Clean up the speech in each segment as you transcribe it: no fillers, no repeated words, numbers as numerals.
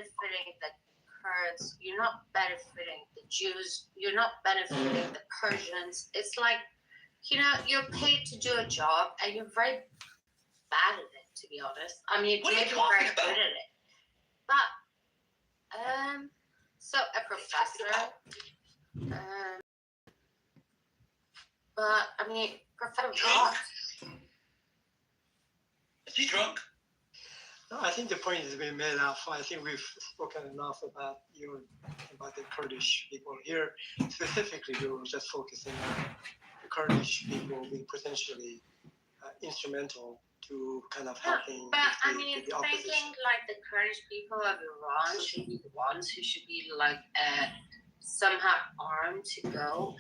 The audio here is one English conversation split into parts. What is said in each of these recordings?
benefiting the Kurds. You're not benefiting the Jews. You're not benefiting the Persians. It's like, you're paid to do a job, and you're very bad at it, to be honest. I mean, what are you maybe talking very about? good at it. But, so a professor, but, I mean, Professor Drunk? Is he drunk? No, I think the point has been made out. I think we've spoken enough about about the Kurdish people here. Specifically, we were just focusing on the Kurdish people being potentially instrumental to kind of helping but the thinking opposition. like the Kurdish people of Iran should be the ones who should be like somehow armed to go,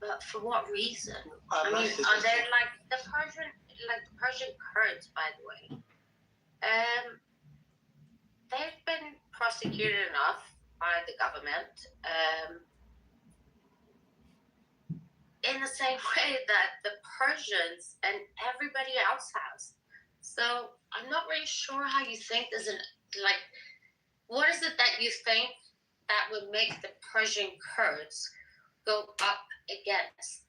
but for what reason? I mean, are they like the Persian Kurds, by the way? They've been prosecuted enough by the government. In the same way that the Persians and everybody else has. So I'm not really sure how you think there's what is it that you think that would make the Persian Kurds go up against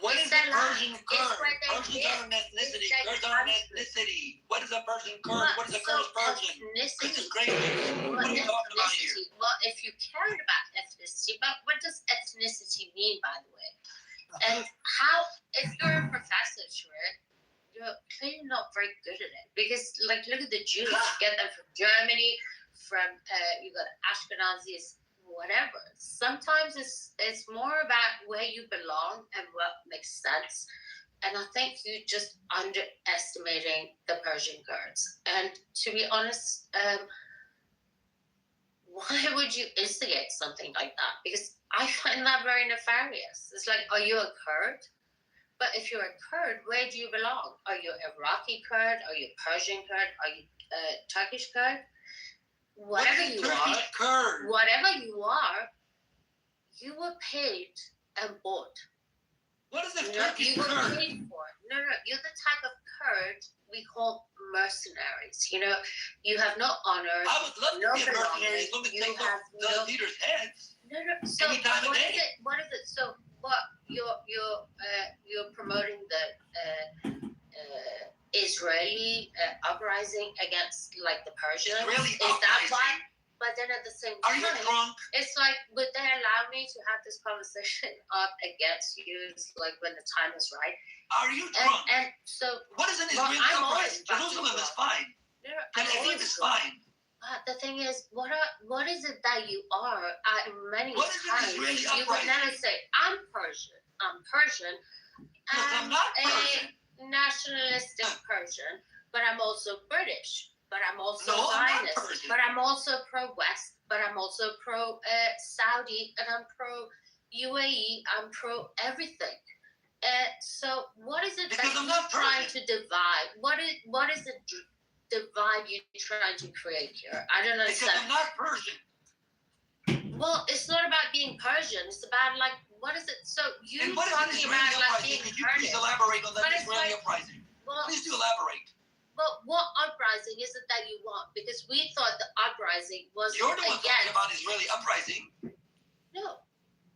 what is a Persian Kurd? Persians are an ethnicity. Kurds are an ethnicity. What is a Persian Kurd? What is a Kurdish Persian? This is great. What are you talking about here? Well, if you cared about ethnicity, but what does ethnicity mean, by the way? And if you're a professor, you're clearly not very good at it. Because, look at the Jews. You get them from Germany, you got Ashkenazis, whatever. Sometimes it's more about where you belong and what makes sense. And I think you're just underestimating the Persian Kurds. And to be honest, why would you instigate something like that? Because I find that very nefarious. It's like, are you a Kurd? But if you're a Kurd, where do you belong? Are you Iraqi Kurd? Are you Persian Kurd? Are you Turkish Kurd? Whatever you are, you were paid and bought. What is a Turkish You were Kurd? paid for it. No, you're the type of Kurd we call mercenaries. You have no honor. I would love to be a mercenary as long as take off the leaders' heads. No. So any time of day. What is it? So what? You're promoting the Israeli uprising against the Persians. Israeli Is that uprising? why? But then at the same Are time, you drunk? it's like, would they allow me to have this conversation up against you? It's like when the time is right. Are you drunk? And so, What is an Israeli uprising? Jerusalem is fine. Tel Aviv is fine. The thing is, what is it that you are? Many What is an times Israeli you would never uprising? say, I'm Persian. Yes, I'm not Persian. A nationalistic Persian, but I'm also British. But I'm also No, I'm not Zionist. Persian. But I'm also pro-West. But I'm also pro-Saudi. And I'm pro-UAE. I'm pro-everything. So what is it Because that I'm you're not trying Persian. to divide? What is the divide you're trying to create here? I don't Because understand. I'm not Persian. Well, it's not about being Persian. It's about what is it? So you And what is an talking Israeli about uprising? being Could you please Kurdish. elaborate on that But it's Israeli uprising? Well, Please do elaborate. Well, what uprising is it that you want? Because we thought the uprising was You're the one talking against. about Israeli uprising. No.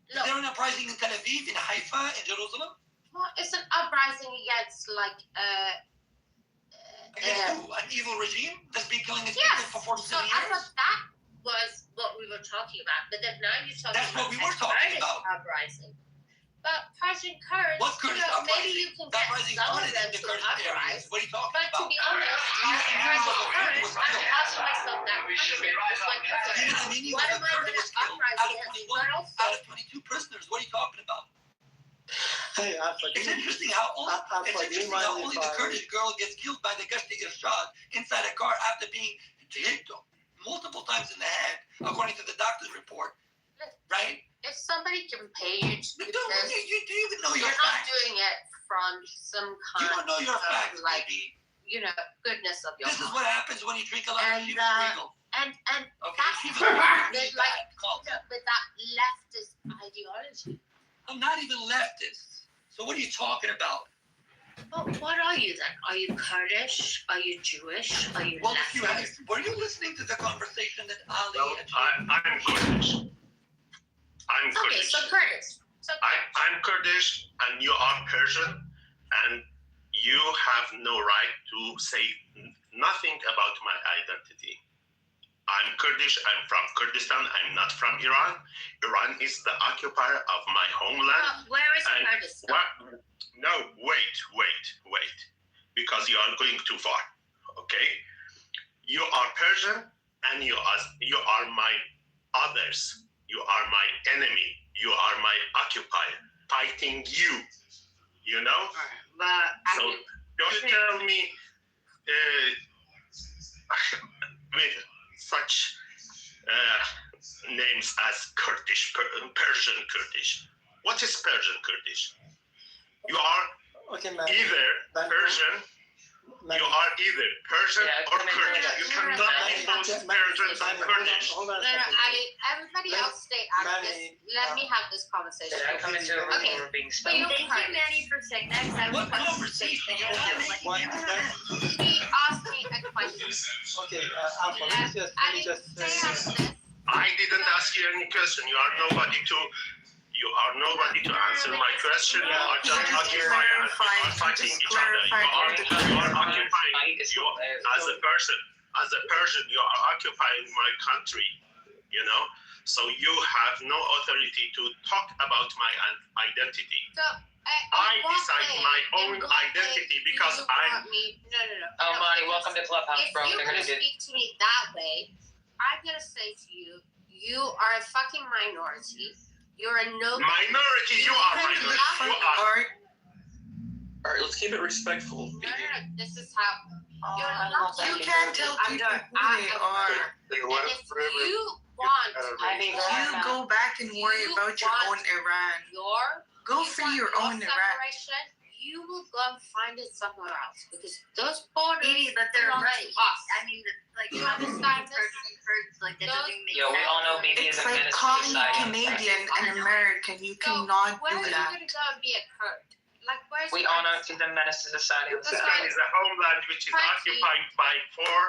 Is there an uprising in Tel Aviv, in Haifa, in Jerusalem? Well, it's an uprising against Against who? An evil regime that's been killing its yes. people for 47 So I years? thought that was what we were talking about, but then now you're talking That's about what we were talking Kurdish about. uprising. But Persian Kurds, What Kurdish uprising? maybe you can That get uprising some of started them in the to Kurdish uprise. areas. What are you talking But to about? be honest, Kurdish, I'm asking myself that question. It's like, okay, Even Amini what was a am I Kurd going that to was killed uprise out of against? 21, But also, out of 22 prisoners. What are you talking about? Hey, It's interesting how only the Kurdish girl gets killed by the Gashti Irshad inside a car after being hit multiple times in the head, according to the doctor's report. Right? if somebody can pay you to do this, Do you even know your you're not facts? doing it from some You kind don't know your of facts, baby. goodness of your This is heart. what happens when you drink a lot of And, Chivas Regal. And Okay, that's Chivas the Regal thing, is really like, bad. Call it. with that leftist ideology. I'm not even leftist. So what are you talking about? But what are you then? Are you Kurdish? Are you Jewish? Are you Well, leftist? what the conversation that Ali Well, I'm Kurdish. I'm Okay, Kurdish. so Kurdish. I'm Kurdish and you are Persian, and you have no right to say nothing about my identity. I'm Kurdish, I'm from Kurdistan, I'm not from Iran. Iran is the occupier of my homeland. Where is And Kurdistan? No, wait, because you are going too far, okay? You are Persian and you are my others. You are my enemy. You are my occupier, fighting you, you know? But So don't tell me with such names as Kurdish, Persian Kurdish. What is Persian Kurdish? You are Okay, ma'am. either Persian, Ma'am. you are either Persian Yeah, or come in, Kurdish. yeah. You cannot be both Persians and Kurdish. Hold on a no, second. everybody else stay out of this. Manny, Let me have this conversation. Did I come into a room Okay. where we're being But you stoned? Thank you, Manny, for saying that. I What conversation? You're not making What- it. He asked me a question. Okay, Alpha, let me just Say after this. I didn't ask you any question. You are nobody to answer my question. You are just occupying and you are fighting each other. You are occupying, you as a person, as a Persian, you are occupying my country, you know? So you have no authority to talk about my identity. So, I decide my own identity because I'm... Oh, Monty, welcome to Clubhouse, If bro. you're They're gonna gonna do. speak to me that way, I'm gonna say to you, you are a fucking minority. You're a no. Minority, you are minority. You are. All right, let's keep it respectful. No. This is how. You're not. You can't tell people who they are. And if you want, I think You go back and worry about your own Iran. Go for your own Iran. separation, you will go and find it somewhere else because those borders. But they're belong to right. us. I mean, like, You understand this? like that doesn't even make Yo, we sense. all know BB is It's a like menace to calling society. Canadian an American. You So, cannot Where do are you that. gonna go and be a Kurd? Like, where's We your all know she's a menace to society. Pakistan is a homeland which is occupied by four.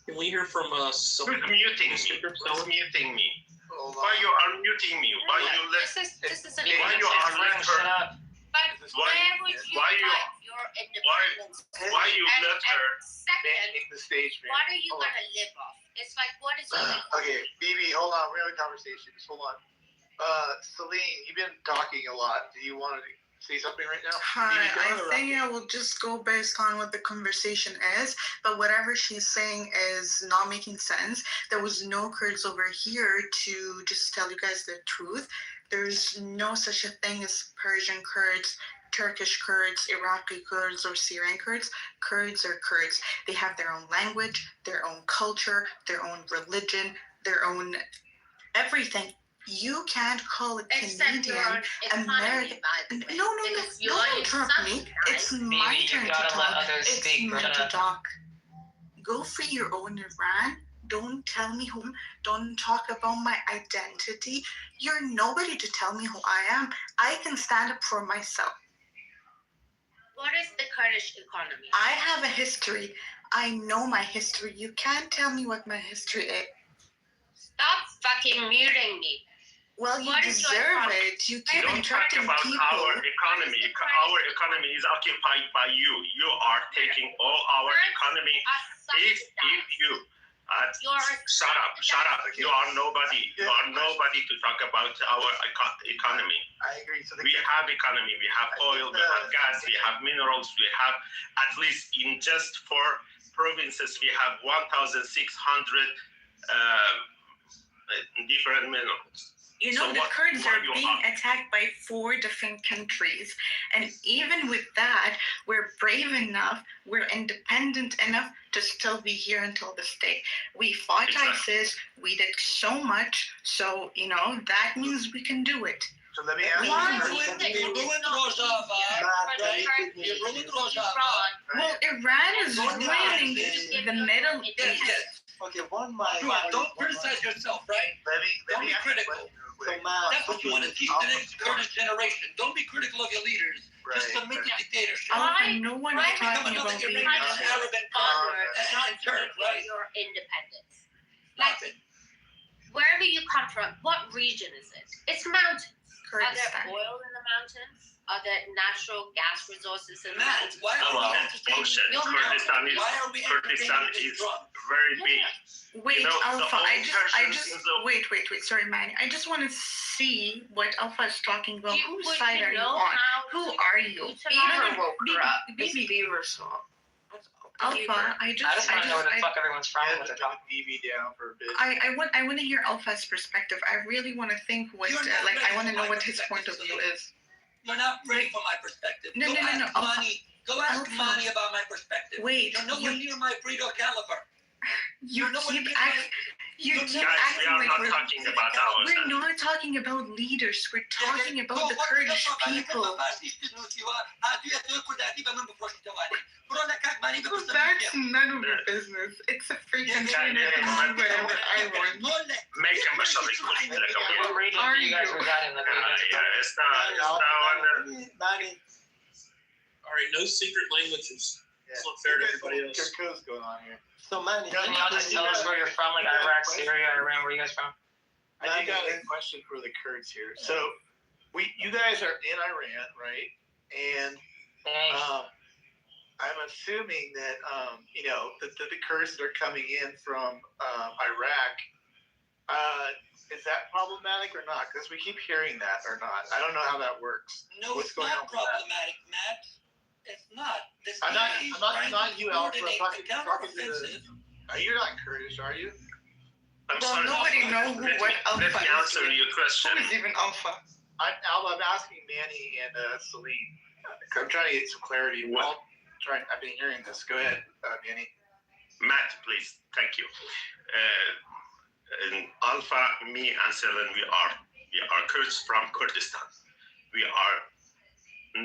Can we hear from Who's muting me? Who's muting me? Hold Why you are muting me? Why you let? This is an Why you are letting Shut her? up. But Why- where would you why you- like your independence? Why you And- let her? and second, the stage, what are you gonna live off? It's like, what is your Okay, BB, hold on. We're having a conversation. Just hold on. Celine, you've been talking a lot. Do you want to say something right now? Hi, BB, don't I interrupt think me. I will just go based on what the conversation is, but whatever she's saying is not making sense. There was no Kurds over here to just tell you guys the truth. There's no such a thing as Persian Kurds, Turkish Kurds, Iraqi Kurds, or Syrian Kurds. Kurds are Kurds. They have their own language, their own culture, their own religion, their own everything. You can't call a except your Canadian economy, American. by the way. No, Because you don't are interrupt me. subsidized. It's my Maybe you turn to gotta let talk. others It's speak, me Shut to up. talk. Go for your own Iran. Don't tell me whom. Don't talk about my identity. You're nobody to tell me who I am. I can stand up for myself. What is the Kurdish economy? I have a history. I know my history. You can't tell me what my history is. Stop fucking muting me. Well, you What is your deserve economy? it. You keep Don't talk interrupting about people. our economy. Our economy is occupied by you. You are taking all our economy. If you shut up. You are nobody. You are nobody to talk about our economy. I agree. So We have economy. We have oil. We have gas. We have minerals. We have at least in just 4 provinces we have 1,600 different minerals. You know, So the what- Kurds what are you being are- attacked by 4 different countries. And even with that, we're brave enough, we're independent enough to still be here until this day. We fought Exactly. ISIS, we did so much, so, that means we can do it. So let me ask Why you. would first. they- You ruined Rojava. You ruined Rojava. Well, Iran is ruining the Middle East. Okay, one my. Sure, don't criticize yourself, right? Don't be ask you a critical. question real So quick. Matt, That's what you want to teach the next Kurdish generation. Don't be critical of your leaders. Just submit to dictatorship. Alpha, no one is Right. talking Become about another leaders. Iranian, Arab, and Honor and not Turk, right? your independence. Stop it. Wherever you come from, what region is it? It's mountains. Are there Kurdistan. oil in the mountains? Are there natural gas resources in the Matt, mountains? why are we Well, entertaining ocean. Your Kurdistan is Why are we Kurdistan entertaining this is drug? very big. Wait, You know, the Alpha, I old just Persians in the- wait, sorry, Manny. I just want to see what Alpha is talking about. You Whose would side are you know on? how Who to are you? utilize- woke her up. Baby, Beaver song. Alpha, I I just want to know where the I, fuck everyone's from Yeah, with to it. put the TV down for a bit. I want to hear Alpha's perspective. I really want to think what You're not like I ready want to for know my what his point of view perspective, is. You're not ready for my perspective. No, Go no, no, no. ask Mani. Go ask Alpha. Mani about my perspective. Wait, You're nowhere near my Bredo caliber. you You're nowhere keep near act, my- you You're keep not- Guys, we acting are like not we're talking about ours. we're not talking about leaders. We're talking about the Kurdish people. That's none of your business. It's a freaking internet on whatever I want. Make a mashalik with like a What region do you guys reside in? yeah, it's not under. Manny, All right, no secret languages. It's not fair to everybody else. Kirko's going on here. so Manny, Can y'all just tell us where you're from, like Iraq, Syria, Iran? Where you guys from? I do got a question for the Kurds here. So, you guys are in Iran, right? And Thanks. I'm assuming that the Kurds that are coming in from Iraq, is that problematic or not? Because we keep hearing that or not. I don't know how that works. No, What's it's going not on with that? problematic, Matt. It's not. This I'm not guy is trying not to you, Alfred. I'm coordinate the talking to the. counteroffensive. You're not Kurdish, are you? I'm Well, sorry. nobody knows what Let Alpha me is answer doing. your question. Who is even Alpha? I'm asking Manny and Celine. I'm trying to get some clarity. What? I've been hearing this. Go ahead, Manny. Matt, please. Thank you. In Alpha, me and Selen, we are Kurds from Kurdistan. We are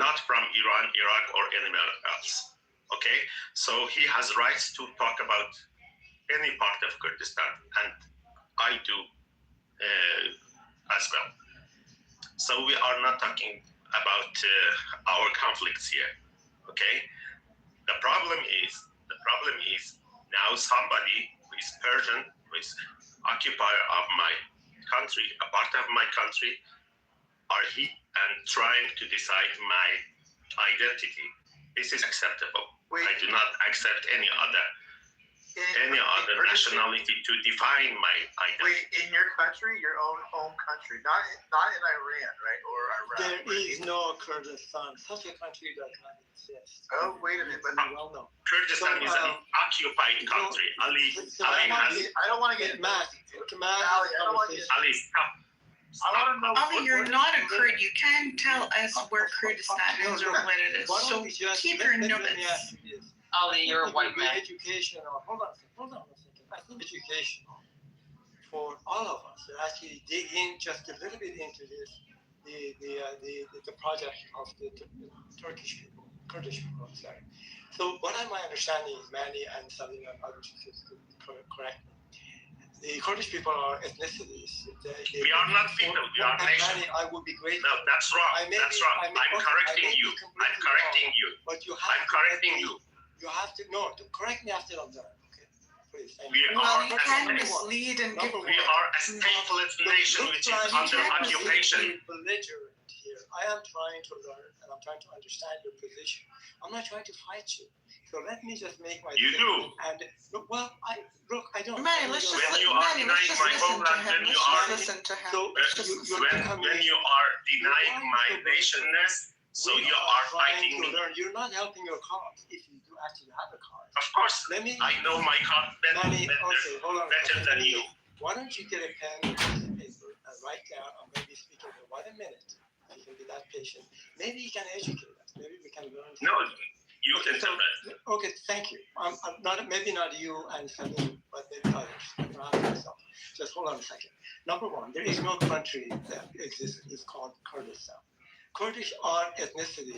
not from Iran, Iraq, or anywhere else. Okay? So he has rights to talk about any part of Kurdistan, and I do as well. So we are not talking about our conflicts here. Okay? The problem is now somebody who is Persian, who is occupier of my country, a part of my country, and trying to decide my identity. This is acceptable. Wait. I do not accept any other nationality to define my identity. Wait, in your country, your own home country, not in Iran, right, or Iraq. there right? is no Kurdistan. Such a country does not exist. Oh, wait a minute. You well know. Kurdistan is an occupied country. Ali I don't want to get Matt, Ali, I don't want to get. Ali, stop. I want to know. Ali, you're not a Kurd. You can't tell us where Kurdistan is or what it is. Why So don't we just keep your let me nuggets. ask you this. Ali, you're a white man. Educational. Hold on a second. I think educational for all of us to actually dig in just a little bit into this, the project of the Turkish people, Kurdish people. Sorry. So what my understanding is, Manny and Salim and others could correct me. The Kurdish people are ethnicities. We are not people, we are nation. Manny, I would be grateful. No, that's wrong. That's wrong. I'm correcting you. I'm correcting you. But you have I'm correcting you. You have to correct me after I'm done. Okay, please. Thank We you. Well, are you a can state. mislead and give Number We are a stateless nation which is under occupation. Belligerent here. I am trying to learn and I'm trying to understand your position. I'm not trying to fight you. So let me just make my. You do. And look, I don't. Manny, let's just When you are Manny, let's denying just my listen to homeland, him. when you Let's are- just listen to him. So you're When you are denying my nationness, so we you are trying fighting to me. learn. You're not helping your cause if you do actually have a cause. Of course, Let me. I know my cause Manny, better okay, hold on. better than you. Why don't you get a pen and paper and write down? I'm going to be speaking for 1 minute. If you can be that patient. Maybe you can educate us. Maybe we can learn. No, you Okay, can so- do that. Okay, thank you. I'm not maybe not you and Salim, but maybe others. I can ask myself. Just hold on a second. Number one, there is no country that exists. It's called Kurdistan. Kurdish are ethnicity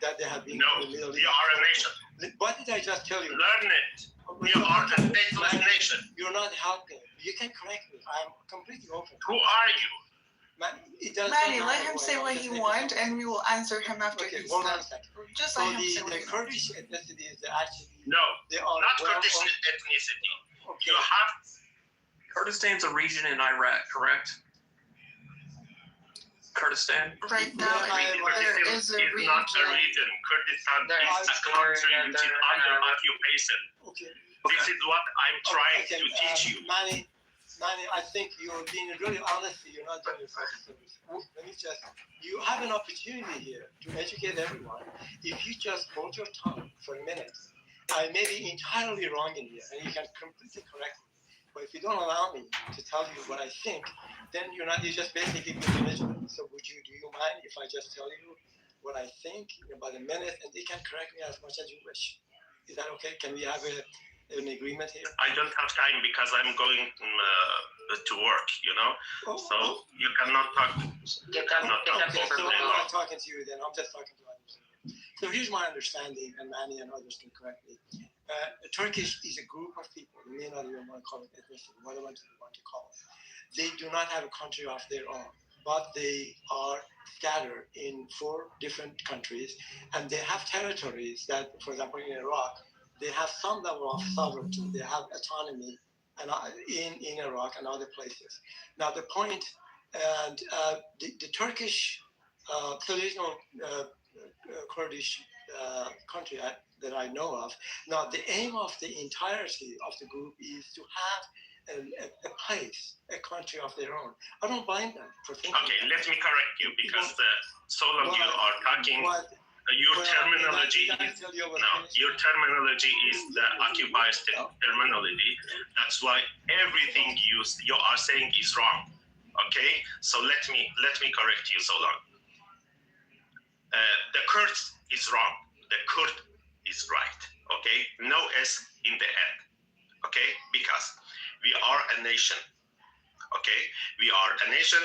that they have been No, in the Middle you are a nation. What did I just tell you? Learn it. You are a stateless nation. You're not helping. You can correct me. I'm completely open. Who are you? Man, it doesn't Manny, matter let him who I say am, what just he make it wants, clear. and we will answer him after Okay, he's hold on done. a second. Just So let him say what the he wants. Kurdish ethnicity is actually No, they are not well Kurdish off- ethnicity. Okay. You have Kurdistan's a region in Iraq, correct? Kurdistan? Right now, Yeah, there Kurdistan is a is not a region. region. Kurdistan There is is a country area which is that- under occupation. Okay. This is what I'm trying Okay, to teach you. Manny, I think you're being really honest. You're not doing your social service. Let me just, you have an opportunity here to educate everyone. If you just hold your tongue for a minute, I may be entirely wrong in here, and you can completely correct me. But if you don't allow me to tell you what I think, then you're just basically being belligerent. So do you mind if I just tell you what I think in about a minute, and you can correct me as much as you wish? Is that okay? Can we have an agreement here? I don't have time because I'm going to work, So you cannot talk. Get that Okay, paper so very I'm well. not talking to you then, I'm just talking to others. So here's my understanding, and Manny and others can correct me. Turkish is a group of people, you may not even want to call it ethnicity, whatever you want to call it. They do not have a country of their own, but they are scattered in 4 different countries, and they have territories that, for example, in Iraq, they have some level of sovereignty, they have autonomy and in Iraq and other places. Now the point, and the Turkish, so there's no Kurdish country that I know of. Now the aim of the entirety of the group is to have a place, a country of their own. I don't blame them for thinking. Okay, let me correct you because so long you are talking. What, Your terminology is your terminology is the occupiers terminology. That's why everything you are saying is wrong. Okay, so let me correct you. So long. The Kurds is wrong. The Kurd is right. Okay, no S in the end. Okay, because we are a nation. Okay, we are a nation,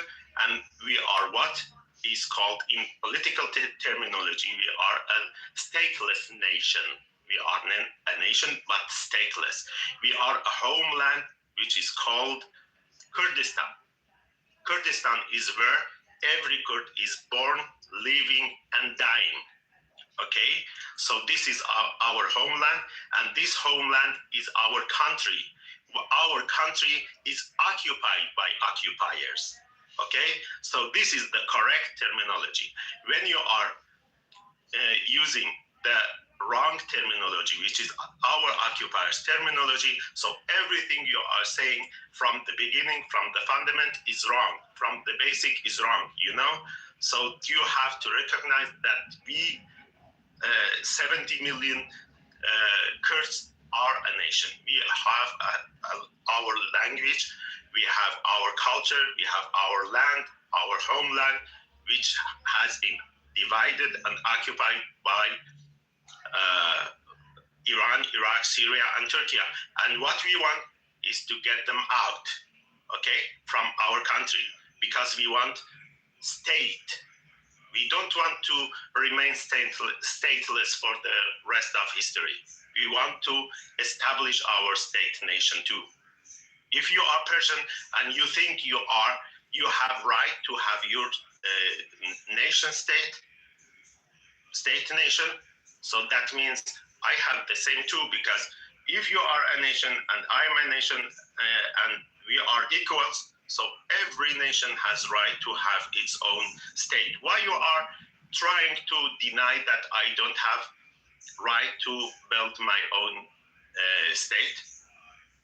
and we are what is called in political terminology, we are a stateless nation. We are a nation, but stateless. We are a homeland, which is called Kurdistan. Kurdistan is where every Kurd is born, living, and dying. Okay, so this is our homeland, and this homeland is our country. Our country is occupied by occupiers. Okay, so this is the correct terminology. When you are using the wrong terminology, which is our occupiers terminology, so everything you are saying from the beginning, from the fundament is wrong, from the basic is wrong, So you have to recognize that we 70 million Kurds are a nation. We have our language, we have our culture, we have our land, our homeland, which has been divided and occupied by Iran, Iraq, Syria, and Turkey. And what we want is to get them out, okay, from our country, because we want state. We don't want to remain stateless for the rest of history. We want to establish our state nation too. If you are Persian and you think you have right to have your nation state nation, so that means I have the same too, because if you are a nation and I am a nation and we are equals, so every nation has right to have its own state. Why you are trying to deny that I don't have right to build my own state?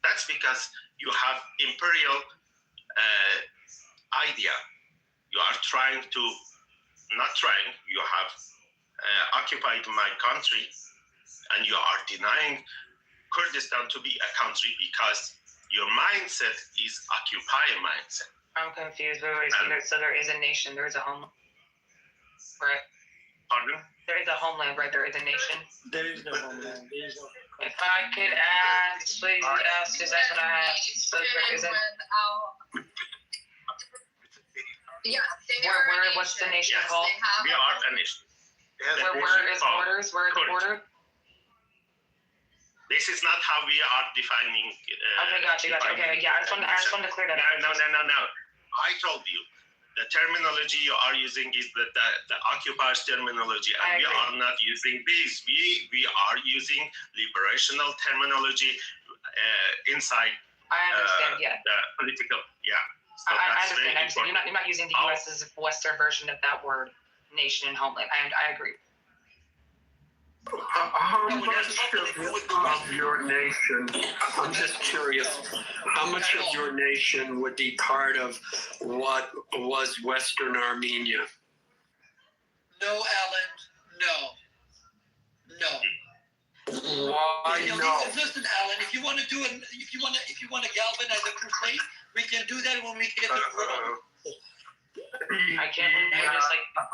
That's because you have imperial idea. You are trying to, not trying, you have occupied my country, and you are denying Kurdistan to be a country because your mindset is occupying mindset. I'm confused. Wait, so there is a nation, there is a home, right? Pardon? There is a homeland, right? There is a nation. There is no homeland. There is no. If I could ask, please ask, because that's what I asked. So there isn't. Yeah, What's the nation Yes, called? we are a nation. Where is borders? Where is the border? This is not how we are defining. Okay, gotcha. Okay, yeah, I just wanted to clear that up. No. I told you. The terminology you are using is the occupiers terminology, and we are not using this. We are using liberational terminology inside I understand, the political. Yeah. So I that's understand. very important. You're not using the U.S.'s Western version of that word, nation and homeland. I agree. How much of your nation, I'm just curious, how much of your nation would be part of what was Western Armenia? No, Alan. No. Why no? Listen, Alan. If you want to galvanize a crusade, we can do that when we get to the room. I can't believe you're just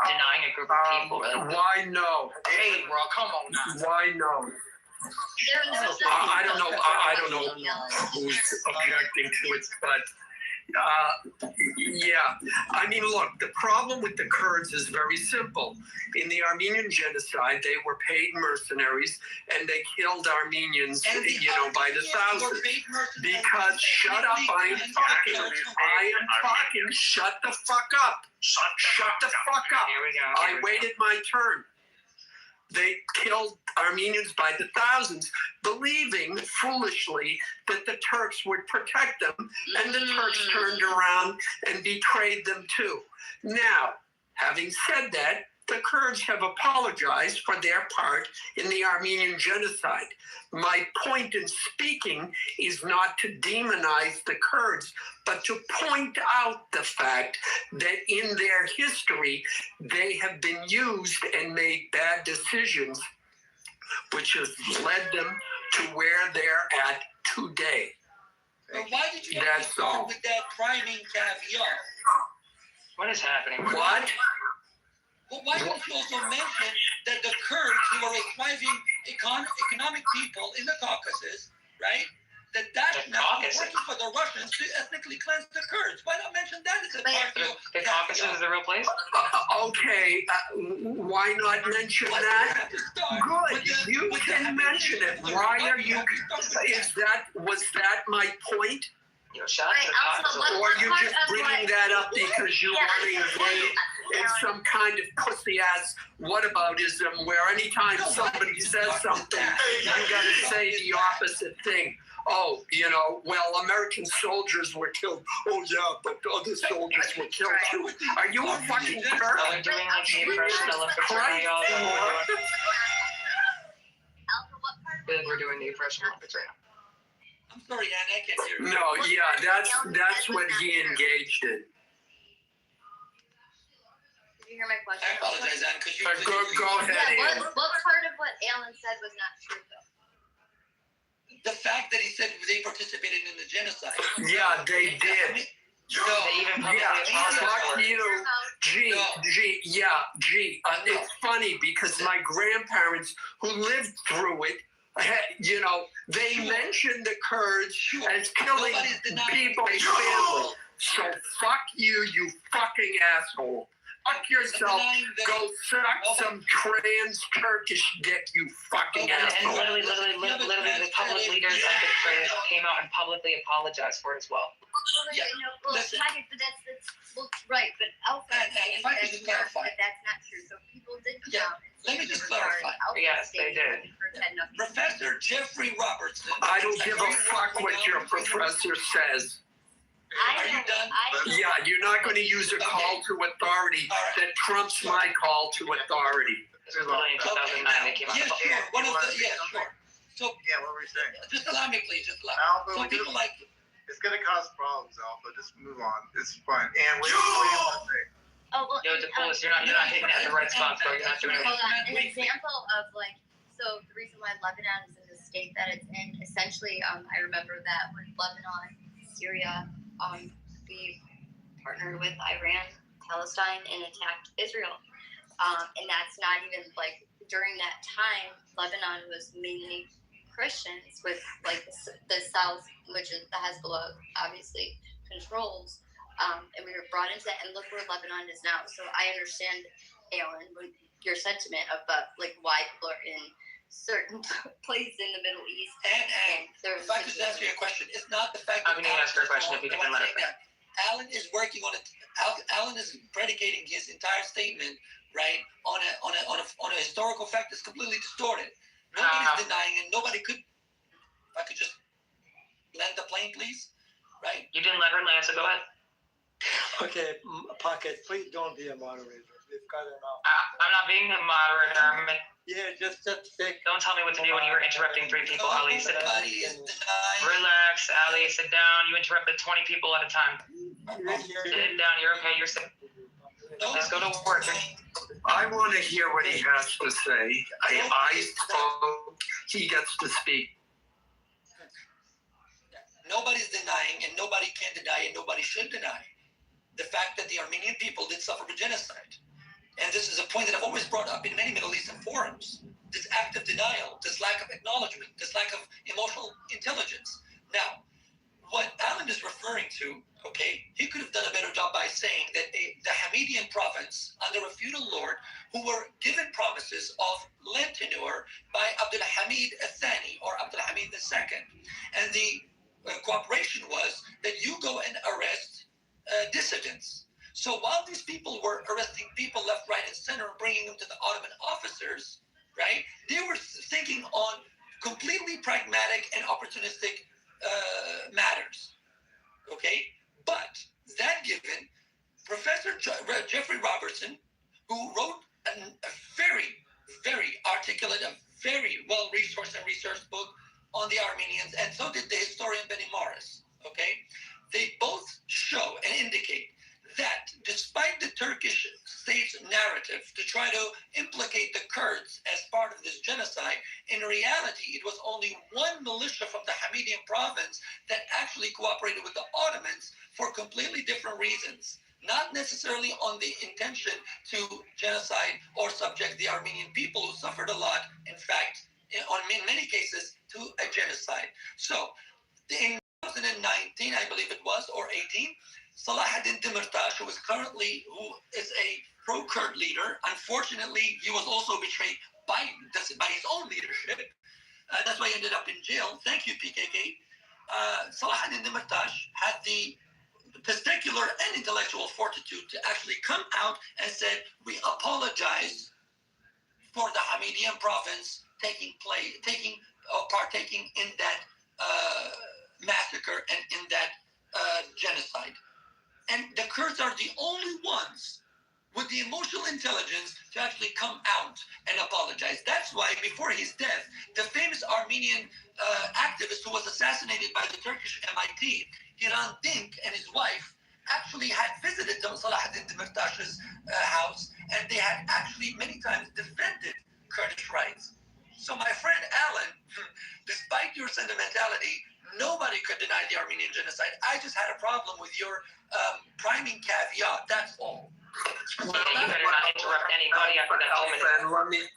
denying a group of people. Why no? Hey, bro, come on now. Why no? I don't know who's objecting to it, but yeah. I mean, look, the problem with the Kurds is very simple. In the Armenian genocide, they were paid mercenaries and they killed Armenians, by the thousands. Because shut up, I am talking. Shut the fuck up. Shut the fuck up. Here we go. I waited my turn. They killed Armenians by the thousands, believing foolishly that the Turks would protect them, and the Turks turned around and betrayed them too. Now, having said that, the Kurds have apologized for their part in the Armenian genocide. My point in speaking is not to demonize the Kurds, but to point out the fact that in their history, they have been used and made bad decisions, which has led them to where they're at today. But why did you That's start all. with that priming caviar? What is happening? What? Well, why didn't you also mention that the Kurds, who are a thriving economic people in the Caucasus, right? That's now working for the Russians to ethnically cleanse the Kurds. Why not mention that as a part of The Caucasus is the real place? Okay, why not mention that? Good, you can mention it. Why are you? Was that my point? Shut Wait, also, Or you part just of bringing that up because you want to engage in some kind of pussy-ass whataboutism where anytime somebody says something, you got to say the opposite thing. Oh, well, American soldiers were killed. Oh, yeah, but other soldiers were killed too. Are you a fucking Turk? Are we doing the impression Olympics right now? We're doing the impression Olympics right now. I'm sorry, Anna, I can't hear you. No, yeah, that's what he engaged in. Did you hear my question? I apologize, Anna, because you... Go ahead, Yeah, Ann. what part of what Alan said was not true, though? The fact that he said they participated in the genocide. Yeah, they did. They even publicly Fuck you. It's funny because my grandparents who lived through it, they mentioned the Kurds as killing people's families. So fuck you, you fucking asshole. Fuck yourself. Go suck some trans Turkish dick, you fucking And asshole. literally, the public leaders of the Kurds came out and publicly apologized for it as well. Yeah, Well, listen. but right, but outside If I could just clarify. that's not true. So people did come out and let me say just they were sorry. clarify. Yes, they did. Professor Jeffrey Robertson. I don't give a fuck what your professor says. Are you done? Yeah, you're not going to use a call to authority that trumps my call to authority. This was literally in 2009 they came out. Yeah, sure. Sure. So, Yeah, what were you saying? just allow me, please. Just allow me. Alpha, So people like... it's gonna cause problems, Alpha. Just move on. It's fine. And what do you want to say? Oh, well, Yo, DePoulis, you're not hitting it at the right spots, bro. You're not doing it. hold on. An example of so the reason why Lebanon is in the state that it's in, essentially, I remember that when Lebanon, Syria, we partnered with Iran, Palestine, and attacked Israel. And that's not even during that time, Lebanon was mainly Christians with the South, which is the Hezbollah obviously controls. And we were brought into that, and look where Lebanon is now. So I understand, Alan, when your sentiment about like why people are in certain places in the Middle East. And if I could just answer your question, it's not the fact that I'm going to ask her a question if you can let her. Alan is working on it. Alan is predicating his entire statement, right, on a historical fact that's completely distorted. Nobody's denying it. Nobody could. If I could just land the plane, please, right? You didn't let her land, so go ahead. Okay, Pocket, please don't be a moderator. We've got enough. I'm not being a moderator. Yeah, just take. Don't tell me what to do when you were interrupting 3 people, Ali. Sit down. Nobody is denying. Relax, Ali. Sit down. You interrupted 20 people at a time. Sit down. You're okay. You're sick. Just go to work. I want to hear what he has to say. I spoke. He gets to speak. Nobody's denying, and nobody can deny, and nobody should deny the fact that the Armenian people did suffer a genocide. And this is a point that I've always brought up in many Middle Eastern forums. This act of denial, this lack of acknowledgement, this lack of emotional intelligence. Now, what Alan is referring to, okay, he could have done a better job by saying that the Hamidian province, under a feudal lord, who were given promises of land tenure by Abdul Hamid Thani or Abdul Hamid II. And the cooperation was that you go and arrest dissidents. So while these people were arresting people left, right, and center and bringing them to the Ottoman officers, right, they were thinking on completely pragmatic and opportunistic matters, okay? But that given, Professor Jeffrey Robertson, who wrote a very, very articulate, a very well-resourced and researched book on the Armenians, and so did the historian Benny Morris, okay? They both show and indicate that despite the Turkish state's narrative to try to implicate the Kurds as part of this genocide, in reality, it was only one militia from the Hamidian province that actually cooperated with the Ottomans for completely different reasons. Not necessarily on the intention to genocide or subject the Armenian people who suffered a lot, in fact, in many cases, to a genocide. So, in 2019, I believe it was, or 18, Salahuddin Demirtas, who is a pro-Kurd leader, unfortunately, he was also betrayed by his own leadership. That's why he ended up in jail. Thank you, PKK. Salahuddin Demirtas had the testicular and intellectual fortitude to actually come out and said, we apologize for the Hamidian province partaking in that massacre and in that genocide. And the Kurds are the only ones with the emotional intelligence to actually come out and apologize. That's why before his death, the famous Armenian activist who was assassinated by the Turkish MIT, Hiran Dink, and his wife actually had visited Salahuddin Demirtas's house, and they had actually many times defended Kurdish rights. So my friend Alan, despite your sentimentality, nobody could deny the Armenian genocide. I just had a problem with your priming caveat, that's all. Well, you better not interrupt anybody after that 2 minutes.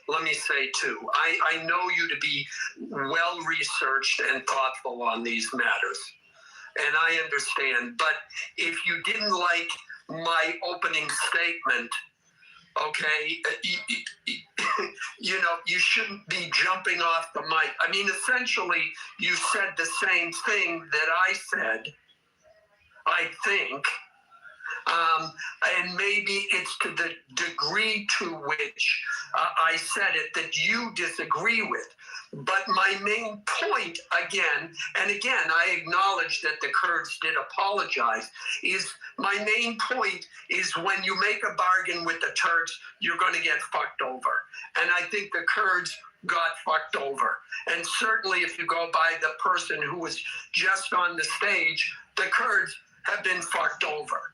Let me say too, I know you to be well researched and thoughtful on these matters, and I understand, but if you didn't like my opening statement, okay, you shouldn't be jumping off the mic. I mean, essentially, you said the same thing that I said, I think. And maybe it's to the degree to which I said it that you disagree with. But my main point, again, I acknowledge that the Kurds did apologize, is my main point is when you make a bargain with the Turks, you're going to get fucked over. And I think the Kurds got fucked over. And certainly if you go by the person who was just on the stage, the Kurds have been fucked over.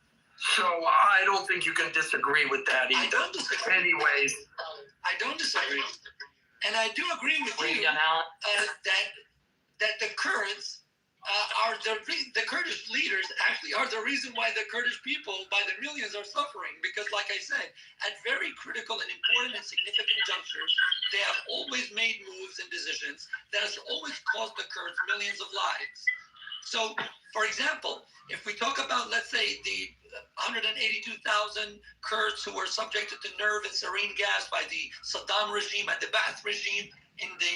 So I don't think you can disagree with that either. I don't disagree. Anyways. I don't disagree. And I do agree with you that the Kurds the Kurdish leaders actually are the reason why the Kurdish people by the millions are suffering. Because like I said, at very critical and important and significant junctures, they have always made moves and decisions that has always cost the Kurds millions of lives. So, for example, if we talk about, let's say, the 182,000 Kurds who were subjected to nerve and sarin gas by the Saddam regime and the Ba'ath regime in the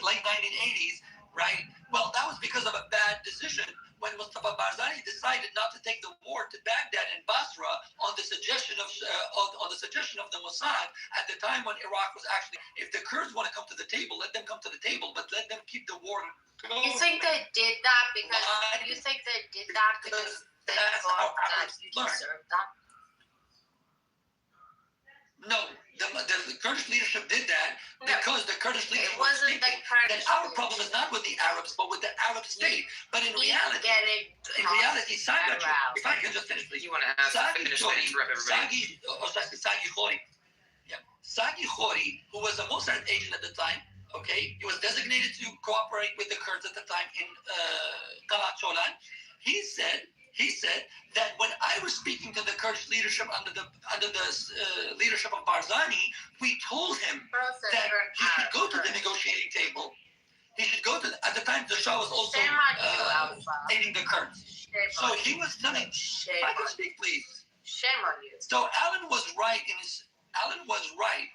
late 1980s, right? Well, that was because of a bad decision when Mustafa Barzani decided not to take the war to Baghdad and Basra on the suggestion of the Mossad at the time when Iraq was actually, if the Kurds want to come to the table, let them come to the table, but let them keep the war going. You think they did that because they That's thought how that you deserved that? No, the Kurdish leadership did that because the Kurdish leadership It wasn't the Kurdish. Then our problem is not with the Arabs, but with the Arab state. But in reality, Sagi, if I can just finish, please. You want to ask finish and interrupt everybody? Sagi Khori, who was a Mossad agent at the time, okay, he was designated to cooperate with the Kurds at the time in Talat Cholan. He said that when I was speaking to the Kurdish leadership under the leadership of Barzani, we told him that he should go to the negotiating table. He should go to at the time the Shah was also aiding the Kurds. So he was telling. If I can speak, please. Shame on you. So Alan was right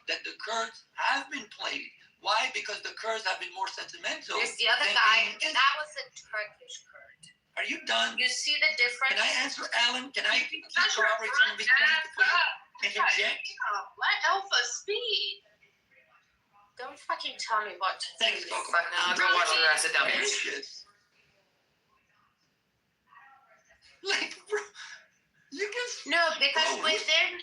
that the Kurds have been played. Why? Because the Kurds have been more sentimental. There's the other guy. That was a Turkish Kurd. Are you done? You see the difference? Can I answer Alan? Can I corroborate some of his points before you interject? Let Alpha speed. Don't fucking tell me what to do. Thanks, Coco. Now go watch the rest of them. Like, bro, you can. No, because within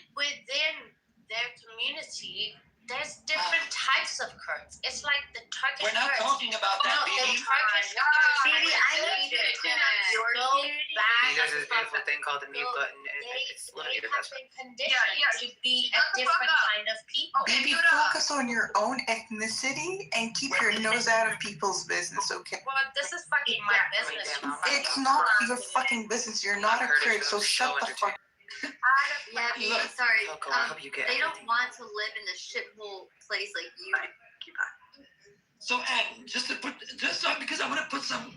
their community, there's different types of Kurds. It's like the Turkish We're not Kurds. talking about that, The baby. Turkish Baby, I need you to clean up your community. There's this beautiful thing called the mute button, and it's literally the They have best. been conditioned to be a different kind of people. Baby, focus on your own ethnicity and keep your nose out of people's business, okay? Well, this is fucking my business. It's not your fucking business. You're not a Kurd, so shut the fuck up. Yeah, baby, sorry. Coco, I hope you get They don't everything. want to live in a shithole place like you. So, and just because I want to put some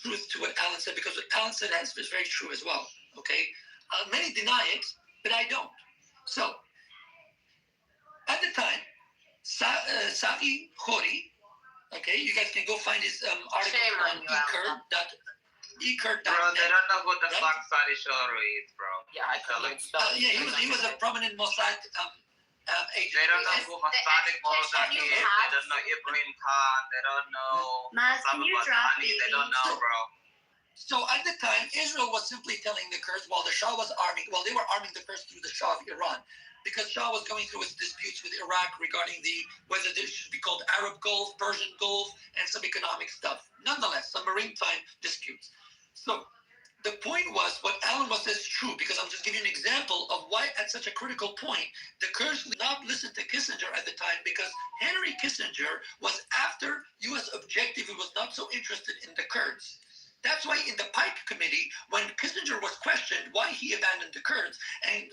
truth to what Alan said, because what Alan said is very true as well. Okay, many deny it, but I don't. So, at the time, Sagi Khori, okay, you guys can go find his article on eCurd.net. Bro, they don't know what the fuck Sadi Shoro is, bro. Yeah, I feel like he was a prominent Mossad agent. They don't know who Mossad Morzaki is. They don't know Ibrahim Khan. They don't know Maz, can you drop me? They don't know, bro. So at the time, Israel was simply telling the Kurds, while the Shah was they were arming the Kurds through the Shah of Iran, because Shah was going through his disputes with Iraq regarding whether this should be called Arab Gulf, Persian Gulf, and some economic stuff. Nonetheless, some maritime disputes. So the point was, what Alan was says is true, because I'm just giving you an example of why at such a critical point, the Kurds did not listen to Kissinger at the time, because Henry Kissinger was after U.S. objective. He was not so interested in the Kurds. That's why in the Pike Committee, when Kissinger was questioned why he abandoned the Kurds, and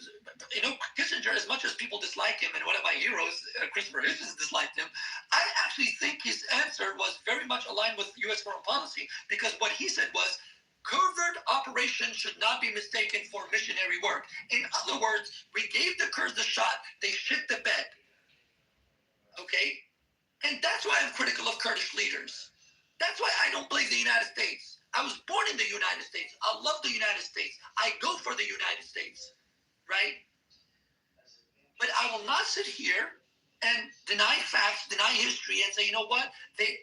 Kissinger, as much as people dislike him, and one of my heroes, Christopher Hitchens, disliked him, I actually think his answer was very much aligned with U.S. foreign policy, because what he said was, covert operations should not be mistaken for missionary work. In other words, we gave the Kurds a shot, they shit the bed. Okay? And that's why I'm critical of Kurdish leaders. That's why I don't blame the United States. I was born in the United States. I love the United States. I go for the United States, right? But I will not sit here and deny facts, deny history, and say, you know what? It's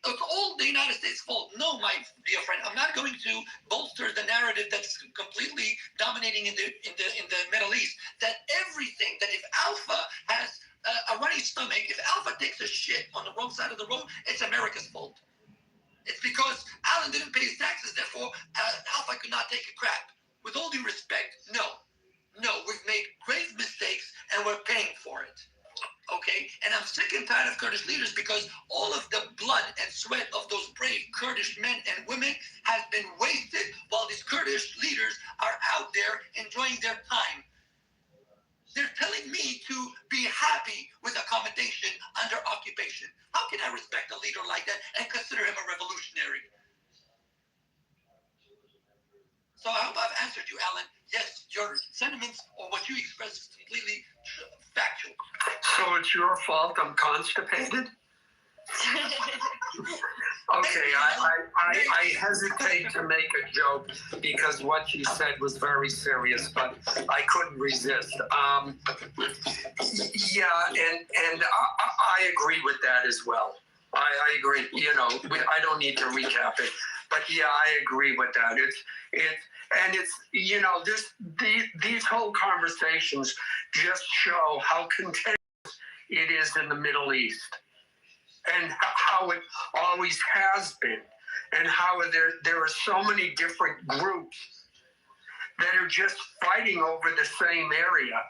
all the United States' fault. No, my dear friend, I'm not going to bolster the narrative that's completely dominating in the Middle East. That everything, that if Alpha has a runny stomach, if Alpha takes a shit on the wrong side of the road, it's America's fault. It's because Alan didn't pay his taxes, therefore Alpha could not take a crap. With all due respect, no, we've made grave mistakes and we're paying for it. Okay, and I'm sick and tired of Kurdish leaders, because all of the blood and sweat of those brave Kurdish men and women has been wasted while these Kurdish leaders are out there enjoying their time. They're telling me to be happy with accommodation under occupation. How can I respect fault I'm constipated? Okay, I hesitate to make a joke because what she said was very serious, but I couldn't resist. Yeah, and I agree with that as well. I agree. You know, I don't need to recap it, but yeah, I agree with that. It's you know, these whole conversations just show how contentious it is in the Middle East, and how it always has been, and how there are so many different groups that are just fighting over the same area.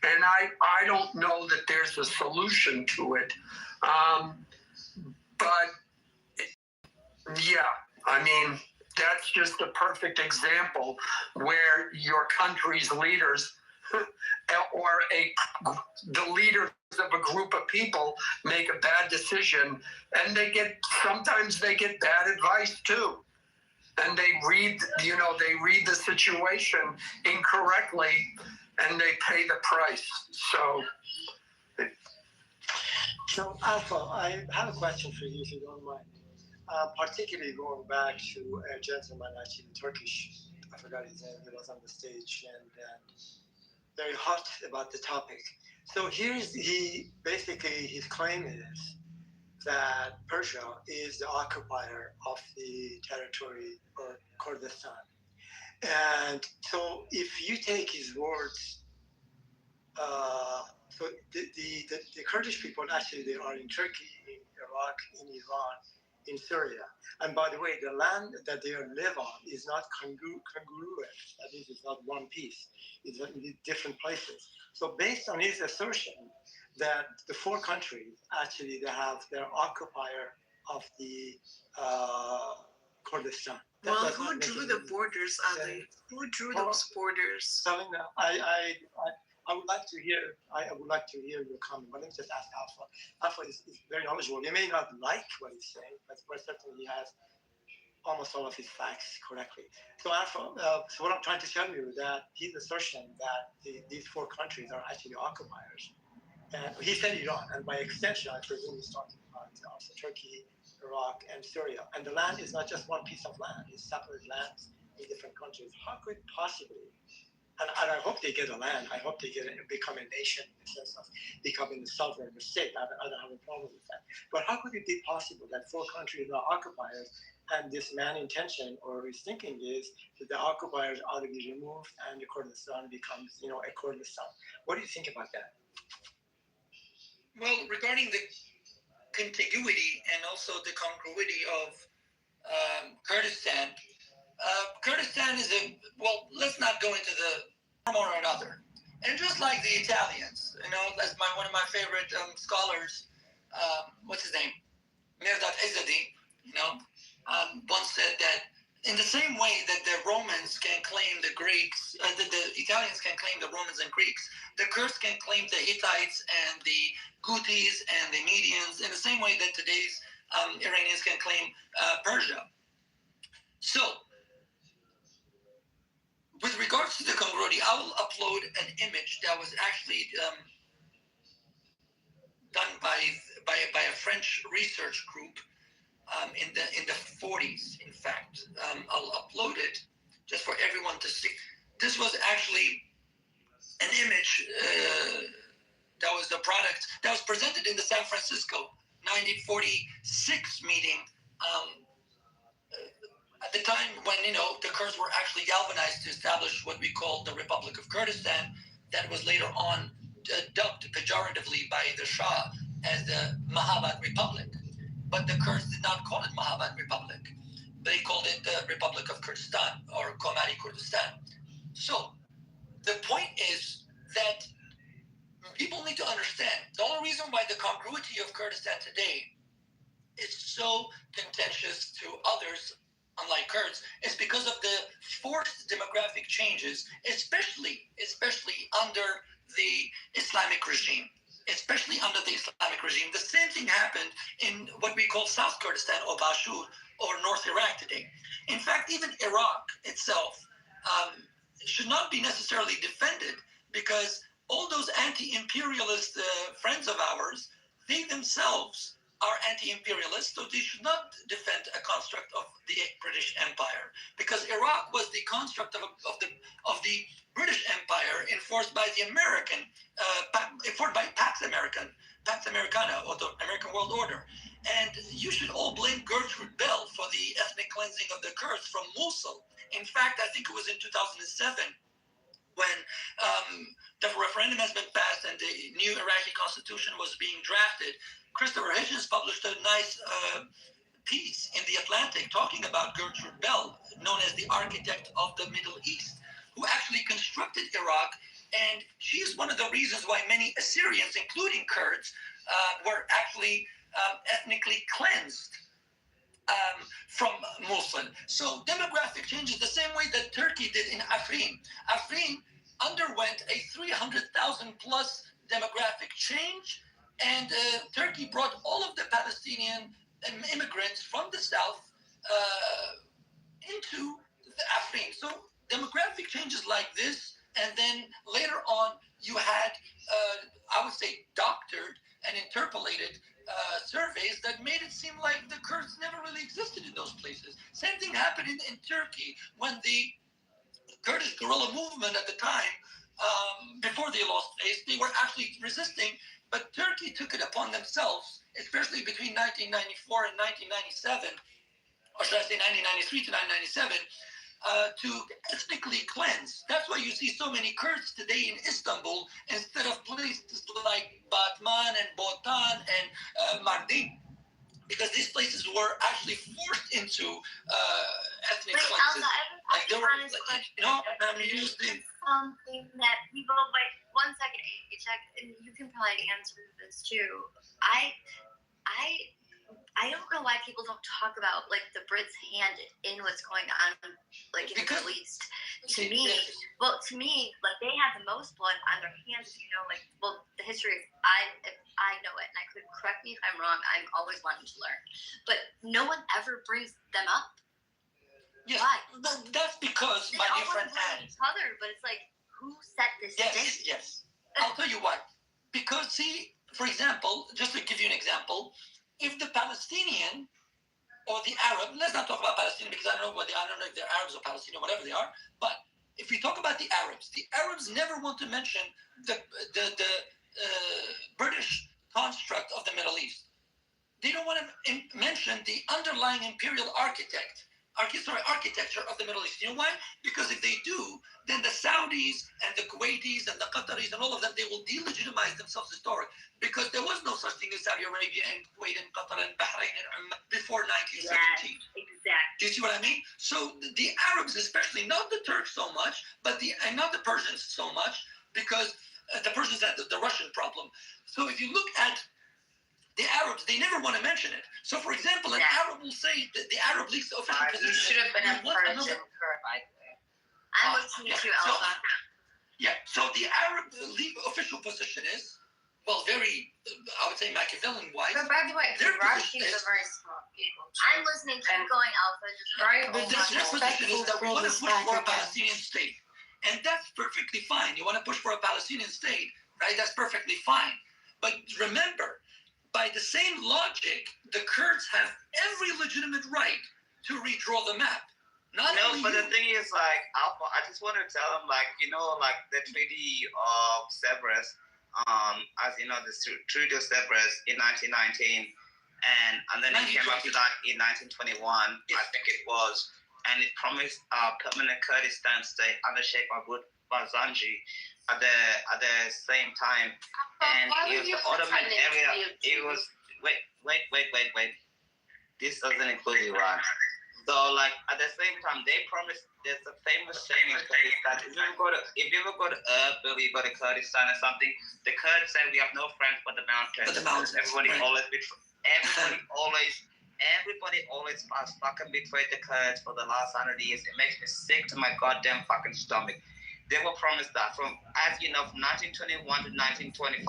And I don't know that there's a solution to it. But yeah, I mean, that's just a perfect example where your country's leaders or the leaders of a group of people make a bad decision, and sometimes they get bad advice too. And they read the situation incorrectly, and they pay the price. So, Alpha, I have a question for you, if you don't mind. Particularly going back to a gentleman, actually Turkish, I forgot his name, he was on the stage, and very hot about the topic. So basically his claim is that Persia is the occupier of the territory or Kurdistan. And so if you take his words, so the Kurdish people actually, they are in Turkey, in Iraq, in Iran, in Syria. And by the way, the land that they live on is not congruent. That means it's not one piece. It's in different places. So based on his assertion that the four countries, actually, they're occupier of the Kurdistan. Well, who drew the borders, Ali? Who drew those borders? So I would like to hear. I would like to hear your comment. But let me just ask Alpha. Alpha is very knowledgeable. You may not like what he's saying, but certainly he has almost all of his facts correctly. So Alpha, so what I'm trying to tell you is that his assertion that these four countries are actually occupiers, and he said Iran, and by extension, I presume he's talking about also Turkey, Iraq, and Syria. And the land is not just one piece of land; it's separate lands in different countries. How could possibly? And I hope they get a land. I hope they become a nation in the sense of becoming a sovereign state. I don't have a problem with that. But how could it be possible that four countries are occupiers, and this man's intention or his thinking is that the occupiers ought to be removed and the Kurdistan becomes, a Kurdistan? What do you think about that? Well, regarding the contiguity and also the congruity of Kurdistan, Kurdistan is let's not go into the one or another. And just like the Italians, that's one of my favorite scholars, what's his name? Mirdat Izzadi, once said that in the same way that the Romans can claim the Greeks, the Italians can claim the Romans and Greeks, the Kurds can claim the Hittites and the Gutis and the Medians in the same way that today's Iranians can claim Persia. So, with regards to the congruity, I will upload an image that was actually done by a French research group in the 40s. In fact, I'll upload it just for everyone to see. This was actually an image that was the product that was presented in the San Francisco 1946 meeting. At the time when, the Kurds were actually galvanized to establish what we call the Republic of Kurdistan, that was later on dubbed pejoratively by the Shah as the Mahabad Republic. But the Kurds did not call it Mahabad Republic. They called it the Republic of Kurdistan or Komari Kurdistan. So the point is that people need to understand the only reason why the congruity of Kurdistan today is so contentious to others, unlike Kurds, is because of the forced demographic changes, especially under the Islamic regime. Especially under the Islamic regime. The same thing happened in what we call South Kurdistan or Bashur or North Iraq today. In fact, even Iraq itself should not be necessarily defended because all those anti-imperialist friends of ours they themselves are anti-imperialist, so they should not defend a construct of the British Empire, because Iraq was the construct of the British Empire enforced by the American, enforced by Pax Americana, or the American World Order. And you should all blame Gertrude Bell for the ethnic cleansing of the Kurds from Mosul. In fact, I think it was in 2007 when the referendum has been passed and the new Iraqi constitution was being drafted. Christopher Hitchens published a nice piece in the Atlantic talking about Gertrude Bell, known as the architect of the Middle East, who actually constructed Iraq. And she's one of the reasons why many Assyrians, including Kurds, were actually ethnically cleansed from Mosul. So demographic change is the same way that Turkey did in Afrin. Afrin underwent a 300,000 plus demographic change, and Turkey brought all of the Palestinian immigrants from the south into the Afrin. So demographic changes like this, and then later on you had, I would say, doctored and interpolated surveys that made it seem like the Kurds never really existed in those places. Same thing happened in Turkey when the Kurdish guerrilla movement at the time, before they lost face, they were actually resisting, but Turkey took it upon themselves, especially between 1994 and 1997, or should I say 1993 to 1997, to ethnically cleanse. That's why you see so many Kurds today in Istanbul instead of places like Batman and Botan and Mardin, because these places were actually forced into ethnic cleanses. Like they were, I'm using something that people like. One second, check, and you can probably answer this too. I don't know why people don't talk about like the Brits' hand in what's going on, like in the Middle East. To me, like they have the most blood on their hands. You know, like the history is if I know it, and I could correct me if I'm wrong. I'm always wanting to learn, but no one ever brings them up. Yes, why? That's because my dear friend had each other, but it's like who set this date? Yes. I'll tell you what. Because see, for example, just to give you an example. If the Palestinian or the Arab, let's not talk about Palestinian because I don't know if they're Arabs or Palestinian, whatever they are. But if we talk about the Arabs never want to mention the British construct of the Middle East. They don't want to mention the underlying imperial architecture of the Middle East. You know why? Because if they do, then the Saudis and the Kuwaitis and the Qataris and all of them, they will delegitimize themselves historically, because there was no such thing as Saudi Arabia and Kuwait and Qatar and Bahrain and before 1917. Yes, exactly. Do you see what I mean? So the Arabs, especially, not the Turks so much, and not the Persians so much, because the Persians had the Russian problem. So if you look at the Arabs, they never want to mention it. So, for example, an Arab will say that the Arab League's official position. You should have been a Persian Kurd, by the way. I'm listening to you, Elsa. So the Arab League official position is, well, very, I would say, Machiavellian-wise. But by the way, the Russians are very smart people. I'm listening. Keep going, Alpha. Their position is that we want to push for a Palestinian state. And that's perfectly fine. You want to push for a Palestinian state, right? That's perfectly fine. But remember, by the same logic, the Kurds have every legitimate right to redraw the map. But the thing is, like, Alpha, I just want to tell them, like, you know, like the Treaty of Sevres, as you know, the Treaty of Sevres in 1919, and then it came after that in 1921, I think it was, and it promised permanent Kurdistan state under Sheikh Mahmoud Barzanji at the same time. And it was the Ottoman area. It was wait. This doesn't include Iran. So like at the same time, they promised. There's a famous saying in Kurdistan. If you ever go to Erbil, you go to Kurdistan or something, the Kurds say we have no friends but the mountains. Everybody always fucking betrayed the Kurds for the last 100 years. It makes me sick to my goddamn fucking stomach. They were promised that from 1921 to 1925,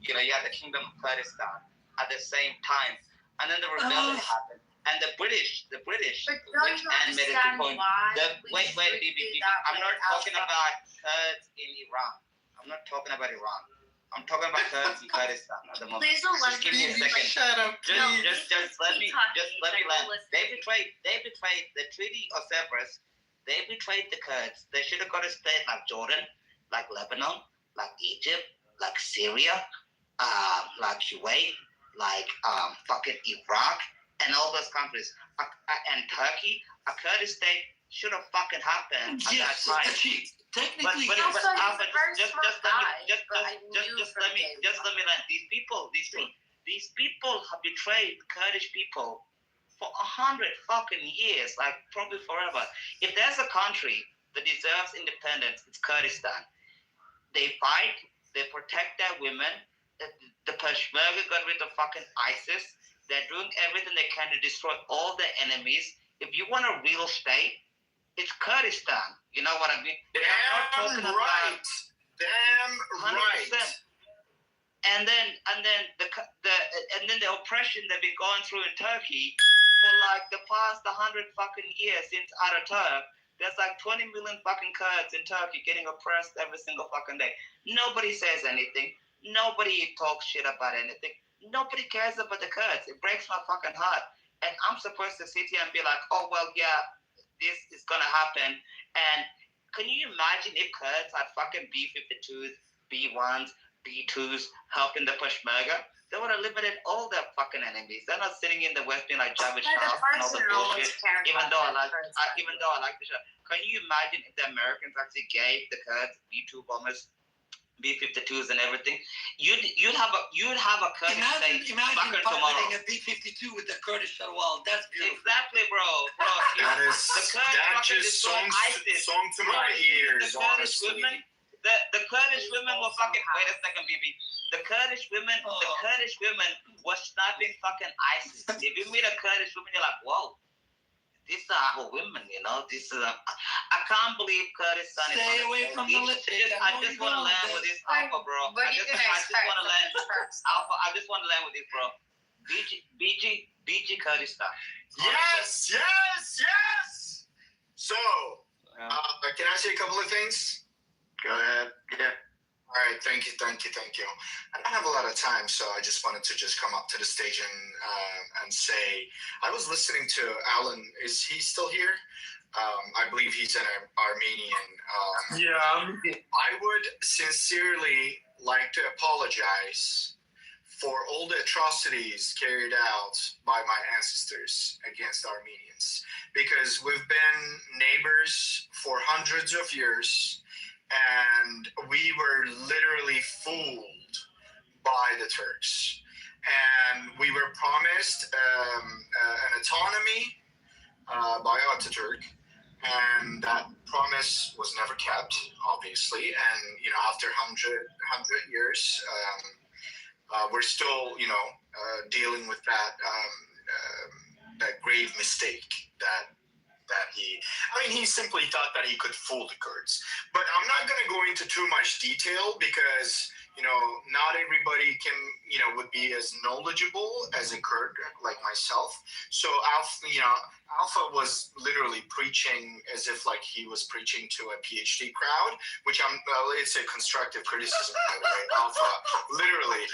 you had the Kingdom of Kurdistan at the same time. And then the rebellion happened. And the British, which made it to point. I'm not talking about Kurds in Iran. I'm not talking about Iran. I'm talking about Kurds and Kurdistan at the moment. Please don't let Just give me a second. Shut up. Just let me land. They betrayed the Treaty of Cyprus. They betrayed the Kurds. They should have got a state like Jordan, like Lebanon, like Egypt, like Syria, like Kuwait, like fucking Iraq, and all those countries. And Turkey, a Kurdish state should have fucking happened at that time. Technically, but Also, Alpha, he's a very smart guy, but I knew just from let me day let me land. These people have betrayed Kurdish people for 100 fucking years, like probably forever. If there's a country that deserves independence, it's Kurdistan. They fight, they protect their women. The Peshmerga got rid of fucking ISIS. They're doing everything they can to destroy all their enemies. If you want a real state, it's Kurdistan. You know what I mean? Damn right. Damn 100%. right. And then the oppression they've been going through in Turkey for like the past 100 fucking years since Ataturk. There's like 20 million fucking Kurds in Turkey getting oppressed every single fucking day. Nobody says anything. Nobody talks shit about anything. Nobody cares about the Kurds. It breaks my fucking heart. And I'm supposed to sit here and be like, oh, well, yeah, this is going to happen. And can you imagine if Kurds had fucking B-52s, B-1s, B-2s helping the Peshmerga? They would have limited all their fucking enemies. They're not sitting in the West being like Javid Shah and all the bullshit. Even though I like the show. Can you imagine if the Americans actually gave the Kurds B-2 bombers, B-52s and everything? You'd have a Kurdish state imagine tomorrow. piloting a B-52 with the Kurdish at all. That's beautiful. Exactly, bro. That just song to my ears, honestly. The Kurdish women were fucking. Wait a second, BB. The Kurdish women were sniping fucking ISIS. If you meet a Kurdish woman, you're like, whoa. These are our women, you know. I can't believe Kurdistan is. Stay away from the literature. I just want to land with this, Alpha, bro. I just want to land, Alpha. I just want to land with this, bro. BG Kurdistan. Yes. So, can I say a couple of things? Go ahead. Yeah. All right, thank you. I don't have a lot of time, so I just wanted to just come up to the stage and say, I was listening to Alan. Is he still here? I believe he's an Armenian. I would sincerely like to apologize for all the atrocities carried out by my ancestors against Armenians, because we've been neighbors for hundreds of years. And we were literally fooled by the Turks. And we were promised an autonomy by Ataturk. And that promise was never kept, obviously. And, after 100 years, we're still, dealing with that grave mistake that he simply thought that he could fool the Kurds. But I'm not going to go into too much detail because, not everybody would be as knowledgeable as a Kurd like myself. So Alpha was literally preaching as if like he was preaching to a PhD crowd, which it's a constructive criticism, by the way. Alpha, literally,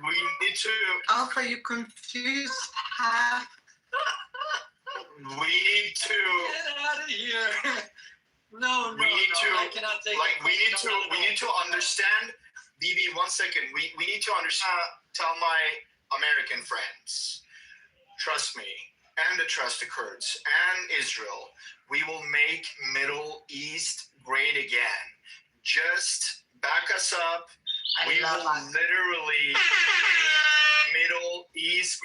we need to. Alpha, you confused half. We need to get out of here. No, I cannot take we need to understand. BB, 1 second. We need to understand. Tell my American friends, trust me, and to trust the Kurds and Israel. We will make Middle East great again. Just back us up. We will literally Middle East.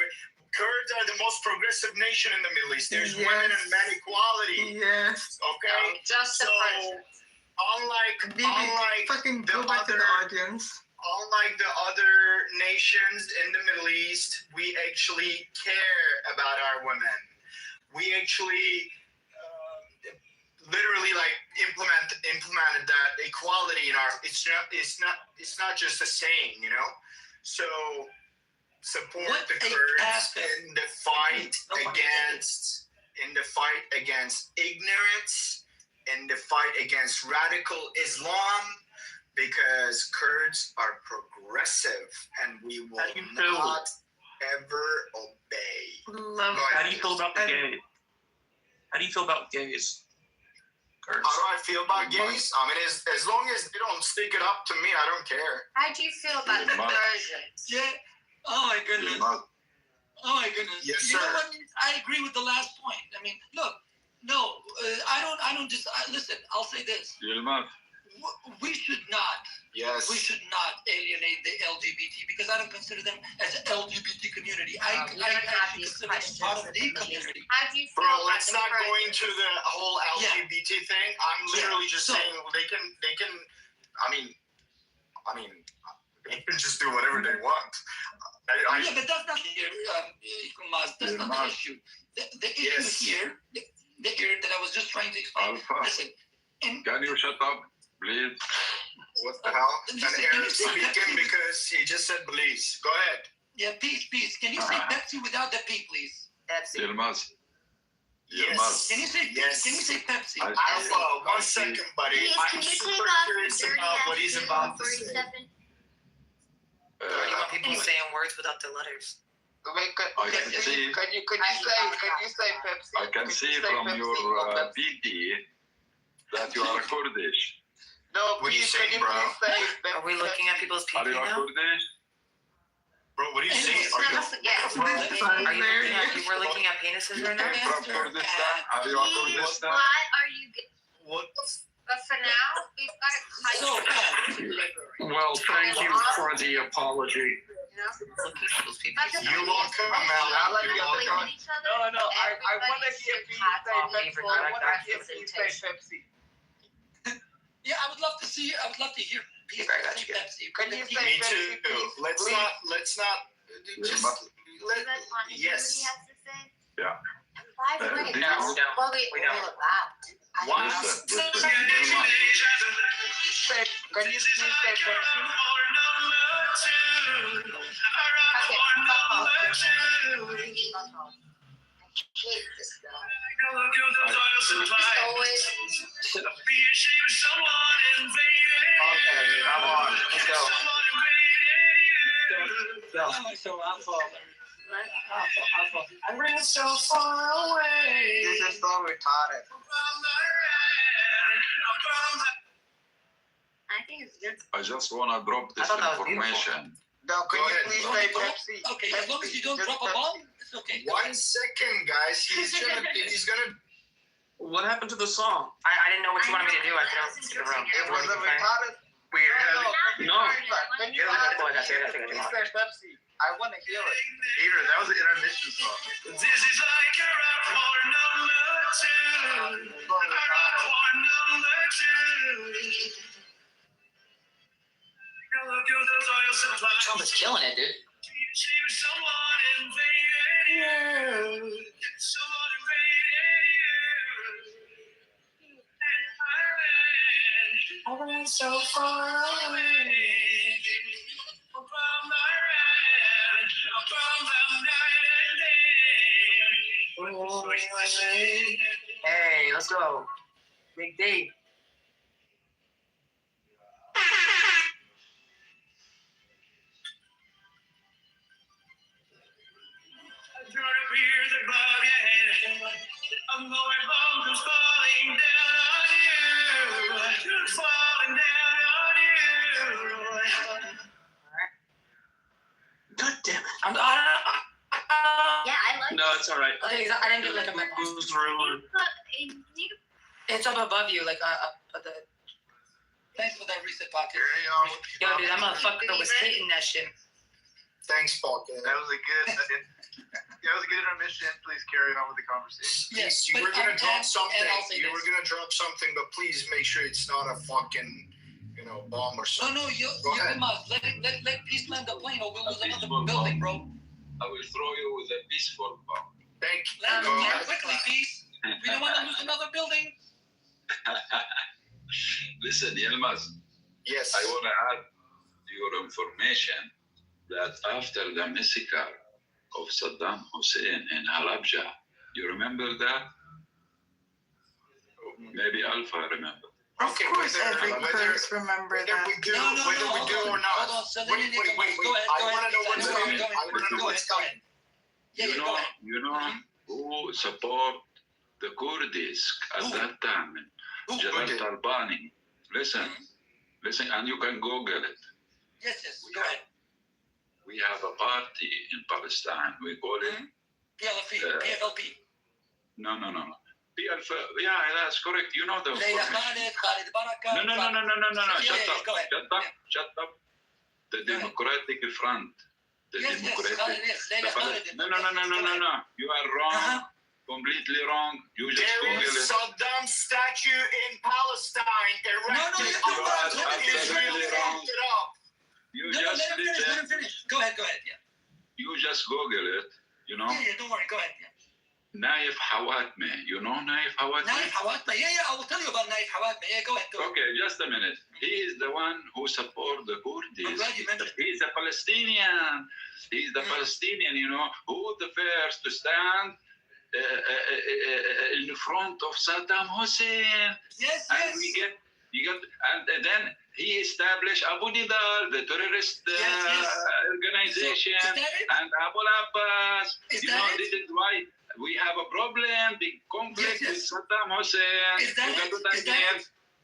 Kurds are the most progressive nation in the Middle East. There's women and men equality. Yes. Okay. Just so, unlike fucking go back to the audience. Unlike the other nations in the Middle East, we actually care about our women. We actually literally implemented that equality in our. It's not just a saying, So. Support the Kurds in the fight against ignorance, in the fight against radical Islam, because Kurds are progressive and we will not ever obey. Love How do you feel about the gay? How do you feel about gays? Kurds. How do I feel about gays? I mean, as long as they don't stick it up to me, I don't care. How do you feel about the Persians? Yeah. Oh my goodness. Oh my goodness. Yes, you sir. know what? I agree with the last point. I mean, look, no, I don't just listen. I'll say this. We should not. Yes. We should not alienate the LGBT because I don't consider them as an LGBT community. I we don't have actually these consider them questions part of at the the community. How do you feel Bro, about let's the not go Persians? into the whole LGBT thing. I'm literally just saying they can. I mean, they can just do whatever they want. Yeah, but that's not here, Mas. That's not the issue. The issue here, the area that I was just trying to explain. Listen, Can you shut up, please? What the hell? Listen, And can you Eric's say speaking Pepsi? because he just said please. Go ahead. Yeah, peace. Can you say Pepsi without the P, please? Pepsi. Yılmaz. Yes. Can you say Yes. Can you say Pepsi? Alpha, 1 second, buddy. Please, I'm can you take super off curious your dirty about what ass he's shoes about to before you say. step in? Or you want people saying words without the letters? Wait, can I can you see. say Pepsi? I can see from your PT that you are Kurdish. No, What are you please, saying, can you bro? please say Pepsi? Are we looking at people's Are PP you a now? Kurdish? Bro, what are you saying? It's not a- yeah, Are you looking at, we're looking at penises right now? From Kurdistan? Are you a Kurdistan? Why are you What? But for now, we've got to cut So, Well, thank you for the apology. Looking at people's PP. You're welcome, I Mal. like You're your welcome. each other? No, I want to hear Everybody Pete say should have Pepsi. all I want to hear representation. Pete say Pepsi. yeah, I would love to hear Pete I got say you. Pepsi. Can you say Me Pepsi, too. please? Let's Please. not. Just You let. guys want to hear what he Yes. has to say? By the way, do that's you- what we We don't. all about. Wow. Listen, Yılmaz. Can you please say Pepsi? Hate this guy. Okay, come on, let's go. So Alpha, I ran so far away. This is so retarded. I think it's good. I just want to drop this I thought that was information. Now, can Go you ahead. please Don't- say don't- Pepsi? Okay, as long as you don't Just drop a Pepsi. bomb, it's okay. 1 second, guys. He's gonna. What happened to the song? I didn't know what you wanted me to do. I couldn't see the room. It was a retarded. Weird. No. Can you Yeah, ask that's what I me said. to please say Pepsi? I want to hear it. Peter, that was an intermission song. Trump is killing it, dude. I ran so far away. Hey, let's go. Big D. God damn it. Yeah, I like No, it's all right. I didn't get like a memo. Who's ruler? It's up above you, like up at the. Thanks for that reset pocket. Yo, dude, that motherfucker was hitting that shit. Thanks, Paul. That was a good intermission. Please carry on with the conversation. Yes, You were gonna drop something. and I'll say You were this. gonna drop something, but please make sure it's not a fucking, bomb or No, something. you Go ahead. must let Peace land the plane or we'll lose another Peaceful building, bomb. bro. I will throw you with a peaceful bomb. Thank you. Land Go the plane ahead. quickly, Peace. We don't want to lose another building. Listen, Yilmaz, Yes. I want to add your information that after the massacre of Saddam Hussein in Halabja, you remember that? Maybe Alpha remember. Of Okay, course, every whether- Kurds remember whether that. we do, No, whether we do or not. Hold on, so Wait, go ahead. I want to know what's coming. Go I want to know what's coming. You know who support the Kurdish at that time? Gerald Albani. Listen, and you can Google it. Yes, go ahead. We have a party in Palestine. We call it PFLP. No. PFL. Yeah, that's correct. You know the Leila information. Khalid Baraka. No. Go ahead. Shut up. The Democratic Front. The Yes, Democratic. Khalid, yes. Leila Khalid. No. You are wrong. Completely wrong. You just There Google is it. Saddam's statue in Palestine erected you on are Israel absolutely fucked wrong. it up. You No, just let him finish. Go ahead, yeah. You just Google it. You know. Yeah, don't worry, go ahead, yeah. Naif Hawatmeh. You know Naif Hawatmeh? Naif Hawatmeh, yeah, I will tell you about Naif Hawatmeh. Yeah, go ahead. Okay, just a minute. He is the one who supports the Kurds. I'm glad you mentioned it. He's a Palestinian. He's the Palestinian, who the first to stand in front of Saddam Hussein. Yes. And then he established Abu Nidal, the terrorist organization, and Abu Abbas. This is why we have a problem, big conflict with Saddam Hussein.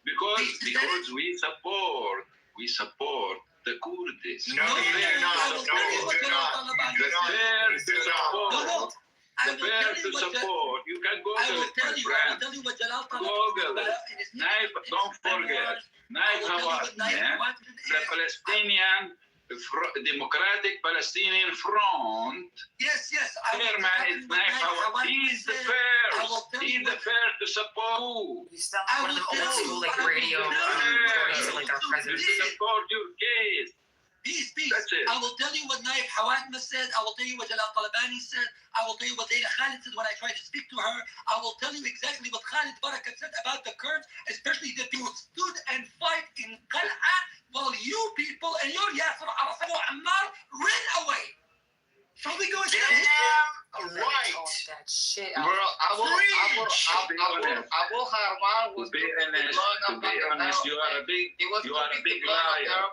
Because we support the Kurds. No, you do not. I will tell you what support. You can Google I will it, my tell friend. you what Jalal talked Google about it. in his Naif, don't forget. Naif Hawatmeh, the Palestinian Democratic Palestinian Front. Yes. Chairman is Naif Hawatmeh. He's the first. He's the first to support. You sound like one of them old school like radio recordings of like our president. Support your case. Peace. That's it. I will tell you what Naif Hawatmeh said. I will tell you what Jalal Talabani said. I will tell you what Leila Khalid said when I tried to speak to her. I will tell you exactly what Khalid Baraka said about the Kurds, especially the people who stood and fight in Qal'a while you people and your Yasser Arafat and Ammar ran away. Shall we go into Damn right. That shit. Bro, Abu Harman was To be honest, you are a big liar.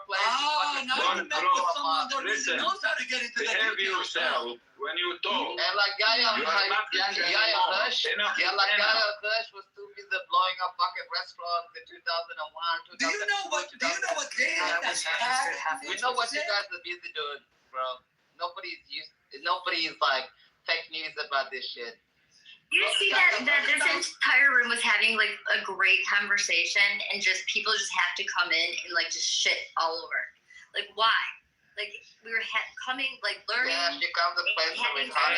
Now you met with someone that really Listen, knows how to get into the behave details. yourself when you talk. And like Yahya Hush was too busy blowing up fucking restaurants in 2001, 2002. Do you know what they had? We know what you guys are busy doing, bro. Nobody's like fake news about this shit. You see that this entire room was having like a great conversation, and just people just have to come in and like just shit all over. Like why? Like we were coming, like learning. Yeah, she comes to place where we talk.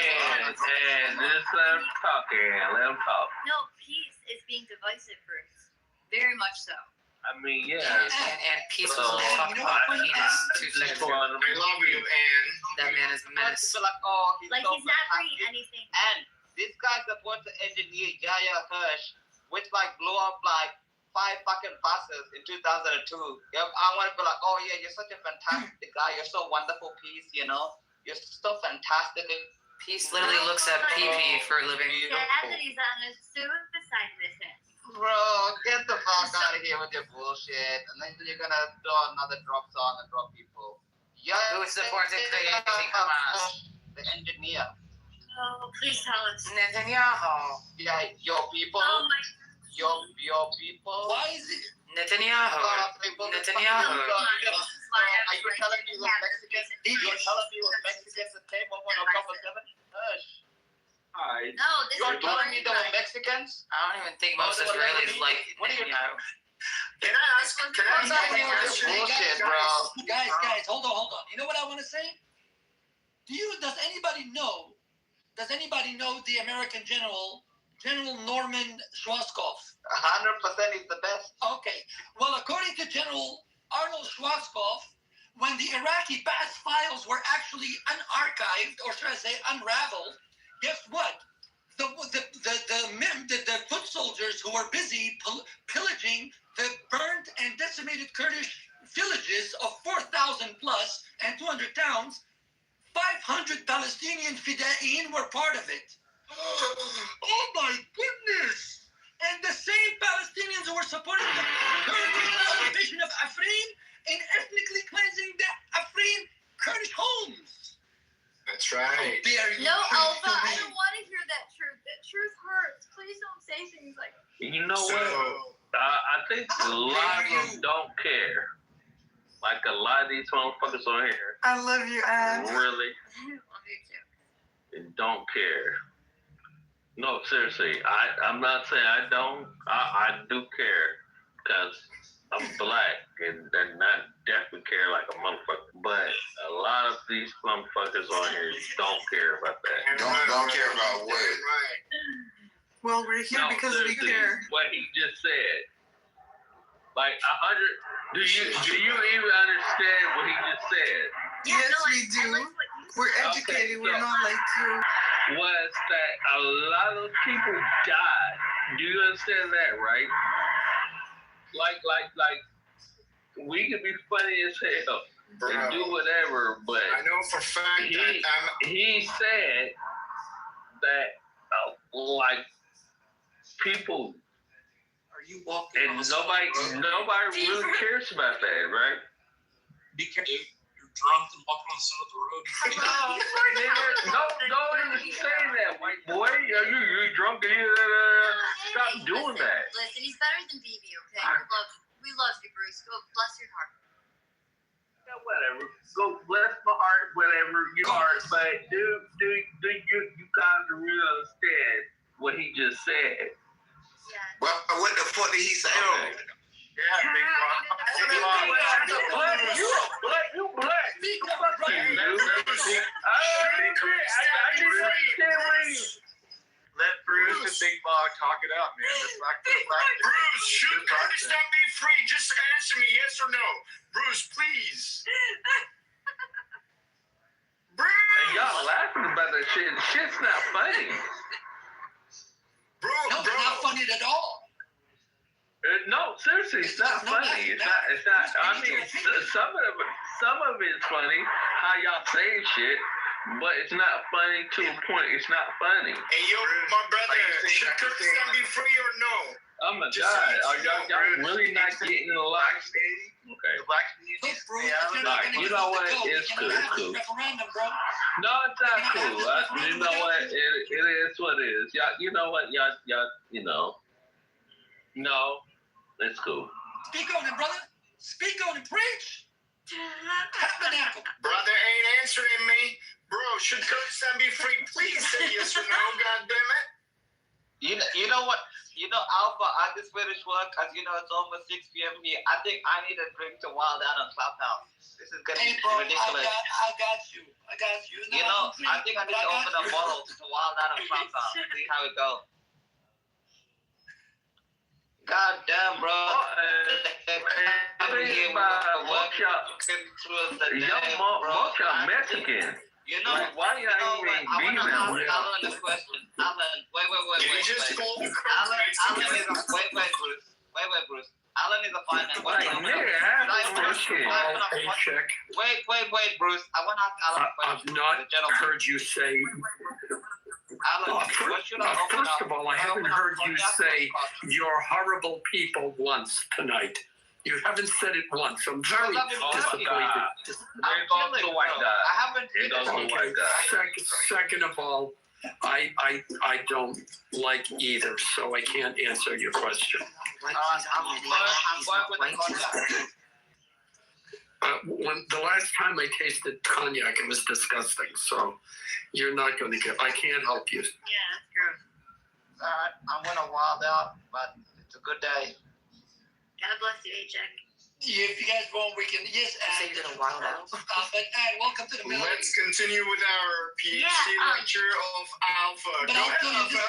Let him talk. No, peace is being divisive, Bruce. Very much so. I mean, yeah. And peace was talking about penis to lecture. I love you, Anne. That man is a menace. Like, oh, Like he's not bringing anything. And this guy's supposed to engineer Yahya Hush, which like blew up like 5 fucking buses in 2002. I want to be like, oh yeah, you're such a fantastic guy. You're so wonderful, Peace. You're so fantastic. Peace literally looks at PP for a living. Dad that he's on a suicide mission. Bro, get the fuck out of here with your bullshit. And then you're gonna do another drop song and drop people. Yeah, Who supports creating Hamas? The engineer. Oh, please tell us. Netanyahu. Yeah, your people. Oh my. Your people. Why is it? Netanyahu. Netanyahu. Are you telling me with Mexicans? You're telling me with Mexicans at table 107? Hush. Hi. No, this You're is telling me there were Mexicans? I don't even think most Israelis like Netanyahu. Can I ask What's happening with this bullshit, bro? Guys, hold on. You know what I want to say? Does anybody know the American General Norman Schwarzkopf? 100% is the best. Okay. Well, according to General Arnold Schwarzkopf, when the Iraqi past files were actually unarchived, or should I say unraveled, guess what? The foot soldiers who were busy pillaging the burned and decimated Kurdish villages of 4,000 plus and 200 towns, 500 Palestinian fida'in were part of it. Oh my goodness! And and the same Palestinians who were supporting the Kurdish occupation of Afrin and ethnically cleansing the Afrin Kurdish homes. That's right. No, Alpha, I don't want to hear that truth. That truth hurts. Please don't say things like that. You know what? I think a lot of them don't care. Like a lot of these motherfuckers on here. I love you, Anne. Really? I love you too. They don't care. No, seriously. I'm not saying I don't. I do care because I'm black and I definitely care like a motherfucker. But a lot of these motherfuckers on here don't care about that. Don't care about what? Right. Well, we're here because we care. What he just said. Like 100. Do you even understand what he just said? Yes, we do. We're educated. We're not like you. Was that a lot of people died? Do you understand that, right? Like, we can be funny as hell and do whatever, but I know for a fact he said that like people. You walking and nobody really cares about that, right? Be careful. You're drunk and walking on the side of the road. Don't even say that, white boy. You drunk? Stop doing that. Listen, he's better than BB, okay? We love you, Bruce. Go bless your heart. Yeah, whatever. Go bless my heart, whatever your heart. But do you guys really understand what he just said? Yeah. Well, what the fuck did he say? Yeah, big rock. You black. Let Bruce and Big Bog talk it out, man. It's like Bruce, should Kurdistan be free? Just answer me, yes or no. Bruce, please. Bruce! And y'all laughing about that shit. Shit's not funny. Bro, no, it's not funny at all. No, seriously, it's not funny. It's not. I mean, some of it is funny how y'all say shit, but it's not funny to a point. It's not funny. Hey, yo, my brother, should Kurdistan be free or no? Oh my God, are y'all really not getting a lot? Okay. The black community. You know what? It's cool. Referendum, bro. No, it's not cool. You know what? It is what it is. Y'all, you know what? Y'all, you know. No, it's cool. Speak on it, brother. Speak on it. Preach. Tabernacle. Brother ain't answering me. Bro, should Kurdistan be free? Please say yes or no, goddammit. You know what? You know, Alpha, I just finished work. As you know, it's almost 6 p.m. here. I think I need a drink to wild out on Clubhouse. This is getting ridiculous. I got you. You know, I think I need to open a bottle to wild out on Clubhouse. See how it goes. God damn, bro. Y'all Mexican. You know, why y'all even being Alan a question. Alan, wait. Wait, Bruce. Alan is a finance. Wait, Bruce. I want to ask Alan a question. I've not heard you say. Alan, what should I open first up? of all, I haven't heard you say you're horrible people once tonight. You haven't said it once. I'm very disappointed. Second of all, I don't like either, so I can't answer your question. I'm going with the cognac. When the last time I tasted cognac, it was disgusting. So you're not going to get. I can't help you. Yeah, that's gross. I'm gonna wild out, but it's a good day. God bless you, Ajak. If you guys want, we can. Yes, Say you're gonna wild out. But welcome to the military. Let's continue with our PhD lecture of Alpha. But I'll tell you this,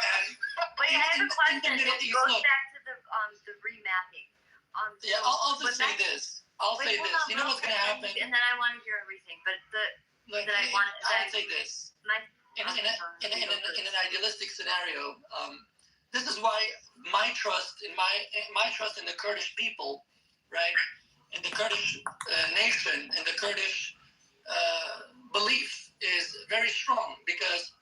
Wait, I have a question. It goes back to the remapping. Yeah, I'll just say this. I'll say this. You know what's gonna happen? And then I want to hear everything. But I'll say this. In an idealistic scenario, this is why my trust in the Kurdish people, right, in the Kurdish nation, and the Kurdish belief is very strong because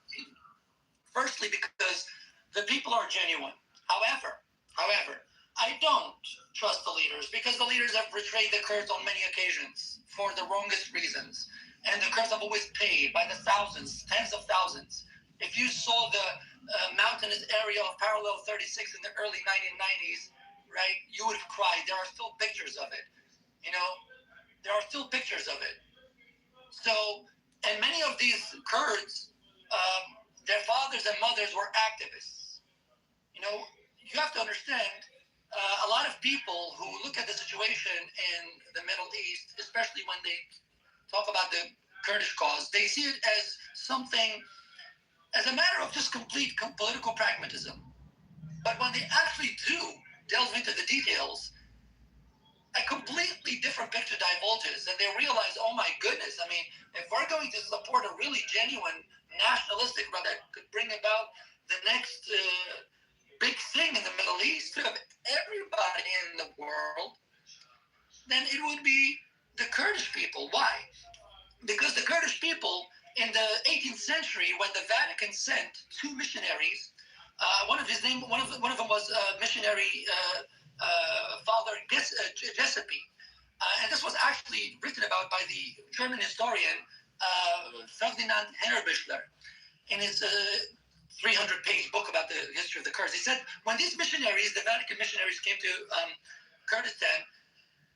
the people are genuine. However, However, I don't trust the leaders because the leaders have betrayed the Kurds on many occasions for the wrongest reasons. And the Kurds have always paid by the thousands, tens of thousands. If you saw the mountainous area of Parallel 36 in the early 1990s, right, you would have cried. There are still pictures of it. You know, there are still pictures of it. So, and many of these Kurds, their fathers and mothers were activists. You know, you have to understand, a lot of people who look at the situation in the Middle East, especially when they talk about the Kurdish cause, they see it as something, as a matter of just complete political pragmatism. But when they actually do delve into the details, a completely different picture divulges, and they realize, oh my goodness, I mean, if we're going to support a really genuine nationalistic that could bring about the next big thing in the Middle East of everybody in the world, then it would be the Kurdish people. Why? Because the Kurdish people in the 18th century, when the Vatican sent two missionaries, one of them was missionary Father Giuseppe, and this was actually written about by the German historian Ferdinand Hennerbichler in his 300-page book about the history of the Kurds. He said, when these missionaries, the Vatican missionaries, came to Kurdistan,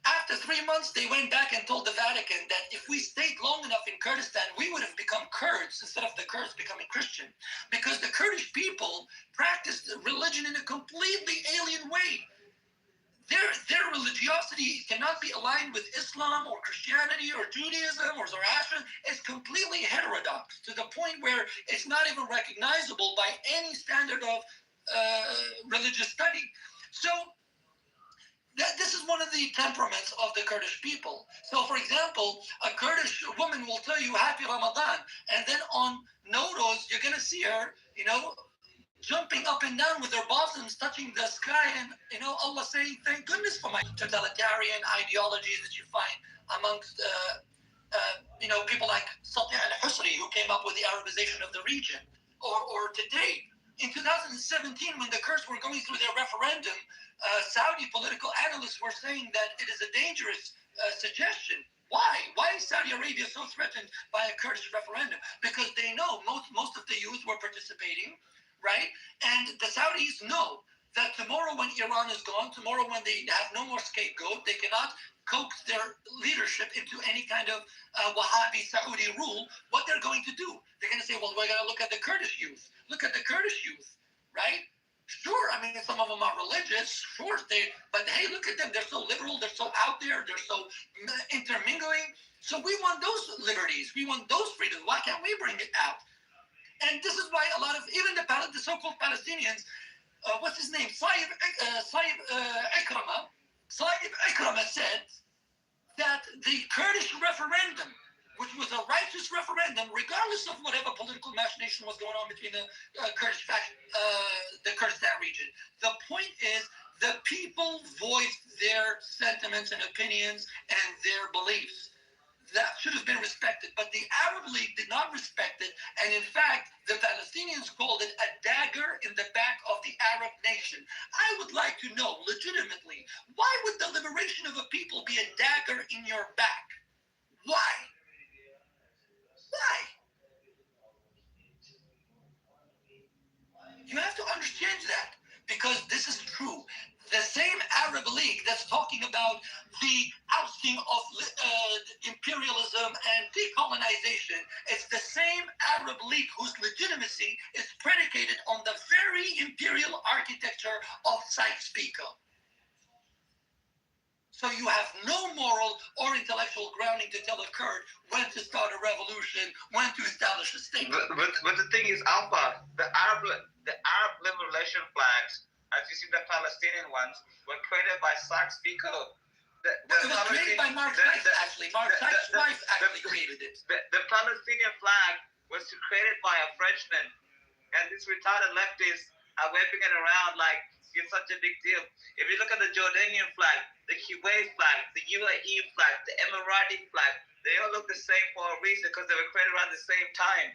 after 3 months, they went back and told the Vatican that if we stayed long enough in Kurdistan, we would have become Kurds instead of the Kurds becoming Christian. Because the Kurdish people practiced religion in a completely alien way. Their religiosity cannot be aligned with Islam or Christianity or Judaism or Zoroastrianism. It's completely heterodox to the point where it's not even recognizable by any standard of religious study. So this is one of the temperaments of the Kurdish people. So, for example, a Kurdish woman will tell you Happy Ramadan, and then on Nowruz, you're going to see her, you know, jumping up and down with their bosoms touching the sky, and, you know, Allah saying, thank goodness for my totalitarian ideologies that you find amongst, you know, people like Sati al-Husri, who came up with the Arabization of the region. Or today, in 2017, when the Kurds were going through their referendum, Saudi political analysts were saying that it is a dangerous suggestion. Why? Why is Saudi Arabia so threatened by a Kurdish referendum? Because they know most of the youth were participating, right? And the Saudis know that tomorrow when Iran is gone, tomorrow when they have no more scapegoat, they cannot coax their leadership into any kind of Wahhabi Saudi rule. What they're going to do, they're going to say, well, we're going to look at the Kurdish youth. Look at the Kurdish youth, right? Sure, I mean, some of them are religious, sure, but hey, look at them. They're so liberal, they're so out there, they're so intermingling. So we want those liberties. We want those freedoms. Why can't we bring it out? And this is why a lot of, even the so-called Palestinians, what's his name? Saib Ikrama said that the Kurdish referendum, which was a righteous referendum, regardless of whatever political machination was going on between the the Kurdistan region. The point is, the people voiced their sentiments and opinions and their beliefs. That should have been respected, but the Arab League did not respect it, and in fact, the Palestinians called it a dagger in the back of the Arab nation. I would like to know, legitimately, why would the liberation of a people be a dagger in your back? Why? Why? You have to understand that, because this is true. The same Arab League that's talking about the ousting of imperialism and decolonization, it's the same Arab League whose legitimacy is predicated on the very imperial architecture of Sykes-Picot. So you have no moral or intellectual grounding to tell a Kurd when to start a revolution, when to establish a state. But the thing is, Alpha, the Arab liberation flags, as you see the Palestinian ones, were created by Sykes-Picot. It was created by Mark Sykes, actually. Mark Sykes' wife actually created it. The Palestinian flag was created by a Frenchman, and these retarded leftists are waving it around like it's such a big deal. If you look at the Jordanian flag, the Kuwait flag, the UAE flag, the Emirati flag, they all look the same for a reason, because they were created around the same time.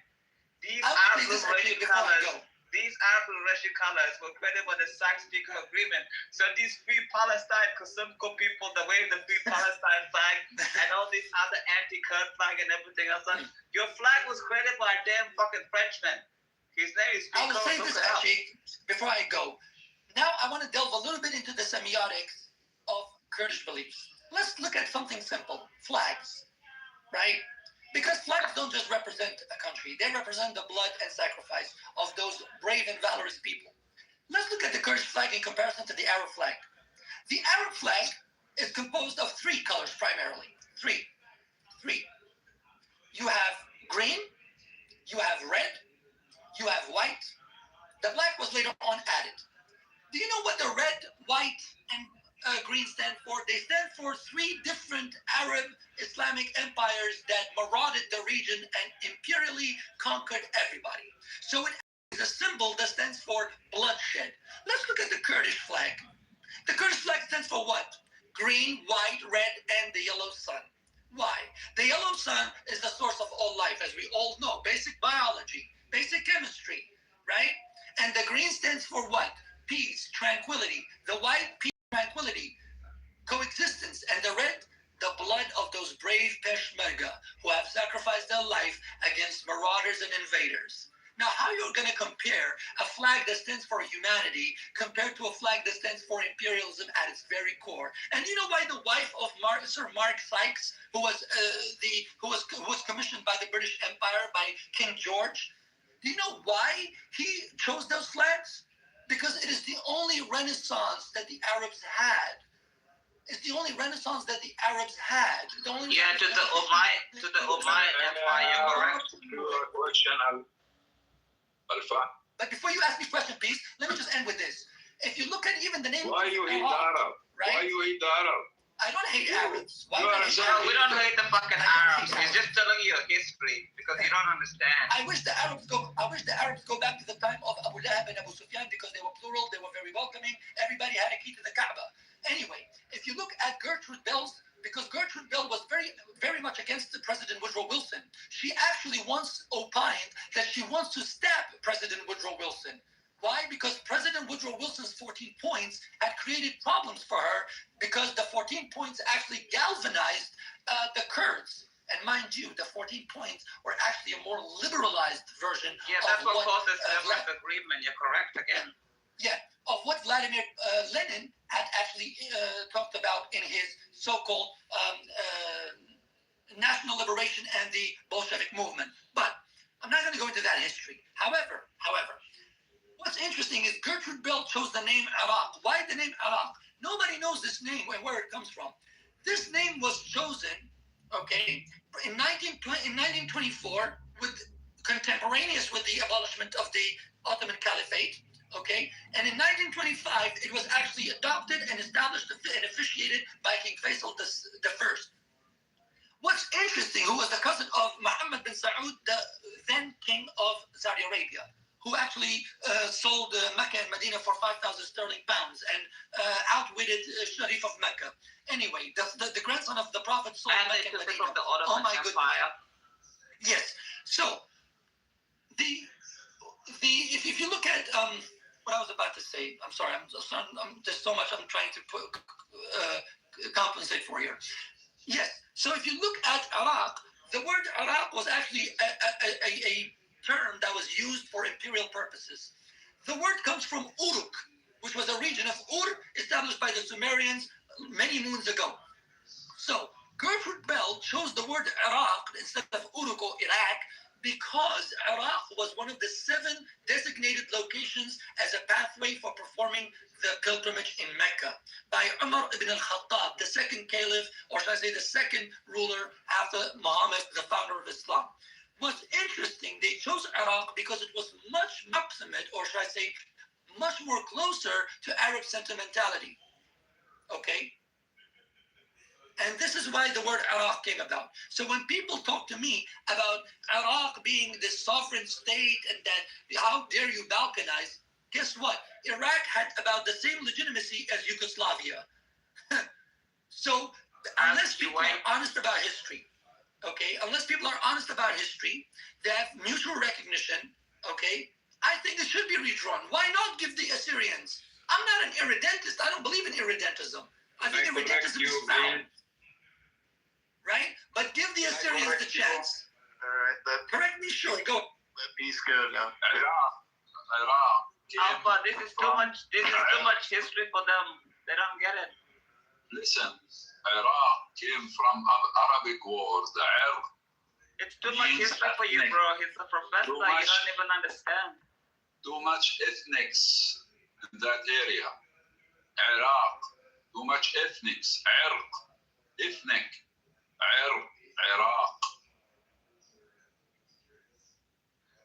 These Arab liberation colors, these Arab Russian colors were created by the Sykes-Picot Agreement. So these Free Palestine Kosumko people, the way the Free Palestine flag and all these other anti-Kurd flag and everything else, your flag was created by a damn fucking Frenchman. His name is I will say this, actually, before I go. Now I want to delve a little bit into the semiotics of Kurdish beliefs. Let's look at something simple. Flags, right? Because flags don't just represent a country. They represent the blood and sacrifice of those brave and valorous people. Let's look at the Kurdish flag in comparison to the Arab flag. The Arab flag is composed of three colors primarily. Three. You have green, you have red, you have white. The black was later on added. Do you know what the red, white, and green stand for? They stand for three different Arab Islamic empires that marauded the region and imperially conquered everybody. So it is a symbol that stands for bloodshed. Let's look at the Kurdish flag. The Kurdish flag stands for what? Green, white, red, and the yellow sun. Why? The yellow sun is the source of all life, as we all know. Basic biology, basic chemistry, right? And the green stands for what? Peace, tranquility. The white, peace, tranquility, coexistence. And the red, the blood of those brave Peshmerga who have sacrificed their life against marauders and invaders. Now, how you're going to compare a flag that stands for humanity compared to a flag that stands for imperialism at its very core? And you know why the wife of Sir Mark Sykes, who was commissioned by the British Empire by King George, do you know why he chose those flags? Because it is the only Renaissance that the Arabs had. It's the only Renaissance that the Arabs had. To the Umayyad Empire, correct? But before you ask me question, please, let me just end with this. If you look at even the name Why you hate the Arab? Right? Why you hate the Arab? I don't hate Arabs. Why we don't hate the fucking Arabs. He's just telling you a history because you don't understand. I wish the Arabs go back to the time of Abu Lahab and Abu Sufyan because they were plural, they were very welcoming. Everybody had a key to the Kaaba. Anyway, if you look at Gertrude Bell's, because Gertrude Bell was very, very much against President Woodrow Wilson. She actually once opined that she wants to stab President Woodrow Wilson. Why? Because President Woodrow Wilson's 14 points had created problems for her because the 14 points actually galvanized the Kurds. And mind you, the 14 points were actually a more liberalized version. Yeah, that's what caused the severance agreement. You're correct again. Yeah, of what Vladimir Lenin had actually talked about in his so-called national liberation and the Bolshevik movement. But I'm not going to go into that history. However, what's interesting is Gertrude Bell chose the name Iraq. Why the name Iraq? Nobody knows this name and where it comes from. This name was chosen, okay, in 1924, contemporaneous with the abolishment of the Ottoman Caliphate. Okay, and in 1925, it was actually adopted and established and officiated by King Faisal I. What's interesting, who was the cousin of Mohammed bin Saud, the then king of Saudi Arabia, who actually sold Mecca and Medina for 5,000 sterling pounds and outwitted Sharif of Mecca. Anyway, the grandson of the Prophet sold Mecca and Medina. From the Ottoman Empire. Yes. So if you look at what I was about to say, I'm sorry, there's so much I'm trying to compensate for here. Yes, so if you look at Iraq, the word Iraq was actually a term that was used for imperial purposes. The word comes from Uruk, which was a region of Ur established by the Sumerians many moons ago. So Gertrude Bell chose the word Iraq instead of Uruk or Iraq because Iraq was one of the 7 designated locations as a pathway for performing the pilgrimage in Mecca by Umar ibn al-Khattab, the second caliph, or should I say the second ruler after Muhammad, the founder of Islam. What's interesting, they chose Iraq because it was much proximate, or should I say, much more closer to Arab sentimentality. Okay? And this is why the word Iraq came about. So when people talk to me about Iraq being this sovereign state and that how dare you balkanize, guess what? Iraq had about the same legitimacy as Yugoslavia. So unless people are honest about history, okay, unless people are honest about history, they have mutual recognition, okay, I think it should be redrawn. Why not give the Assyrians? I'm not an irredentist. I don't believe in irredentism. I think irredentism is foul. Right? But give the Assyrians the chance. All right, Correct me, sure. Go. let peace go now. Alpha, this is too much. This is too much history for them. They don't get it. Listen, Iraq came from Arabic war. The Arab. It's too much history for you, bro. He's a professor. You don't even understand. Too much ethnics in that area. Iraq. Too much ethnics. Arq. Ethnic. Arq. Iraq.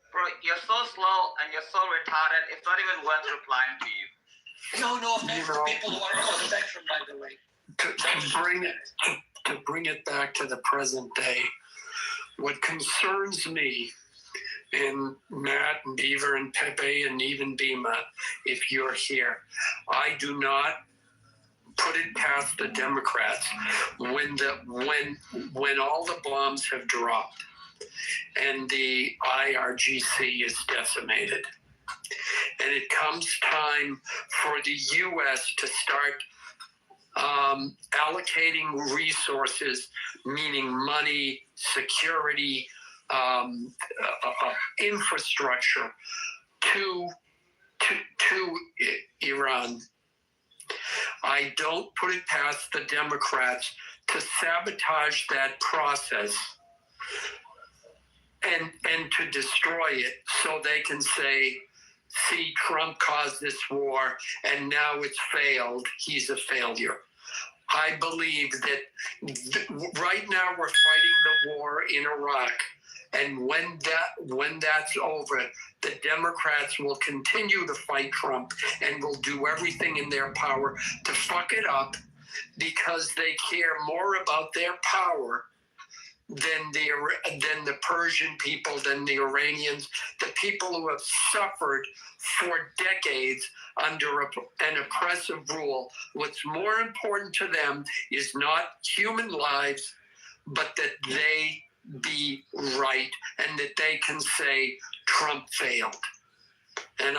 Bro, you're so slow and you're so retarded. It's not even worth replying to you. No offense to people who are on the spectrum, by the way. To bring it back to the present day, what concerns me, and Matt and Beaver and Pepe and even Bima, if you're here, I do not put it past the Democrats when all the bombs have dropped and the IRGC is decimated, and it comes time for the U.S. to start allocating resources, meaning money, security, infrastructure to Iran. I don't put it past the Democrats to sabotage that process and to destroy it so they can say, see, Trump caused this war and now it's failed. He's a failure. I believe that right now we're fighting the war in Iraq. And when that's over, the Democrats will continue to fight Trump and will do everything in their power to fuck it up because they care more about their power than the Persian people, than the Iranians, the people who have suffered for decades under an oppressive rule. What's more important to them is not human lives, but that they be right and that they can say Trump failed. And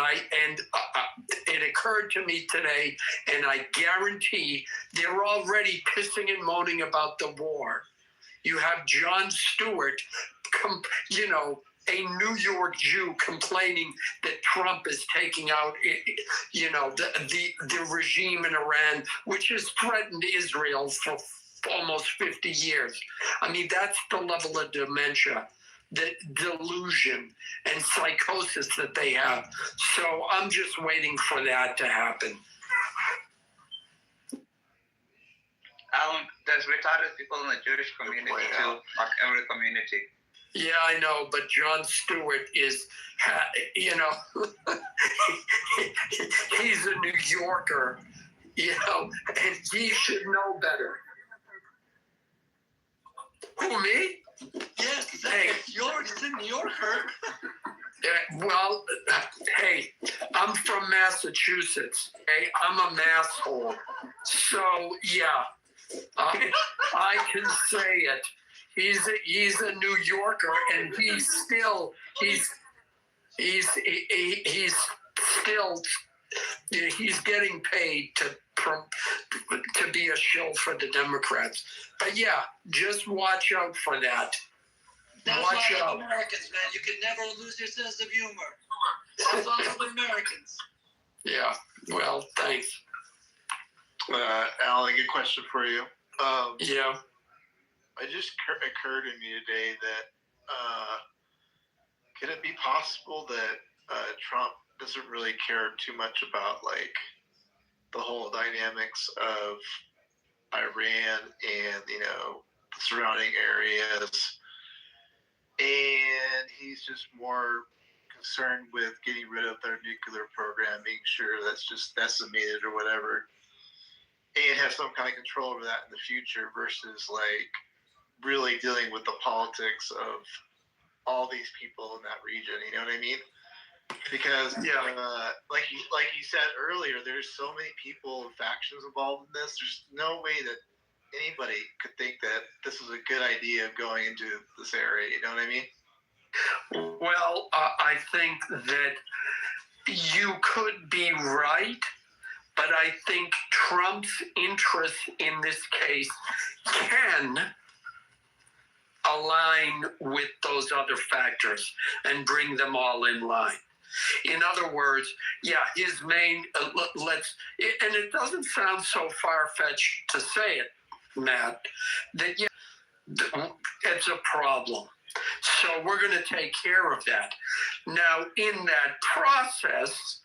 it occurred to me today, and I guarantee they're already pissing and moaning about the war. You have Jon Stewart, a New York Jew complaining that Trump is taking out, the regime in Iran, which has threatened Israel for almost 50 years. I mean, that's the level of dementia, the delusion and psychosis that they have. So I'm just waiting for that to happen. There's retarded people in the Jewish community too, like every community. Yeah, I know, but Jon Stewart is, he's a New Yorker, and he should know better. Who, me? Yes, hey, he's a New Yorker. Well, hey, I'm from Massachusetts. Hey, I'm a masshole. So, yeah, I can say it. He's a New Yorker, and he's still getting paid to be a shill for the Democrats. But yeah, just watch out for that. That's why I love Americans, man. You can never lose your sense of humor. That's all of Americans. Yeah. Well, thanks. Alan, good question for you. Yeah. It just occurred to me today that could it be possible that Trump doesn't really care too much about the whole dynamics of Iran and the surrounding areas, and he's just more concerned with getting rid of their nuclear program, making sure that's just decimated or whatever, and have some kind of control over that in the future versus really dealing with the politics of all these people in that region. You know what I mean? Because like you said earlier, there's so many people and factions involved in this. There's no way that anybody could think that this is a good idea of going into this area. You know what I mean? Well, I think that you could be right, but I think Trump's interests in this case can align with those other factors and bring them all in line. In other words, yeah, his main, and it doesn't sound so far-fetched to say it, Matt, that yeah, it's a problem. So we're going to take care of that. Now, in that process,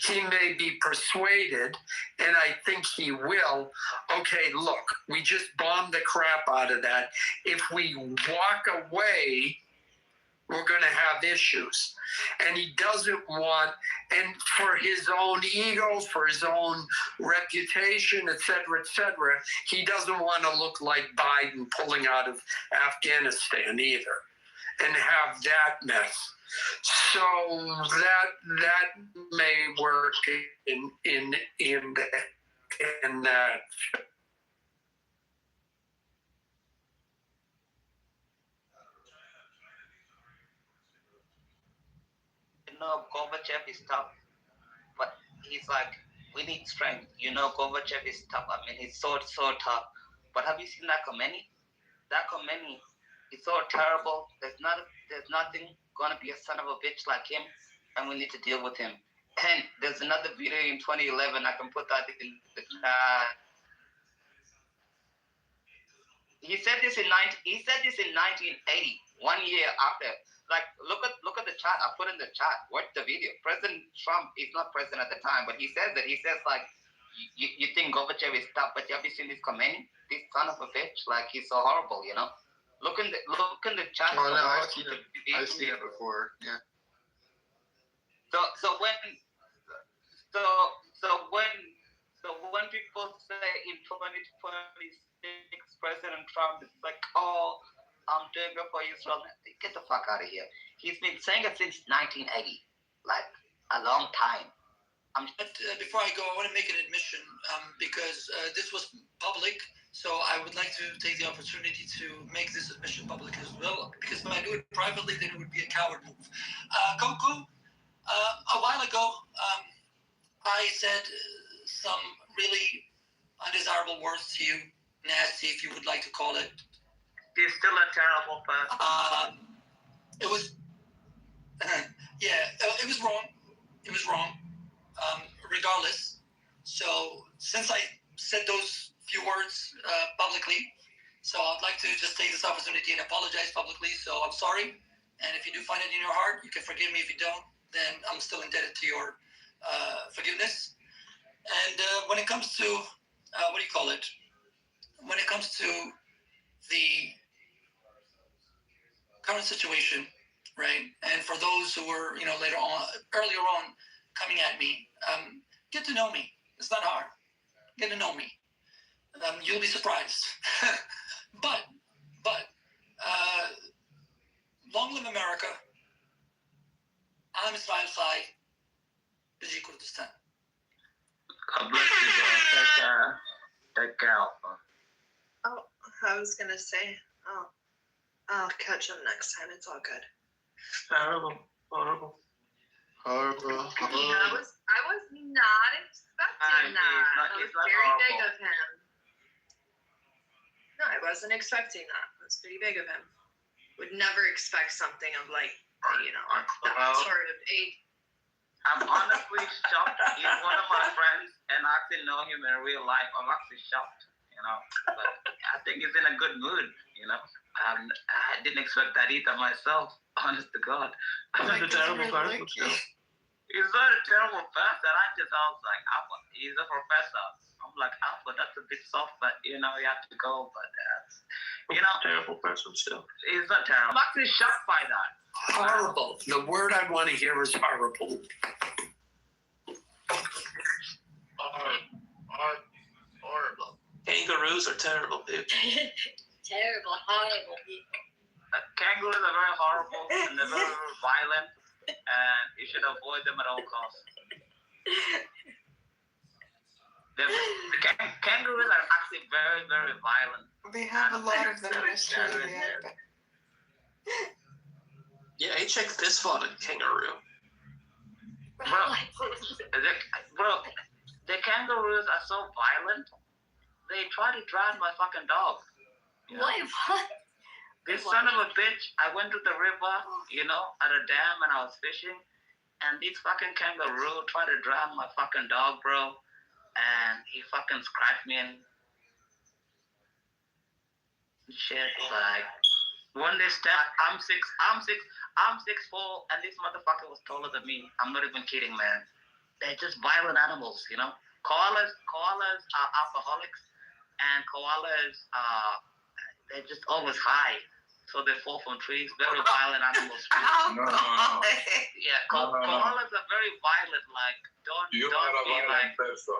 he may be persuaded, and I think he will, okay, look, we just bombed the crap out of that. If we walk away, we're going to have issues. And he doesn't want, and for his own ego, for his own reputation, et cetera, he doesn't want to look like Biden pulling out of Afghanistan either and have that mess. So that may work in that. Gorbachev is tough, but he's like, we need strength. Gorbachev is tough. I mean, he's so tough. But have you seen that Khomeini? That Khomeini is so terrible. There's nothing gonna be a son of a bitch like him, and we need to deal with him. And there's another video in 2011. I can put that in the chat. He said this in 1980, 1 year after. Like, look at the chat. I put in the chat. Watch the video. President Trump is not president at the time, but he says that. He says, like, you think Gorbachev is tough, but have you seen this Khomeini? This son of a bitch. Like, he's so horrible, Look in the chat. Oh, no, I've seen it before. Yeah. So when people say in 2026 President Trump is like, oh, I'm doing it for Israel, get the fuck out of here. He's been saying it since 1980, like a long time. Before I go, I want to make an admission because this was public, so I would like to take the opportunity to make this admission public as well, because if I do it privately, then it would be a coward move. Coco, a while ago, I said some really undesirable words to you, nasty, if you would like to call it. He's still a terrible person. It was, it was wrong. It was wrong. Regardless. So since I said those few words publicly, so I'd like to just take this opportunity and apologize publicly. So I'm sorry. And if you do find it in your heart, you can forgive me. If you don't, then I'm still indebted to your forgiveness. And when it comes to, when it comes to the current situation, right? And for those who were, earlier on coming at me, get to know me. It's not hard. Get to know me. You'll be surprised. But, long live America. I'm Israel Chai. B'ji Kurdistan. God bless you, bro. Take care. Oh, I was gonna say, I'll catch him next time. It's all good. Horrible. I was not expecting that. That was very big of him. No, I wasn't expecting that. That's pretty big of him. Would never expect something of like, that sort of age. I'm honestly shocked. He's one of my friends, and I actually know him in real life. I'm actually shocked, But I think he's in a good mood, I didn't expect that either myself, honest to God. He's a terrible person. He's not a terrible person. I was like, Alpha, he's a professor. I'm like, Alpha, that's a bit soft, but, you have to go. But, terrible person still. He's not terrible. I'm actually shocked by that. Horrible. The word I want to hear is horrible. Horrible. Kangaroos are terrible people. Terrible, horrible people. Kangaroos are very horrible and they're very, very violent, and you should avoid them at all costs. The kangaroos are actually very, very violent. They have a lot of them in Australia. Yeah, he checked this fought a kangaroo. Bro, the kangaroos are so violent. They try to drown my fucking dog. You know? What? This son of a bitch, I went to the river, at a dam, and I was fishing, and these fucking kangaroo tried to drown my fucking dog, bro, and he fucking scratched me and shit. Like, when they step, I'm 6'4", and this motherfucker was taller than me. I'm not even kidding, man. They're just violent animals, Koalas are alcoholics, and koalas they're just always high. So they fall from trees. Very violent animals. Yeah, koalas are very violent. Like, don't be like. Person.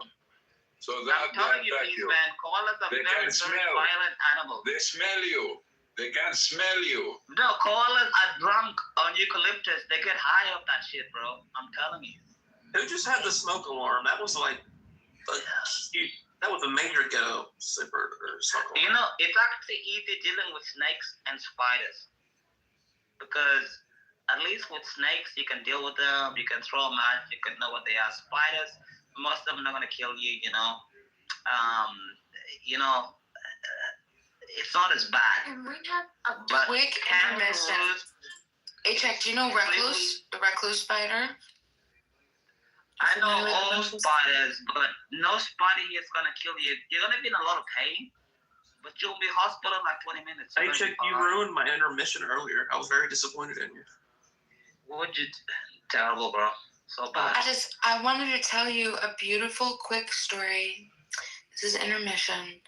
So I'm telling you, please, man. Koalas are very violent animals. They smell you. They can smell you. No, koalas are drunk on eucalyptus. They get high off that shit, bro. I'm telling you. Who just had the smoke alarm? That was like that was a major ghetto zipper or something. It's actually easy dealing with snakes and spiders. Because at least with snakes, you can deal with them, you can throw them out, you can know what they are. Spiders, most of them are not going to kill you, it's not as bad. And we have a quick intermission. H.X., do you know recluse? The recluse spider? I know all spiders, but no spider here is going to kill you. You're going to be in a lot of pain, but you'll be hospital in like 20 minutes. Hey, Chick, you ruined my intermission earlier. I was very disappointed in you. What you... Terrible, bro. So bad. I wanted to tell you a beautiful, quick story. This is intermission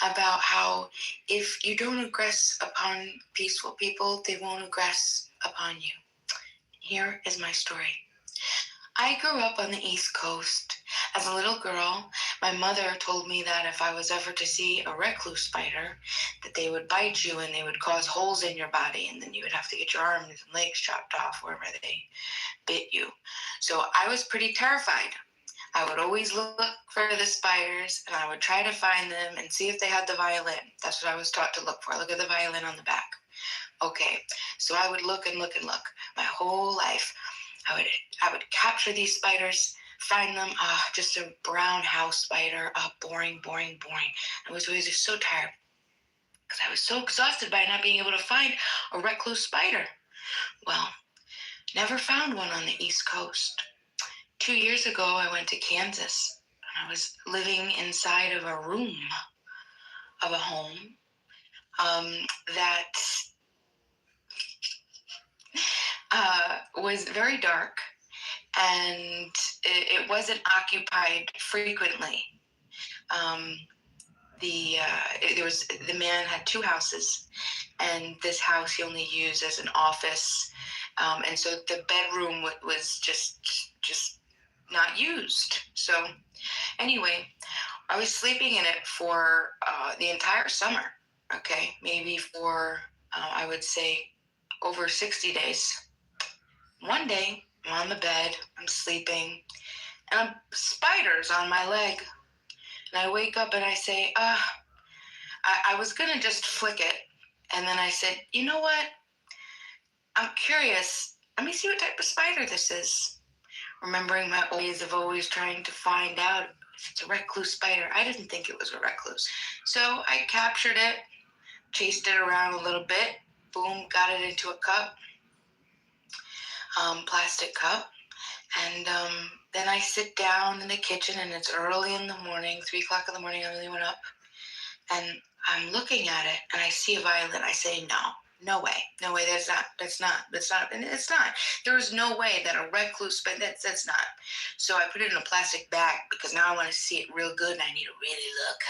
about how if you don't aggress upon peaceful people, they won't aggress upon you. Here is my story. I grew up on the East Coast. As a little girl, my mother told me that if I was ever to see a recluse spider, that they would bite you and they would cause holes in your body, and then you would have to get your arms and legs chopped off wherever they bit you. So I was pretty terrified. I would always look for the spiders, and I would try to find them and see if they had the violin. That's what I was taught to look for. Look at the violin on the back. Okay, so I would look and look and look my whole life. I would capture these spiders, find them, just a brown house spider, boring. I was always just so tired because I was so exhausted by not being able to find a recluse spider. Well, never found one on the East Coast. 2 years ago, I went to Kansas, and I was living inside of a room of a home that was very dark, and it wasn't occupied frequently. The man had two houses, and this house he only used as an office, and so the bedroom was just not used. So anyway, I was sleeping in it for the entire summer. Okay, maybe for I would say over 60 days. One day, I'm on the bed, I'm sleeping, and a spider's on my leg. And I wake up and I say, I was gonna just flick it. And then I said, you know what? I'm curious. Let me see what type of spider this is. Remembering my ways of always trying to find out if it's a recluse spider. I didn't think it was a recluse. So I captured it, chased it around a little bit, boom, got it into a cup, plastic cup. And then I sit down in the kitchen, and it's early in the morning, 3 o'clock in the morning, I really went up. And I'm looking at it, and I see a violin. I say, no way, that's not, and it's not. There is no way that a recluse, but that's not. So I put it in a plastic bag because now I want to see it real good, and I need to really look.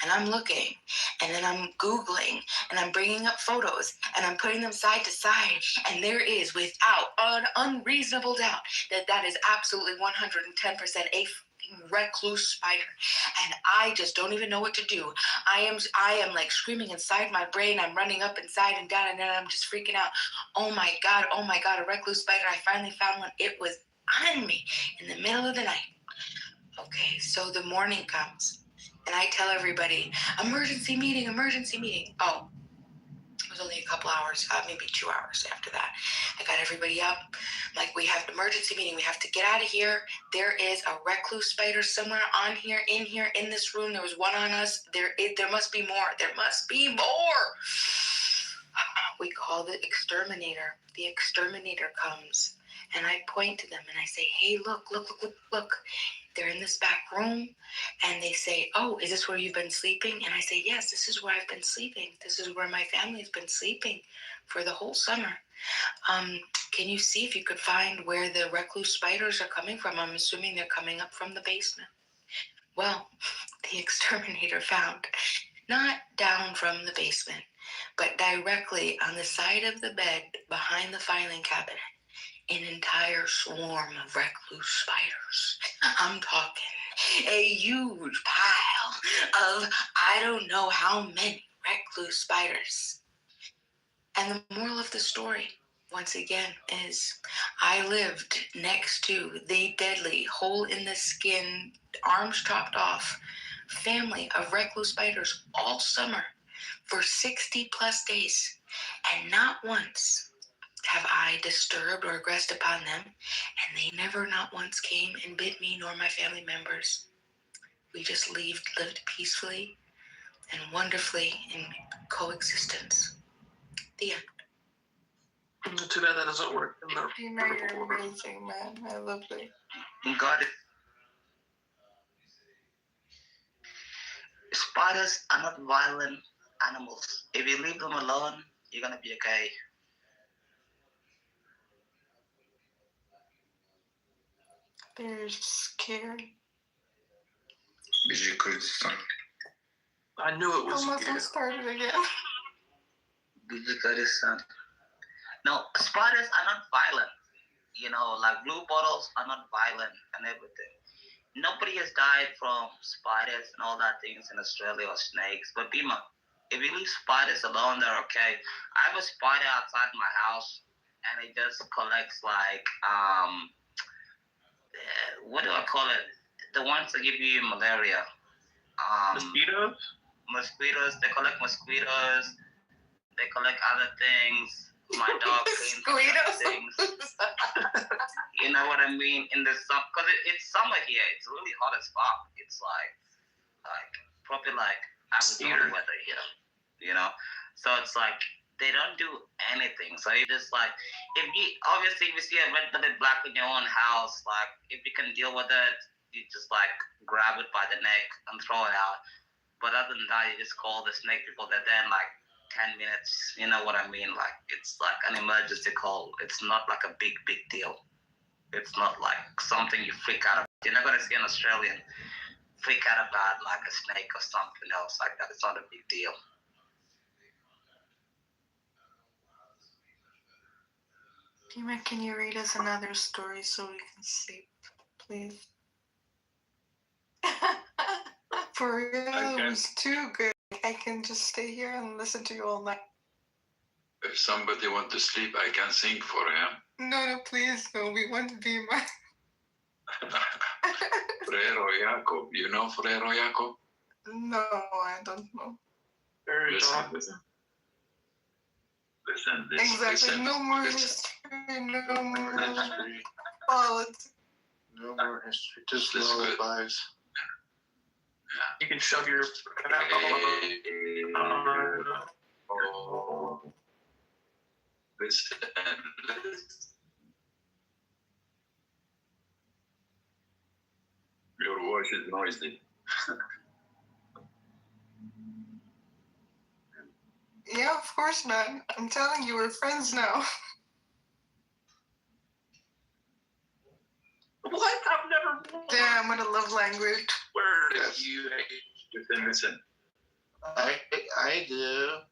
And I'm looking, and then I'm Googling, and I'm bringing up photos, and I'm putting them side to side, and there is, without an unreasonable doubt, that is absolutely 110% a recluse spider, and I just don't even know what to do. I am like screaming inside my brain. I'm running up inside and down, and then I'm just freaking out. Oh my god, a recluse spider. I finally found one. It was on me in the middle of the night. Okay, so the morning comes, and I tell everybody, emergency meeting. Oh, it was was only a couple hours, maybe 2 hours after that. I got everybody up. Like, we have an emergency meeting. We have to get out of here. There is a recluse spider somewhere in this room. There was one on us. There must be more. There must be more. We call the exterminator. The exterminator comes, and I point to them and I say, hey, look. They're in this back room, and they say, oh, is this where you've been sleeping? And I say, yes, this is where I've been sleeping. This is where my family has been sleeping for the whole summer. Can you see if you could find where the recluse spiders are coming from? I'm assuming they're coming up from the basement. Well, the exterminator found, not down from the basement, but directly on the side of the bed behind the filing cabinet, an entire swarm of recluse spiders. I'm talking a huge pile of I don't know how many recluse spiders. And the moral of the story, once again, is I lived next to the deadly hole-in-the-skin, arms chopped off family of recluse spiders all summer for 60 plus days, and not once have I disturbed or aggressed upon them, and they never not once came and bit me nor my family members. We just lived peacefully and wonderfully in coexistence. The end. Too bad that doesn't work in the You're amazing, man. I love it. Got it. Spiders are not violent animals. If you leave them alone, you're gonna be okay. They're scary. I knew it was Almost started again. No, spiders are not violent. You know, like blue bottles are not violent and everything. Nobody has died from spiders and all that things in Australia or snakes. But Bima, if you leave spiders alone, they're okay. I have a spider outside my house, and it just collects like what do I call it? The ones that give you malaria. Mosquitoes? Mosquitoes. They collect mosquitoes. They collect other things. My dog cleans other things. You know what I mean? In the summer, because it's summer here. It's really hot as fuck. It's like probably like Arizona weather here. You know, so it's like they don't do anything. So you just like, if you see a red-blooded black in your own house, like if you can deal with it, you just like grab it by the neck and throw it out. But other than that, you just call the snake people. They're there in like 10 minutes. You know what I mean? Like it's like an emergency call. It's not like a big deal. It's not like something you freak out about. You're not gonna see an Australian freak out about like a snake or something else like that. It's not a big deal. Dima, can you read us another story so we can sleep, please? For real, it was too good. I can just stay here and listen to you all night. If somebody wants to sleep, I can sing for him. No, please, no. We want Dima. Frero Jacob. You know Frero Jacob? No, I don't know. Listen. Exactly. Listen. No more history. No more politics. No more history. Just Listen. lullabies. You can shove your Listen. Your voice is noisy. Yeah, of course, man. I'm telling you, we're friends now. What? I've never. Damn, what a love language. Where Yes. you? Listen. I do.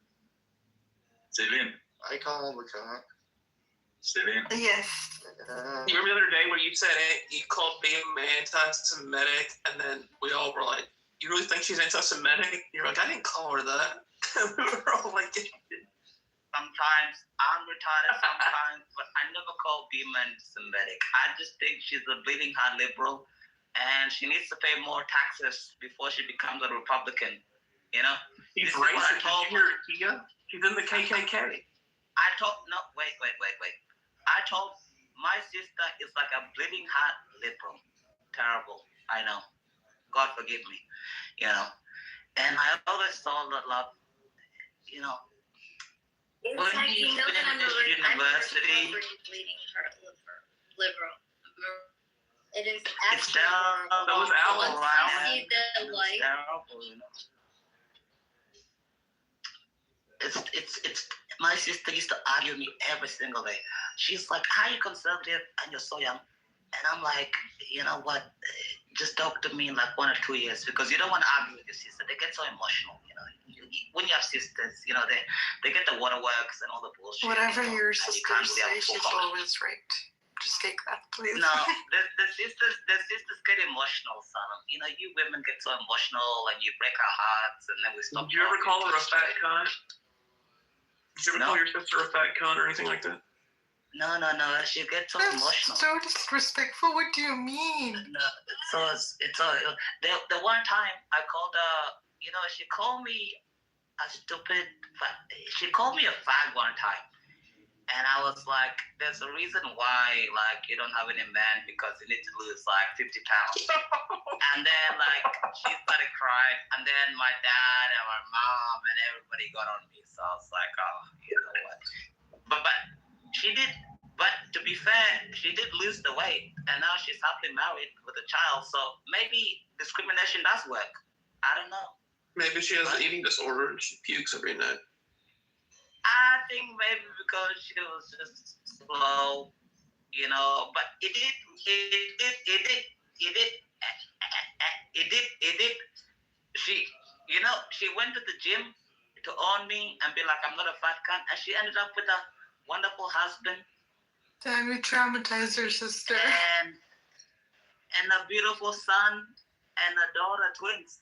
Celine. I call him a cock. Celine. Yes. You remember the other day where you said it? You called me anti-Semitic, and then we all were like, "You really think she's anti-Semitic?" You're like, "I didn't call her that." We were all like, Sometimes I'm retarded, sometimes, but I never call Bima anti-Semitic. I just think she's a bleeding heart liberal, and she needs to pay more taxes before she becomes a Republican. You know? He's This is what I racist. told Did you hear Kia? She's in the KKK. I told wait. I told my sister is like a bleeding heart liberal. Terrible. I know. God forgive me. You know. And I always saw that love. You know. When you finish university, bleeding heart liberal. It is it's terrible. That was Al around. See the light. Terrible, you know. It's my sister used to argue with me every single day. She's like, "How are you conservative and you're so young?" And I'm like, you know what? Just talk to me in like 1 or 2 years, because you don't want to argue with your sister. They get so emotional, you know. When you have sisters, you know, they get the waterworks and all the bullshit. Whatever you know, your sister really says, she's always right. Just take that, please. No, the sisters get emotional, son. You know, you women get so emotional and you break our hearts, and then we stop. Did you ever call her a fat cunt? Did you ever call your sister a fat cunt or anything like that? No. She gets so emotional. So disrespectful. What do you mean? No, it's all. The one time I called her, you know, she called me a stupid. She called me a fag one time. And I was like, there's a reason why, like, you don't have any man, because you need to lose, like, 50 pounds. And then, like, she started crying. And then my dad and my mom and everybody got on me. So I was like, oh, you know what. But she did, but to be fair, she did lose the weight. And now she's happily married with a child. So maybe discrimination does work. I don't know. Maybe she has an eating disorder and she pukes every night. I think maybe because she was just slow, you know. But it did. She, you know, she went to the gym to own me and be like, I'm not a fat cunt, and she ended up with a wonderful husband. Damn, you traumatized your sister. And a beautiful son and a daughter, twins.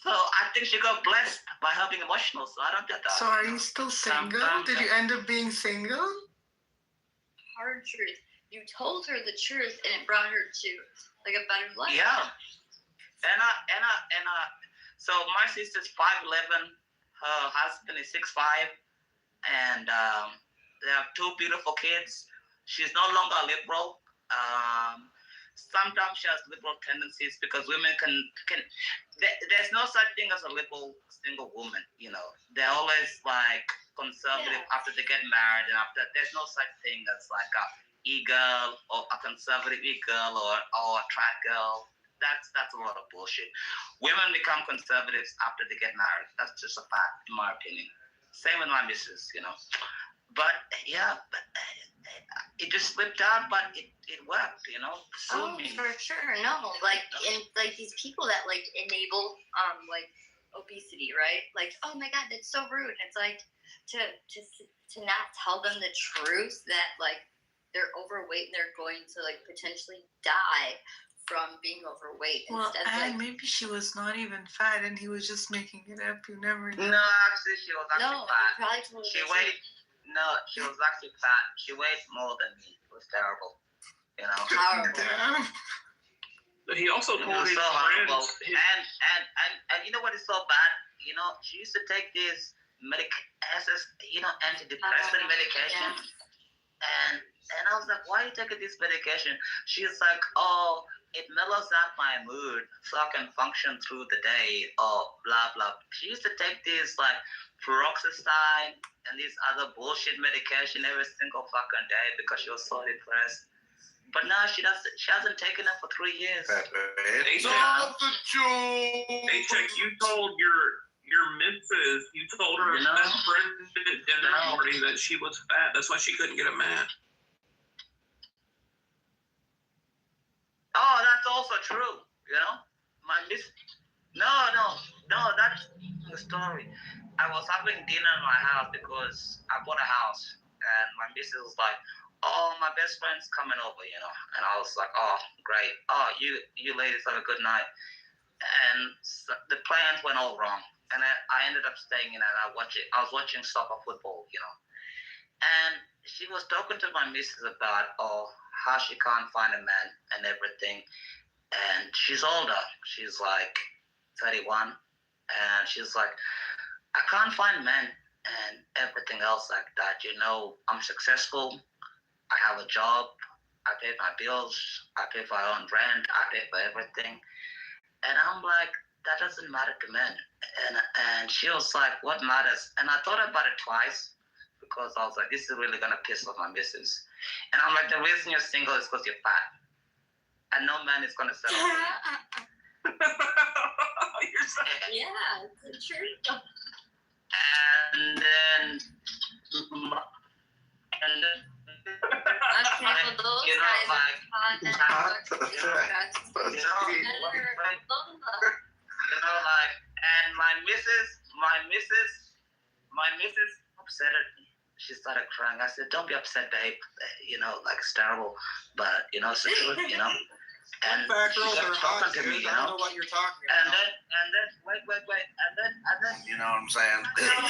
So I think she got blessed by her being emotional. So I don't get that. So are you still single? Did you end up being single? Hard truth. You told her the truth, and it brought her to like a better life. Yeah. And so my sister's 5'11", her husband is 6'5", and they have 2 beautiful kids. She's no longer a liberal. Sometimes she has liberal tendencies because women can there's no such thing as a liberal single woman, you know. They're always like conservative after they get married, and after there's no such thing as like a e-girl or a conservative e-girl or a trad girl. That's a lot of bullshit. Women become conservatives after they get married. That's just a fact, in my opinion. Same with my missus, you know. But yeah, it just slipped out, but it worked, you know. For sure. No, like these people that like enable like obesity, right? Like, oh my God, that's so rude. It's like to not tell them the truth that like they're overweight and they're going to like potentially die from being overweight. Well, and maybe she was not even fat and he was just making it up. You never know. No, actually, she was actually fat. Probably told she weighed. No, she was actually fat. She weighed more than me. It was terrible. You know. Horrible. But he also told his so friends. And you know what is so bad? You know, she used to take this antidepressant medication. Yeah. And I was like, why are you taking this medication? She's like, oh, it mellows out my mood so I can function through the day, or blah, blah. She used to take this like peroxide and this other bullshit medication every single fucking day because she was so depressed. But now she hasn't taken it for 3 years. Paycheck, you told your missus, you told her best friend at dinner party that she was fat. That's why she couldn't get a man. Oh, that's also true. You know, No, that's the story. I was having dinner in my house because I bought a house, and my missus was like, "Oh, my best friend's coming over," you know, and I was like, "Oh, great. Oh, you ladies have a good night." And so the plans went all wrong, and I ended up staying in, and I was watching soccer football, you know, and she was talking to my missus about how she can't find a man and everything. And she's older. She's like 31. And she's like, I can't find men and everything else like that. You know, I'm successful. I have a job. I pay my bills. I pay for my own rent. I pay for everything. And I'm like, that doesn't matter to men. And she was like, what matters? And I thought about it twice because I was like, this is really going to piss off my missus. And I'm like, the reason you're single is because you're fat. And no man is going to settle for you. Yeah, it's true. And then, Okay, well, those you know, guys like, are and my missus upset at me. She started crying. I said, don't be upset, babe. You know, like, it's terrible. But, you know, it's the truth, you know. And fat girls are hot, to dude. me, you I know. don't know what you're talking And about. then, wait. And then. You know what I'm saying? Fat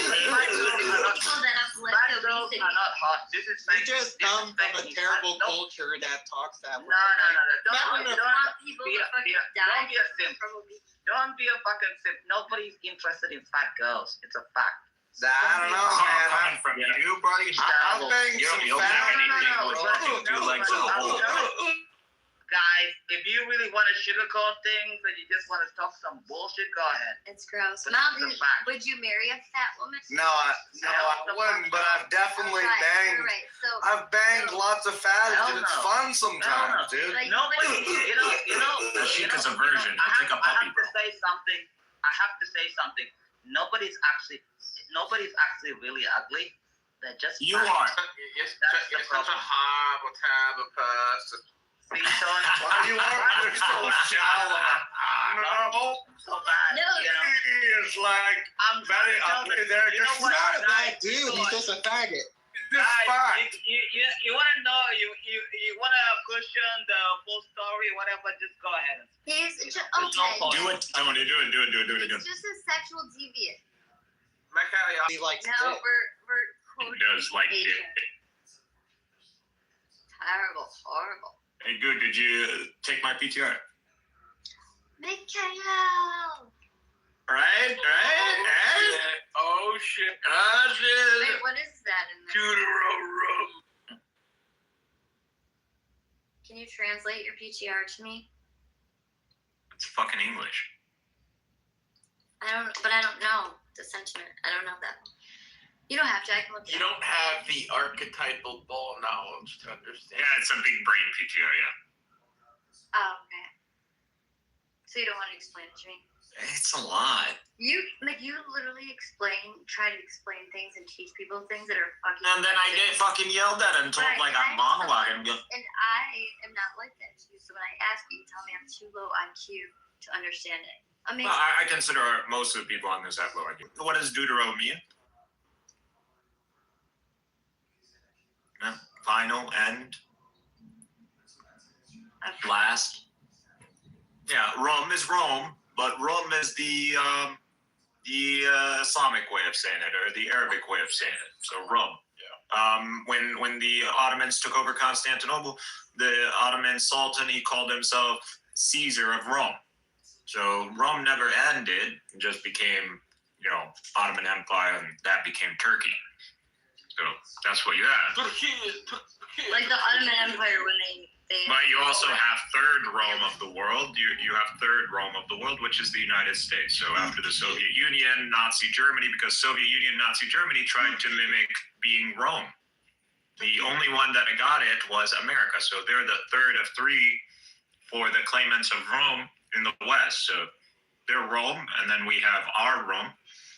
girls are not hot. This is You fake. just come from a terrible culture that talks that way. No. Don't be a simp. Don't be a fucking simp. Nobody's interested in fat girls. It's a fact. I don't know, man. Coming from you, buddy. I'm banging You some don't fat. have anything with fucking 2 legs and a hole. Guys, if you really want to sugarcoat things and you just want to talk some bullshit, go ahead. It's gross. But Mountain, it's a fact. would you marry a fat woman? No, I wouldn't, but I've definitely banged. Right. So, I've banged lots of fatties, Hell and it's no. fun sometimes, No. dude. Like, Nobody, you know. She is a virgin. I Take a have puppy. to say something. I have to say something. Nobody's actually really ugly. They're just You fat. are. You're such a horrible person. See, Sean? Why you are so shallow? No. So bad. No. You know? He is like I'm very trying to tell ugly you, there. you know Just what, Not a guys, bad dude. He's just a faggot. this Guys, fact. you want to know, you want to question the full story, whatever, just go ahead. he's There's just, no okay. point. Do it, Tony. Do it again. It's just a sexual deviant. He likes No, dick. we're He does like dick. terrible, horrible. Hey, good. Did you take my PTR? Mikhail! Right? Oh shit. Wait, what is that in there? Kitover. Can you translate your PTR to me? It's fucking English. I don't know the sentiment. I don't know that. You don't have to. I can look it You up. don't have the archetypal ball knowledge to understand. Yeah, it's a big brain PTR, yeah. Oh, okay. So you don't want to explain it to me? It's a lot. You literally try to explain things and teach people things that are fucking. And then I get fucking yelled at and told Right, like and I'm I- monologuing. And I am not like that too. So when I ask you, tell me I'm too low IQ to understand it. Amazing. Well, I consider most of the people on this app low IQ. What does deutero mean? Yeah. Final, end, last. Yeah, Rome is Rome, but Rome is the Islamic way of saying it, or the Arabic way of saying it. So Rome. When the Ottomans took over Constantinople, the Ottoman Sultan, he called himself Caesar of Rome. So Rome never ended; it just became, Ottoman Empire, and that became Turkey. So that's what you have. Like the Ottoman Empire when they But you also have third Rome of the world. You have third Rome of the world, which is the United States. So after the Soviet Union, Nazi Germany, because Soviet Union, Nazi Germany tried to mimic being Rome. The only one that got it was America. So they're the third of three for the claimants of Rome in the West. So they're Rome, and then we have our Rome.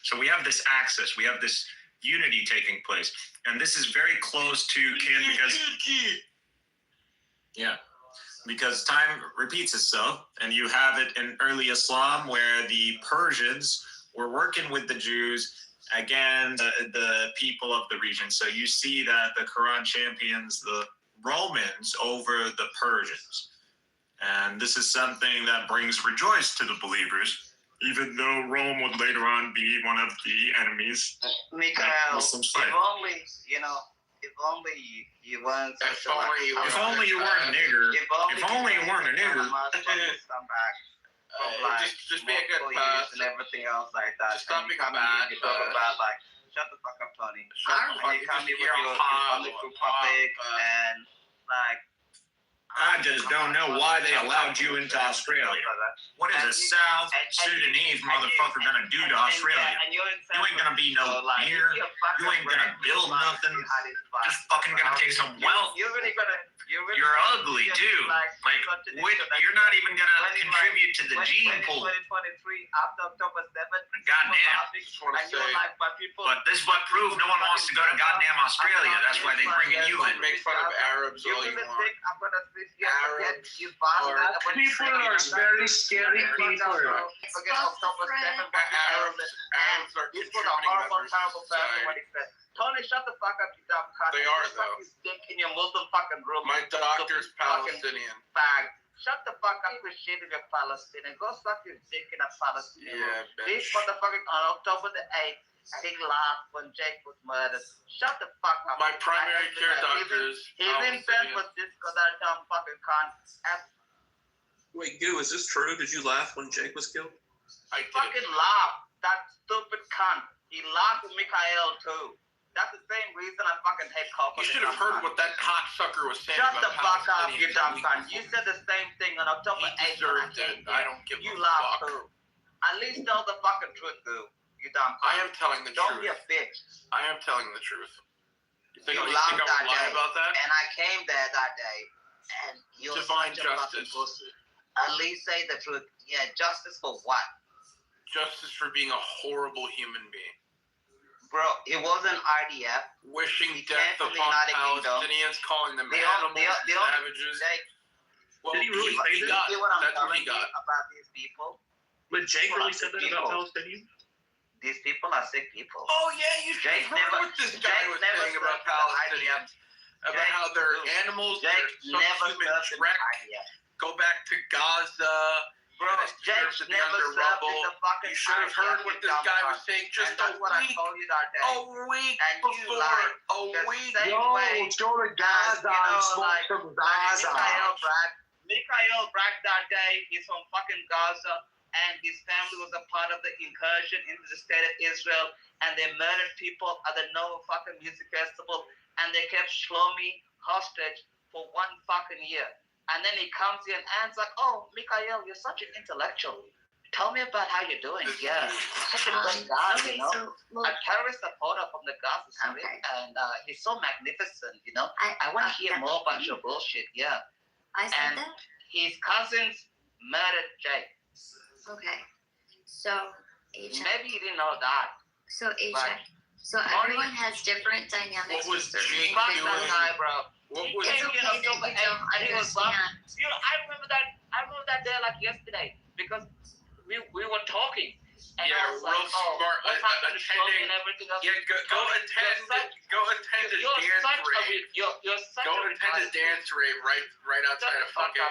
So we have this axis. We have this unity taking place. And this is very close to kin because time repeats itself, and you have it in early Islam where the Persians were working with the Jews against the people of the region. So you see that the Quran champions the Romans over the Persians. And this is something that brings rejoice to the believers, even though Rome would later on be one of the enemies. Mikhail, Muslims if fight. only, if only you weren't such If only you weren't a nigger. If only you weren't a nigger. Come back. like just be a good person and everything else like that. Just stop being a and bad you talk about like, shut the fuck up, Tony. Shut And you come here with your public and like. I just don't know why they allowed you into Australia. What is a South Sudanese motherfucker gonna do to Australia? You ain't gonna be no here. You ain't gonna build nothing. Just fucking gonna take some wealth. You're ugly too. Like, you're not even gonna contribute to the gene pool. 2023 after October 7th. Goddamn. But this is what proved no one wants to go to goddamn Australia. That's why they bringing you in. Make fun of Arabs all you want. Arabs People are very scary people. Arabs are Tony, shut the fuck up, you dumb cunt. They are, though. You dick in your Muslim fucking room. My doctor's Palestinian. Fag. Shut the fuck up with shit if you're Palestinian. Go suck your dick in a Palestinian room. Yeah, This motherfucker on October the 8th, he laughed when Jake was murdered. Shut the fuck up. My primary care doctor is He's in San Francisco, that dumb fucking cunt. Wait, Goo, is this true? Did you laugh when Jake was killed? I fucking laughed. That stupid cunt. He laughed with Mikhail too. That's the same reason I fucking hate Coco. You should have heard what that cocksucker was saying. Shut the about fuck up, you dumb Palestinians. cunt. You said the same thing on October 8th. Deserved it. I don't give You a laughed fuck. too. At least tell the fucking truth, Goo. You dumb cunt. I am telling the Don't truth. be a bitch. I am telling the truth. You think I laughed would that lie day, about that? and I came there that day, and you're Divine such a fucking justice. pussy. At least say the truth. Yeah, justice for what? Justice for being a horrible human being. Bro, it wasn't IDF. Wishing He death can't upon United Kingdom. Palestinians, calling them The animals, only- savages. Well, Did he really say he that? got See it. what I'm That's what telling he you got. about these people? But Jake Hold really on, said that people. about Palestinians? These people are sick people. Oh yeah, you should Jake have heard never- what this guy Jake was never saying about said that Palestinians. About Jake- how they're animals, Jake they're never subhuman served in wreck. IDF. Go back to Gaza. Bro, Jake deserves to be never under served rubble. in the fucking You should have heard IDF, what you this dumb guy cunt. was saying just And that's what I told you that day. a week And you before. lied. A The week. same way Let's go to Gaza and smoke some Gaza. Mikhail bragged that day. He's from fucking Gaza, and his family was a part of the incursion into the state of Israel, and they murdered people at the Nova fucking music festival, and they kept Shlomi hostage for 1 fucking year. And then he comes in and it's like, oh, Mikhail, you're such an intellectual. Tell me about how you're doing. Yeah, such a good guy, Okay, you know. so look, A terrorist supporter from the Gaza Strip, Okay. and he's so magnificent, you know. I want to hear that's more about your bullshit. Yeah. I said And that. his cousins murdered Jake. Okay, so HF. Maybe you didn't know that. So HF. But So everyone has different dynamics. What was with certain Jake fuck doing? that guy, bro. What was It's Came okay in that you October don't 8th, and he was understand. You know, I remember that day like yesterday because we were talking. And Yeah, I was real like, oh, smart, what happened to Shlomi attending- and everything else? Yeah, go attend a dance rave. You're such Go a attend a retarded dance rave right outside of fucking.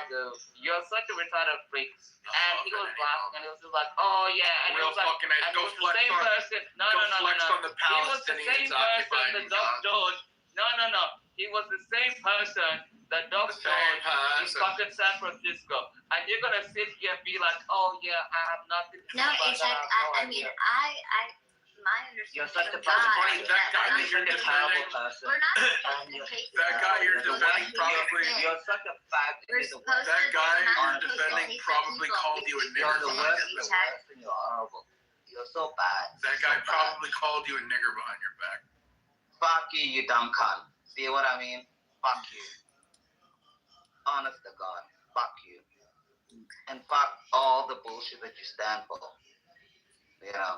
You're such a retarded freak. And he was okay. laughing, and he was just like, oh yeah, and he Real was like, fucking nice. and Go he was the flex same on- person. No. flex on the He was the Palestinians same person occupying that Doc Gaza. George. No. He was the same person that Doc The same George in person. fucking San Francisco. And you're gonna sit here and be like, oh yeah, I have nothing to No, say about HF. that. I mean, my You're understanding such a of God fucking is that guy I'm that you're not defending- person. We're not And supposed to hate That guy you're people. defending We're probably. not You're such a fag. We're You're the supposed worst. That to guy not you're supposed to defending hate the probably people. called you a You're nigger the behind worst. your You're back. worse and you're horrible. You're so bad. That guy probably called you a nigger behind your back. Fuck you, you dumb cunt. See what I mean? Fuck you. Honest to God. Fuck you. And fuck all the bullshit that you stand for. You know?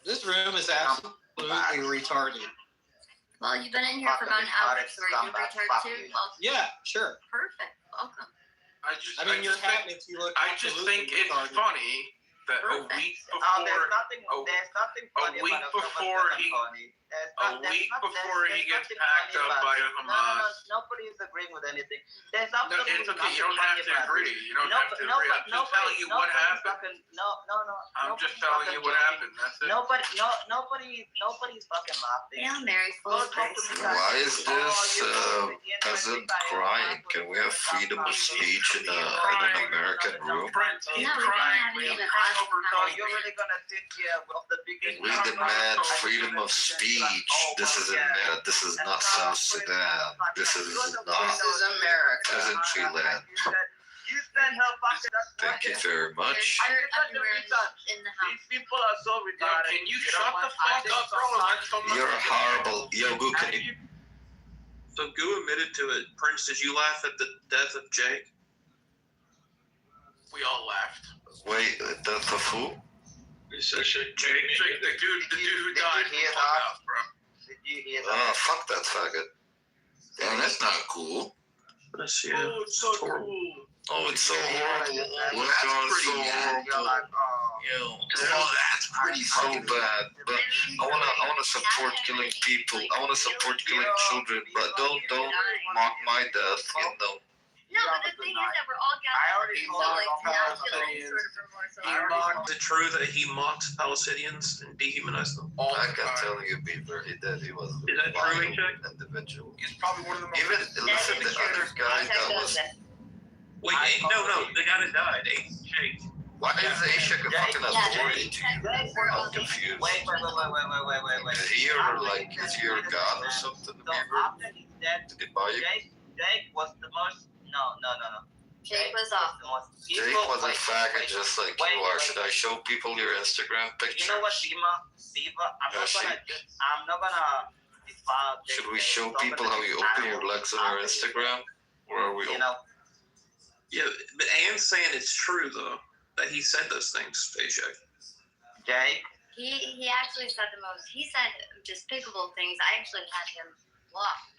This room is absolutely retarded. Well, you've been in here for about an hour, so are you retarded too? Well, Yeah, sure. perfect. Welcome. I mean, you're having to look. I just think it's retarded. funny that a Perfect. week There's before nothing funny week about October before 7th, he- Tony. A week before he gets packed up by Hamas. Nobody is agreeing with anything. There's No, absolutely it's okay. You don't have to agree. You don't have to agree. I'm just telling you what happened. I'm just telling you what happened. That's it. Nobody's fucking laughing. Yeah, Mary, full of grace. Why is this peasant crying? Can we have freedom of speech in an American room? He's crying. He's crying over You're really gonna sit here with the biggest. We demand freedom of speech. This is not South Sudan. This is America. Peasantry land. You spend her fucking. Thank you very much. These people are so retarded. Can you shut the fuck up, bro? You're horrible. Yo, Goo, can you? So Goo admitted to it. Prince, did you laugh at the death of Jake? We all laughed. Wait, death of who? He said Jake. The dude who died. Did you hear that? Oh, fuck that faggot. Damn, that's not cool. That's, yeah, Oh, it's so horrible. cool. Oh, it's so horrible. Oh my That's god, it's so pretty horrible. Oh, that's pretty so bad. But I wanna support killing people. I wanna support killing children. But don't mock my death. You know. No, but the thing is that we're all gathered, so like now feel any sort of remorse. Is it true that he mocked Palestinians and dehumanized them? I can tell you, Beaver, he did. He was Is that a true, violent AJ? individual. He's probably one of the most. Even listen, the other guy that was. Wait, no, the guy that died, Jake. Why is Ashik a fucking authority to you? I'm confused. Wait. Is he your god or something? So after he's dead, Did he buy you? Jake was the most. No. Jake was off. Jake was a faggot just like you are. Should I show people your Instagram pictures? You know what, Beaver? I'm not gonna defile. Should we show people how you open your legs on your Instagram? Or are we? You know. Yeah, but Anne's saying it's true though that he said those things, AJ. Jake. He actually said the most. He said despicable things. I actually had him blocked.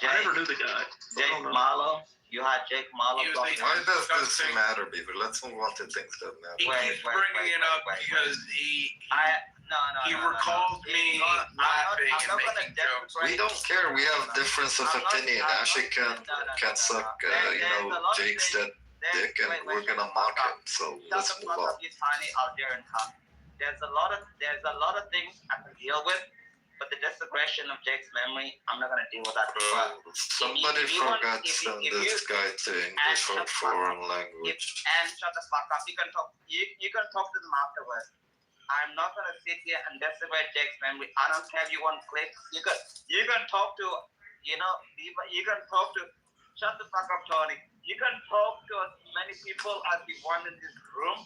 I never knew the guy. Jake Marlowe. You had Jake Marlowe. Why does this matter, Beaver? Let's move on to things that matter. He keeps bringing it up because he recalls me laughing and making jokes. We don't care. We have difference of opinion. Ashik can suck, Jake's dead dick, and we're gonna mock him. So let's move on. There's a lot of things I can deal with. But the disaggression of Jake's memory, I'm not gonna deal with that. Somebody forgot to send this guy to English for foreign language. And shut the fuck up. You can talk to them afterwards. I'm not gonna sit here and disagree Jake's memory. I don't care if you want clips. You can talk to, you can talk to. Shut the fuck up, Tony. You can talk to as many people as you want in this room.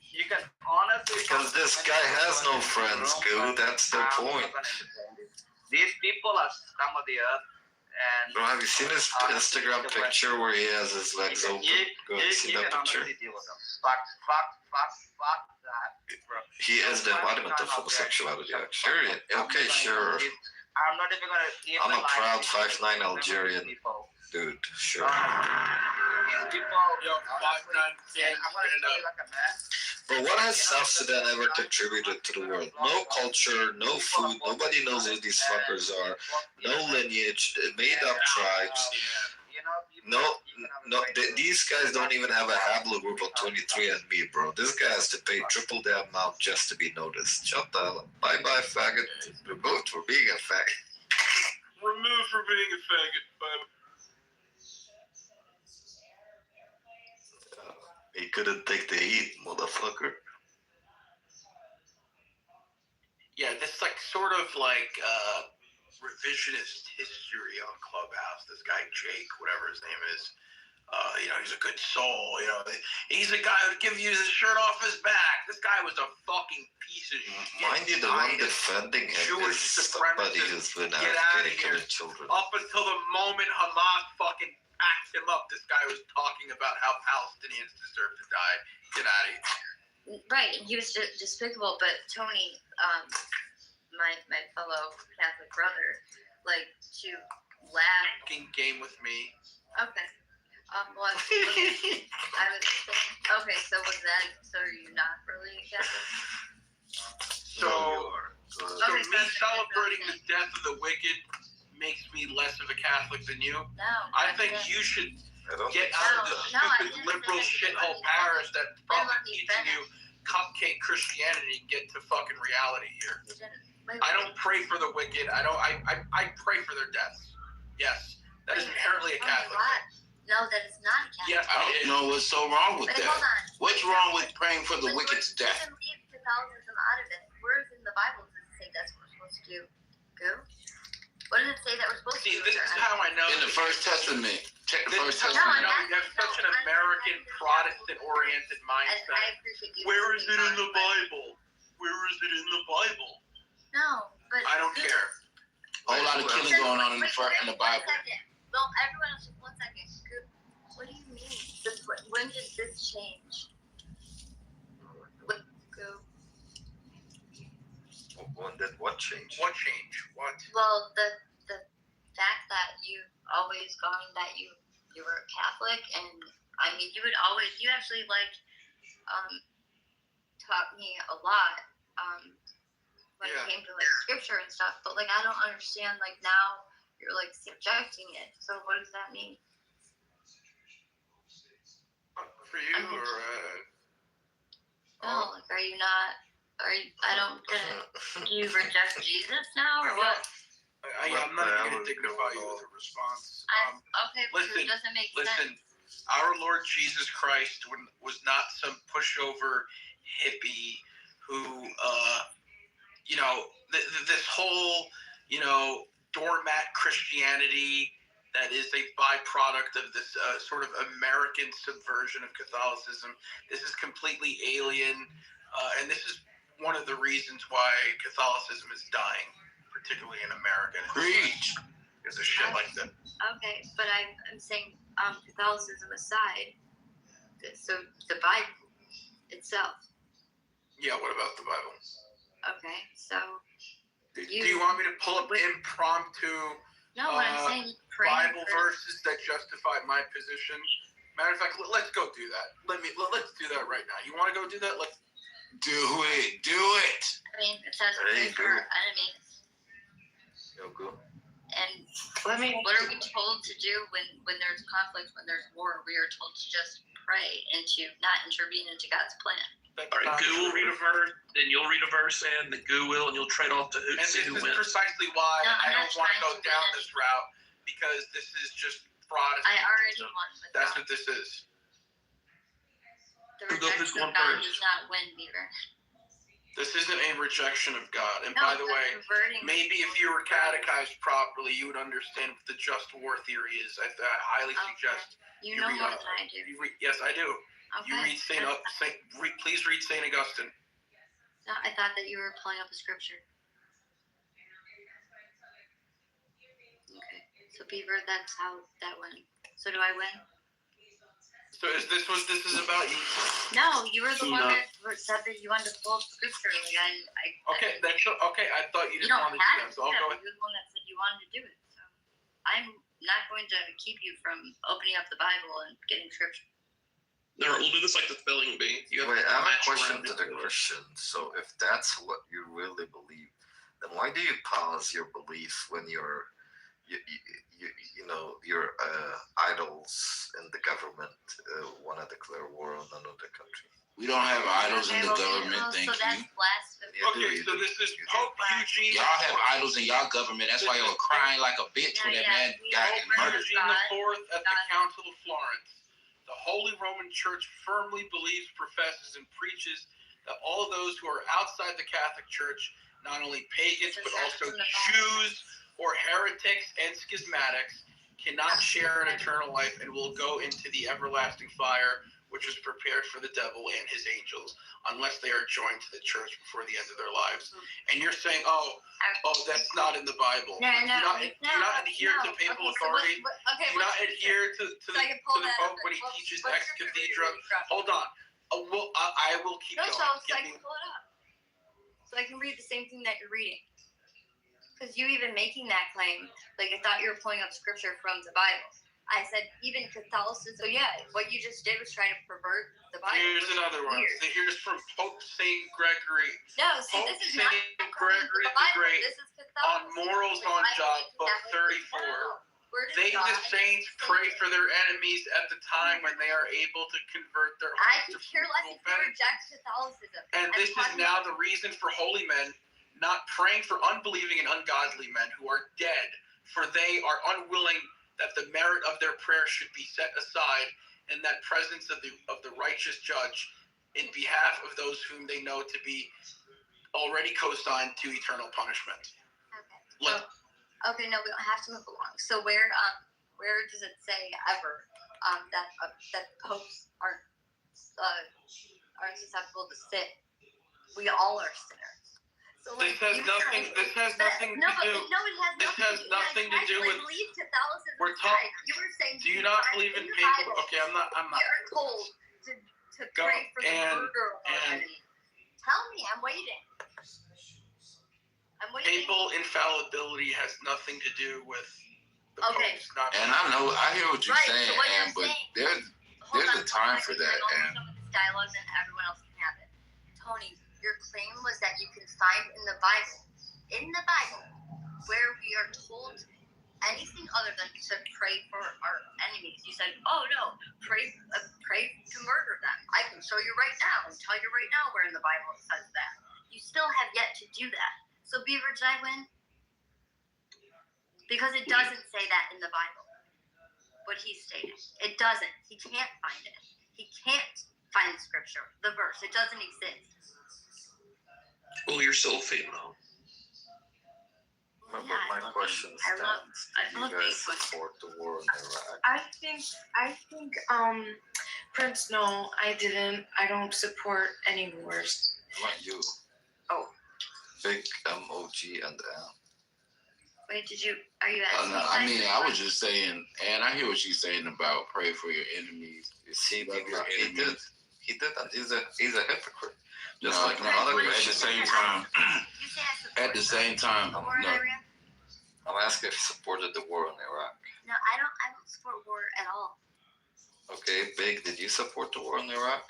You can honestly. Because this guy has no friends, Goo. That's the point. These people are scum of the earth. And bro, have you seen his Instagram picture where he has his legs open? Go and see that picture. Fuck that, bro. He is the embodiment of homosexuality, actually. Okay, sure. I'm not even gonna. I'm a proud 5'9" Algerian dude, sure. But what has South Sudan ever contributed to the world? No culture, no food, nobody knows who these fuckers are, no lineage, made up tribes. These guys don't even have a haplogroup of 23andMe, bro. This guy has to pay triple the amount just to be noticed. Shut the hell up. Bye-bye, faggot. Removed for being a faggot. Removed for being a faggot. He couldn't take the heat, motherfucker. Yeah, this sort of revisionist history on Clubhouse. This guy Jake, whatever his name is, he's a good soul. He's a guy who'd give you his shirt off his back. This guy was a fucking piece of shit. Mind you, the one defending him is somebody who's been advocating killing children. Up until the moment Hamas fucking packed him up, this guy was talking about how Palestinians deserve to die. Get out of here. Right, he was despicable, but Tony, my fellow Catholic brother, to laugh. Game with me. Okay. Well, okay, so was that, so are you not really Catholic? So, So me celebrating the death of the wicked makes me less of a Catholic than you. No. I think you should get out of the stupid liberal shithole parish that's probably teaching you cupcake Christianity and get to fucking reality here. I don't pray for the wicked. I pray for their deaths. Yes, that is inherently a Catholic thing. No, that is not a Catholic. Yes, I don't know what's so wrong with But that. hold on. What's wrong with praying for the wicked's You death? can leave Catholicism out of it. Where in the Bible does it say that's what we're supposed to do? Go? What does it say that we're supposed to do? This is how I know. In the First Testament. Check the First I Testament. know you have such an American Protestant-oriented mindset. I appreciate you. Where is it in the Bible? Where is it in the Bible? No, but I don't care. A whole lot of killing going on in the Bible. 1 second. Well, everyone else, just 1 second. What do you mean? When did this change? Go. When did what change? What change? What? Well, the fact that you've always gone that you were a Catholic, and I mean you actually taught me a lot when it came to like scripture and stuff. But like I don't understand. Like now you're like subjecting it. So what does that mean? For you or? No, like are you not? I don't get it. Do you reject Jesus now or what? I'm not even going to dignify you with a response. Okay, but it doesn't make sense. Our Lord Jesus Christ was not some pushover hippie who, this whole, doormat Christianity that is a byproduct of this sort of American subversion of Catholicism. This is completely alien, and this is one of the reasons why Catholicism is dying, particularly in America. Preach. Because of shit like that. Okay, but I'm saying Catholicism aside, so the Bible itself. Yeah, what about the Bible? Okay, so do you want me to pull up impromptu I'm saying Bible verses that justify my position? Matter of fact, let's go do that. Let's do that right now. You want to go do that? Let's do it. Do it. I mean, it says pray for our enemies. And what are we told to do when there's conflict, when there's war? We are told to just pray and to not intervene into God's plan. All right, Goo will read a verse, then you'll read a verse, and the Goo will, and you'll trade off to see who wins. This is precisely why I don't want to go down this route, because this is just Protestant. I already won with That's what this is. The rejection of God does not win, Beaver. This isn't a rejection of God. And by the way, maybe if you were catechized properly, you would understand what the just war theory is. I highly suggest you know more than I do. Yes, I do. Okay. You read please read St. Augustine. No, I thought that you were pulling up a scripture. Okay, so Beaver, that's how that went. So do I win? So is this what this is about? No, you were the one that said that you wanted to pull up scripture. Okay, I thought you didn't want to do that, so I'll go ahead. You're the one that said you wanted to do it. So I'm not going to keep you from opening up the Bible and getting scripture. No, we'll do this like the spelling bee. Wait, I have a question to the Christians. So if that's what you really believe, then why do you pause your belief when your idols in the government want to declare war on another country? We don't have idols in the government, thank you. Okay, so this is Pope Eugene. Y'all have idols in y'all government. That's why y'all crying like a bitch when that man got murdered. Eugene IV at the Council of Florence. The Holy Roman Church firmly believes, professes, and preaches that all of those who are outside the Catholic Church, not only pagans, but also Jews or heretics and schismatics, cannot share an eternal life and will go into the everlasting fire, which is prepared for the devil and his angels, unless they are joined to the church before the end of their lives. And you're saying, oh, that's not in the Bible. No, do not adhere to papal authority. Do not adhere to the Pope when he teaches ex cathedra. Hold on. I will keep going. So I can pull it up. So I can read the same thing that you're reading. Because you even making that claim, like I thought you were pulling up scripture from the Bible. I said even Catholicism. So yeah, what you just did was try to pervert the Bible. Here's another one. Weird. Here's from Pope Saint Gregory. No, see, Pope this is Saint not Gregory the the Bible. Great This is on Catholicism. Morals on Job, book 34. They, the saints, pray for their enemies at the time when they are able to convert their I hearts could to care less if fruitful you penitence. reject Catholicism. And this is now the reason for holy men not praying for unbelieving and ungodly men who are dead, for they are unwilling that the merit of their prayer should be set aside in that presence of the righteous judge in behalf of those whom they know to be already co-signed to eternal punishment. Okay. Okay, no, we don't have to move along. So where does it say ever that popes aren't susceptible to sin? We all are sinners. So This has nothing to do. It has nothing. This has nothing to do with. Believe Catholicism. We're talking. You were saying. Do you not believe in people? Okay, I'm not. We are told to pray for the murder of our enemy. Tell me, I'm waiting. Papal infallibility has nothing to do with the popes not. And I hear what you're saying, Anne, but there's a time for that, and Dialogue, and everyone else can have it. Tony, your claim was that you can find in the Bible, where we are told anything other than to pray for our enemies. You said, "Oh no, pray to murder them." I can show you right now and tell you right now where in the Bible it says that. You still have yet to do that. So Beaver, did I win? Because it doesn't say that in the Bible. What he's stating, it doesn't. He can't find it. He can't find the scripture, the verse. It doesn't exist. Well, you're so female. But my question stands. Do you guys support the war in Iraq? I think, Prince, no, I didn't. I don't support any wars. Not you. Oh. Big MOG and M. Wait, are you asking me? I mean, I was just saying, and I hear what she's saying about pray for your enemies. He did, and he's a hypocrite. Just No, like no, other at the same time, no. I'm asking if he supported the war in Iraq. No, I don't support war at all. Okay, Big, did you support the war in Iraq?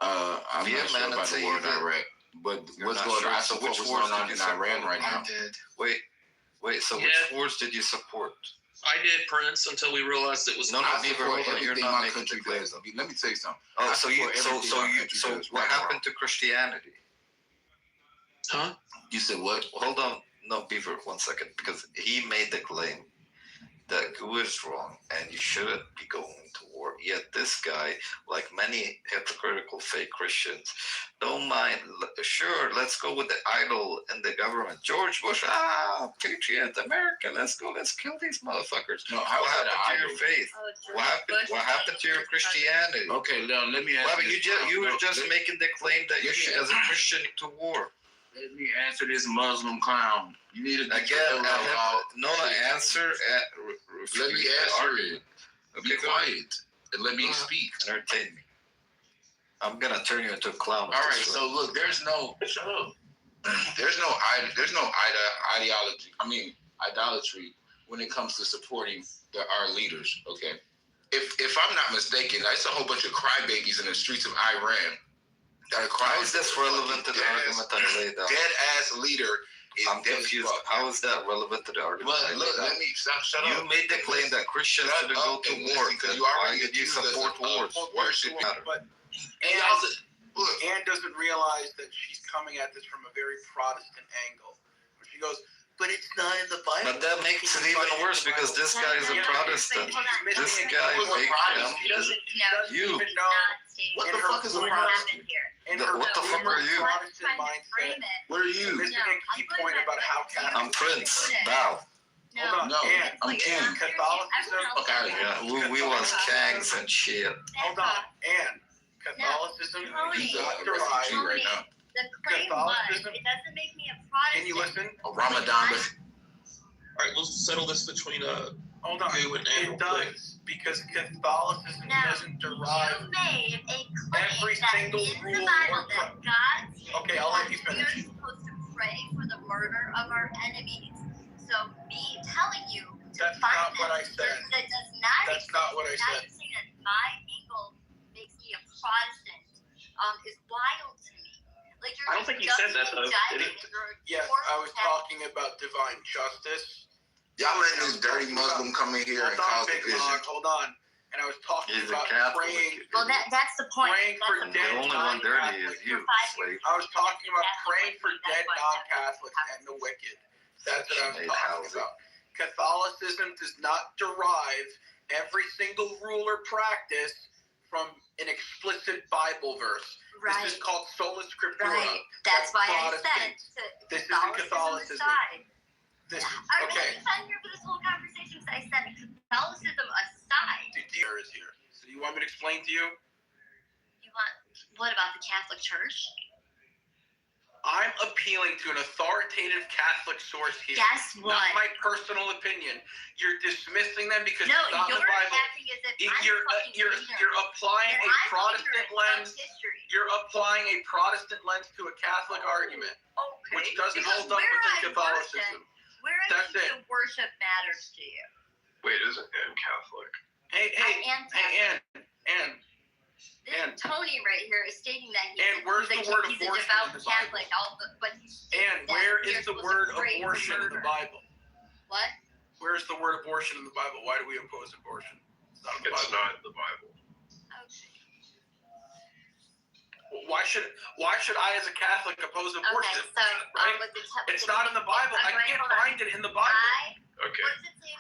I'm not sure about the war in Iraq. But what's going on? I support what's going on in Iran right now. Wait. So which wars did you support? I did, Prince, until we realized it was No, you're not making the claim. Let me tell you something. Oh, so what happened to Christianity? Huh? You said what? Hold on. No, Beaver, 1 second, because he made the claim that Gu is wrong and you shouldn't be going to war. Yet this guy, like many hypocritical fake Christians, don't mind. Sure, let's go with the idol in the government. George Bush, patriot, America, let's go, let's kill these motherfuckers. No, what happened to your faith? What happened to your Christianity? Okay, now let me ask you were just making the claim that you should, as a Christian, to war. Let me answer this Muslim clown. You need to answer. Let me answer it. Okay, be quiet and let me speak. Entertain me. I'm gonna turn you into a clown. All right. So look, there's no ideology. I mean idolatry when it comes to supporting our leaders. Okay. If I'm not mistaken, that's a whole bunch of crybabies in the streets of Iran. How is this relevant to the argument that I laid out? Dead ass leader I'm confused. How is that relevant to the argument? Well, look, let me shut up. You made the claim that Christians shouldn't go to war. Why did you support wars? Worship matter. But Anne doesn't realize that she's coming at this from a very Protestant angle. She goes, but it's not in the Bible. But that makes it even worse because this guy is a Protestant. This guy you. What the fuck is a Protestant? What the fuck are you? What are you? Missing a key point about how Catholic. I'm Prince. Bow. Hold on. I'm King. Catholicism. Okay. Yeah, we was kangs and shit. Hold on. And Catholicism is not derived right now. The claim was, it doesn't make me a Protestant. Can you listen? A Ramadan. All right, let's settle this between Hold on. It does because Catholicism doesn't derive every single rule or Okay, I'll let you finish. You're supposed to pray for the murder of our enemies. So me telling you to That's find not what I said. That That's not what I Now said. you're saying that my angle makes me a Protestant is wild to me. Like you're I don't think he said that though. Did he? Yes, I was talking about divine justice. Y'all letting this dirty Muslim come in here and cause division. Hold on. And I was talking He's a about Catholic. praying. Well, that's the point. Praying That's for the dead The only one dirty is you, slave. I was talking about praying for dead non-Catholics and the wicked. That's what I was talking about. Catholicism does not derive every single rule or practice from an explicit Bible verse. Right. This is called sola scriptura. Right. That's why I said This isn't Catholicism. aside. This, I'm okay. really fun here for this whole conversation because I said Catholicism aside. Deer is here. So you want me to explain to you? You want what about the Catholic Church? I'm appealing to an authoritative Catholic source here. Guess what? Not my personal opinion. You're dismissing them because No, it's not in you're the Bible. acting as if I'm You're fucking applying ignorant. a I'm Protestant ignorant of lens. history. You're applying a Protestant lens to a Catholic argument, Okay. which doesn't Because hold up where within I Catholicism. Where I That's think it. the worship matters to you. Wait, isn't Ann Catholic? And Tony right here is stating that And where's the word he's a abortion devout in the Catholic, but he's And that where we is are the supposed word to pray for abortion in the murder. Bible? What? Where's the word abortion in the Bible? Why do we oppose abortion? It's not in the Bible. Not in the Bible. Why should I, as a Catholic, oppose abortion? Okay, so right? with the It's not in the Bible. I can't find it in the Bible. Okay. What does it say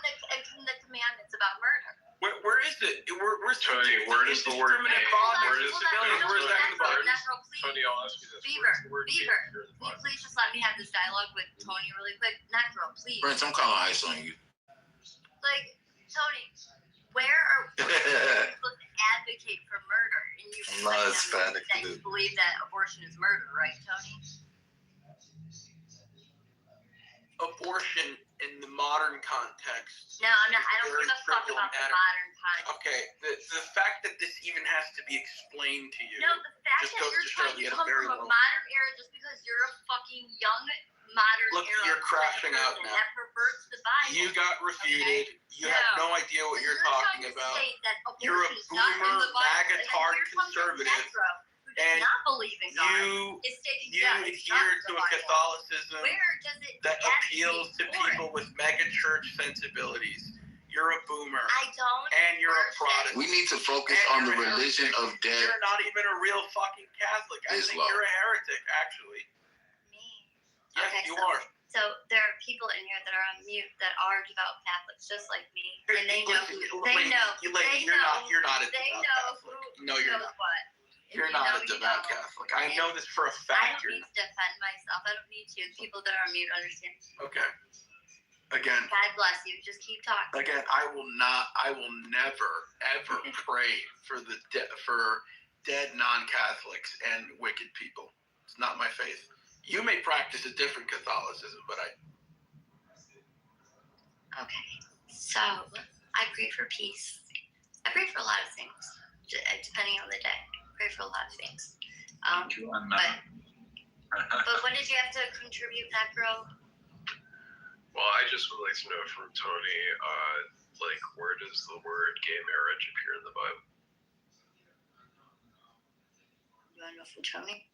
in the commandments about murder? Where is it? Where's Tony, where does the word indiscriminate gay? violence Where to does civilians? Where is that in the Bible? Tony, I'll ask you this. Beaver, Where's the word gay Beaver, here in the can you Bible? please just let me have this dialogue with Tony really quick? Not girl, please. Prince, I'm calling ice on you. Like, Tony, where are we supposed to advocate for murder? And you I'm not Hispanic, that you believe that abortion is murder, right, Tony? Abortion in the modern context. No, I'm not. I don't Very give a fuck trivial about the matter. modern context. Okay, the fact that this even has to be explained to you No, the fact just that goes you're to show trying you to at a come very from a low. modern era just because you're a fucking young modern Look, era you're crashing person out now. that perverts the Bible. You got refuted. You have no idea what you're talking trying to about. state that You're a abortion is not in boomer, the Bible, MAGA and then tard here comes a conservative, Negro who does and not believe in God. you is stating, you yeah, it's not adhere in to the a Bible. Catholicism Where does it that appeals to advocate for people it? with mega church sensibilities. You're a boomer. I don't. And you're a Protestant. We need to focus And on the you're a religion heretic. of death. You're not even a real fucking Catholic. I think Islam. you're a heretic, actually. Yes, Okay, you so- are. So there are people in here that are on mute that are devout Catholics, just like me, and they know. They know. You're not a They devout know Catholic. who No, you're knows not. what. If You're you not know, a you devout know. Catholic. I know this for a I fact. don't You're need to defend myself. I don't need to. People that are on mute understand. okay. Again, God bless you. Just keep talking. I will never ever pray for for dead non-Catholics and wicked people. It's not my faith. You may practice a different Catholicism, but Okay. So I pray for peace. I pray for a lot of things, depending on the day. I pray for a lot of things. But what did you have to contribute, that girl? Well, I just would like to know from Tony, like, where does the word gay marriage appear in the Bible? You want to know from Tony?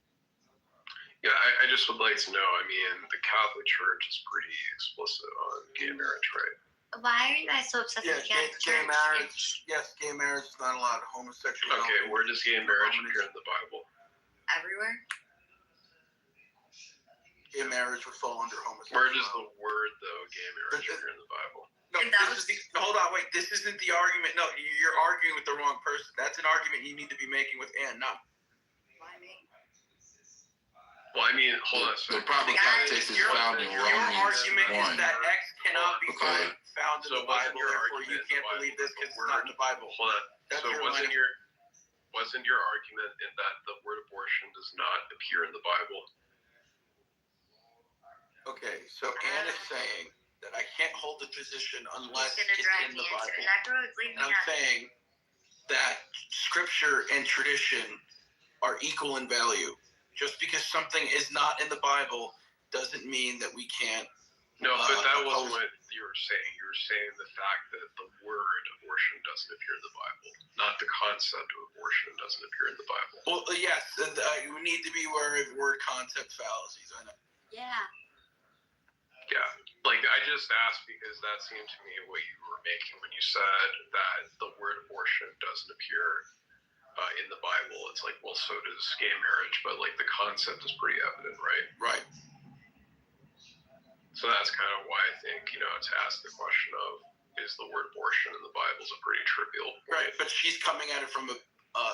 Yeah, I just would like to know. I mean, the Catholic Church is pretty explicit on gay marriage, right? Why are you guys so obsessed with Catholic gay Church? marriage. Yes, gay marriage is not allowed. Homosexuality. Okay, where does gay marriage appear in the Bible? Everywhere? Gay marriage would fall under homosexuality. Where does the word, though, gay marriage appear in the Bible? No, hold on, wait. This isn't the argument. No, you're arguing with the wrong person. That's an argument you need to be making with Ann, not. Why me? Well, I mean, hold on. The proper context is found in Your Romans argument 1. is that X cannot be Okay. found in the Bible, therefore you can't believe this because it's not in the Bible. Hold on. That's So your wasn't line. your argument in that the word abortion does not appear in the Bible? Okay, so Ann is saying that I can't hold the position unless He's gonna it's drag in me the into Bible. it. That girl is leaving And me I'm out. saying that scripture and tradition are equal in value. Just because something is not in the Bible doesn't mean that we can't. No, but that wasn't what you were saying. You were saying the fact that the word abortion abortion doesn't appear in the Bible. Not the concept of abortion doesn't appear in the Bible. Well, yes, we need to be aware of word concept fallacies. I know. Yeah. Yeah, like I just asked because that seemed to me what you were making when you said that the word abortion doesn't appear in the Bible. It's like, well, so does gay marriage, but like the concept is pretty evident, right? Right. So that's kind of why I think, to ask the question of, is the word abortion in the Bible is a pretty trivial point. Right, but she's coming at it from a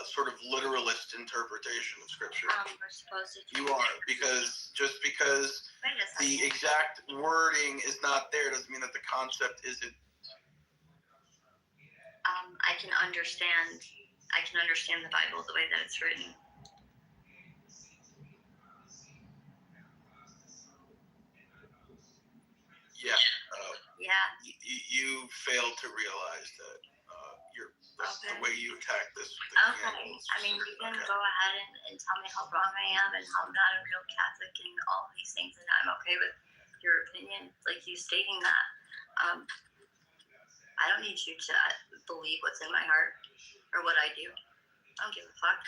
sort of literalist interpretation of Scripture. We're supposed to. You are, because just because Wait a second. the exact wording is not there doesn't mean that the concept isn't. I can understand the Bible the way that it's written. Yeah. Yeah. You failed to realize that that's the way you attack this. Okay. I mean, you can go ahead and tell me how wrong I am and how I'm not a real Catholic and all these things, and I'm okay with your opinion, like you stating that. I don't need you to believe what's in my heart or what I do. I don't give a fuck.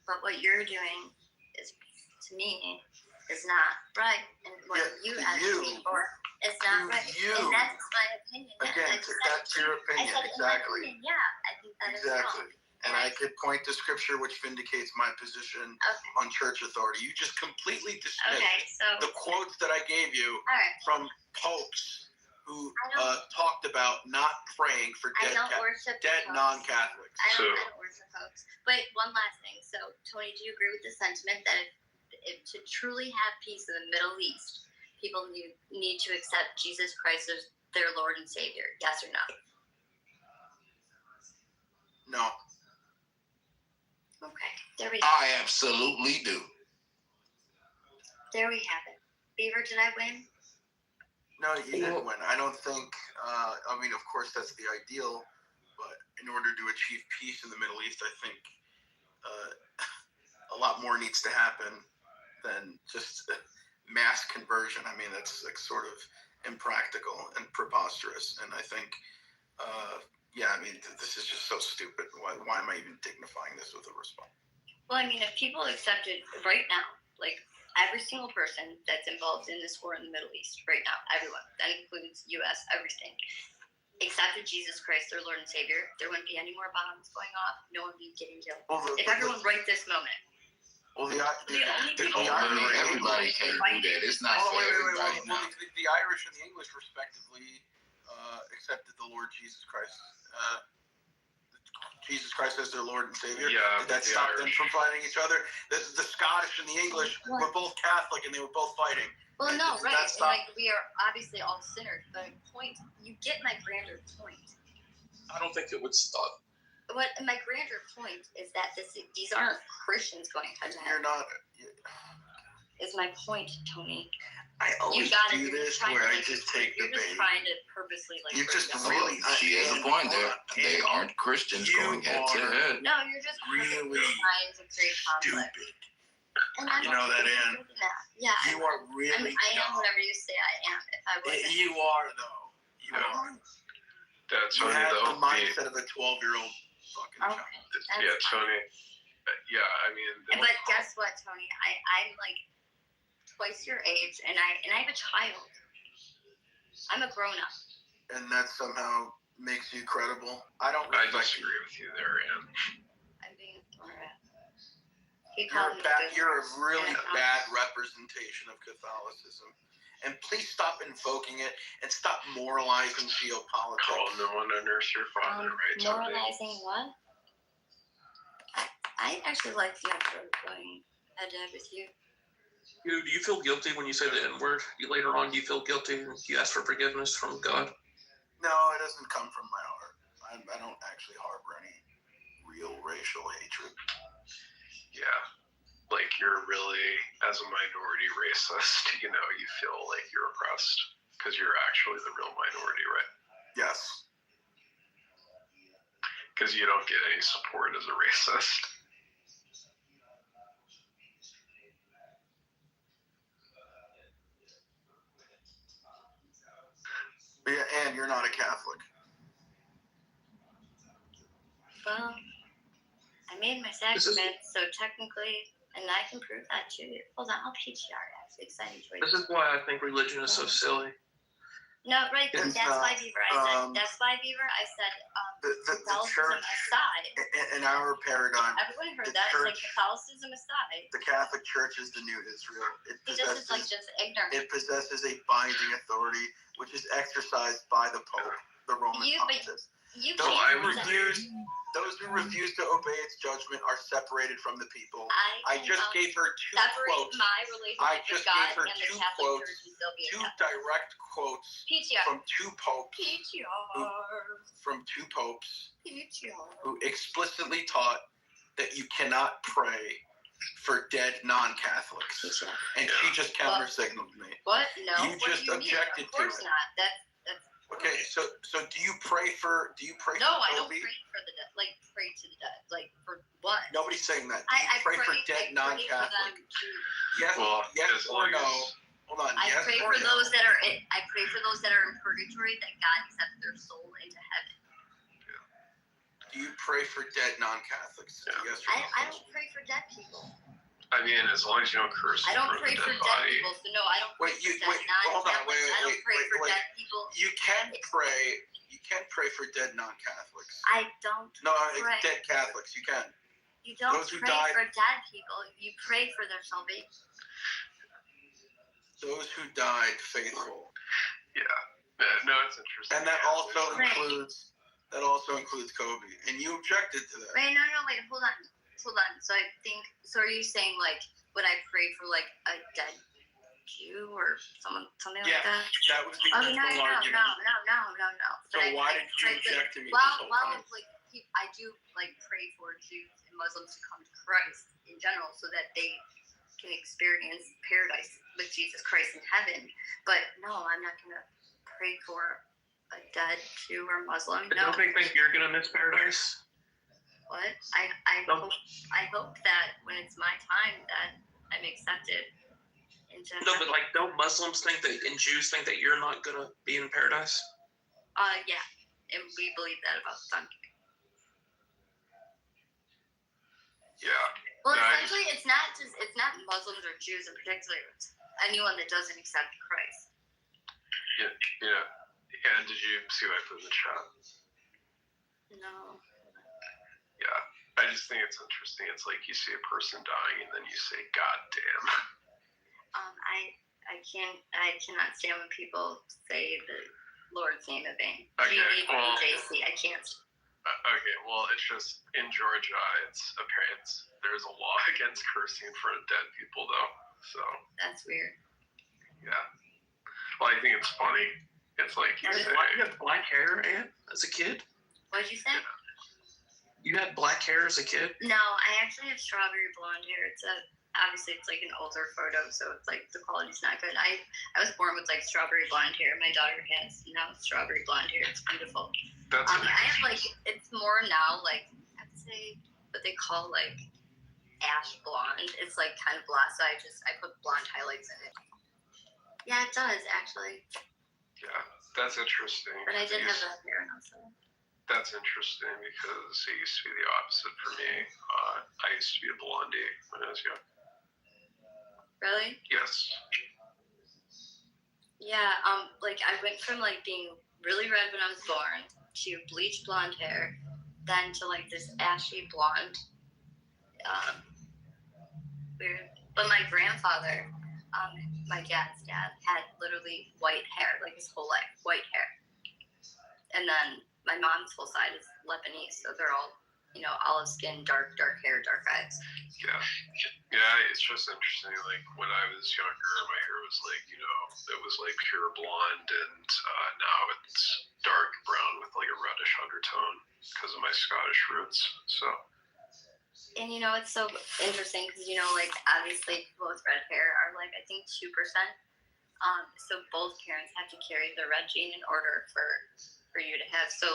But what you're doing is, to me, is not right, and what you advocate for is not right. And that's my opinion. Again, that's your opinion. Exactly. Yeah, I think that is wrong. And I could point to Scripture which vindicates my position on church authority. You just completely dismissed the quotes that I gave you from popes who talked about not praying for dead non-Catholics. I don't worship popes. But one last thing. So, Tony, do you agree with the sentiment that if to truly have peace in the Middle East, people need to accept Jesus Christ as their Lord and Savior? Yes or no? No. Okay. There we go. I absolutely do. There we have it. Beaver, did I win? No, you didn't win. I don't think, I mean, of course, that's the ideal, but in order to achieve peace in the Middle East, I think a lot more needs to happen than just mass conversion. I mean, that's like sort of impractical and preposterous. And I think, I mean, this is just so stupid. Why am I even dignifying this with a response? Well, I mean, if people accepted right now, like every single person that's involved in this war in the Middle East right now, everyone, that includes U.S., everything, accepted Jesus Christ, their Lord and Savior, there wouldn't be any more bombs going off. No one would be getting killed. If everyone right this moment. Well, everybody can't do that. It's not for everybody now. The Irish and the English, respectively, accepted the Lord Jesus Christ. Jesus Christ as their Lord and Savior. Yeah, Did that stop them from fighting each other? The Scottish and the English were both Catholic and they were both fighting. Well, no, right. And like we are obviously all sinners, but you get my grander point. I don't think it would stop. What my grander point is that these aren't Christians going head to head. You're not. Is my point, Tony. I always do this where I just take the bait. You're just trying to purposely like. You're just really. She has a point there. They aren't Christians going head to head. No, you're just really trying to create conflict. Stupid. And I'm you know that, Ann? Yeah. You are really. I am whatever you say I am. If I wasn't. You are though. You are. That's you have the mindset of a 12-year-old fucking child. Yeah, Tony. Yeah, I mean. But guess what, Tony? I'm like twice your age, and I have a child. I'm a grown up. And that somehow makes you credible. I disagree with you there, Ann. I'm being alright. You're a really bad representation of Catholicism. And please stop invoking it and stop moralizing geopolitics. Call no one to nurse your father, right? Moralizing what? I actually like the idea of going head to head with you. Do you feel guilty when you say the N-word? Later on, do you feel guilty? Do you ask for forgiveness from God? No, it doesn't come from my heart. I don't actually harbor any real racial hatred. Yeah. Like, you're really, as a minority racist, you feel like you're oppressed because you're actually the real minority, right? Yes. Because you don't get any support as a racist. Yeah, and you're not a Catholic. Well, I made my sacrament, so technically, and I can prove that too. Hold on, I'll PTR it. Exciting choice. This is why I think religion is so silly. No, right, but that's why Beaver. That's why Beaver. I said the Catholicism church aside. in our paradigm, Everyone heard the that. church- It's like Catholicism aside. the Catholic Church is the new Israel. He just is like just ignorant. It possesses a binding authority, which is exercised by the Pope, the Roman Pontiff. Those who refuse to obey its judgment are separated from the people. I just gave her two quotes. My relationship I just with God gave her and the two Catholic quotes, Church and still be a two Catholic. direct quotes PTR. from two popes. PTR. Who explicitly taught that you cannot pray for dead non-Catholics, and she just counter-signaled me. What? No. You just objected Of course to it. not. That's. Okay, so do you pray for? Do you pray No, for I don't Kobe? pray for the dead. Like pray to the dead. Like for what? Nobody's saying that. Do you I pray for dead I pray for non-Catholic? them to. Yes, Well, yes as or long no? as- Hold on. I Yes pray or for no? those that are. I pray for those that are in purgatory that God accepts their soul into heaven. Do you pray for dead non-Catholics? Yes or no? I don't pray for dead people. I mean, as long as you don't curse I in don't front pray of for the dead dead body. people. So no, I don't pray for dead hold on, non-Catholics. I don't pray for wait. dead people. You can pray. You can pray for dead non-Catholics. I don't. No, pray. dead Catholics. You can. You don't Those who pray died- for dead people. You pray for their salvation. Those who died faithful. Yeah. No, it's interesting. And that also Right. includes Kobe. And you objected to that. Wait, no, wait, hold on. So I think, so are you saying like, would I pray for like a dead Jew or something like that? That was the Oh, original argument. no. So But why I did you pray, object to me Well, this whole time? like, I do like pray for Jews and Muslims to come to Christ in general so that they can experience paradise with Jesus Christ in heaven. But no, I'm not going to pray for a dead Jew or Muslim. No. Don't they think you're gonna miss paradise? What? I hope that when it's my time that I'm accepted into No, but like, don't Muslims think that and Jews think that you're not gonna be in paradise? yeah. And we believe that about them. Yeah. Well, No, essentially, it's not Muslims or Jews in particular. It's anyone that doesn't accept Christ. Yeah. And did you see what I put in the chat? No. Yeah. I just think it's interesting. It's like you see a person dying and then you say, God damn. I cannot stand when people say the Lord's name in vain. Okay, well- GHJC. I can't. Okay, well, it's just in Georgia, there's a law against cursing in front of dead people, though. So, That's weird. yeah. Well, I think it's funny. It's like you say, You have black hair, Ann, as a kid? What'd you say? You had black hair as a kid? No, I actually have strawberry blonde hair. Obviously it's like an older photo, so it's like the quality's not good. I was born with like strawberry blonde hair. My daughter has now strawberry blonde hair. It's beautiful. That's I have like, it's more now like, I'd say what they call like ash blonde. It's like kind of blonde, so I put blonde highlights in it. Yeah, it does actually. yeah, that's interesting. But I did have that hair also. That's interesting because it used to be the opposite for me. I used to be a blondie when I was young. Really? Yes. Yeah, like I went from like being really red when I was born to bleach blonde hair, then to like this ashy blonde. Weird. But my grandfather, my dad's dad, had literally white hair, like his whole life, white hair. And then my mom's whole side is Lebanese, so they're all, olive skin, dark hair, dark eyes. Yeah, it's just interesting. Like when I was younger, my hair was like, it was like pure blonde, and now it's dark brown with like a reddish undertone because of my Scottish roots. So. And it's so interesting because like obviously people with red hair are like I think 2%. So both parents have to carry the red gene in order for you to have. So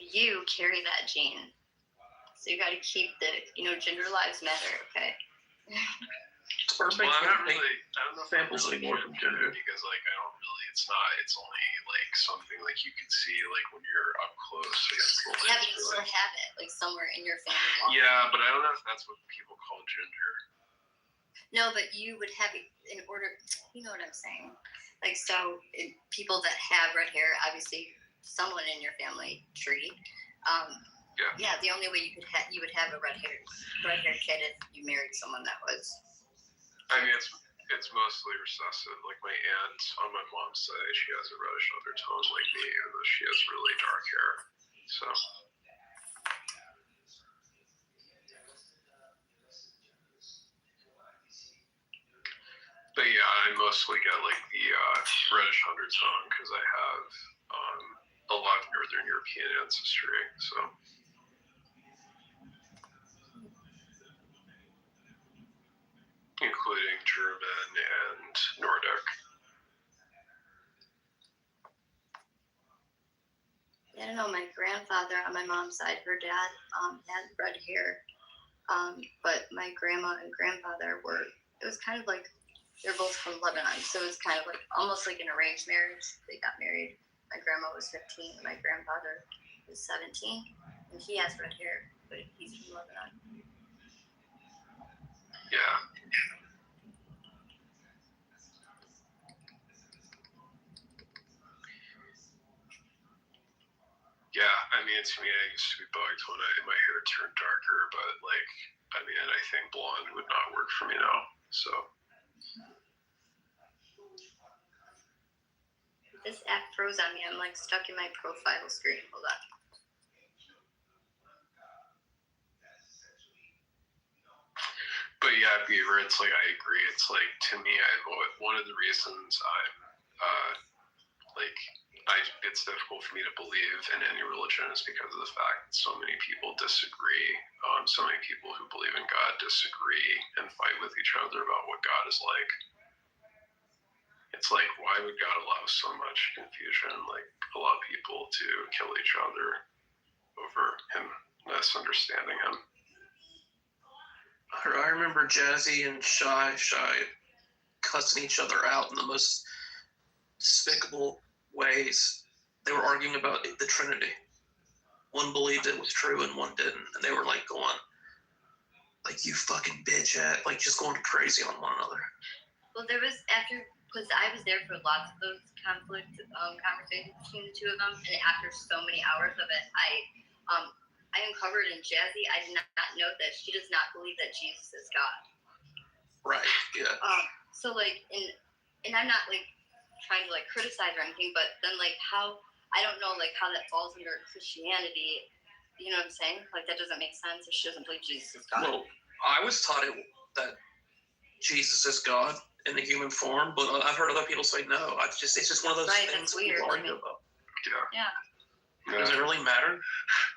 you carry that gene. So you got to keep the gender lives matter. Okay. Well, I don't know if samples really anymore from gender because like I don't really. It's only like something like like you can see like when you're up close against the light. Yeah, but you still have it like somewhere in your family. Yeah, but I don't know if that's what people call ginger. No, but you would have it in order. You know what I'm saying? Like so, people that have red hair, obviously, someone in your family tree. Yeah. The only way you would have a red haired kid if you married someone that was. I mean, it's mostly recessive. Like my aunt on my mom's side, she has a reddish undertone like me, and she has really dark hair. So. But yeah, I mostly get like the reddish undertone because I have a lot of Northern European ancestry. So. Including German and Nordic. I don't know. My grandfather on my mom's side, her dad had red hair, but my grandma and grandfather it was kind of like they're both from Lebanon, so it was kind of like almost like an arranged marriage. They got married. My grandma was 15, and my grandfather was 17, and he has red hair, but he's from Lebanon. Yeah. Yeah, I mean, to me, I used to be bugged when my hair turned darker, but like, I mean, I think blonde would not work for me now. So. This app froze on me. I'm like stuck in my profile screen. Hold on. But yeah, Beaver, it's like I agree. It's like to me, one of the reasons it's difficult for me to believe in any religion is because of the fact that so many people disagree. So many people who believe in God disagree and fight with each other about what God is like. It's like, why would God allow so much confusion? Like, allow people to kill each other over him misunderstanding him. I remember Jazzy and Shy cussing each other out in the most despicable ways. They were arguing about the Trinity. One believed it was true and one didn't, and they were like going, like, you fucking bitch like just going crazy on one another. Well, there was because I was there for lots of those conversations between the two of them, and after so many hours of it, I uncovered in Jazzy, I did not know that she does not believe that Jesus is God. Right. Yeah. So like, and I'm not like trying to like criticize or anything, but then like how I don't know like how that falls under Christianity. You know what I'm saying? Like that doesn't make sense if she doesn't believe Jesus is God. Well, I was taught that Jesus is God in the human form, but I've heard other people say no. It's just one of those things people argue about. Yeah. Does it really matter?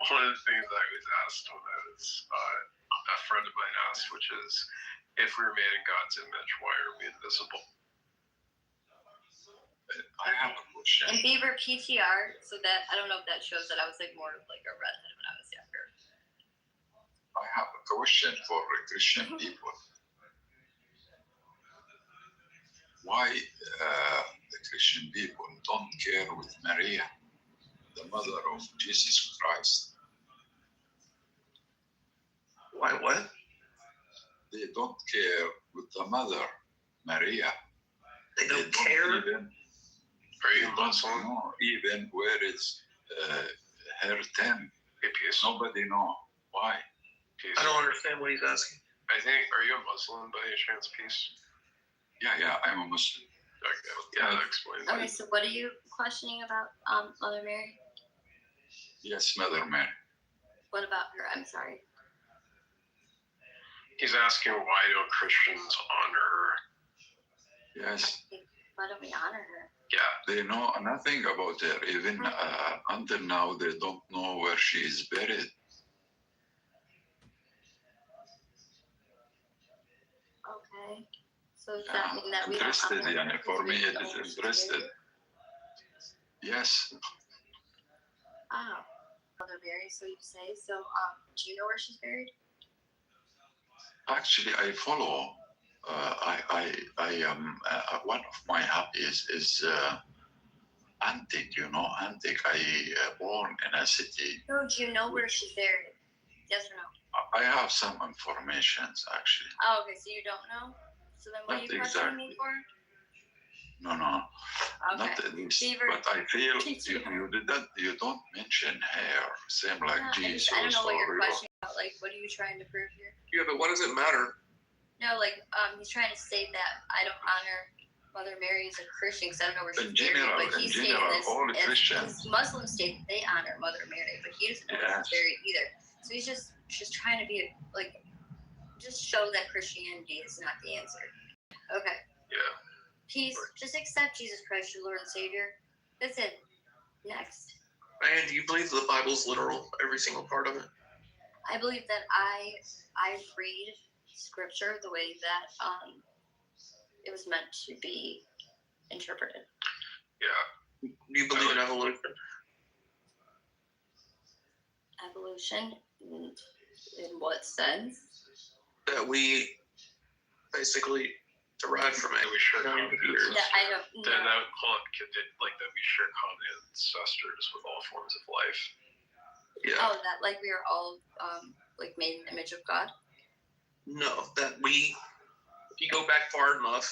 One of the things I was asked when I was a friend of mine asked, which is, if we were made in God's image, why are we invisible? I have a question. And Beaver PTR, so that I don't know if that shows that I was like more of like a redhead when I was younger. I have a question for Christian people. Why the Christian people don't care with Maria, the mother of Jesus Christ? Why what? They don't care with the mother, Maria. They don't care? Are you Muslim? No, even where is her tent. Nobody know. Why? I don't understand what he's asking. I think, are you a Muslim by any chance, Peace? Yeah, I'm a Muslim. Okay, yeah, that explains it. Okay, so what are you questioning about Mother Mary? Yes, Mother Mary. What about her? I'm sorry. He's asking why don't Christians honor her? Yes. Why don't we honor her? Yeah. They know nothing about her. Even until now, they don't know where she is buried. Okay. So does that mean that we interested, don't honor her? For me, it is interested. Yes. Oh, Mother Mary, so you say. So, do you know where she's buried? Actually, I follow. I am one of my hobbies is antique, antique. I born in a city. No, do you know where she's buried? Yes or no? I have some informations actually. Oh, okay, so you don't know? So then what are Not you questioning me exactly. for? No, Okay. not at least. Beaver. But I feel you don't mention hair, same like No, Jesus I don't know what or you're questioning about. Like, what are you trying to prove here? Yeah, but what does it matter? No, like, he's trying to say that I don't honor Mother Mary as a Christian because I don't know where she's buried, but he's stating this all as Christians. Muslims state that they honor Mother Mary, but he doesn't know where she's buried either. So he's just trying to be like, just show that Christianity is not the answer. Okay. Yeah. Peace. Just accept Jesus Christ, your Lord and Savior. That's it. Next. And do you believe the Bible's literal, every single part of it? I believe that I read Scripture the way that it was meant to be interpreted. Yeah. Do you believe in evolution? Evolution? In what sense? That we basically derived from it. We share common ancestors. Yeah, I don't know. That would call it like that we share common ancestors with all forms of life. Yeah. Oh, that like we are all like made in the image of God? No, that we, if you go back far enough,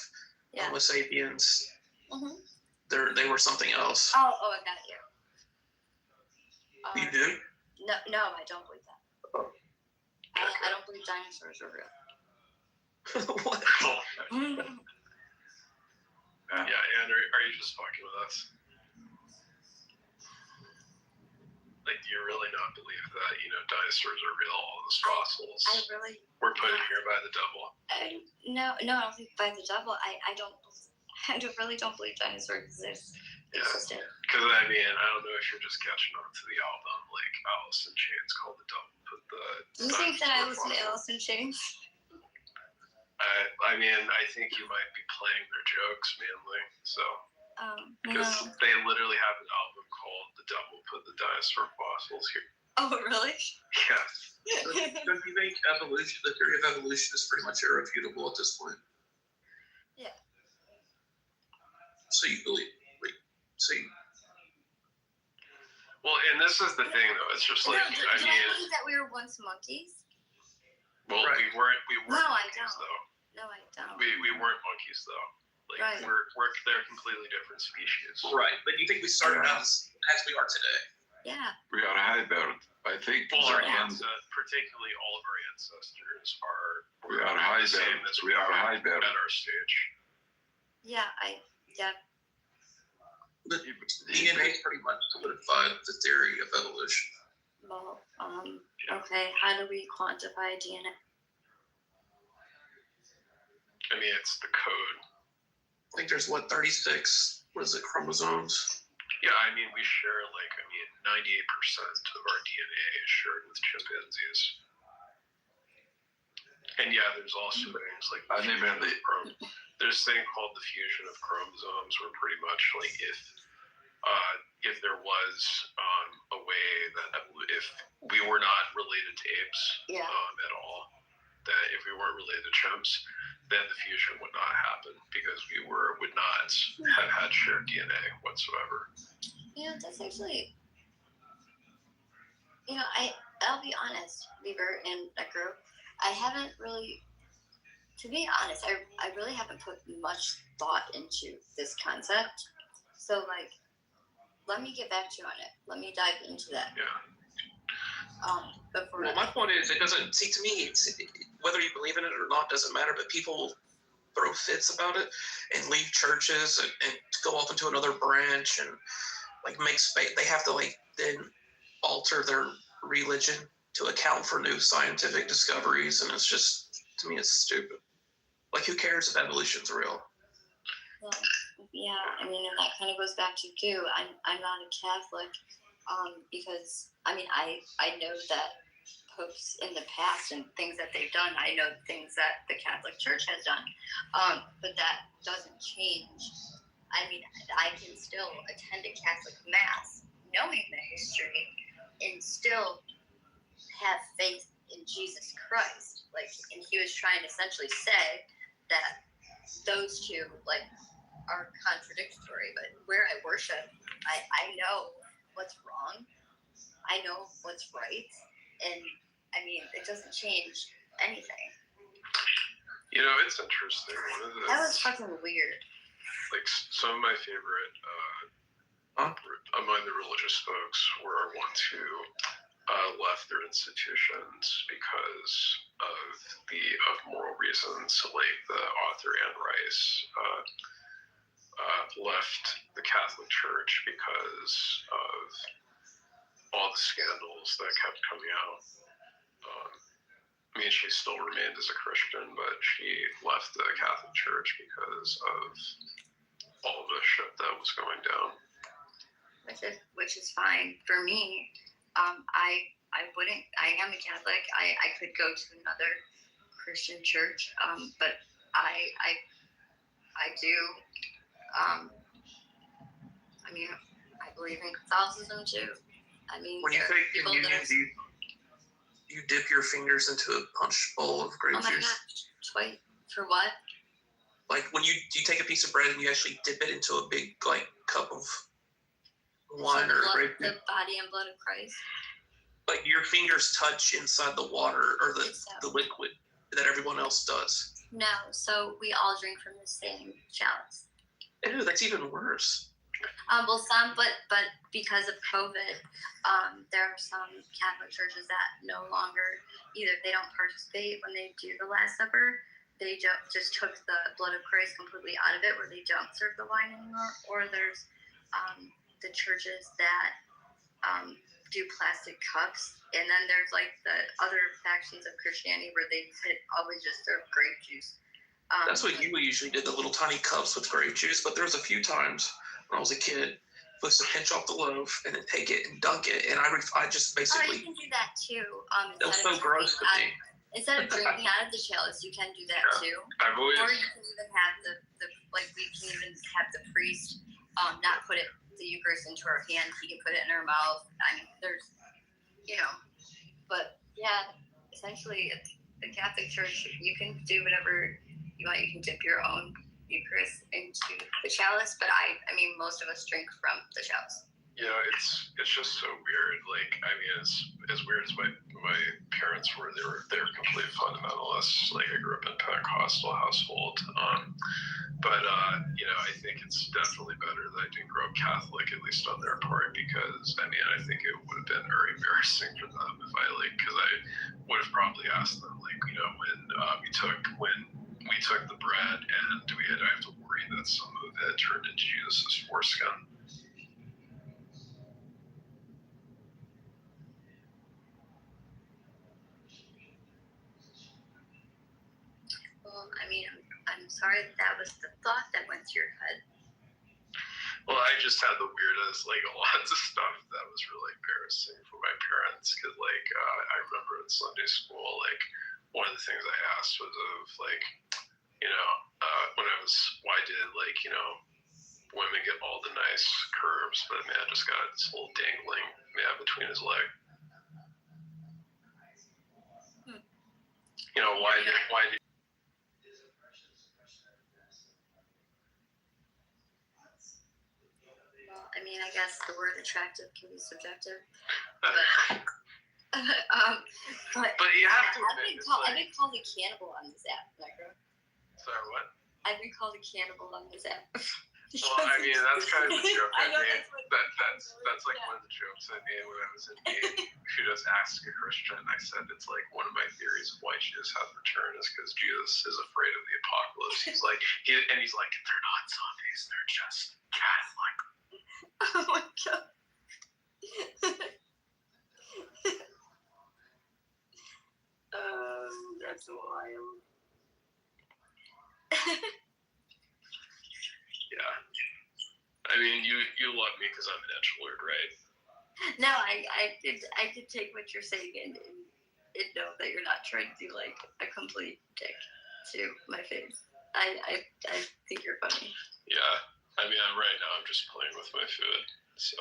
Yeah. Homo sapiens, Mm-hmm. they were something else. Oh, I got you. You do? No, I don't believe that. Oh. I don't believe dinosaurs are real. What? Yeah, and are you just fucking with us? Like, do you really not believe that, dinosaurs are real, all those fossils? I really... We're put in here by the devil. No, I don't think by the devil. I really don't believe dinosaurs exist. Yeah, because I don't know if you're just catching on to the album, like Alice in Chains called The Devil Put the... You think that I listen to Alice in Chains? I think you might be playing their jokes mainly, so... Because they literally have an album called The Devil Put the Dinosaur Fossils Here. Oh, really? Yes. Don't you think evolution, the theory of evolution is pretty much irrefutable at this point? Yeah. So you believe, Well, and this is the thing, though. It's just like, do I believe that we were once monkeys? Well, right. we weren't No, I monkeys, don't. though. No, I don't. We weren't monkeys, though. Like, Right. they're completely different species. Right, but you think we started out as we are today? Yeah. We are hybrid. I think Particularly all of our ancestors we are hybrid. same as We are hybrid. at our stage. Yeah, The DNA pretty much solidified the theory of evolution. Well, okay, how do we quantify DNA? It's the code. I think there's 36, chromosomes? Yeah, we share 98% of our DNA is shared with chimpanzees. And yeah, there's also things like there's a thing called the fusion of chromosomes, where pretty much if there was a way that if we were not related to apes at all, that if we weren't related to chimps, then the fusion would not happen because we would not have had shared DNA whatsoever. That's actually, I'll be honest, Beaver and Echo, I haven't really, to be honest, I really haven't put much thought into this concept. So, let me get back to you on it. Let me dive into that. Yeah. Before my point is, it doesn't, to me, whether you believe in it or not doesn't matter, but people throw fits about it and leave churches and go off into another branch and make space. They have to then alter their religion to account for new scientific discoveries, and it's just, to me, it's stupid. Who cares if evolution's real? Well, yeah, and that kind of goes back to too. I'm not a Catholic, because I know that popes in the past and things that they've done. I know things that the Catholic Church has done, but that doesn't change. I can still attend a Catholic mass, knowing the history, and still have faith in Jesus Christ. And he was trying to essentially say that those two are contradictory, but where I worship, I know what's wrong. I know what's right. And, I mean, it doesn't change anything. You know, it's interesting. That was fucking weird. Like, some of my favorite among the religious folks were ones who left their institutions because of moral reasons, like the author Anne Rice left the Catholic Church because of all the scandals that kept coming out. I mean, she still remained as a Christian, but she left the Catholic Church because of all the shit that was going down. Which is fine for me. I wouldn't. I am a Catholic. I could go to another Christian church, but I do. I mean, I believe in Catholicism too. I mean, when you take communion, you dip your fingers into a punch bowl of grape juice. Gosh, wait, for what? Like when you take a piece of bread and you actually dip it into a big cup of wine or grape juice. The body and blood of Christ. Like your fingers touch inside the water or the liquid that everyone else does. No, so we all drink from the same chalice. Ew, that's even worse. Well, some, but because of COVID, there are some Catholic churches that no longer either they don't participate when they do the Last Supper. They just took the blood of Christ completely out of it, where they don't serve the wine anymore. Or there's the churches that do plastic cups, and then there's like the other factions of Christianity where they always just serve grape juice. That's what you usually did, the little tiny cups with grape juice. But there was a few times when I was a kid, I used to pinch off the loaf and then take it and dunk it, and I just basically. Oh, you can do that too. That was so gross to me. Instead of drinking out of the chalice, you can do that too. I've always. Or you can even have the like we can even have the priest not put the Eucharist into our hand. He can put it in our mouth. I mean, there's, but yeah, essentially, it's the Catholic Church. You can do whatever you want. You can dip your own Eucharist into the chalice, but I mean, most of us drink from the chalice. Yeah, it's just so weird. Like, I mean, as weird as my parents were, they're complete fundamentalists. Like, I grew up in a Pentecostal household, but I think it's definitely better that I didn't grow up Catholic, at least on their part, because I mean, I think it would have been very embarrassing for them if because I would have probably asked them, like, when we took the bread and I have to worry that some of it turned into Jesus' foreskin. Well, I mean, I'm sorry that was the thought that went through your head. Well, I just had the weirdest, like, lots of stuff that was really embarrassing for my parents, because, like, I remember in Sunday school, like, one of the things I asked was why did, like, women get all the nice curves, but a man just got this little dangling man between his leg. Why did I mean, I guess the word attractive can be subjective. But you have to I've been called a cannibal on this app, Micro. Sorry, what? I've been called a cannibal on this app. Well, I mean, that's kind of the joke I know made. That's like one of the jokes I made when I was in Maine. She just asked a Christian. I said it's like one of my theories of why Jesus has returned is because Jesus is afraid of the apocalypse. He's like, they're not zombies. They're just Catholic. Oh my god. That's wild. Yeah. I mean, you love me because I'm an edgelord, right? No, I did take what you're saying and know that you're not trying to do like a complete dick to my face. I think you're funny. Yeah. I mean, right now I'm just playing with my food, so.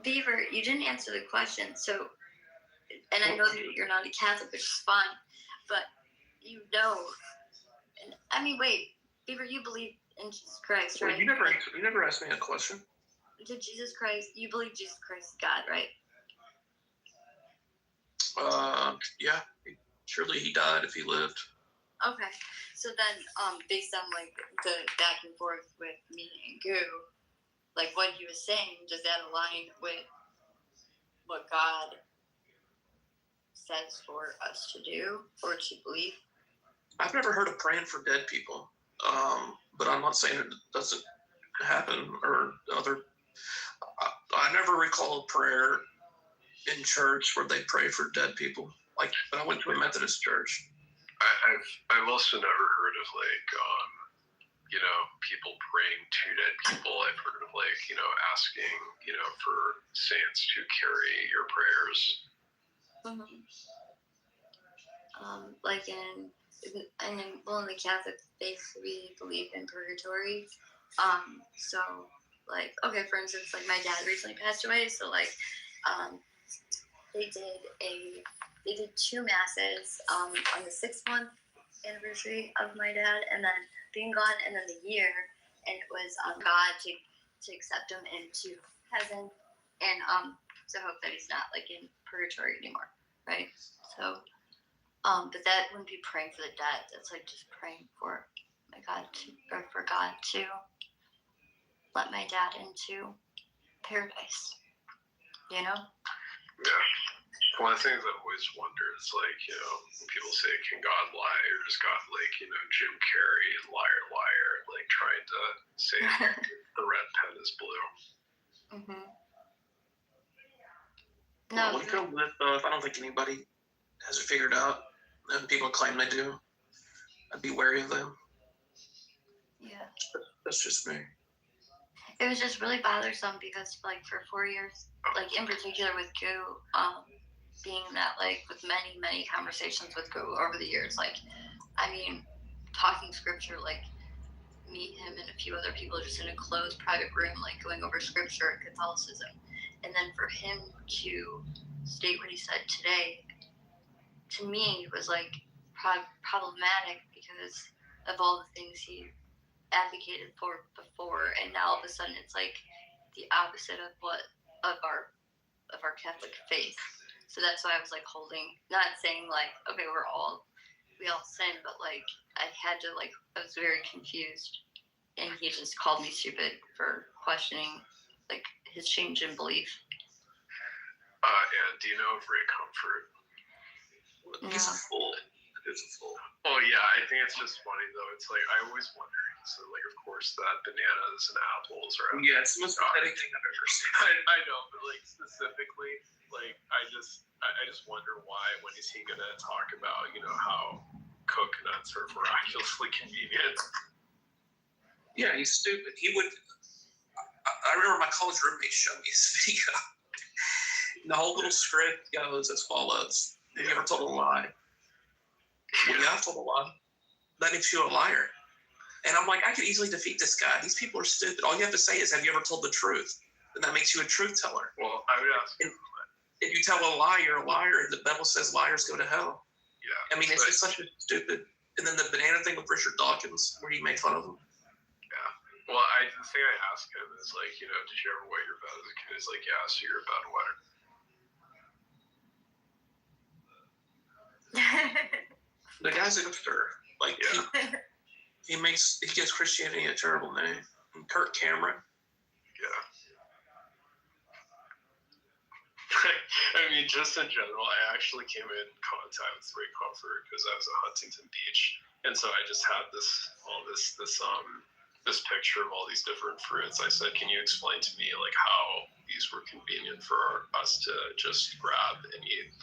Beaver, you didn't answer the question, so, and I know that you're not a Catholic, which is fine, but and I mean, wait, Beaver, you believe in Jesus Christ, Well, right? you never asked me a question. Did Jesus Christ? You believe Jesus Christ is God, right? Yeah. Surely he died if he lived. Okay. So then, based on like the back and forth with me and Goo, like what he was saying, does that align with what God says for us to do or to believe? I've never heard of praying for dead people, but I'm not saying it doesn't happen or other. I never recall a prayer in church where they pray for dead people. Like, but I went to a Methodist church. I've also never heard of like people praying to dead people. I've heard of like asking for saints to carry your prayers. Mm-hmm. Like in the Catholic faith, we believe in purgatory. So like, okay, for instance, like my dad recently passed away, so like, they did 2 masses on the 6th-month anniversary of my dad, and then being gone, and then the year, and it was God to accept him into heaven, and to hope that he's not like in purgatory anymore, right? So. But that wouldn't be praying for the dead. That's like just praying for God to let my dad into paradise. You know? Yeah. One of the things I've always wondered is like, when people say, can God lie? Or is God like, Jim Carrey, liar, liar, like trying to say the red pen is blue. Mm-hmm. No. When it comes with I don't think anybody has it figured out, and people claim they do. I'd be wary of them. Yeah. That's just me. It was just really bothersome because, like, for 4 years, like, in particular with Goo, being that, like, with many, many conversations with Goo over the years, like, I mean, talking scripture, like, me, him, and a few other people just in a closed private room, like, going over scripture and Catholicism. And then for him to state what he said today, to me, was, like, problematic because of all the things he advocated for before, and now all of a sudden it's like the opposite of our Catholic faith. So that's why I was like not saying like, okay, we all sin, but like I was very confused, and he just called me stupid for questioning like his change in belief. And do you know of Ray Comfort? He's a fool. He's a fool. Oh yeah, I think it's just funny though. It's like I always wonder. So like, of course, that bananas and apples are. Yeah, it's the most pathetic thing I've ever seen. I know, but like specifically, like I just wonder why. When is he gonna talk about how coconuts are miraculously convenient? Yeah, he's stupid. He would. I remember my college roommate showed me his video. And the whole little script goes as follows: have you ever told a lie? Well, yeah, I've told a lie. That makes you a liar. And I'm like, I could easily defeat this guy. These people are stupid. All you have to say is, have you ever told the truth? And that makes you a truth teller. Well, I would ask. If you tell a lie, you're a liar. The Bible says liars go to hell. Yeah. I mean, it's just such a stupid. And then the banana thing with Richard Dawkins, where he made fun of him. Yeah. Well, the thing I asked him is like, did you ever wet your bed as a kid? He's like, yeah, so you're a bed wetter. The guy's a hipster. Like, yeah. He gives Christianity a terrible name. And Kirk Cameron. Yeah. I mean, just in general, I actually came in contact with Ray Comfort because I was at Huntington Beach, and so I just had this picture of all these different fruits. I said, "Can you explain to me like how these were convenient for us to just grab and eat?"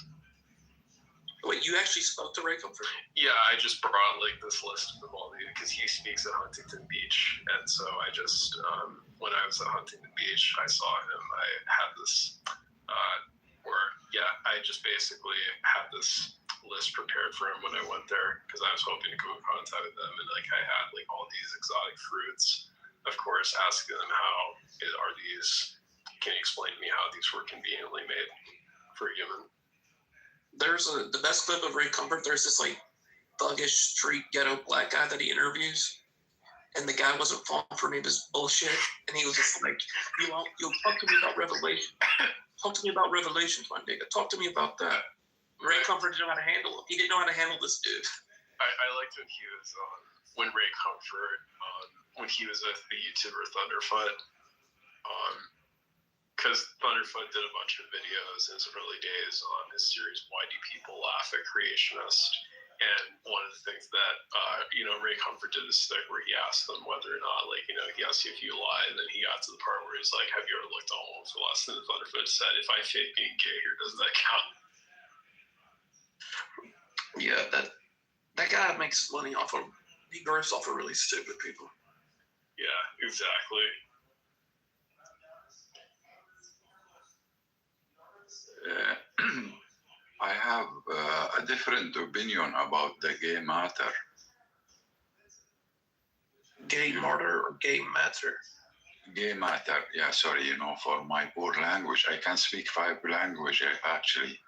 Wait, you actually spoke to Ray Comfort? Yeah, I just brought like this list of them all because he speaks at Huntington Beach, and so I just when I was at Huntington Beach, I saw him. I had this I just basically had this list prepared for him when I went there because I was hoping to come in contact with them, and like I had like all these exotic fruits. Of course, asking them can you explain to me how these were conveniently made for a human? There's the best clip of Ray Comfort. There's this like thuggish street ghetto black guy that he interviews, and the guy wasn't falling for any of his bullshit, and he was just like, you'll talk to me about Revelation. Talk to me about Revelations, my nigga. Talk to me about that. Ray Comfort didn't know how to handle him. He didn't know how to handle this dude. I liked when he was when Ray Comfort, when he was with the YouTuber Thunderfoot, because Thunderfoot did a bunch of videos in his early days on his series Why Do People Laugh at Creationists? And one of the things that Ray Comfort did a stick where he asked them whether or not, he asked you if you lie, and then he got to the part where he's like, have you ever looked at a woman for less? And Thunderfoot said, if I fake being gay here, does that count? Yeah, that guy makes money he grifts off of really stupid people. Yeah, exactly. I have a different opinion about the gay matter. Gay matter or gay matter? Gay matter, yeah, sorry, for my poor language. I can speak 5 languages, actually.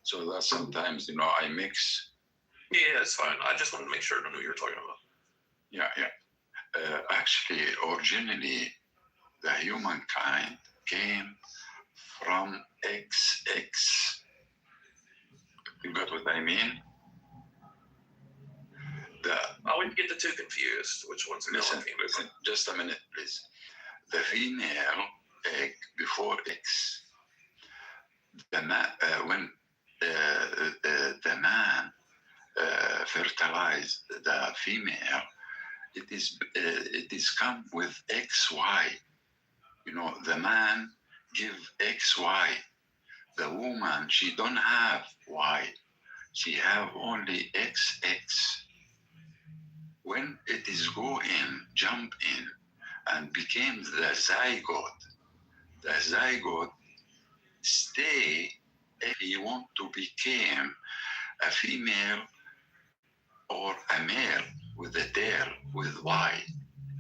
So that sometimes, I mix. Yeah, it's fine. I just wanted to make sure I knew what you were talking about. Yeah. Actually, originally, the humankind came from XX. You got what I mean? I wouldn't get the two confused. Which one's the listen, just a minute, please. The female egg before X. When the man fertilized the female, it is come with XY. The man give XY. The woman, she don't have Y. She have only XX. When it is jump in, and became the zygote stay if he want to become a female or a male with a tail with Y.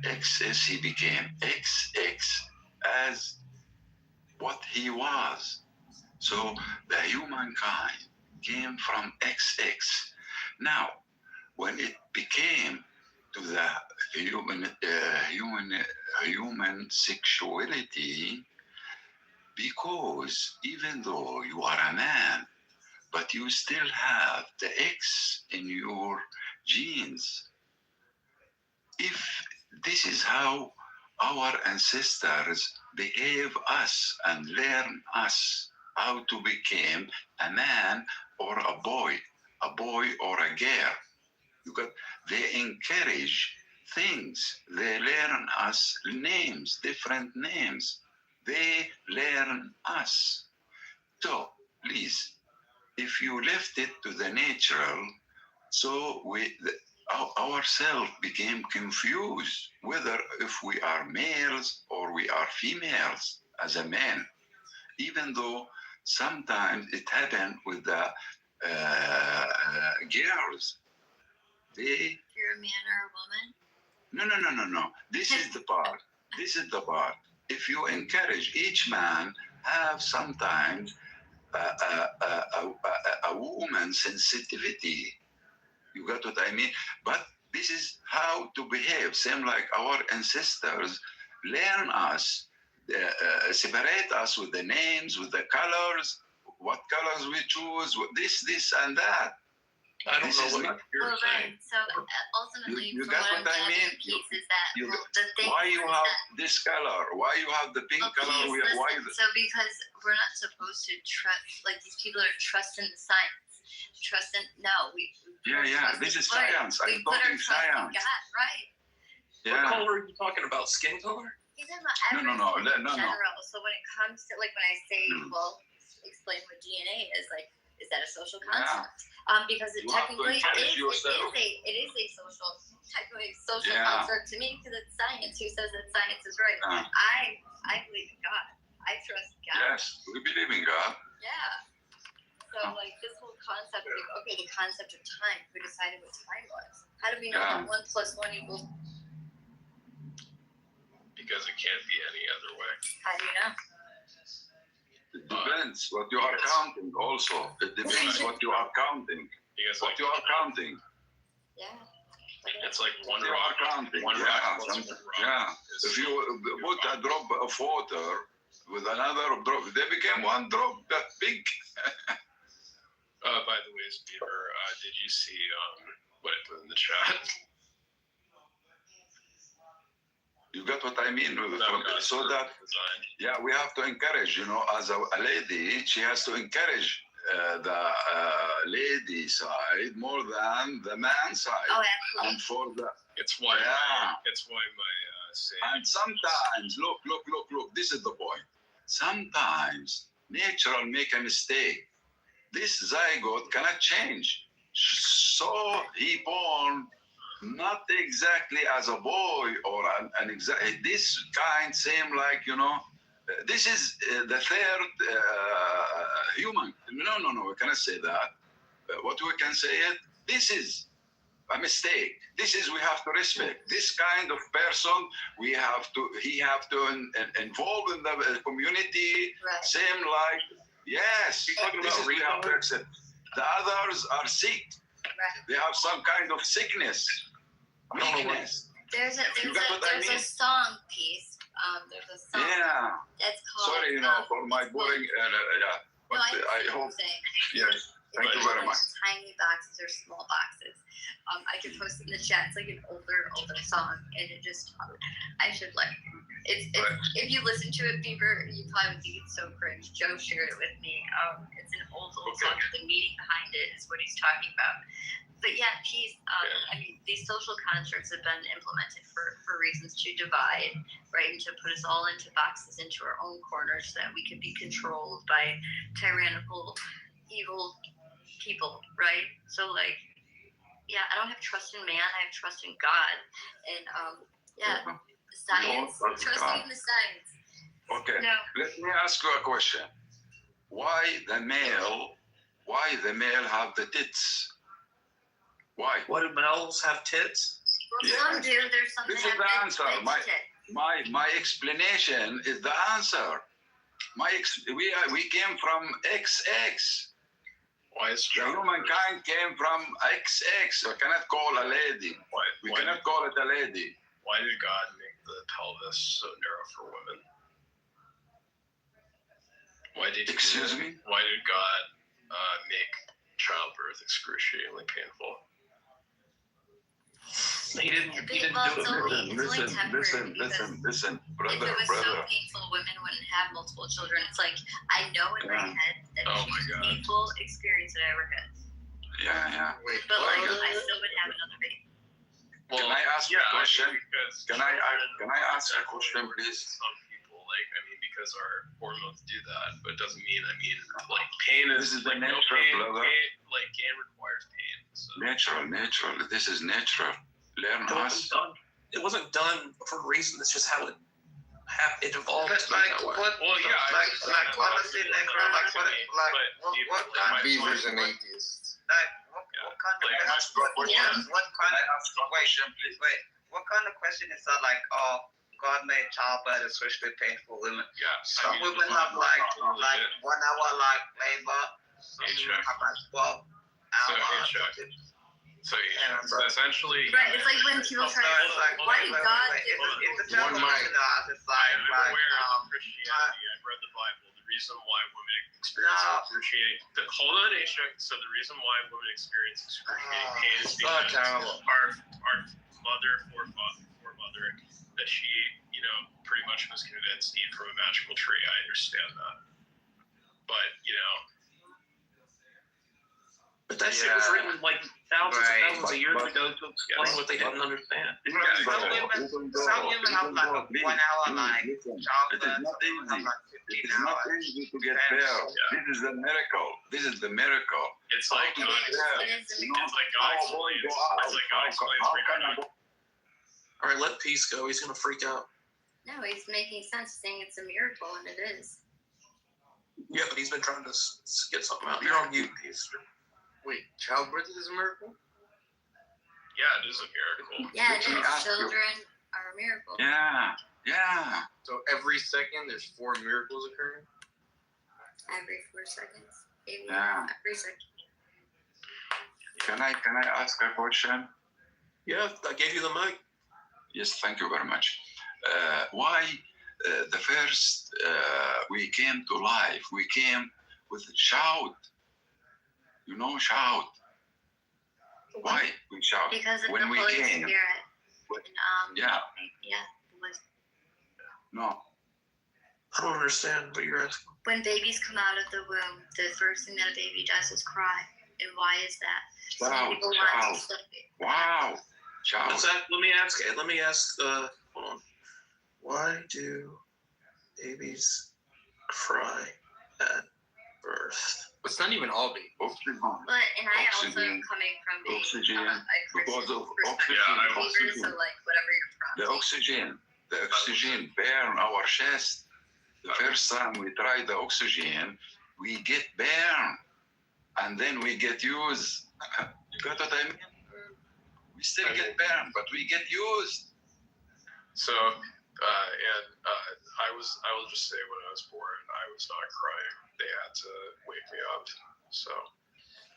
XS, he became XX as what he was. So the humankind came from XX. Now, when it became to the human sexuality, because even though you are a man, but you still have the X in your genes. If this is how our ancestors behave us and learn us how to become a man or a boy or a girl. They encourage things. They learn us names, different names. They learn us. So, please, if you left it to the natural, so ourselves became confused whether if we are males or we are females as a man, even though sometimes it happened with the girls. You're a man or a woman? No. This is the part. If you encourage each man have sometimes a woman sensitivity. You got what I mean? But this is how to behave. Same like our ancestors learn us, separate us with the names, with the colors, what colors we choose, this and that. I don't know what you're saying. So ultimately, you from got what what I mean? is that the thing why you have this color? Why you have the pink color? Why so because we're not supposed to trust, these people are trusting the science. This is science. I'm talking science. God, right. Yeah. What color are you talking about? Skin color? He's talking about everything in general. So when it comes to when I say, explain what DNA is, is that a social construct? Because it technically is a social construct to me, because it's science. Who says that science is right? I believe in God. I trust God. Yes, we believe in God. Yeah. So this whole concept of the concept of time. Who decided what time was? How do we know that 1 + 1 =? Because it can't be any other way. How do you know? It depends what you are counting. Also, it depends what you are counting. Because what you are counting. Yeah. It's like one They rock. are counting. One Yeah, rock plus some- one rock. yeah. is- If you put a drop of water with another drop, they became one drop that big. By the way, Beaver, did you see what I put in the chat? You got what I mean? About So that, design. yeah, we have to encourage, as a lady, she has to encourage the lady side more than the man side. Oh, absolutely. And for the, It's why my saying. and sometimes, look, this is the point. Sometimes nature will make a mistake. This zygote cannot change. So he born not exactly as a boy or an exact. This kind seem like, this is the third human. No, we cannot say that. What we can say is, this is a mistake. We have to respect. This kind of person, he have to involve in the community, Right. same like, yes, we have to accept. The others are sick. Right. They have some kind of sickness, weakness. There's You got what I a mean? song piece. There's a song Yeah. that's called. Sorry, for my boring, yeah. But I hope, yes. Thank you very much. Tiny boxes or small boxes. I can post it in the chat. It's like an older song, and it just, I should it's if you listen to it, Beaver, you probably would think it's so cringe. Joe shared it with me. It's an old song. The meaning behind it is what he's talking about. But yeah, I mean, these social constructs have been implemented for reasons to divide, right, and to put us all into boxes, into our own corners, so that we can be controlled by tyrannical, evil people, right? So yeah, I don't have trust in man, I have trust in God. And science, trusting in the science. Okay, No. let me ask you a question. Why the male have the tits? Why? Why do males have tits? Well, some do. There's some This that is the have answer. big tits. My explanation is the answer. We came from XX. Why is the humankind came from XX? We cannot call a lady. We cannot call it a lady. Why did God make the pelvis so narrow for women? Excuse me? Why did God make childbirth excruciatingly painful? He didn't do it. Listen, brother. If it was so painful, women wouldn't have multiple children. It's like, I know in my head that the most painful experience that I ever had. Yeah. But I still would have another baby. Well, can I ask a question? Can I ask a question, please? Some people, because our hormones do that, but it doesn't mean, pain is. This is the natural, brother. Pain requires pain. So. Natural. This is natural. Learn us. It wasn't done for a reason. It's just how it evolved. But honestly, what kind of Beavers and atheists. What kind of question is that? God made childbirth especially painful women. Yeah. Some women have 1 hour labor. Some women have 12 hours. So essentially, right? It's like when people try to say, "Why did God?" It's a one mic. It's I'm aware of Christianity. I've read the Bible. The reason why women experience excruciating. Hold on, Aisha. So the reason why women experience excruciating pain is because our foremother, that she, pretty much was convinced to eat from a magical tree. I understand that, but But that shit was written thousands and thousands of years ago to explain what they didn't understand. Some women have 1 hour childbirth. It is not easy to get there. Yeah. This is the miracle. It's like God explains. All right, let Peace go. He's gonna freak out. No, he's making sense, saying it's a miracle, and it is. Yeah, but he's been trying to get something out. You're on mute, Peace. Wait, childbirth is a miracle? Yeah, it is a miracle. Yeah, it is. Children are a miracle. Yeah. So every second there's 4 miracles occurring? Every 4 seconds. Maybe Yeah. every second. Can I ask a question? Yeah, I gave you the mic. Yes, thank you very much. Why the first we came to life, we came with shout. You know, shout. Why we shout? Because of when the we Holy came. Spirit. Yeah. Yeah. It was No. I don't understand what you're asking. when babies come out of the womb, the first thing that a baby does is cry. And why is that? Some Shout, people want to shout. sleep. Wow. Shout. Let me ask, hold on. Why do babies cry at birth? It's not even all babies. Oxygen. But, and I also Oxygen. am coming from being Oxygen. a Because Christian of perspective, oxygen. believers, so like whatever you're from. The oxygen burn our chest. The first time we try the oxygen, we get burned, and then we get used. You got what I mean? We still get burned, but we get used. So, I will just say when I was born, I was not crying. They had to wake me up. So.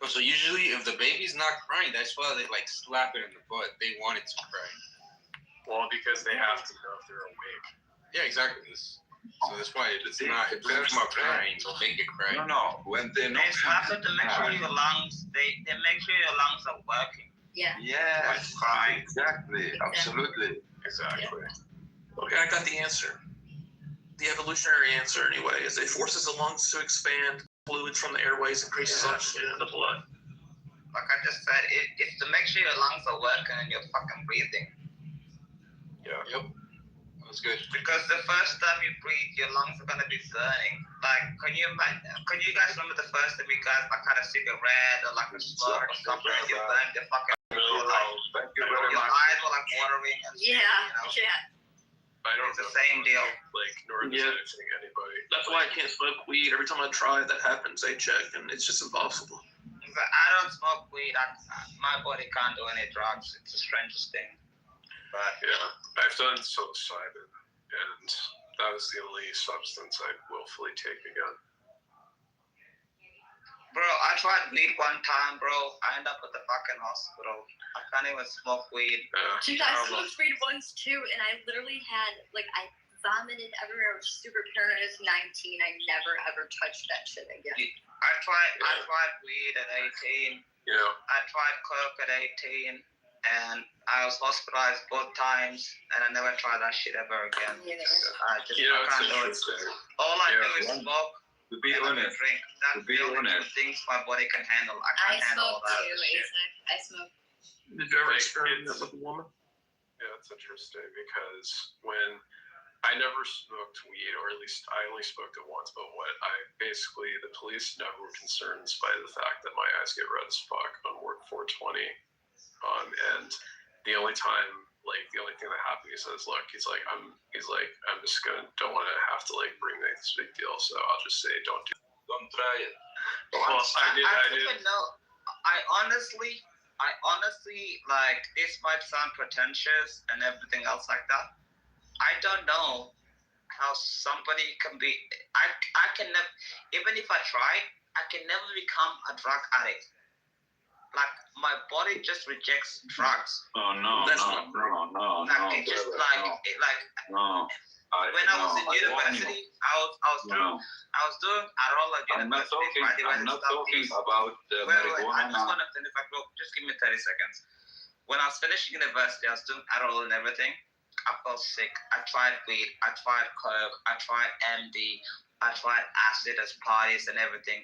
So usually, if the baby's not crying, that's why they like slap it in the butt. They want it to cry. Well, because they have to know if they're awake. Yeah, exactly. So that's why it's not. It doesn't come out crying. So make it cry. No. When they know. They slap it to make sure your lungs. They make sure your lungs are working. Yeah. Yes. Crying. Exactly. Absolutely. Exactly. Okay, I got the answer. The evolutionary answer, anyway, is it forces the lungs to expand, fluids from the airways, increases oxygen in the blood. Like I just said, it's to make sure your lungs are working and you're fucking breathing. Yeah. Yep. That's good. Because the first time you breathe, your lungs are gonna be burning. Like, can you guys remember the first time you guys like had a cigarette or like a smoke or something and you burned your fucking your eyes were like watering and shit, Yeah. I don't. It's the same deal. Like, nor does anything anybody. That's why I can't smoke weed. Every time I try, that happens. They check, and it's just impossible. I don't smoke weed. My body can't do any drugs. It's the strangest thing. But yeah, I've done psilocybin, and that was the only substance I'd willfully take again. Bro, I tried weed one time, bro. I ended up at the fucking hospital. I can't even smoke weed. Dude, I smoked weed once too, and I literally had, like, I vomited everywhere. I was super paranoid. I was 19. I never ever touched that shit again. I tried weed at 18. Yeah. I tried coke at 18, and I was hospitalized both times, and I never tried that shit ever again. Yeah. I can't do it. All I do is smoke. To be honest, drink. That's the only two things my body can handle. I can't handle all that too, shit. I smoke. Did you ever experiment with a woman? Yeah, it's interesting because when I never smoked weed, or at least I only smoked it once, but basically the police never were concerned despite the fact that my eyes get red as fuck on work 420. And the only thing that happened, he says, look, he's like, I'm just don't want to have to like bring this big deal, so I'll just say don't try it. Well, I did. I honestly, like, this might sound pretentious and everything else like that. I don't know how somebody can be. I can never, even if I try, I can never become a drug addict. Like, my body just rejects drugs. Oh no! That's no. Like, it just No. When I was in university, I was doing Arol at university. I'm not talking about marijuana. I just want to finish. Just give me 30 seconds. When I was finishing university, I was doing Arol and everything. I felt sick. I tried weed. I tried coke. I tried MD. I tried acid as parties and everything.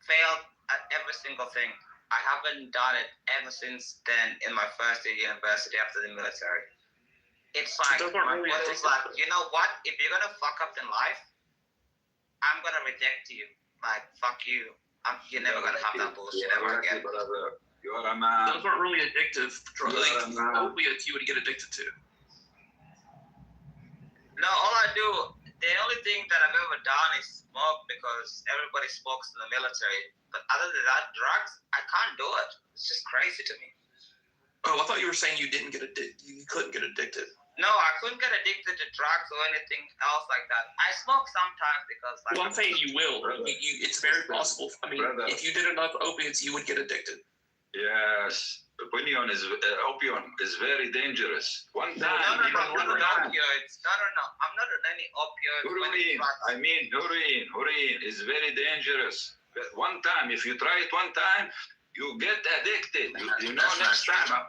Failed at every single thing. I haven't done it ever since then in my first year of university after the military. It's like, my body's like, you know what? If you're going to fuck up in life, I'm going to reject you. Like, fuck you. You're never going to have that bullshit ever again. Those aren't really addictive drugs. Opiates you would get addicted to. No, all I do, the only thing that I've ever done is smoke because everybody smokes in the military. But other than that, drugs, I can't do it. It's just crazy to me. Oh, I thought you were saying you didn't get addicted. You couldn't get addicted. No, I couldn't get addicted to drugs or anything else like that. I smoke sometimes because. Like, well, I'm saying you will. It's very possible. I mean, if you did enough opiates, you would get addicted. Yes, opium is very dangerous. One time, No, even I'm not one on time. opioids. No. I'm not on any opioids. Heroin is very dangerous. But one time, if you try it one time, you get addicted. You know, next time.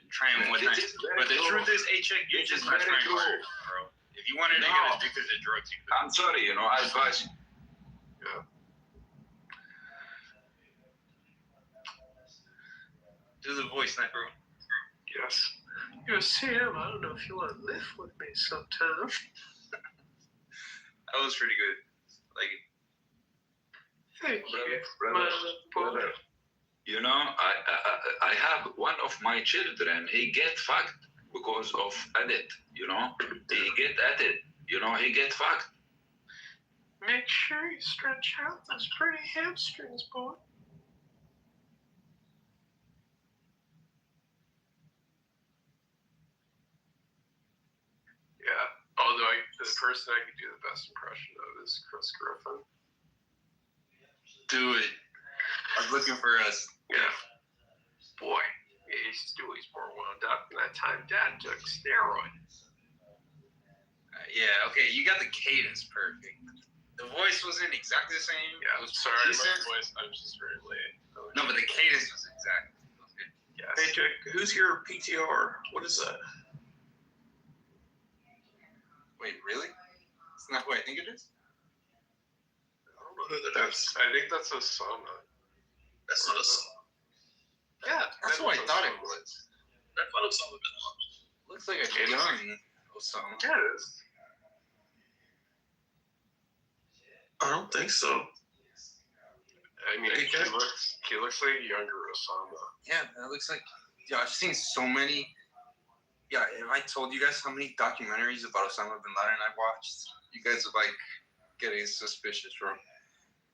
Try them one time. But the truth is, you're just not trying hard, bro. If you wanted to get addicted to drugs, you could. I'm sorry, I advise you. Yeah. Do the voice, not bro. Yes. Sam, I don't know if you want to live with me sometime. That was pretty good. Like it. Thank you, brother. I have one of my children. He get fucked because of addict. He get addict. He get fucked. Make sure you stretch out those pretty hamstrings, boy. Yeah. Although the person I could do the best impression of is Chris Griffin. Do it. I was looking for us. Yeah. Boy, he's more wound up than that time Dad took steroids. Yeah, okay, you got the cadence perfect. The voice wasn't exactly the same. Yeah, I'm sorry, my voice, I'm just very late. No, but the cadence was exactly. Yes. Hey, Jake, who's your PTR? What is that? Wait, really? It's not who I think it is? I don't know who that is. I think that's Osama. That's not Osama. Yeah, that's what I thought it was. I thought Osama bin Laden. Looks like a young Osama. Yeah, it is. I don't think so. I mean, he looks like a younger Osama. Yeah, that looks like. Yeah, I've seen so many. Yeah, if I told you guys how many documentaries about Osama bin Laden I watched, you guys would getting suspicious, bro.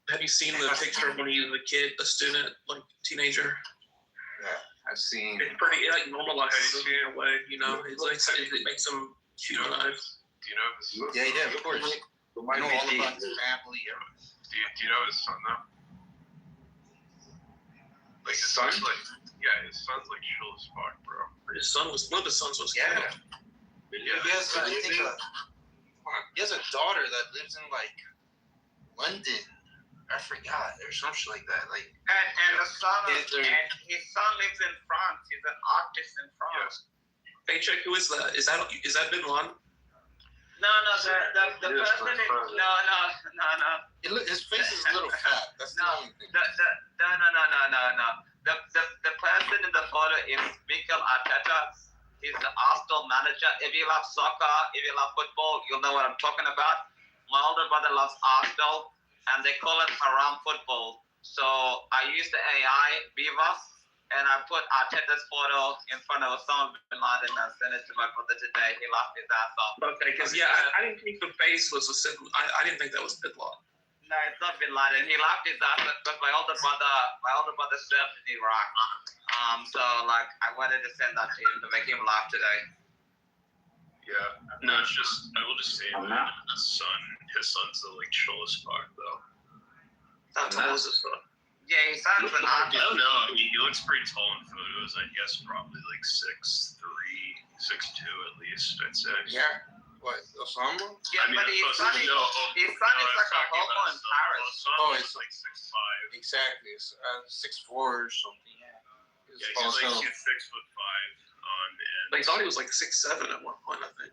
Have you seen the picture of when he was a kid, a student, teenager? Yeah, I've seen. It's pretty normalized in a way, it makes him humanize. Do you know his son? Yeah, of course. I know all about his family. Do you know his son though? Like his son's his son's like chill as fuck, bro. One of his sons was Yeah. killed. He has a daughter that lives in London. I forgot or something like that. And his son lives in France. He's an artist in France. Hey, check, who is that? Is that bin Laden? No, the person is no. His face is a little fat. That's the only thing. No. The person in the photo is Mikel Arteta. He's the Arsenal manager. If you love soccer, if you love football, you'll know what I'm talking about. My older brother loves Arsenal, and they call it haram football. So I used the AI Viva, and I put Arteta's photo in front of Osama bin Laden and sent it to my brother today. He laughed his ass off. Okay, because I didn't think the face was a symbol. I didn't think that was bin Laden. No, it's not bin Laden. He laughed his ass off because my older brother served in Iraq. So I wanted to send that to him to make him laugh today. Yeah. No, it's just I will just say his son's the chillest fuck though. How tall is his son? Yeah, he sounds an artist. I don't know. I mean, he looks pretty tall in photos. I guess probably 6'3", 6'2" at least. I'd say. Yeah. What, Osama? Yeah, but his son is like a hobo in Paris. It's 6'5". Exactly. It's 6'4" or something. Yeah, he's 6'5". But he thought he was 6'7" at one point, I think.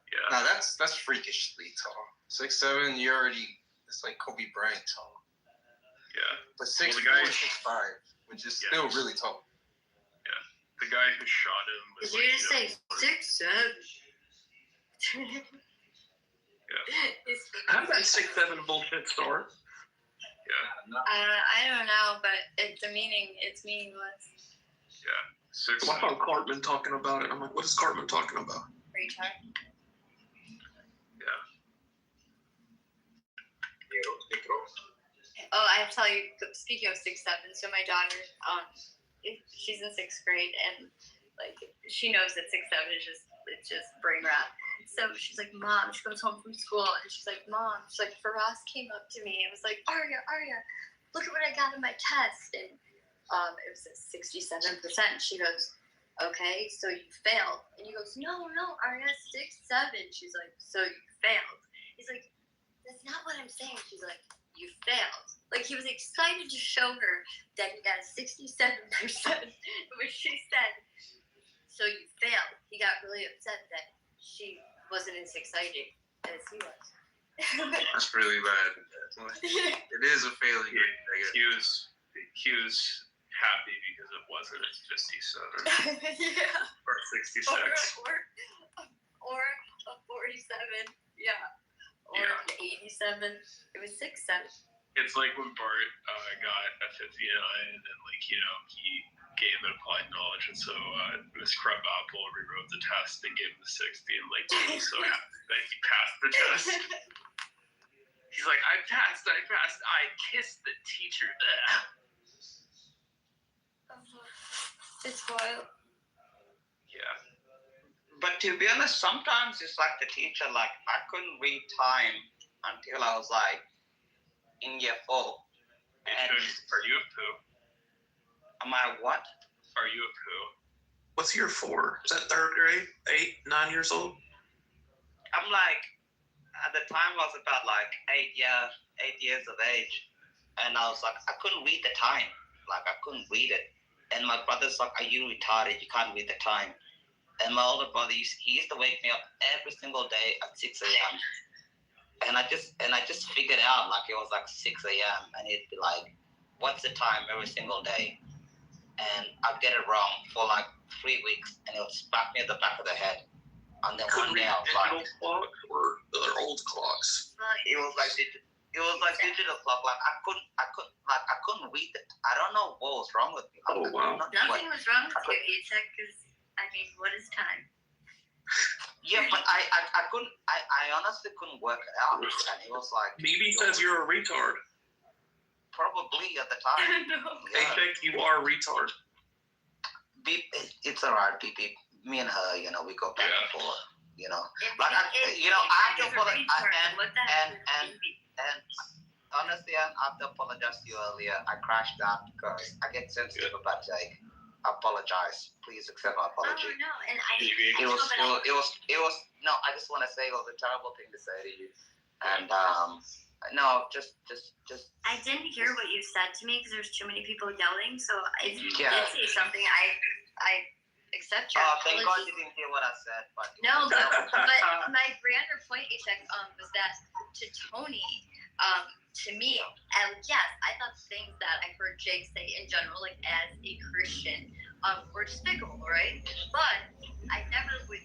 Yeah. No, that's freakishly tall. 6'7", you're already. It's like Kobe Bryant tall. Yeah. But 6'4", 6'5", which is still really tall. Yeah. The guy who shot him was Did you just say 6'7"? Yeah. How did that 6'7" bullshit start? Yeah. I don't know, but it's meaningless. Yeah. 6'7". I found Cartman talking about it. I'm like, what is Cartman talking about? Retard. Yeah. Oh, I have to tell you, speaking of 6'7", so my daughter, she's in 6th grade, and she knows that 6'7" is just brain rot. So she's like, Mom, she comes home from school, and she's like, Faraz came up to me and was like, Arya, look at what I got in my test. And it was at 67%. She goes, okay, so you failed. And he goes, no, I got 6-7. She's like, so you failed. He's like, that's not what I'm saying. She's like, you failed. Like, he was excited to show her that he got a 67%, which she said, so you failed. He got really upset that she wasn't as excited as he was. That's really bad. It is a failure. He was happy because it wasn't at 57. Yeah. Or 66. Or a 47. Yeah. Or an 87. It was 6-7. It's like when Bart got a 59 and then, like, you know, he gave it applied knowledge, and so Miss Crabapple rewrote the test and gave him the 60, and, like, he was so happy that he passed the test. He's like, I passed, I kissed the teacher. It's wild. Yeah. But to be honest, sometimes it's like the teacher, like, I couldn't read time until I was like in year 4. Are you a poo? Am I what? Are you a poo? What's year 4? Is that 3rd grade? 8, 9 years old? I'm like, at the time I was about like 8 years of age, and I was like, I couldn't read the time. Like, I couldn't read it. And my brother's like, are you retarded? You can't read the time. And my older brother, he used to wake me up every single day at 6 a.m. And I just figured out, like, it was like 6 a.m. and he'd be like, what's the time every single day? And I'd get it wrong for like 3 weeks, and it would smack me at the back of the head. And then one day I was like, digital clock or other old clocks? It was like digital clock. Like, I couldn't read it. I don't know what was wrong with me. Oh, wow. Nothing was wrong with you, Itzhak, because, I mean, what is time? Yeah, but I couldn't. I honestly couldn't work it out. And it was like, BB says you're a retard. Probably at the time. No. They think you are a retard. It's alright, BB. Me and her, you know, we go back and forth. You know, like I have to apologize. And honestly, I have to apologize to you earlier. I crashed out because I get sensitive about like. Apologize. Please accept my apology. Oh no, and it was no. I just want to say it was a terrible thing to say to you, and no, just. I didn't hear what you said to me because there's too many people yelling. So if you did say something, I accept your apology. Thank God you didn't hear what I said, but no, but my grander point, Itzhak, was that to Tony, to me, and yes, I thought things that I heard Jake say in general, like as a Christian, were despicable, right? But I never would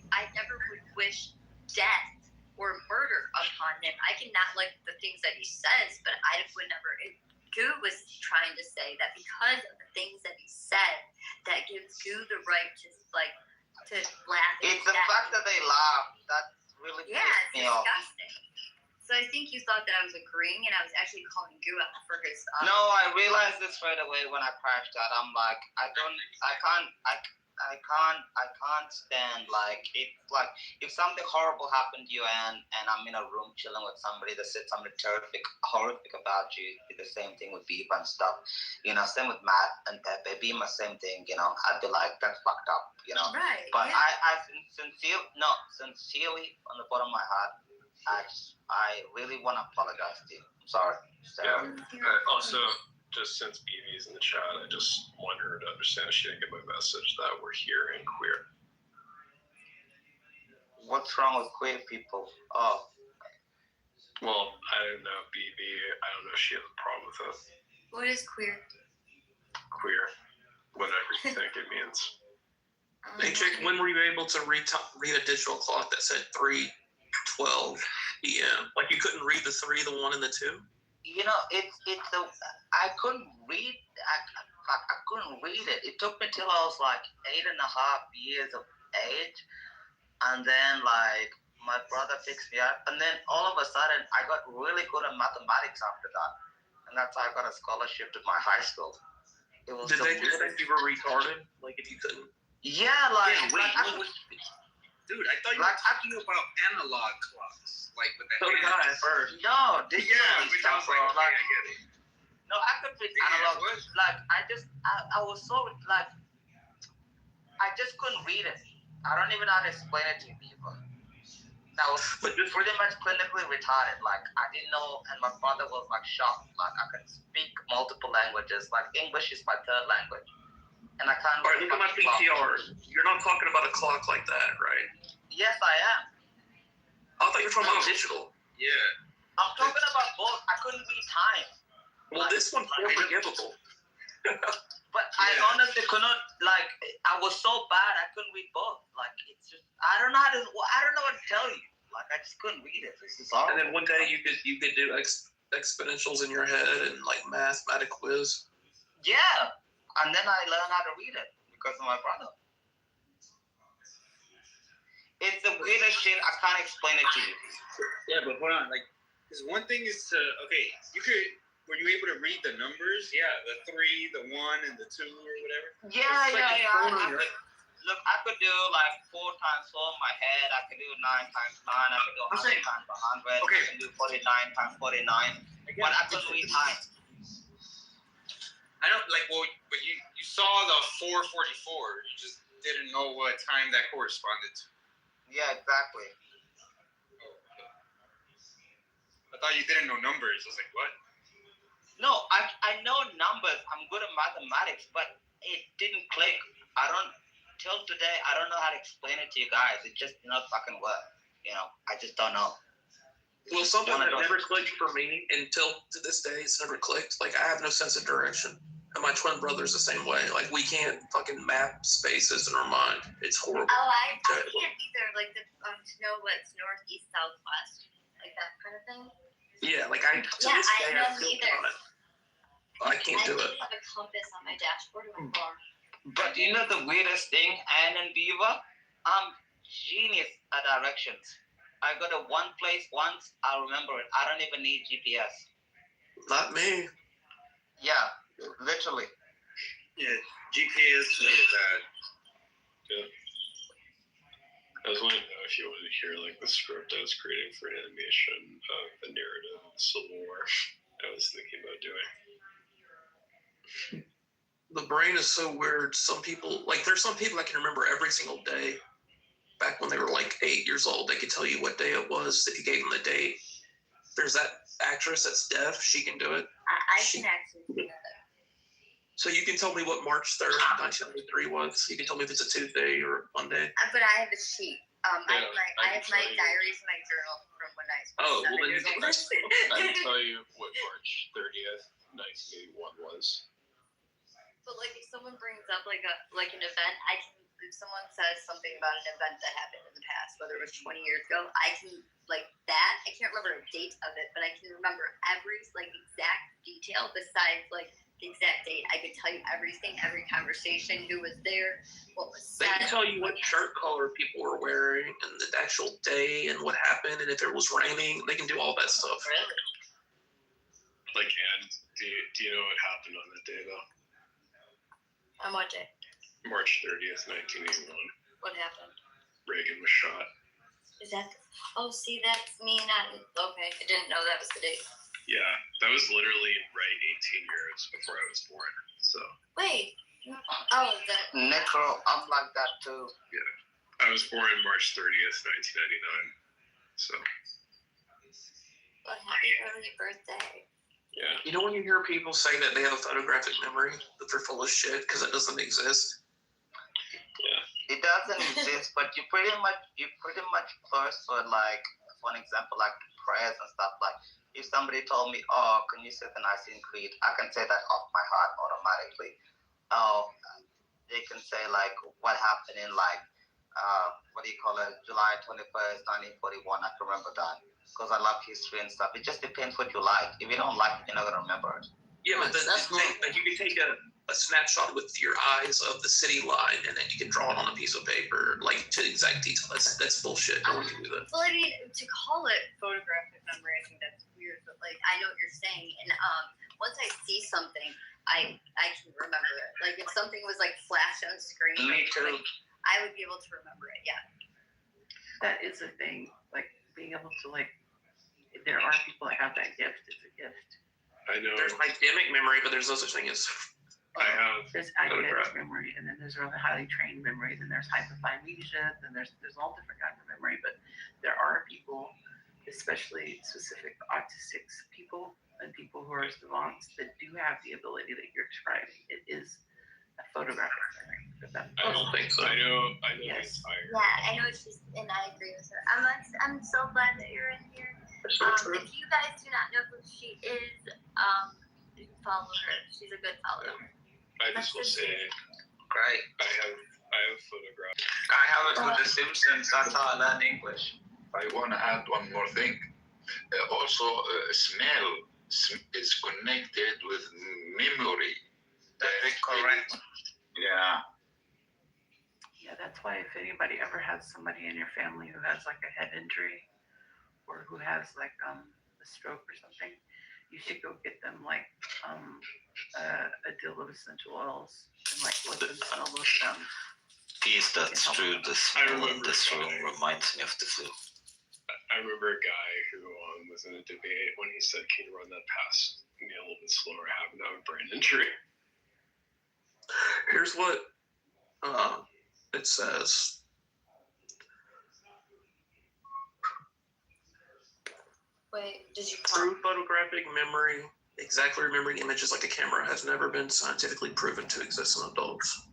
wish death or murder upon him. I cannot like the things that he says, but I would never. Goo was trying to say that because of the things that he said, that gives Goo the right to laugh. It's the fact that they laugh that's really it's me off. disgusting. So I think you thought that I was agreeing, and I was actually calling Goo out for his. No, I realized this right away when I crashed out. I'm like, I can't stand, like, it's like if something horrible happened to you and I'm in a room chilling with somebody that said something horrific about you, the same thing with Beep and stuff, you know, same with Matt and Pepe, Beam, the same thing, you know, I'd be like, that's fucked up, you know. Right. But yeah. I sincerely, on the bottom of my heart, I really want to apologize to you. I'm sorry. Also, just since BB's in the chat, I just want her to understand she didn't get my message that we're here and queer. What's wrong with queer people? Oh. Well, I don't know, BB. I don't know if she has a problem with it. What is queer? Queer. Whatever you think it means. Hey, Jake, when were you able to read a digital clock that said 3:12 p.m.? Like, you couldn't read the 3, the 1, and the 2? You know, I couldn't read. I couldn't read it. It took me till I was like 8.5 years of age, and then like my brother fixed me up, and then all of a sudden I got really good at mathematics after that, and that's how I got a scholarship to my high school. It was. Did they just think you were retarded? Like, if you couldn't? Yeah, like. Dude, I thought you were talking about analog clocks, like with the guy first. No, which I was like, okay, I get it. No, I could read analog. Like I was so like I just couldn't read it. I don't even know how to explain it to people. I was pretty much clinically retarded. Like I didn't know, and my father was like shocked. Like I could speak multiple languages. Like English is my third language, and I can't. All right, look at my PTR. You're not talking about a clock like that, right? Yes, I am. I thought you were talking about digital. Yeah. I'm talking about both. I couldn't read time. Well, this one's more forgivable. But I honestly could not, like, I was so bad I couldn't read both. Like, it's just, I don't know what to tell you. Like, I just couldn't read it. It's just horrible. And then one day you could do exponentials in your head and like mathematic quiz. Yeah, and then I learned how to read it because of my brother. It's the weirdest shit. I can't explain it to you. Yeah, but hold on. Like, because one thing is to, okay, were you able to read the numbers? Yeah, the 3, the 1, and the 2 or whatever? Yeah. Look, I could do like 4 times 4 in my head. I could do 9 times 9. I could do 100 times 100. Okay. I could do 49 times 49. But I couldn't read time. I don't, like, well, but you saw the 444. You just didn't know what time that corresponded to. Yeah, exactly. I thought you didn't know numbers. I was like, what? No, I know numbers. I'm good at mathematics, but it didn't click. Till today, I don't know how to explain it to you guys. It just did not fucking work. You know, I just don't know. Well, something that never clicked for me until to this day, it's never clicked. Like, I have no sense of direction. And my twin brother's the same way. Like, we can't fucking map spaces in our mind. It's horrible. Oh, I can't either. Like, to know what's north, east, south, west. Like that kind of thing. Yeah, like I still can't do it. I can't do it. I have a compass on my dashboard of my car. But you know the weirdest thing, Ann and Beaver? I'm genius at directions. I go to one place once, I'll remember it. I don't even need GPS. Not me. Yeah, literally. Yeah, GPS is really bad. Yeah. I was wondering if you wanted to hear like the script I was creating for animation of the narrative of the Civil War. I was thinking about doing. The brain is so weird. Some people, like, there's some people I can remember every single day. Back when they were like 8 years old, they could tell you what day it was if you gave them the date. There's that actress that's deaf. She can do it. I can actually do that. So you can tell me what March 3rd, 1993 was. You can tell me if it's a Tuesday or Monday. But I have a sheet. I have my diaries and my journal from when I was 7 years old. I can tell you what March 30th, 1981 was. But like if someone brings up like an event, if someone says something about an event that happened in the past, whether it was 20 years ago, I can like that. I can't remember a date of it, but I can remember every like exact detail besides like the exact date. I could tell you everything, every conversation, who was there, what was said. They can tell you what shirt color people were wearing and the actual day and what happened and if it was raining. They can do all that stuff. Really? Like, and do you know what happened on that day though? On what day? March 30th, 1981. What happened? Reagan was shot. Is that? Oh, see, that's me not. Okay, I didn't know that was the date. Yeah, that was literally right 18 years before I was born. So. Wait. Oh, that. Necro, I'm like that too. Yeah, I was born March 30th, 1999. So. Well, happy early birthday. Yeah. You know when you hear people say that they have a photographic memory, that they're full of shit because it doesn't exist? Yeah. It doesn't exist, but you pretty much close to it, like, for an example, like prayers and stuff. Like, if somebody told me, oh, can you say the Nicene Creed? I can say that off my heart automatically. Oh, they can say, like, what happened in, like, July 21st, 1941. I can remember that. Because I love history and stuff. It just depends what you like. If you don't like it, you're not going to remember it. Yeah, but that's cool. You can take a snapshot with your eyes of the city line, and then you can draw it on a piece of paper, like to exact detail. That's bullshit. No one can do that. Well, I mean, to call it photographic memory, I think that's weird. But like, I know what you're saying, and once I see something, I can remember it. Like if something was like flashed on screen, Me too. Like, I would be able to remember it. Yeah. That is a thing. Like being able to like. There are people that have that gift. It's a gift. I know. There's eidetic memory, but there's no such thing as. There's eidetic memory, and then there's really highly trained memory, then there's hypothymesia, then there's all different kinds of memory. But there are people, especially specific autistic people and people who are savants, that do have the ability that you're describing. It is a photographic memory. I don't think so. I know. Yes. Yeah, I know she's, and I agree with her. I'm so glad that you're in here. If you guys do not know who she is, you can follow her. She's a good follower. I just will say, Great. I have photographs. I have it with The Simpsons. That's how I learned English. I want to add one more thing. Smell is connected with memory. Correct. Yeah. Yeah, that's why if anybody ever has somebody in your family who has like a head injury or who has like a stroke or something, you should go get them like a deal of essential oils and like let them smell those sounds. Piece that's true. The smell in this room reminds me of the flu. I remember a guy who was in a debate when he said, "Can you run that past me a little bit slower? I happen to have a brain injury." Here's what it says. Wait, did you True photographic memory, exactly remembering images like a camera, has never been scientifically proven to exist in adults.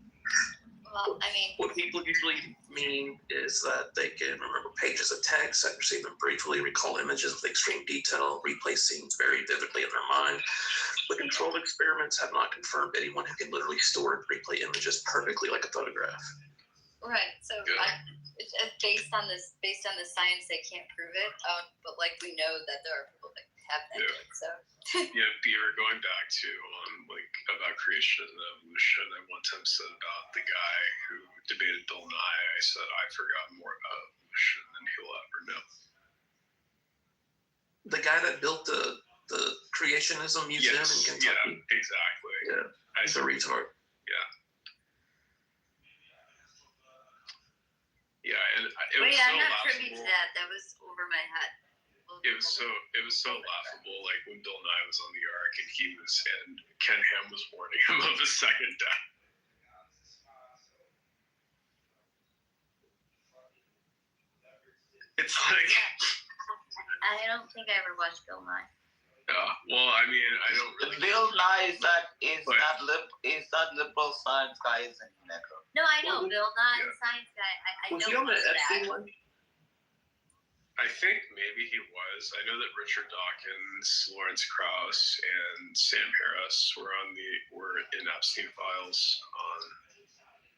Well, I mean, what people usually mean is that they can remember pages of text, accuracy them briefly, recall images with extreme detail, replay scenes very vividly in their mind. But controlled experiments have not confirmed anyone who can literally store and replay images perfectly like a photograph. right. So it's based on the science, they can't prove it. But like we know that there are people that have that. Yeah. So. Yeah, Beaver, going back to about creation and evolution, I one time said about the guy who debated Bill Nye, I said I forgot more about evolution than he'll ever know. The guy that built the Creationism Museum in Kentucky. Yeah, exactly. Yeah, he's a retard. Yeah. Yeah, and it But was yeah, so I'm not privy to laughable. that. That was over my head. It was so laughable. Like when Bill Nye was on the Ark and Ken Ham was warning him of a second death. It's like I don't think I ever watched Bill Nye. well, I mean, I don't really. Bill Nye is that liberal science guy, isn't he? No, I know Bill Nye, science guy. I Was know he on the that. Epstein one? I think maybe he was. I know that Richard Dawkins, Lawrence Krauss, and Sam Harris were in Epstein files.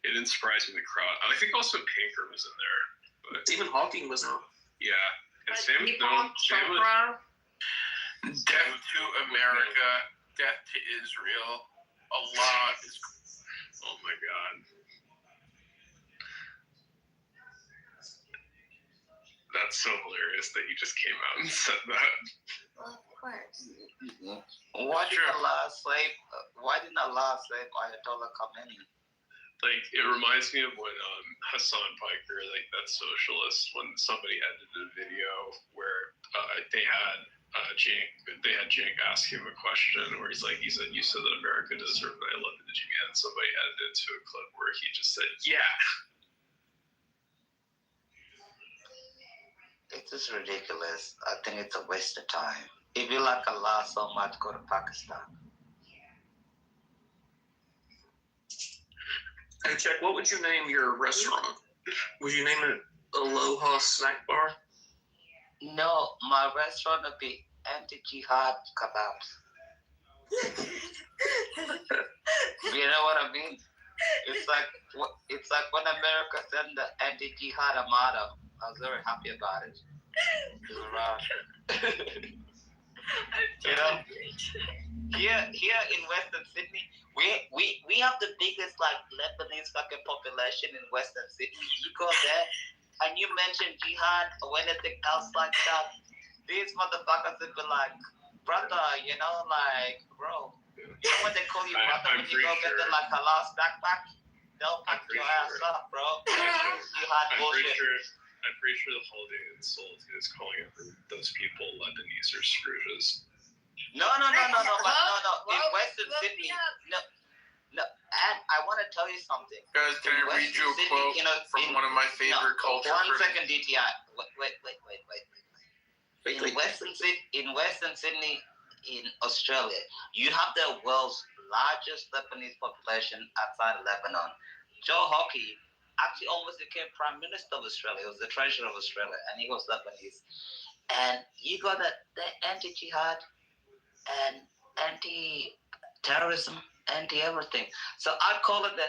It didn't surprise me that Krauss. I think also Pinker was in there. But Stephen Hawking was in. Yeah, and Sam was. Death to America, death to Israel. Allah is. Oh my God. That's so hilarious that you just came out and said that. Well, of course. Why didn't Allah save Ayatollah Khomeini? Like, it reminds me of when Hassan Piker, like that socialist, when somebody edited a video where they had Cenk ask him a question where he said, "You said that America deserved 9/11, did you?" And somebody edited to a clip where he just said, "Yeah." It's just ridiculous. I think it's a waste of time. If you like Allah so much, go to Pakistan. Hey, Check, what would you name your restaurant? Would you name it Aloha Snack Bar? No, my restaurant would be anti-jihad kebabs. You know what I mean? It's like when America sent the anti-jihad armada. I was very happy about it. You know, here in Western Sydney, we have the biggest like Lebanese fucking population in Western Sydney. You go there and you mention jihad or anything else like that, these motherfuckers would be like, brother, you know, like, bro. You know when they call you brother when you go get the like Halas backpack? They'll pack your ass up, bro. Jihad bullshit. I'm pretty sure the holiday insult is calling those people Lebanese or Scrooges. No. In Western Sydney, no. And I want to tell you something. Guys, can I read you a quote from one of my favorite culture? 1 second, DTI. Wait. In Western Sydney, in Australia, you have the world's largest Lebanese population outside of Lebanon. Joe Hockey actually almost became Prime Minister of Australia. He was the Treasurer of Australia, and he was Lebanese. And you got the anti-jihad and anti-terrorism, anti-everything. So I'd call it the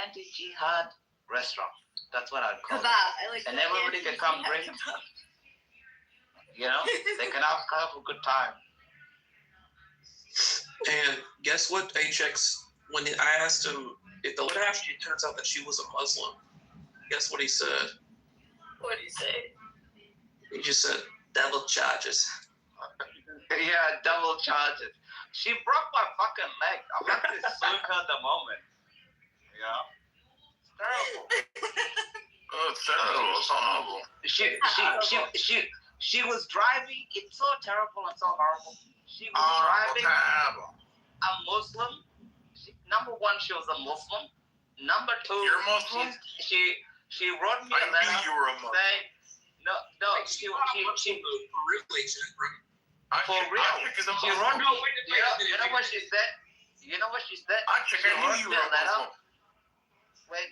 anti-jihad restaurant. That's what I'd call it. I like and everybody can come drink. You know, they can have a good time. And guess what, HX? When I asked him if the would after it turns out that she was a Muslim, guess what he said? What did he say? He just said, devil charges. Yeah, double charges. She broke my fucking leg. I'm actually suing her at the moment. Yeah. It's terrible. Oh, it's terrible. It's horrible. She was driving. It's so terrible and so horrible. She was driving. Terrible. A Muslim. Number one, she was a Muslim. Number two, you're Muslim. She wrote me a letter. I knew you were a Muslim. Saying, no. She for real. She wrote me. You know what she said? You know what she said? She wrote me a letter. Wait.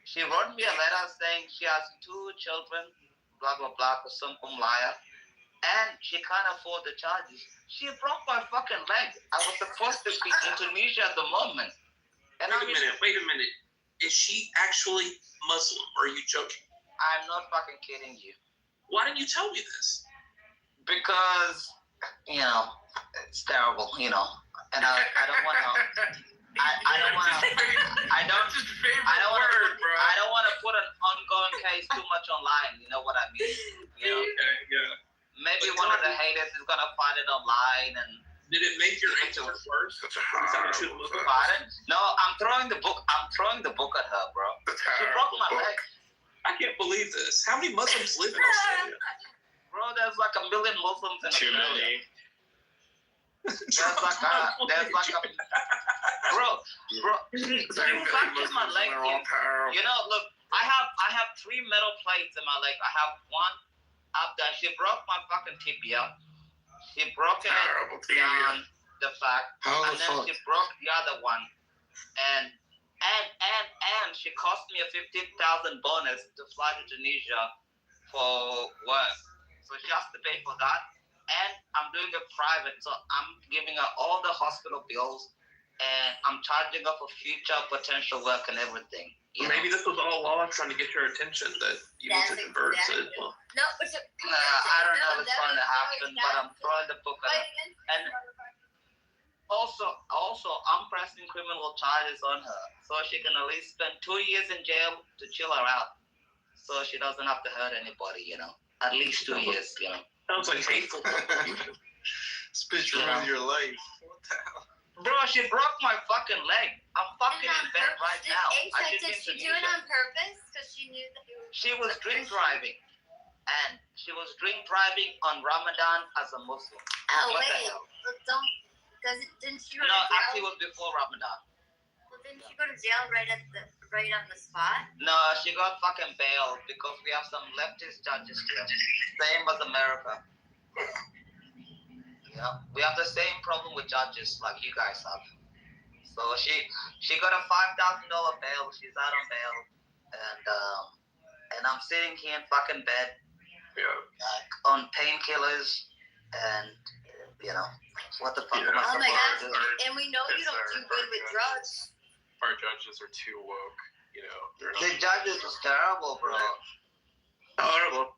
She wrote me a letter saying she has 2 children, blah blah blah, some liar, and she can't afford the charges. She broke my fucking leg. I was supposed to be in Tunisia at the moment. And Wait a minute. Is she actually Muslim, or are you joking? I'm not fucking kidding you. Why didn't you tell me this? Because, you know, it's terrible, you know. And I don't want to. I don't want to put an ongoing case too much online. You know what I mean? You know? Yeah. Maybe one of the haters is gonna find it online and. Did it make your answer worse? Pardon? No, I'm throwing the book at her, bro. She broke my leg. I can't believe this. How many Muslims live in Australia? Bro, there's like 1 million Muslims in Too Australia. many. There's like a bro. She fractured my leg. You know, look, I have 3 metal plates in my leg. I have one up there. She broke my fucking tibia. She broke it down the fact, and then she broke the other one, and she cost me a 15,000 bonus to fly to Tunisia for work. So she has to pay for that, and I'm doing it private, so I'm giving her all the hospital bills, and I'm charging her for future potential work and everything. Maybe this was all along trying to get your attention that you need to convert to Islam. No, but I don't know what's going to happen, but I'm throwing the book at her. And also, I'm pressing criminal charges on her, so she can at least spend 2 years in jail to chill her out, so she doesn't have to hurt anybody, you know. At least 2 years, you know. Sounds like hateful. Spit around your life. What the hell? Bro, she broke my fucking leg. I'm fucking in bed right now. Did she do it on purpose? Because she knew that you were... She was drink driving. And she was drink driving on Ramadan as a Muslim. Oh, what wait. Didn't she go to No, jail? actually it was before Ramadan. Well, didn't she go to jail right on the spot? No, she got fucking bailed because we have some leftist judges here. Same as America. Yeah, we have the same problem with judges like you guys have. So she got a $5,000 bail. She's out on bail, and I'm sitting here in fucking bed, like on painkillers, and you know what the fuck am I Oh my supposed to God! do? And we know you don't do good with drugs. Our judges are too woke. You know, they're not. The judges was terrible, bro. Horrible.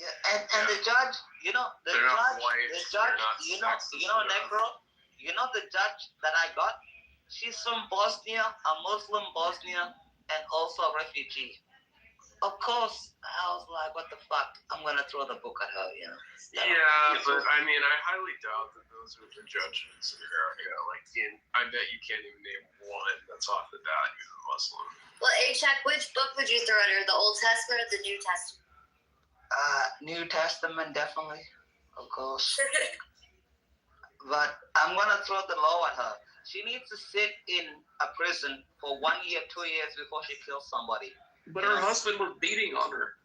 Yeah, and the judge, you know, the judge, you know, Negro, you know the judge that I got, she's from Bosnia, a Muslim Bosnia, and also a refugee. Of course, I was like, what the fuck? I'm gonna throw the book at her, you know. Yeah, but I mean, I highly doubt that those are the judges in America. Like, I bet you can't even name one that's off the bat who's a Muslim. Well, A-Check, which book would you throw at her? The Old Testament or the New Testament? New Testament, definitely, of course. But I'm gonna throw the law at her. She needs to sit in a prison for 1 year, 2 years before she kills somebody. But her husband was beating on her.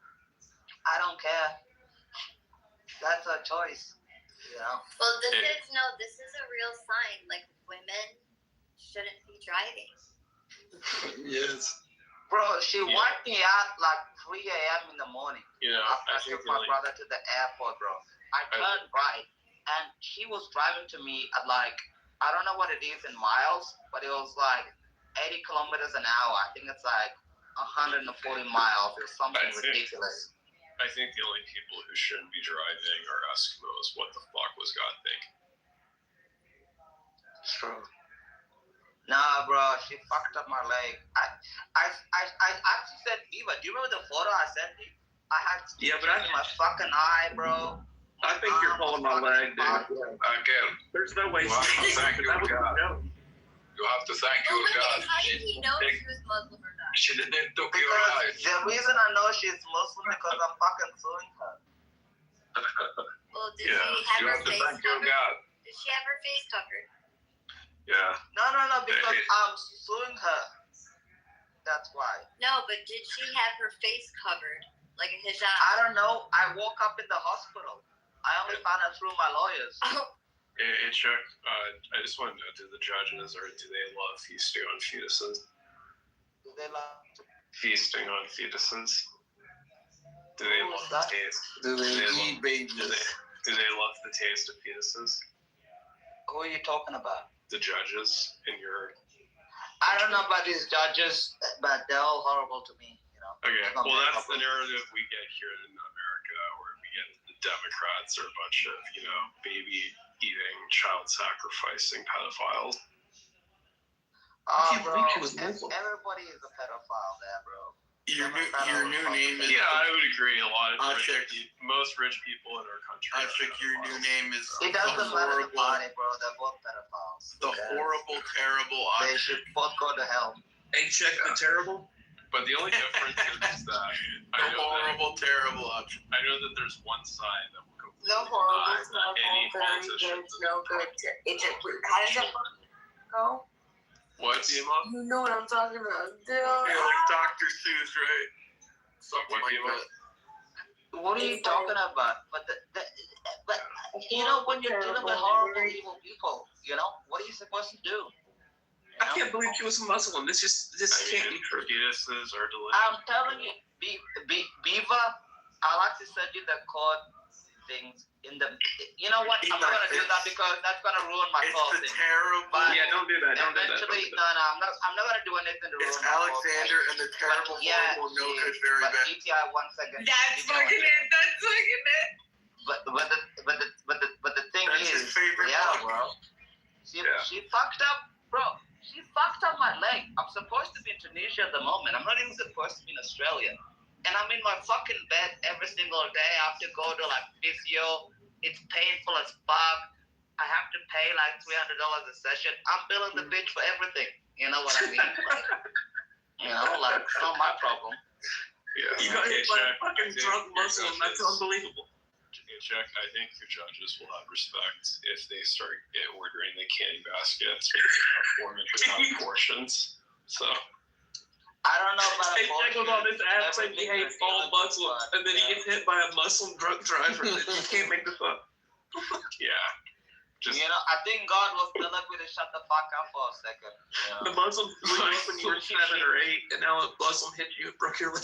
I don't care. That's her choice. You know. Well, this is a real sign. Like, women shouldn't be driving. Yes. Bro, she wiped me out like 3 a.m. in the morning. After I took my brother to the airport, bro. I turned right, and she was driving to me at like, I don't know what it is in miles, but it was like 80 kilometers an hour. I think it's like 140 miles. It was something ridiculous. I think the only people who shouldn't be driving are Eskimos. What the fuck was God thinking? True. Nah, bro, she fucked up my leg. I actually said, Eva, do you remember the photo I sent you? I had in my fucking eye, bro. I think you're pulling my leg, dude. Again, there's no way. You have to thank you, God. You have to thank you, God. How did he know she was Muslim or not? She didn't took your eyes. The reason I know she's Muslim because I'm fucking suing her. Well, did she have you her have to face thank your covered? God. Did she have her face covered? Yeah. No, because I'm suing her. That's why. No, but did she have her face covered? Like a hijab? I don't know. I woke up in the hospital. I only found out through my lawyers. Hey, Chuck, I just want to know, do the judges, or do they love feasting on fetuses? Do they love feasting on fetuses? Do they love the taste? Do they eat babies? Do they love the taste of fetuses? Who are you talking about? The judges in your... I don't know about these judges, but they're all horrible to me. You know. Okay, well, that's the narrative we get here in America, where we get the Democrats are a bunch of, baby-eating, child-sacrificing pedophiles. Oh, bro, everybody is a pedophile there, bro. Your new name is... Yeah, I would agree. A lot of most rich people in our country. I think your new name is... It doesn't matter the party, bro. They're both pedophiles. The horrible, terrible object. They should both go to hell. Hey, check the terrible. But the only difference is that terrible object. I know that there's one side that will completely No horrible, deny that any politician. no good. How does it go? What, Dima? You know what I'm talking about. You're like Dr. Seuss, right? Something like that. What are you talking about? But you know, when you're dealing with horrible, evil people, what are you supposed to do? I can't believe she was a Muslim. This can't be true. Fetuses are delicious. I'm telling you, Beaver, I'll actually send you the code things in the. You know what? I'm not gonna do that because that's gonna ruin my whole thing. It's terrible. Yeah, don't do that. Eventually, no, I'm not gonna do anything to ruin. It's Alexander and the terrible, horrible, no good, very bad. ETI 1 second. That's fucking it. That's fucking it. But the thing That's is, his favorite bro. She fucked up, bro. She fucked up my leg. I'm supposed to be in Tunisia at the moment. I'm not even supposed to be in Australia. And I'm in my fucking bed every single day. I have to go to like physio. It's painful as fuck. I have to pay like $300 a session. I'm billing the bitch for everything. You know what I mean? It's not my problem. Yeah. You got hit by a fucking drunk Muslim. That's unbelievable. Chuck, I think your judges will have respect if they start ordering the candy baskets or 4 inch portions. So. I don't know about Hey, Jack goes on this app saying he hates all Muslims, and then he gets hit by a Muslim drunk driver. You can't make this up. Yeah. I think God was telling me to shut the fuck up for a second. The Muslim blew you when you were 7 or 8, and now a Muslim hit you and broke your leg.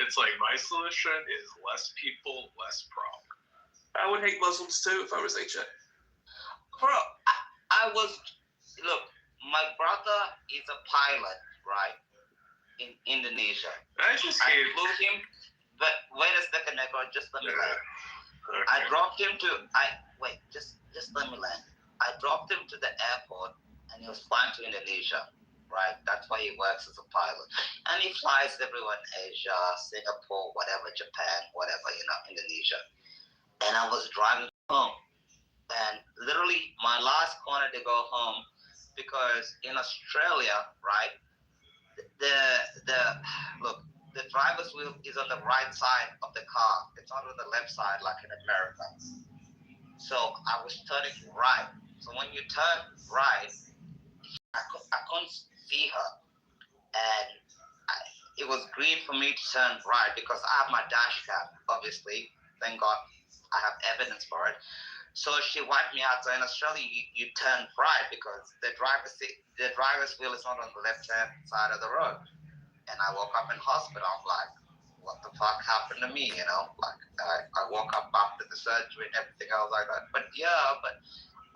It's like my solution is less people, less problem. I would hate Muslims too if I was HA. Bro, look, my brother is a pilot, right? In Indonesia. I flew him, but wait a second, Negro, just let me land. Okay. I dropped him just let me land. I dropped him to the airport, and he was flying to Indonesia, right? That's why he works as a pilot. And he flies everywhere in Asia, Singapore, whatever, Japan, whatever, Indonesia. And I was driving home, and literally my last corner to go home, because in Australia, right, the driver's wheel is on the right side of the car. It's not on the left side like in America. So I was turning right, So when you turn right, I couldn't see her, and it was green for me to turn right because I have my dash cam, obviously. Thank God I have evidence for it. So she wiped me out. So in Australia, you turn right because the driver's wheel is not on the left-hand side of the road. And I woke up in hospital. I'm like, what the fuck happened to me? You know, like I woke up after the surgery and everything else like that. But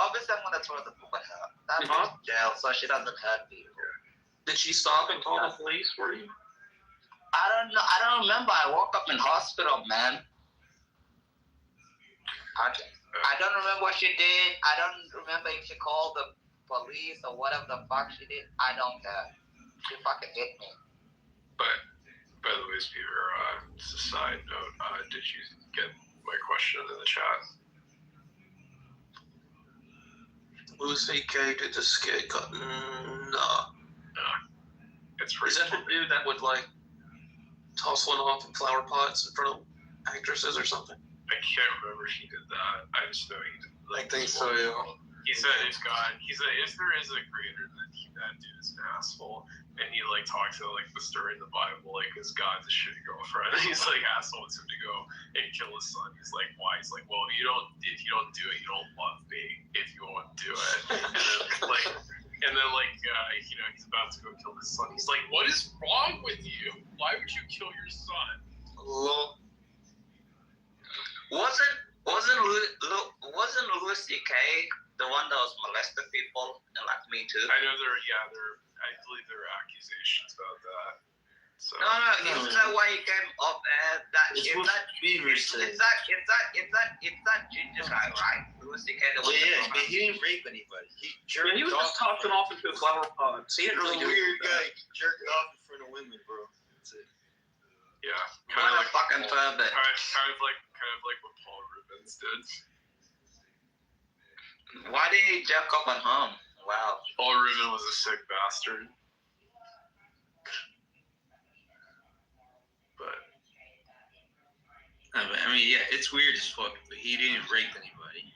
obviously I'm gonna throw the book at her. That's jail, so she doesn't hurt people. Did she stop and call the police for you? I don't know. I don't remember. I woke up in hospital, man. I don't remember what she did. I don't remember if she called the police or whatever the fuck she did. I don't care. She fucking hit me. But by the way, Beaver, just a side note, did you get my question in the chat? Lucy K did the skate cut. No. It's pretty. Is that the dude that would like toss one off in flower pots in front of actresses or something? I can't remember if he did that. I just know he did. I think so, yeah. He said if there is a creator, then that dude is an asshole. And he like talks about like the story in the Bible, like his God's a shitty girlfriend. He's like asshole wants him to go and kill his son. He's like, why? He's like, well, if you don't do it, you don't love me. If you won't do it, and then he's about to go kill his son. He's like, what is wrong with you? Why would you kill your son? Well, wasn't Louis C.K. the one that was molesting people and like me too? I know I believe there are accusations about that. So. No, isn't that why he came up as that? It's that ginger guy, right? Louis C.K. the one. Yeah, but he didn't rape anybody. He was just tossing off into the flower pots. He didn't really do weird guy. He jerked off in front of women, bro. That's it. Yeah, kind of like fucking pervert. Kind of like what Paul Rubens did. Why did he jerk up at home? Wow. Paul Rubens was a sick bastard. But I mean, yeah, it's weird as fuck, but he didn't rape anybody.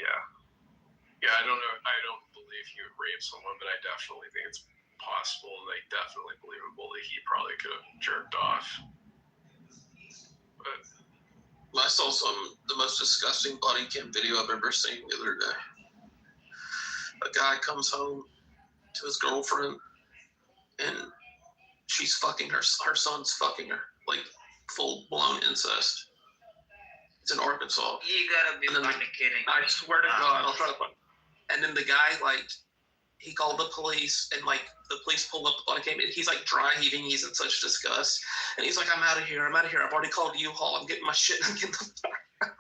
Yeah, I don't know. I don't believe he would rape someone, but I definitely think it's possible, like definitely believable that he probably could have jerked off. But I saw the most disgusting body cam video I've ever seen the other day. A guy comes home to his girlfriend and she's fucking her son's fucking her, like full blown incest. It's in Arkansas. You gotta be fucking kidding. I swear to God, I'll try to find. And then the guy he called the police and the police pulled up the body cam and he's like dry heaving. He's in such disgust and he's like, I'm out of here. I've already called U-Haul. I'm getting my shit and I'm getting the fuck out.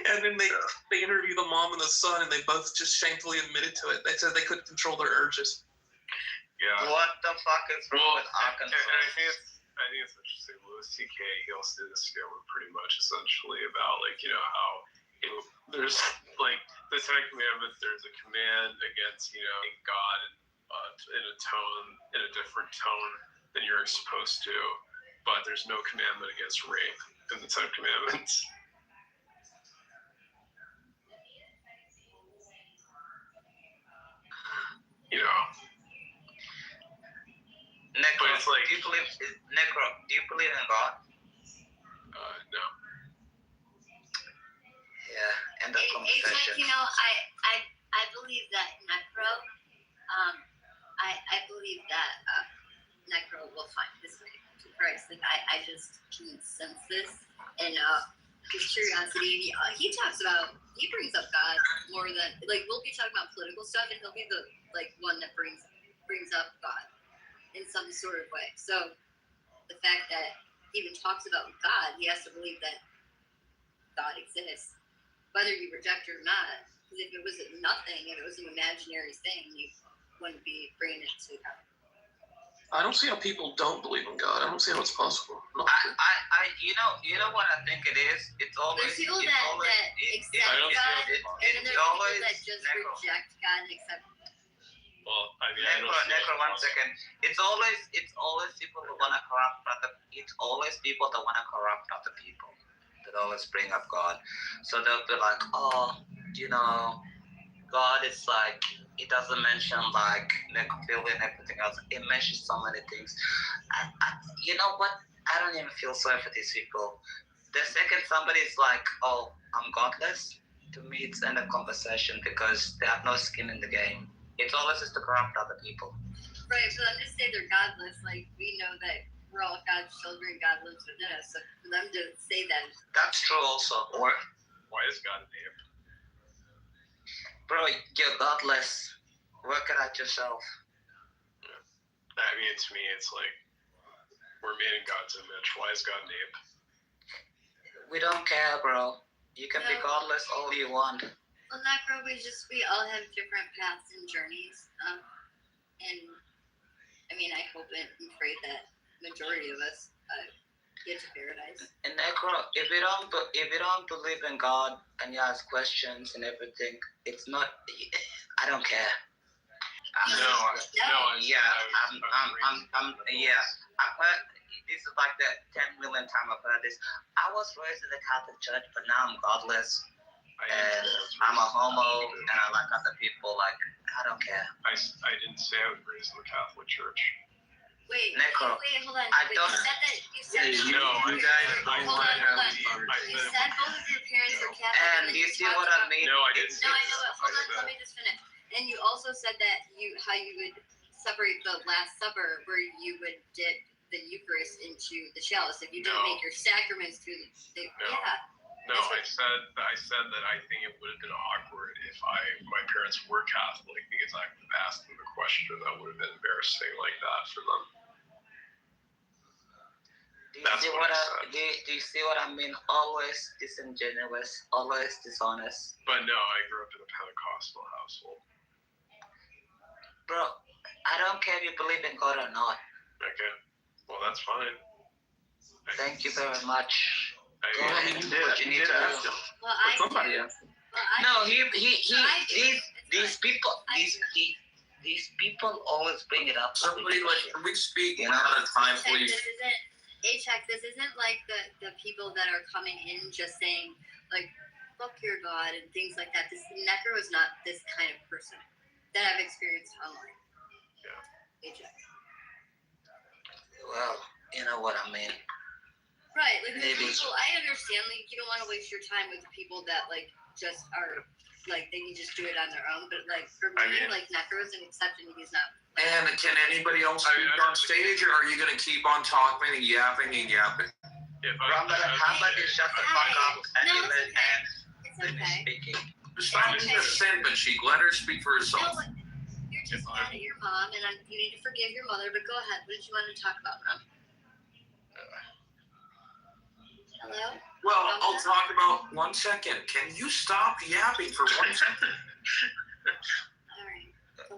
And then they interview the mom and the son and they both just shamefully admitted to it. They said they couldn't control their urges. Yeah. What the fuck is wrong with Arkansas? I think it's interesting. Louis C.K. he also did a scale pretty much essentially about how there's the Ten Commandments. There's a command against God in a different tone than you're supposed to, but there's no commandment against rape in the Ten Commandments. Necro, but it's like, do you believe in God? No. Yeah, end of conversation. I believe that Necro, I believe that Necro will find his way to Christ. Like I just can sense this, and his curiosity. He brings up God more than we'll be talking about political stuff, and he'll be the one that brings up God in some sort of way. So the fact that he even talks about God, he has to believe that God exists, whether you reject it or not. Because if it was nothing, if it was an imaginary thing, you wouldn't be bringing it to God. I don't see how people don't believe in God. I don't see how it's possible. You know what I think it is? It's always there's people that accept God, and then there's people that just reject God and accept. Well, I mean, Necro, 1 second. It's always people who wanna corrupt other. It's always people that wanna corrupt other people that always bring up God. So they'll be like, God is like, it doesn't mention like necrophilia and everything else. It mentions so many things. You know what? I don't even feel sorry for these people. The second somebody is like, oh, I'm godless, to me it's end of conversation because they have no skin in the game. It's always just to corrupt other people. Right, for them to say they're godless, like, we know that we're all God's children, God lives within us, so for them to say that. That's true also. Or, Why is God a name? bro, you're godless. Work it out yourself. I mean, to me, it's like, we're made in God's image. Why is God named? We don't care, bro. You can be No. godless all you want. Well, not bro, we all have different paths and journeys, and I mean, I hope and pray that majority of us get to paradise. And Necro, if you don't believe in God and you ask questions and everything, it's not. I don't care. I'm heard, this is like the 10 million time I've heard this. I was raised in the Catholic Church, but now I'm godless. And I'm a homo, and I like other people. Like, I don't care. I didn't say I was raised in the Catholic Church. Wait, Necro, hold on. I don't. You said that. You Hold on. You said both of your parents are Catholic. And you see what I mean? No, I didn't. No, I know it. Hold on, let me just finish. And you also said that how you would separate the Last Supper, where you would dip the Eucharist into the chalice if you didn't make your sacraments through the yeah. No, I said that I think it would have been awkward if my parents were Catholic because I would have asked them a question that would have been embarrassing like that for them. Do you see what I mean? Always disingenuous, always dishonest. But no, I grew up in a Pentecostal household. Bro, I don't care if you believe in God or not. Okay, well that's fine. Thank you very much. You did ask him. Well, I Somebody asked him. No, these people always bring it up. Somebody like, can we speak You one know? at a time, please? This isn't like the people that are coming in just saying like fuck your God and things like that. This Necro is not this kind of person that I've experienced online. Yeah. Ajax. Well, you know what I mean. Right, like there's Maybe. people. I understand, like you don't want to waste your time with people that like just are like they can just do it on their own. But like for me, like Necro isn't accepting he's not. And can anybody else speak on stage, or are you going to keep on talking and yapping and yapping? How about you shut the fuck up and It's okay. speaking? Stop being a simp, cheek. Let her speak for herself. No, you're just mad at your mom, and you need to forgive your mother. But go ahead. What did you want to talk about, Mom? Hello? Well, I'll talk about 1 second. Can you stop yapping for 1 second?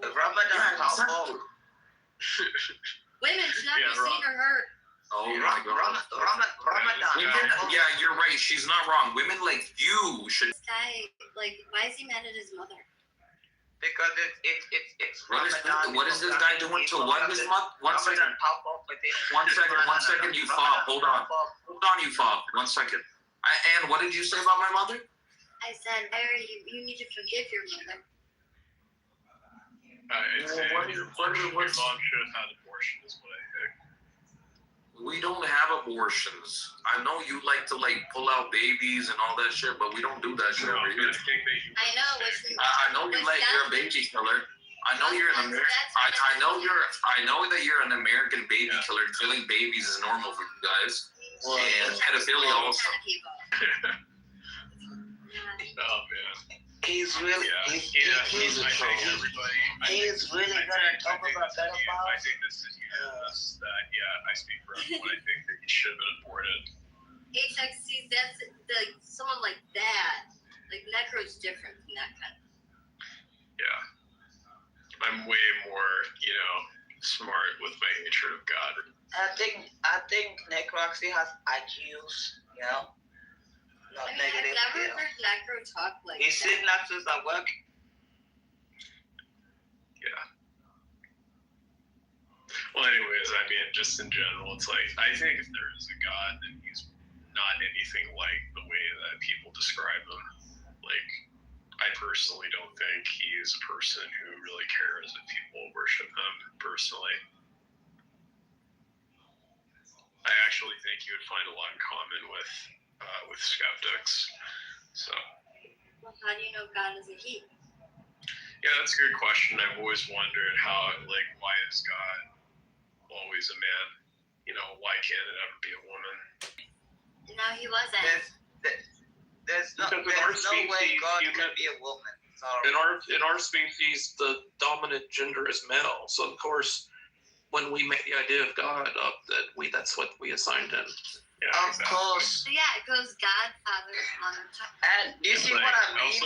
Ramadan, Women should not be seen or heard. Oh my God. Ramadan. Yeah, you're right. She's not wrong. Women like you should. This guy, like, why is he mad at his mother? Because it's What is this guy doing to what this month? 1 second. 1 second, you fob. Hold on, you fob. 1 second. And what did you say about my mother? I said, Larry, you need to forgive your mother. I'd say your mom should have had abortion is what I think. We don't have abortions. I know you like to pull out babies and all that shit, but we don't do that shit over here. I know. I know you're a baby killer. I know you're an American. I know that you're an American baby killer. Killing babies is normal for you guys. And pedophilia also. Oh man. He's really he's a troll. He's really good at talking about pedophiles. I think this is unanimous that I speak for everyone. I think that he should have been aborted. Ajax, see, that's like someone like that. Like Necro's different from that kind of. Yeah. I'm way more, smart with my hatred of God. I think Necro actually has IQs, Not negative. I've never heard Necro talk like He's sitting next to us at work. Yeah. Well, anyways, just in general, it's like, I think if there is a God, then he's not anything like the way that people describe him. Like, I personally don't don't think he's a person who really cares if people worship him personally. I actually think you would find a lot in common with skeptics. So. Well, how do you know God is a he? Yeah, that's a good question. I've always wondered why is God always a man? Why can't it ever be a woman? No, he wasn't. There's no way God can be a woman. Sorry. In our species, the dominant gender is male. So of course, when we make the idea of God up, that's what we assigned him. Yeah, of course. So yeah, it goes God, Father, Mother, Child. And do you see what I mean?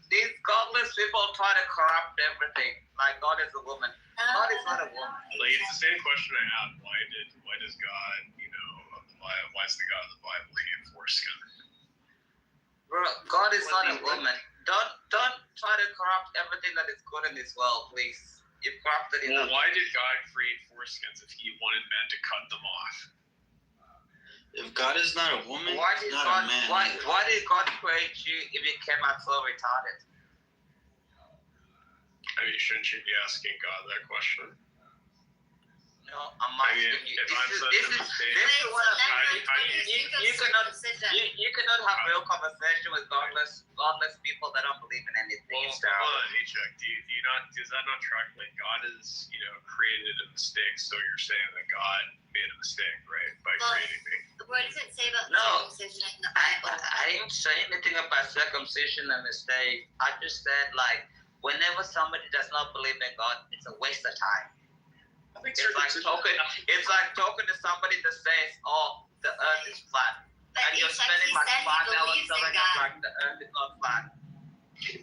These godless people try to corrupt everything. Like God is a woman. God is not a woman. It's the same question I had. Why does God, why is the God of the Bible hate foreskin? Bro, God is not a woman. Don't try to corrupt everything that is good in this world, please. You've corrupted it. Well, why did God create foreskins if he wanted men to cut them off? If God is not a woman, why did he's not God, a man. Why did God create you if you came out so retarded? I mean, shouldn't you be asking God that question? No, I'm asking you. This is what I'm saying. You cannot have real conversation with godless people that don't believe in anything. Well, hold on, H-Check. Does that not track? God is, created a mistake, so you're saying that God made a mistake, right, by creating me? What does it say about circumcision in the Bible? I didn't say anything about circumcision and mistake. I just said, whenever somebody does not believe in God, it's a waste of time. It's like talking to somebody that says, "Oh, the Earth is flat," and you're spending like $5 telling us the Earth is not flat.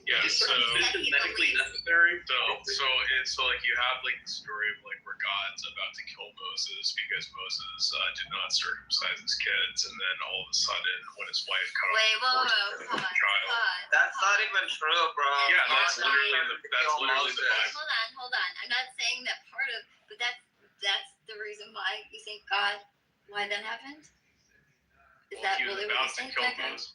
Yeah, so is medically necessary. So you have the story of where God's about to kill Moses because Moses did not circumcise his kids, and then all of a sudden when his wife cut off the child. That's not even true, bro. Yeah, that's literally the Bible. Hold on. I'm not saying that part of, but that's the reason why you think God, why that happened. Is that really what you think?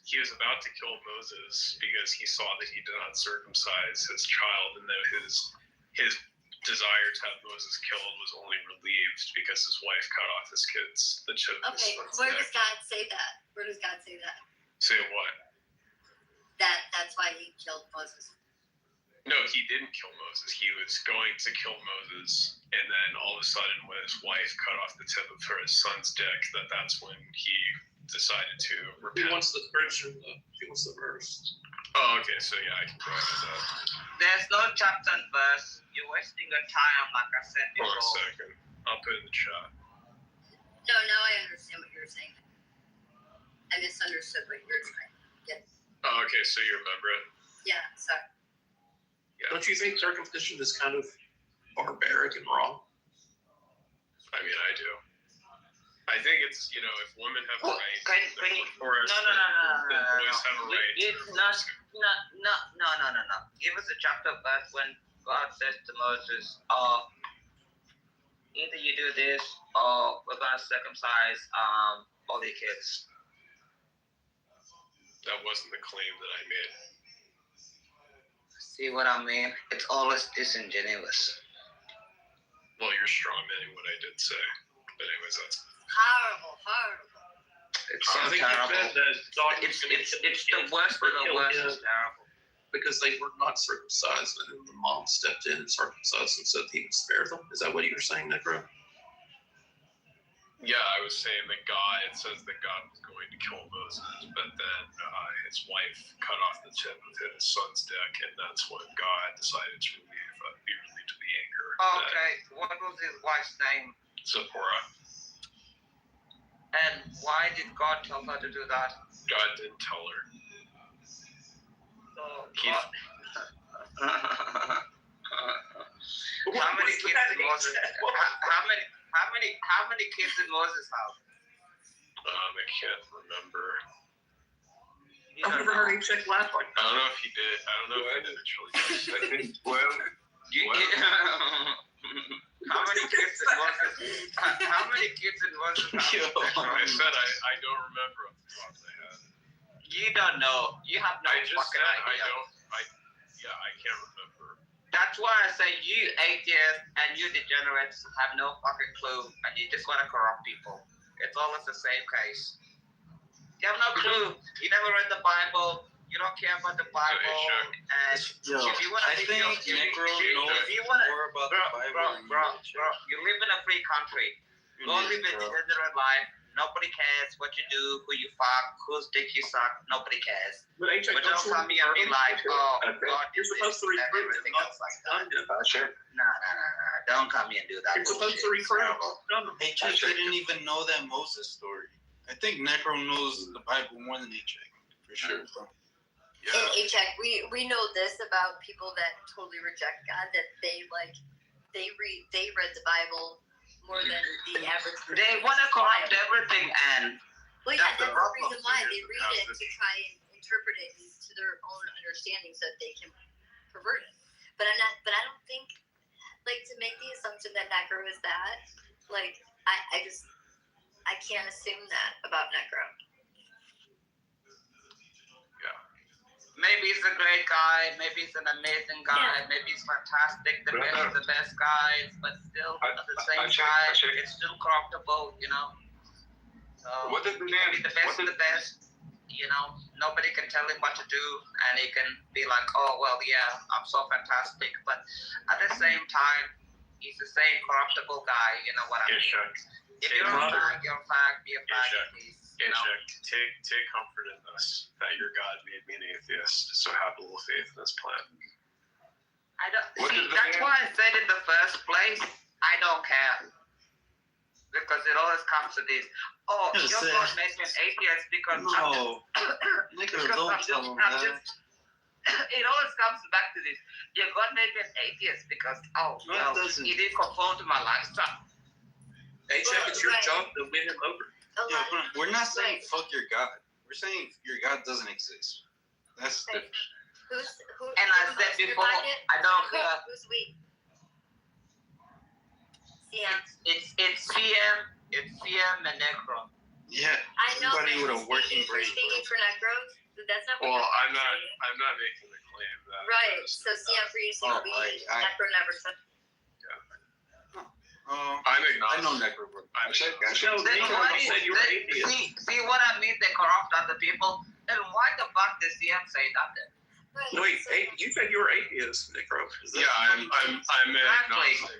He was about to kill Moses because he saw that he did not circumcise his child, and that his desire to have Moses killed was only relieved because his wife cut off his kids. Okay, where does God say that? Where does God say that? Say what? That's why he killed Moses. No, he didn't kill Moses. He was going to kill Moses, and then all of a sudden, when his wife cut off the tip of his son's dick, that's when he decided to repent. He wants the scripture, though. He wants the verse. Oh, okay. So yeah, I can go ahead with that. There's no chapter and verse. You're wasting your time, like I said before. Hold on a second. I'll put it in the chat. No, now I understand what you're saying. I misunderstood what you were saying. Yes. Oh, okay. So you remember it? Yeah. Sorry. Yeah. Don't you think circumcision is kind of barbaric and wrong? I mean, I do. I think it's, if women have a right, boys have a right. No. Give us a chapter verse when God says to Moses, either you do this or we're going to circumcise all your kids. That wasn't the claim that I made. See what I mean? It's always disingenuous. Well, you're strawmanning what I did say. But anyways, that's horrible. It's so terrible. It's the worst of the worst. It's terrible. Because they were not circumcised, and then the mom stepped in and circumcised and said he would spare them. Is that what you were saying, Necro? Yeah, I was saying that it says that God was going to kill Moses, but then his wife cut off the tip of his son's dick, and that's when God decided to be relieved of the anger. Okay, what was his wife's name? Zipporah. And why did God tell her to do that? God didn't tell her. How many kids did Moses? How many kids did Moses have? I can't remember. I've never heard him check last one. I don't know if he did. I don't know if he did actually. I think 12. How many kids did Moses? How many kids did Moses have? I said I don't remember off the top of my head. You don't know. You have no I just fucking said idea. Yeah, I can't remember. That's why I say you atheists and you degenerates have no fucking clue, and you just want to corrupt people. It's always the same case. You have no clue. You never read the Bible. You don't care about the Bible. And if you want to I think Negro knows more about the Bible than bro, you live in a free country. Go live a degenerate life. Nobody cares what you do, who you fuck, whose dick you suck. Nobody cares. But don't come here and be like, oh, God, you're supposed to read everything else like that. No. Don't come here and do that. You're supposed to read Hey, Chuck, I didn't even know that Moses story. I think Necro knows the Bible more than H.Check, for sure. Yeah. And H.Check, we know this about people that totally reject God, that they read the Bible more than the average person. They want to corrupt everything, and well, yeah, that's the reason why they read it, to try and interpret it to their own understanding so that they can pervert it. But I don't think, like, to make the assumption that Necro is that, like, I can't assume that about Necro. Maybe he's a great guy, maybe he's an amazing guy, maybe he's fantastic, the best of the best guys, but still at the same time, it's still corruptible, you know. So maybe the best of the best, you know, nobody can tell him what to do, and he can be like, oh, well, yeah, I'm so fantastic, but at the same time, he's the same corruptible guy, you know what I mean? If you're a fag, you're a fag, be a fag, please. Take comfort in this, that your God made me an atheist, so have a little faith in this plan. I don't see, that's why I said in the first place, I don't care. Because it always comes to this, oh, your God made me an atheist because don't tell him that. It always comes back to this. Your God made me an atheist because, he didn't conform to my lifestyle. H.Check, it's your job to win him over. Yeah, we're not saying fuck your God. We're saying your God doesn't exist. That's different. And I said before, I don't care. Who's we? CM. It's CM and Necro. Yeah. I know. Everybody with a working brain. Speaking for Necro, that's not. Well, I'm not making the claim that. Right. So CM for you, CM Necro never said. I know Necro. See what I mean? They corrupt other people. Then why the fuck does CM say that then? Wait, you said you were atheist, Necro. Yeah, I'm agnostic.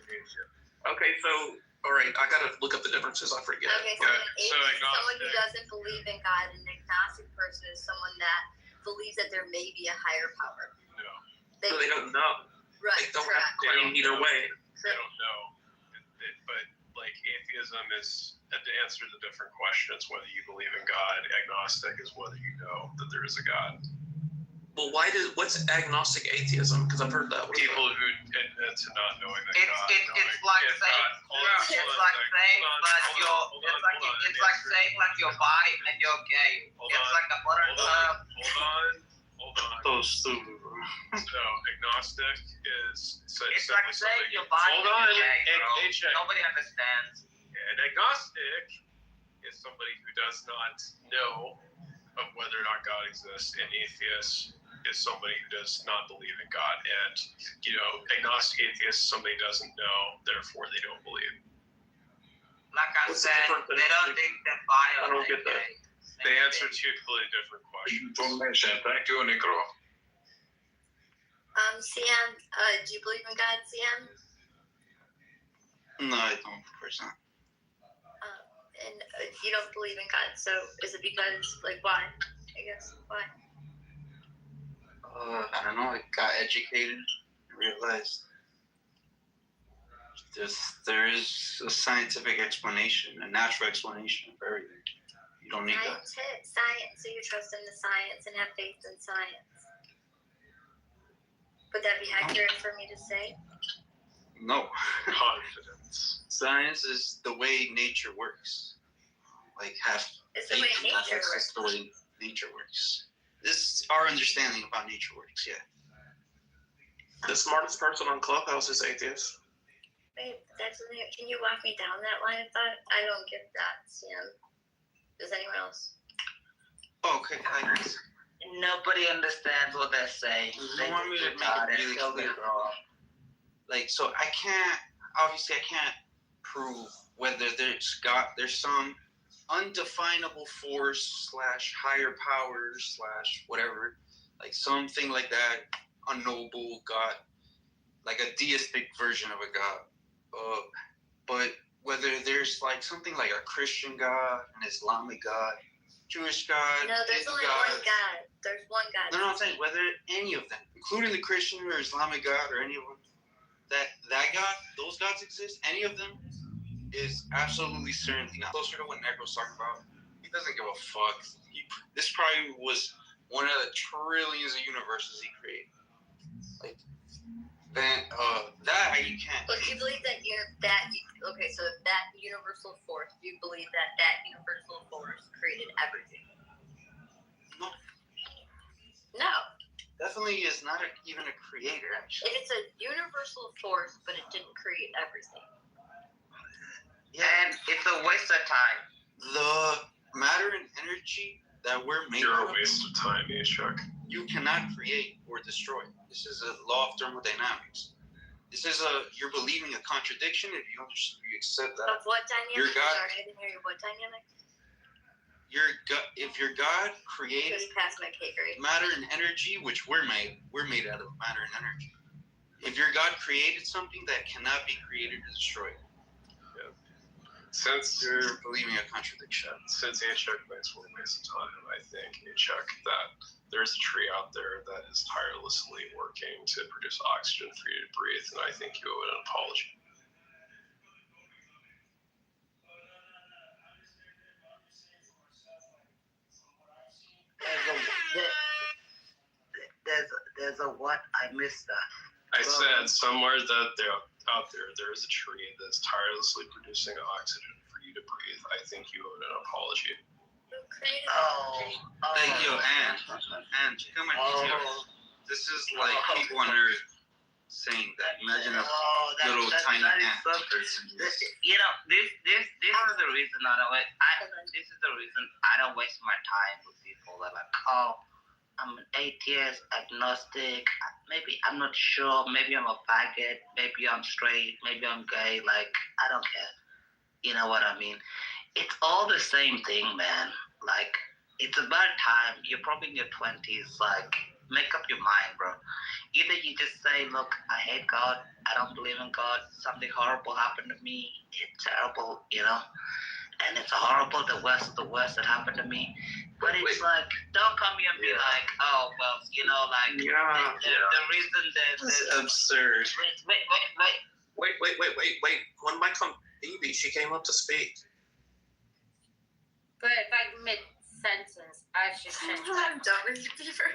Okay, so all right, I gotta look up the differences. I forget. Okay, so someone who doesn't believe in God, an agnostic person is someone that believes that there may be a higher power. No. So they don't know. Right. They don't have to claim either way. They don't know. But like atheism is, to answer the different questions, whether you believe in God. Agnostic is whether you know that there is a God. Well, what's agnostic atheism? Because I've heard that. People who admit to not knowing that God. It's like saying like you're bi and you're gay. It's like a butter. Hold on. So stupid. So agnostic is. It's like saying you're bi and you're gay, bro. Nobody understands. An agnostic is somebody who does not know of whether or not God exists. An atheist is somebody who does not believe in God. And, agnostic atheist is somebody who doesn't know, therefore they don't believe. Like I said, they don't think that bi I don't get that. They answer two completely different questions. Thank you, Necro. CM, do you believe in God, CM? No, I don't, personally. And you don't believe in God, so is it because, why? I guess, why? I don't know, I got educated and realized there is a scientific explanation, a natural explanation for everything. You don't need that. Science, so you trust in the science and have faith in science. Would that be accurate for me to say? No. Confidence. Science is the way nature works. It's the way nature works. It's the way nature works. This is our understanding of how nature works, yeah. The smartest person on Clubhouse is atheist. Wait, can you walk me down that line of thought? I don't get that, Sam. Does anyone else? Okay, Nobody understands what they're saying. They want me to make it really clear. Like, so I can't prove whether there's some undefinable force / higher power / whatever, like something like that, unknowable God, like a deistic version of a God. But whether there's like something like a Christian God, an Islamic God, Jewish God. No, there's only one God. There's one God. No, I'm saying whether any of them, including the Christian or Islamic God or any of them, that God, those gods exist, any of them, is absolutely certainly not. Closer to what Necro's talking about, he doesn't give a fuck. This probably was one of the trillions of universes he created. Like, then that you can't. But do you believe that okay, so that universal force, do you believe that universal force created everything? No. Definitely is not even a creator, actually. It's a universal force, but it didn't create everything. Yeah. And it's a waste of time. The matter and energy that we're made You're a waste of time, Chuck. You cannot create or destroy. This is a law of thermodynamics. This is you're believing a contradiction if you accept that. Of what dynamic? Your God, sorry, I didn't hear you. What dynamic? If your God created just past my pay grade. Matter and energy, which we're made out of matter and energy. If your God created something that cannot be created or destroyed, since you're believing a contradiction. Since Chuck thinks we're a waste of time, I think Chuck that there's a tree out there that is tirelessly working to produce oxygen for you to breathe, and I think you owe it an apology. There's a what? I missed that. I said somewhere that out there is a tree that's tirelessly producing oxygen for you to breathe. I think you owe it an apology. Thank you, and come on, this is like people on Earth saying that. Imagine a little tiny ant. You know, this is the reason this is the reason I don't waste my time with people that are like, oh, I'm an atheist, agnostic, maybe I'm not sure, maybe I'm a faggot, maybe I'm straight, maybe I'm gay, like, I don't care. You know what I mean? It's all the same thing, man. Like, it's about time. You're probably in your 20s, like, make up your mind, bro. Either you just say, look, I hate God, I don't believe in God, something horrible happened to me, it's terrible, you know? And it's horrible, the worst of the worst that happened to me. But it's like, don't come here and be like, oh, well, you know, like, the reason that... That's absurd. Wait. When my baby, she came up to speak. But if I mid-sentence, I should say... I'm done with you, Beaver.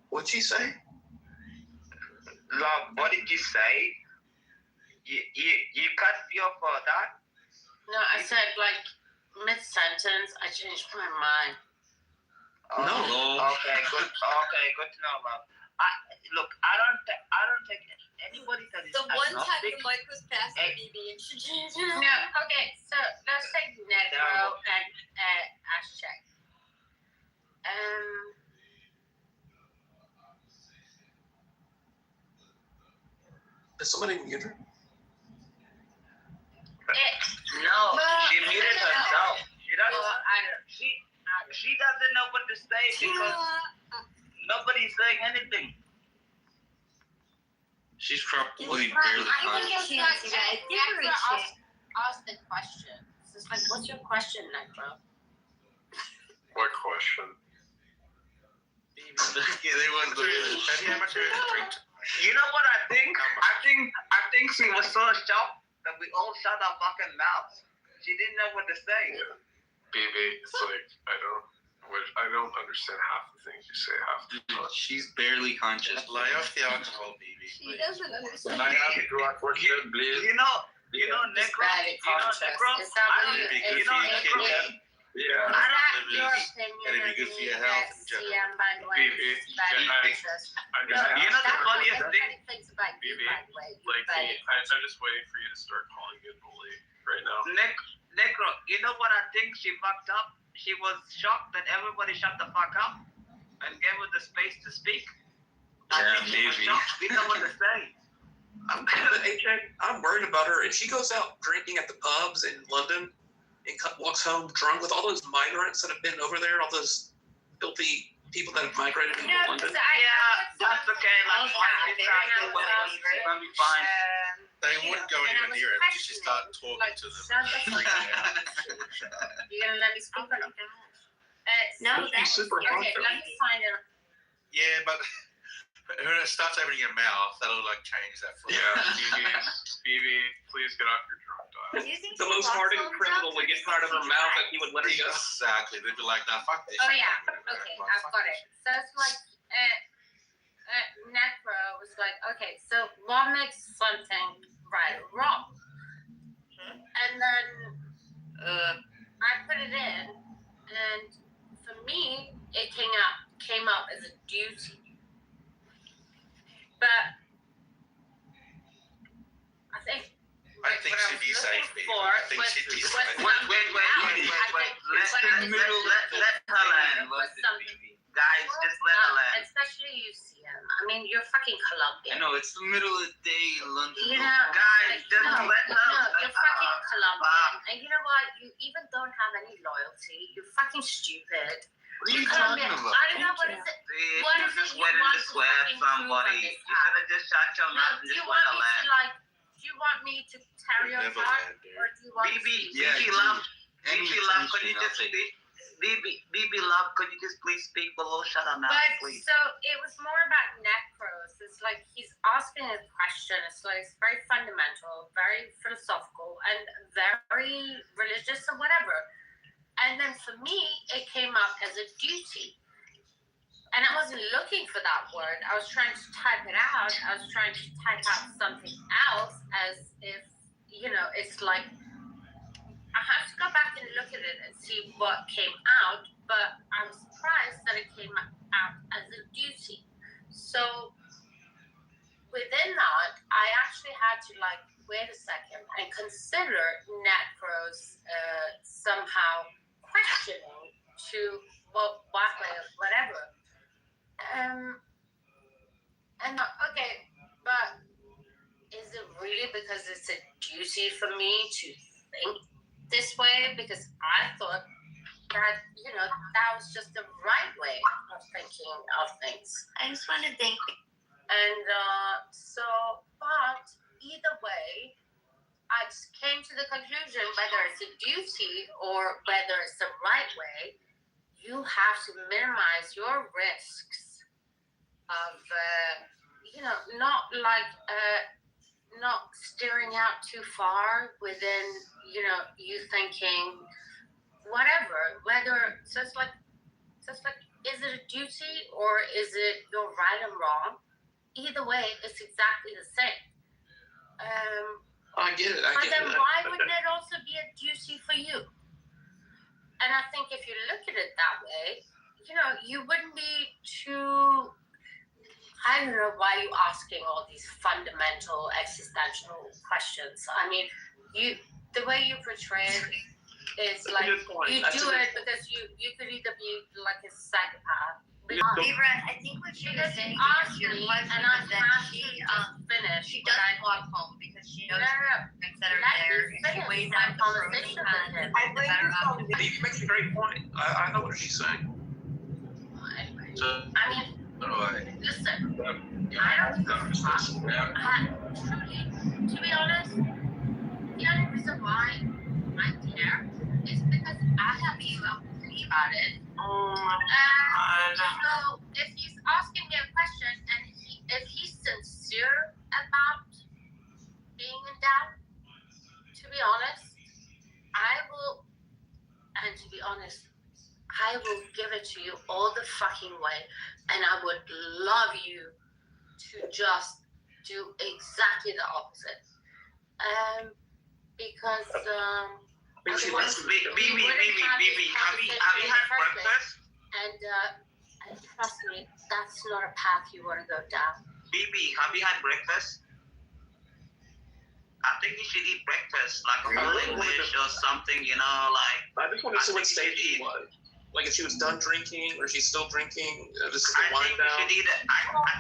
What'd she say? Love, what did you say? You cut me off for that? No, I said, like, mid-sentence, I changed my mind. No. Okay, good to know, love. I don't take anybody that is the one time agnostic. the mic was passed to BB and she changed it. No, okay, so let's take Necro and Ashcheck. Did somebody mute her? No, she muted herself. She doesn't know what to say because nobody's saying anything. She's probably barely I think conscious. it's not ask the question. It's just like, what's your question, Necro? What question? You know what I think? I think she was so shocked that we all shut our fucking mouths. She didn't know what to say. Yeah. BB, it's like I don't understand half the things you say half the time. She's barely conscious. Lie off the alcohol, baby. She doesn't understand. Lie off the alcohol, please. You know, Necro. Yeah. I don't your opinion. Gotta be good for your health. by the way. You know the funniest thing? BB, like, I'm just waiting for you to start calling you a bully right now. Necro, you know what I think she fucked up? he was shocked that everybody shut the fuck up and gave her the space to speak. Yeah, She was shocked. We know what to say. I'm worried about her. If she goes out drinking at the pubs in London and walks home drunk with all those migrants that have been over there, all those filthy people that have migrated into London. That's okay. Like, it's gonna be fine. They wouldn't go anywhere near it because she started talking to them. You're gonna let me speak or not? No, She's super hot, okay. though. Let me find it. Yeah, but when it starts opening your mouth, that'll like change that. Phoebe, please get off your drunk diet. The most hardened criminal would get part of her mouth and he would let her go. Exactly. They'd be like, nah, fuck this. Oh yeah. Okay, I've got it. So it's like Necro was like, okay, so what makes something right or wrong? And then I put it in, and for me, it came up as a duty. But I think she'd be safe. I think she'd be safe. Wait. Let her land. Guys, just let her land. Especially you, CM. I mean, you're fucking Colombian. I know, it's the middle of the day in London. You know, guys, just let her. No, you're fucking Colombian. And you know what? You even don't have any loyalty. You're fucking stupid. What are you Colombian. talking about? I don't know, what is it? What You is it just you waited want to to swear fucking prove somebody. on this You should have just shut your mouth and Do you just want let her me land. to do you want me to tear your Never heart? land, dude. Or do you want BB love, could you just speak? BB love, could you just please speak below? Shut up now, But please. so it was more about necros. It's like he's asking a question. It's like it's very fundamental, very philosophical, and very religious or whatever. And then for me, it came up as a duty. And I wasn't looking for that word. I was trying to type it out. I was trying to type out something else as if, it's like I have to go back and look at it and see what came out, but I was surprised that it came out as a duty. So within that, I actually had to wait a second and consider Necro's somehow questioning to what way or whatever. Okay, but is it really because it's a duty for me to think this way? Because I thought that, that was just the right way of thinking of things. I just want to think. And but either way, I just came to the conclusion whether it's a duty or whether it's the right way, you have to minimize your risks of, not steering out too far within, you thinking whatever, so it's like, is it a duty or is it you're right and wrong? Either way, it's exactly the same. I get it. But then why wouldn't it also be a duty for you? And I think if you look at it that way, you wouldn't be too, I don't know why you're asking all these fundamental existential questions. I mean, the way you portray it is like, you do it because you could either be like a psychopath. Libra, I think what she was saying is your question is that she doesn't walk home because she knows things that are there and she weighs out the pros and cons. The better option. He makes a great point. I know what she's saying. Anyway, listen, I don't truly, to be honest, the only reason why I care is because I have emailed me about it. So if he's asking me a question and if he's sincere about being in doubt, to be honest, I will give it to you all the fucking way, and I would love you to just do exactly the opposite. Because BB, have you had breakfast? And trust me, that's not a path you want to go down. BB, have you had breakfast? I think you should eat breakfast, like a full English or something, you know, like. I just want to see what stage she was. Like if she was done drinking or she's still drinking. This is the wind down. I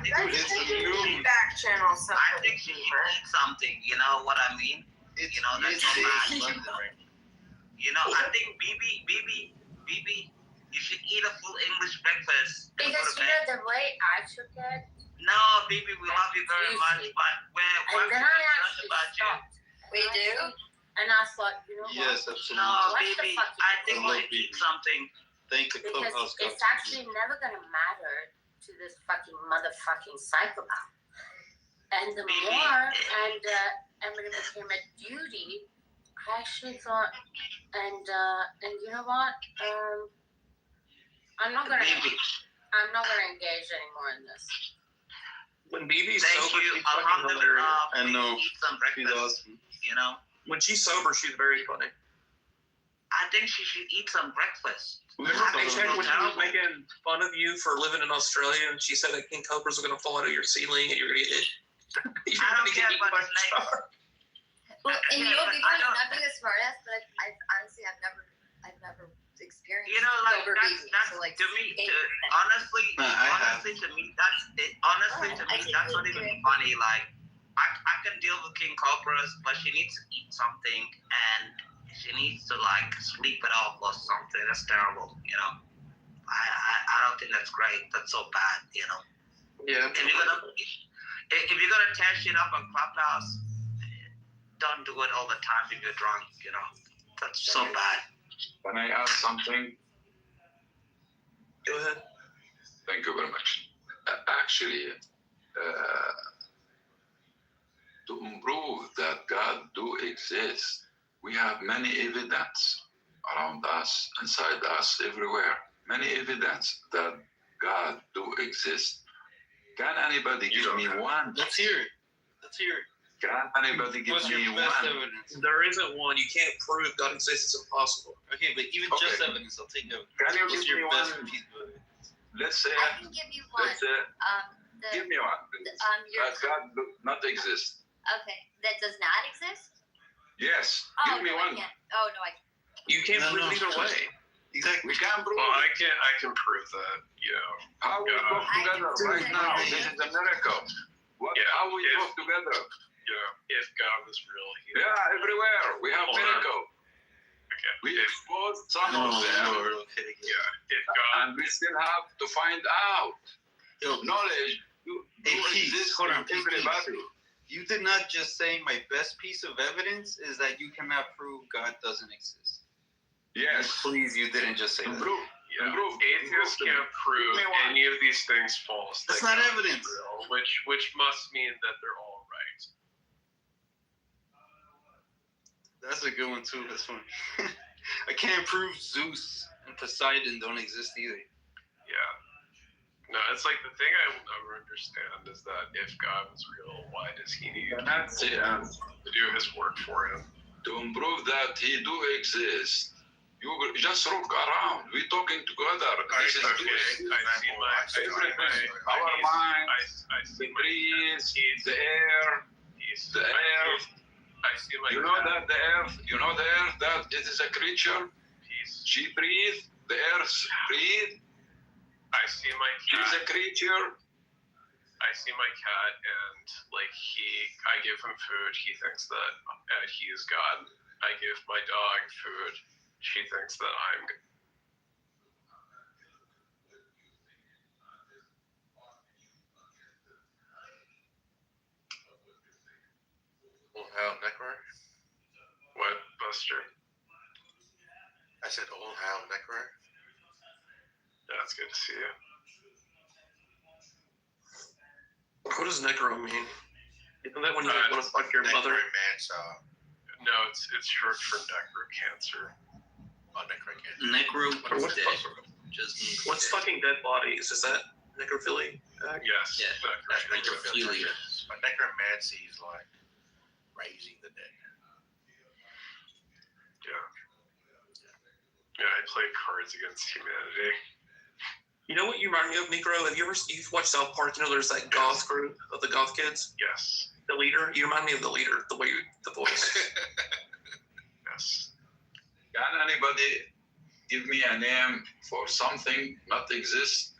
think It's a new back channel. I think she should eat something. You know what I mean? You know that's so bad. You know, I think BB, you should eat a full English breakfast. Because you know the way I took it. No, BB, we love you very much, but we're then I actually stopped. We do? And I thought, you know Yes, what? absolutely. No, What the BB, fuck I is think we going should eat something. Thank the Because clubhouse. it's actually never gonna matter to this fucking motherfucking psychopath. And the more and when it became a duty, I actually thought, and you know what? I'm not gonna engage anymore in this. When BB's Thank sober, you. she's fucking hilarious. I know. Eat some breakfast. awesome. You know. When she's sober, she's very funny. I think she should eat some breakfast. Remember Paycheck when she was making fun of you for living in Australia and she said that king cobras are going to fall out of your ceiling and you're going to get I don't care about his name. Well, and you know, people are not being a smartass, but I've honestly, I've never experienced. You know, like sober that's babies, that's so, like, to me. Honestly, to me, that's not even funny. Like, I can deal with king cobras, but she needs to eat something and she needs to like sleep it off or something. That's terrible. You know, I don't think that's great. That's so bad. You know. Yeah. If you're gonna tear shit up on Clubhouse, don't do it all the time if you're drunk. You know, that's so bad. Can I add something? Go ahead. Thank you very much. Actually, to prove that God do exist, we have many evidence around us, inside us, everywhere. Many evidence that God do exist. Can anybody give me one? Let's hear it. Let's hear it. Can anybody give What's your me best one? evidence? There isn't one. You can't prove God exists. It's impossible. Okay, but even Okay. just evidence, I'll take evidence. Can you What's give your me best one? piece of evidence? Let's say, I can give you one. let's say, give me one. Your That God do not exist. okay, that does not exist. Yes, Oh, give me no, one. I can't. Oh no, I. You can't No, prove no. either way. Exactly. We can't prove Well, I it. can prove that. You know. How we God. talk I can together prove right it. now. This is a miracle. What? Yeah, How we if- talk together? You know, if God was real, he Yeah, everywhere. We have Hold on. miracle. Okay. We exposed some No, of them. Lord, okay. Yeah. If God. And we still have to find out. Yo, Knowledge do Hey, Pete, exist hold in on, Pete, everybody. You did not just say my best piece of evidence is that you cannot prove God doesn't exist. Yes. Please, you didn't just say that. Improve. Yeah. Improve. Atheists Improve. can't prove Give me one. any of these things false. That's that not God is evidence. real, which must mean that they're all right. That's a good one too. This one. I can't prove Zeus and Poseidon don't exist either. Yeah. No, it's like the thing I will never understand is that if God was real, why does he need And that's it. to do his work for him? To prove that he do exist, you just look around. We talking together. This is Okay, I see everything. Our mind, the trees, the air, the earth. I see my You know that the earth, that it is a creature. piece. She breathes. The earth breathes. I see my She's cat. a creature. I see my cat, and like I give him food. He thinks that he is God. I give my dog food. She thinks that I'm. Old Hal Neckar. What, Buster? I said Old Hal Neckar. Yeah, it's good to see you. What does necro mean? Isn't that when you want to fuck your mother? No, it's short for necro cancer. Oh, necro cancer. Necro Or is what's dead. fuck- Just What's fucking dead bodies? Is that necrophilia? Yes. Yeah, that's necrophilia. But necromancy is like raising the dead. Yeah. Yeah, I play Cards Against Humanity. You know what you remind me of, Negro? You've watched South Park? You know, there's that goth group of the goth kids. Yes. The leader? You remind me of the leader, the way the voice. Yes. Can anybody give me a name for something not exist?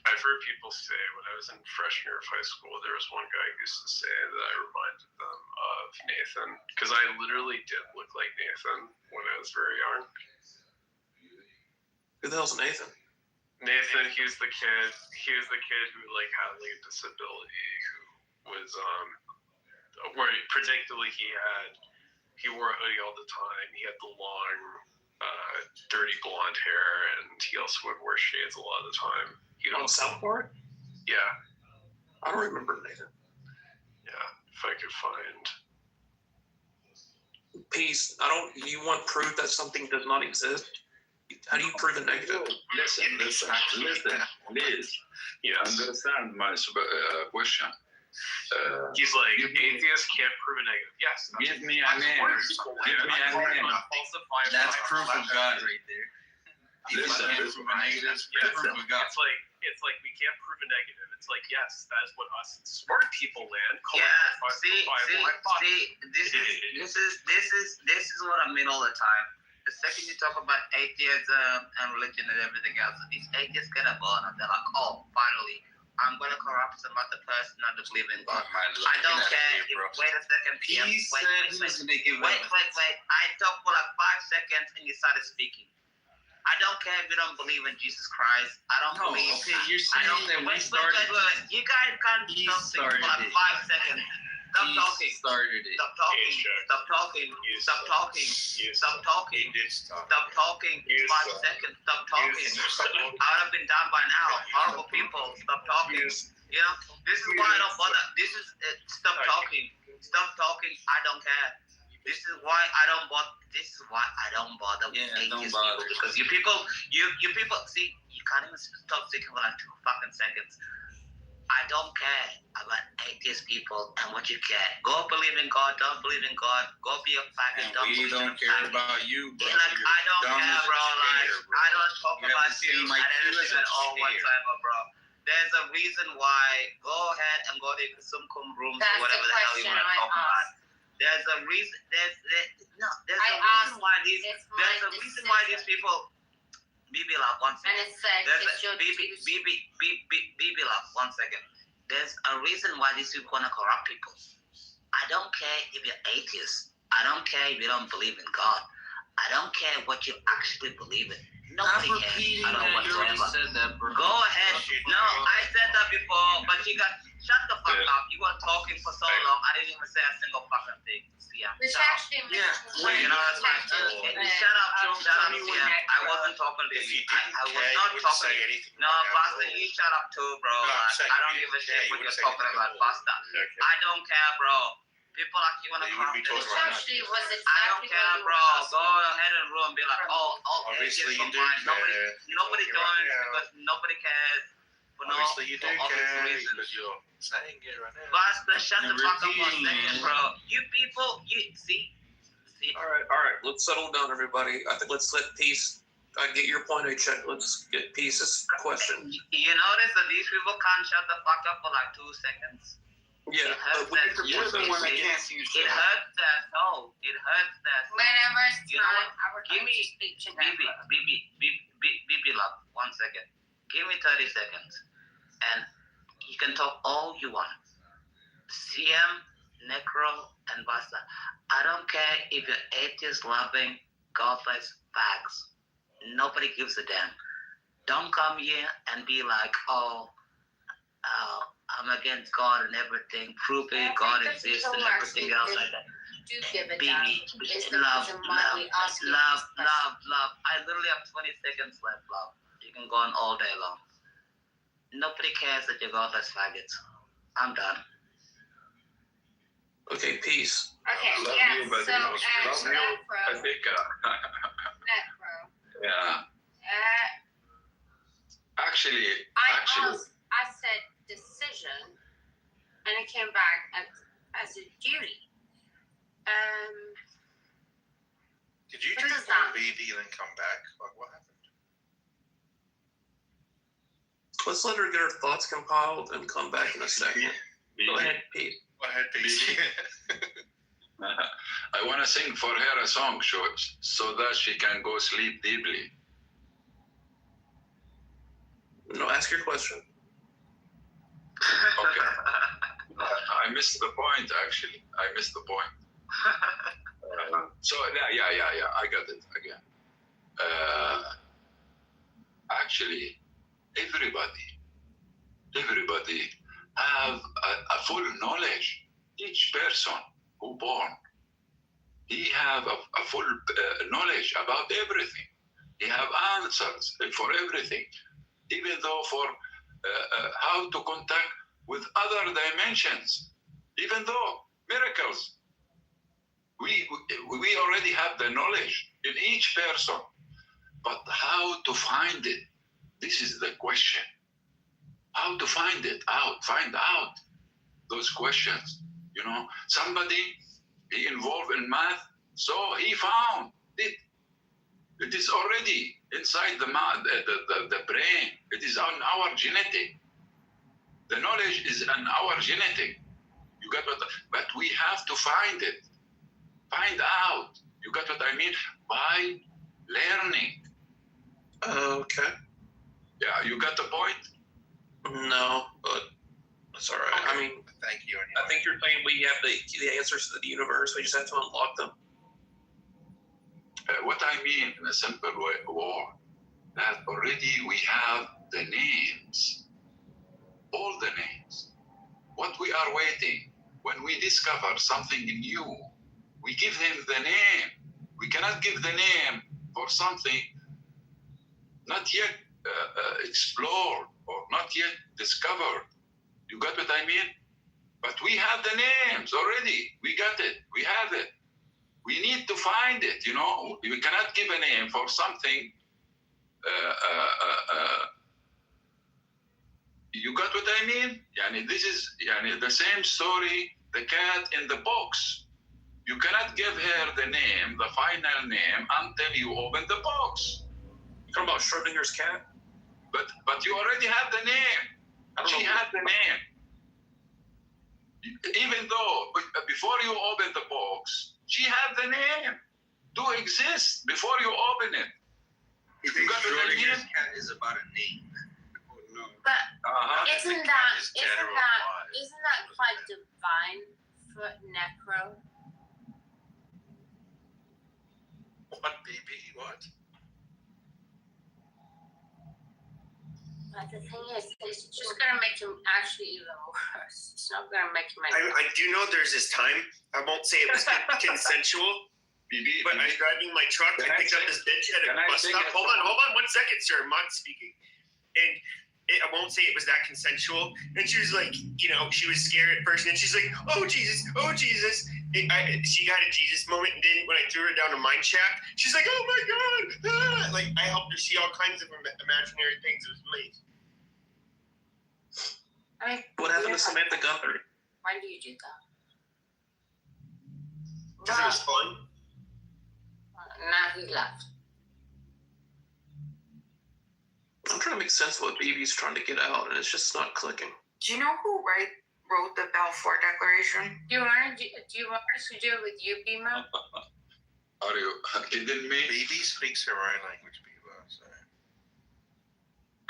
I've heard people say when I was in freshman year of high school, there was one guy who used to say that I reminded them of Nathan because I literally did look like Nathan when I was very young. Who the hell's Nathan? Nathan, he was the kid. He was the kid who like had like a disability, who was where predictably he wore a hoodie all the time. He had the long, dirty blonde hair, and he also would wear shades a lot of the time. On South Park? Yeah. I don't remember Nathan. Yeah, if I could find. Peace. You want proof that something does not exist? How do you prove a negative? Listen, Liz. Yes. Understand my question. He's like, atheists can't prove a negative. Yes. Give me a name. Give me a name. That's proof of God right there. Listen, proof of a negative. Proof of God. It's like we can't prove a negative. It's like, yes, that is what us smart people land. This is what I mean all the time. The second you talk about atheism and religion and everything else, these atheists get a burn and they're like, oh, finally, I'm going to corrupt some other person not to believe in God. I don't care. Wait a second, PM. Wait. I talked for like 5 seconds and you started speaking. I don't care if you don't believe in Jesus Christ. I don't believe. Okay, you're saying that we started. Wait. You guys can't stop for like 5 seconds. Stop talking. Started it. Stop talking. Stop talking. Stop talking. Stop talking. Stop talking. 5 seconds. Stop talking. I would have been done by now. Horrible people. Stop talking. You know, this is why I don't bother. This is stop talking. Stop talking. I don't care. This is why I don't bother. This is why I don't bother with atheist people, because you people, see, you can't even stop thinking for like 2 fucking seconds. I don't care about atheist people and what you care. Go believe in God. Don't believe in God. Go be a faggot. We don't care about you, bro. Like, I don't care, bro. Like, I don't talk about you and anything at all whatsoever, bro. There's a reason why. Go ahead and go to the Sumkum rooms or whatever the hell you want to talk about. There's a reason. There's a reason why these people. Bibi love, 1 second. And it says it's your Bibi love, 1 second. There's a reason why these people want to corrupt people. I don't care if you're atheist. I don't care if you don't believe in God. I don't care what you actually believe in. Nobody cares. I don't whatsoever. Said that, bro. Go ahead. No, I said that before, but you got shut the fuck up. You were talking for so long. I didn't even say a single fucking thing. Yeah. Which actually you know, shut up, I wasn't talking to you. I was not talking. No, Pastor, you shut up too, bro. I don't give a shit what you're talking about, Pastor. I don't care, bro. People like you want to come. I don't care, bro. Go ahead and room and be like, oh, obviously you do. Nobody doing it because nobody cares. Obviously you do care because you're saying it right now. Pastor, shut the fuck up 1 second, bro. You people, you see. All right. Let's settle down, everybody. I think let's let Peace get your point of check. Let's get Peace's question. You notice that these people can't shut the fuck up for like 2 seconds. Yeah, you're the one that can't seem to. It hurts that. No, it hurts that. Whenever it's time, I would give me Bibi love, 1 second. Give me 30 seconds, and you can talk all you want. CM, Necro, and Basta. I don't care if you're atheist, loving, godless, fags. Nobody gives a damn. Don't come here and be like, I'm against God and everything. Prove it, God exists and everything else like that. Do give a Baby, love. love. I literally have 20 seconds left, love. You can go on all day long. Nobody cares that you're godless faggots. I'm done. Okay, Peace. Okay, I love yeah, you, but so I think, Necro. yeah. Actually, I said decision, and it came back as a duty. Did you what drink does that one baby and then come back? Like, what happened? Let's let her get her thoughts compiled and come back in a second. Go ahead, Pete. Go ahead, Pete. I want to sing for her a song so that she can go sleep deeply. No, ask your question. Okay. I missed the point, actually. I missed the point. So, yeah, I got it again. Actually, everybody have a full knowledge. Each person who born, he have a full knowledge about everything. He have answers for everything, even though for how to contact with other dimensions, even though miracles. We already have the knowledge in each person, but how to find it? This is the question. How to find it out? Find out those questions. You know, somebody he involved in math, so he found it. It is already inside the brain. It is on our genetic. The knowledge is on our genetic. You got what? But we have to find it. Find out. You got what I mean? By learning. Okay. Yeah, you got the point? No, but that's all right. Okay. I mean, Thank you. I think you're saying we have the answers to the universe. We just have to unlock them. What I mean in a simple word, that already we have the names. All the names. What we are waiting, when we discover something new, we give him the name. We cannot give the name for something not yet explored or not yet discovered. You got what I mean? But we have the names already. We got it. We have it. We need to find it, you know. We cannot give a name for something. You got what I mean? Yani this is the same story, the cat in the box. You cannot give her the name, the final name, until you open the box. You talking about Schrodinger's cat? But you already have the name. She had the name. Even though before you open the box, she had the name. To exist before you open it. You think Schrodinger's cat is about a name? But isn't that quite divine for necro? What, baby? What? But the thing is, it's just gonna make him actually even worse. It's not gonna make him. I do know there's this time. I won't say it was consensual. But I'm driving my truck. I picked up this bitch at a bus stop. Hold on 1 second, sir. I'm not speaking. And I won't say it was that consensual. And she was like, you know, she was scared at first. And she's like, oh, Jesus. And she had a Jesus moment. And then when I threw her down a mine shaft, she's like, oh, my God. Ah! Like, I helped her see all kinds of imaginary things. It was amazing. What happened to Samantha Guthrie? Why do you do that? Because it was fun. Now he left. I'm trying to make sense of what BB's trying to get out, and it's just not clicking. Do you know who wrote the Balfour Declaration? Do you want us to do it with you, Bima? Are you kidding me? Baby speaks her own language, Bima. So.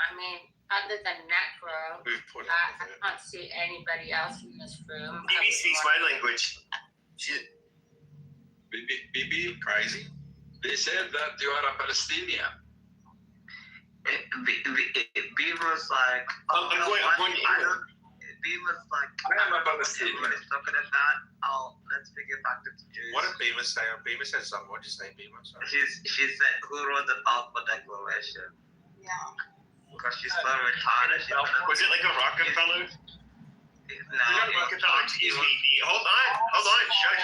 I mean, other than necro, I can't see anybody else in this room. BB speaks my language. Shit. BB, crazy. They said that you are a Palestinian. B was like, I'm going B was like, I am a Palestinian. When he's talking about, let's bring it back to the Jews. What did Bima say? Bima said something. What did you say, Bima? She said, who wrote the Balfour Declaration? Yeah. Because she's so retarded. Was it like a Rockefeller? No. Rockefeller, excuse me. Hold on.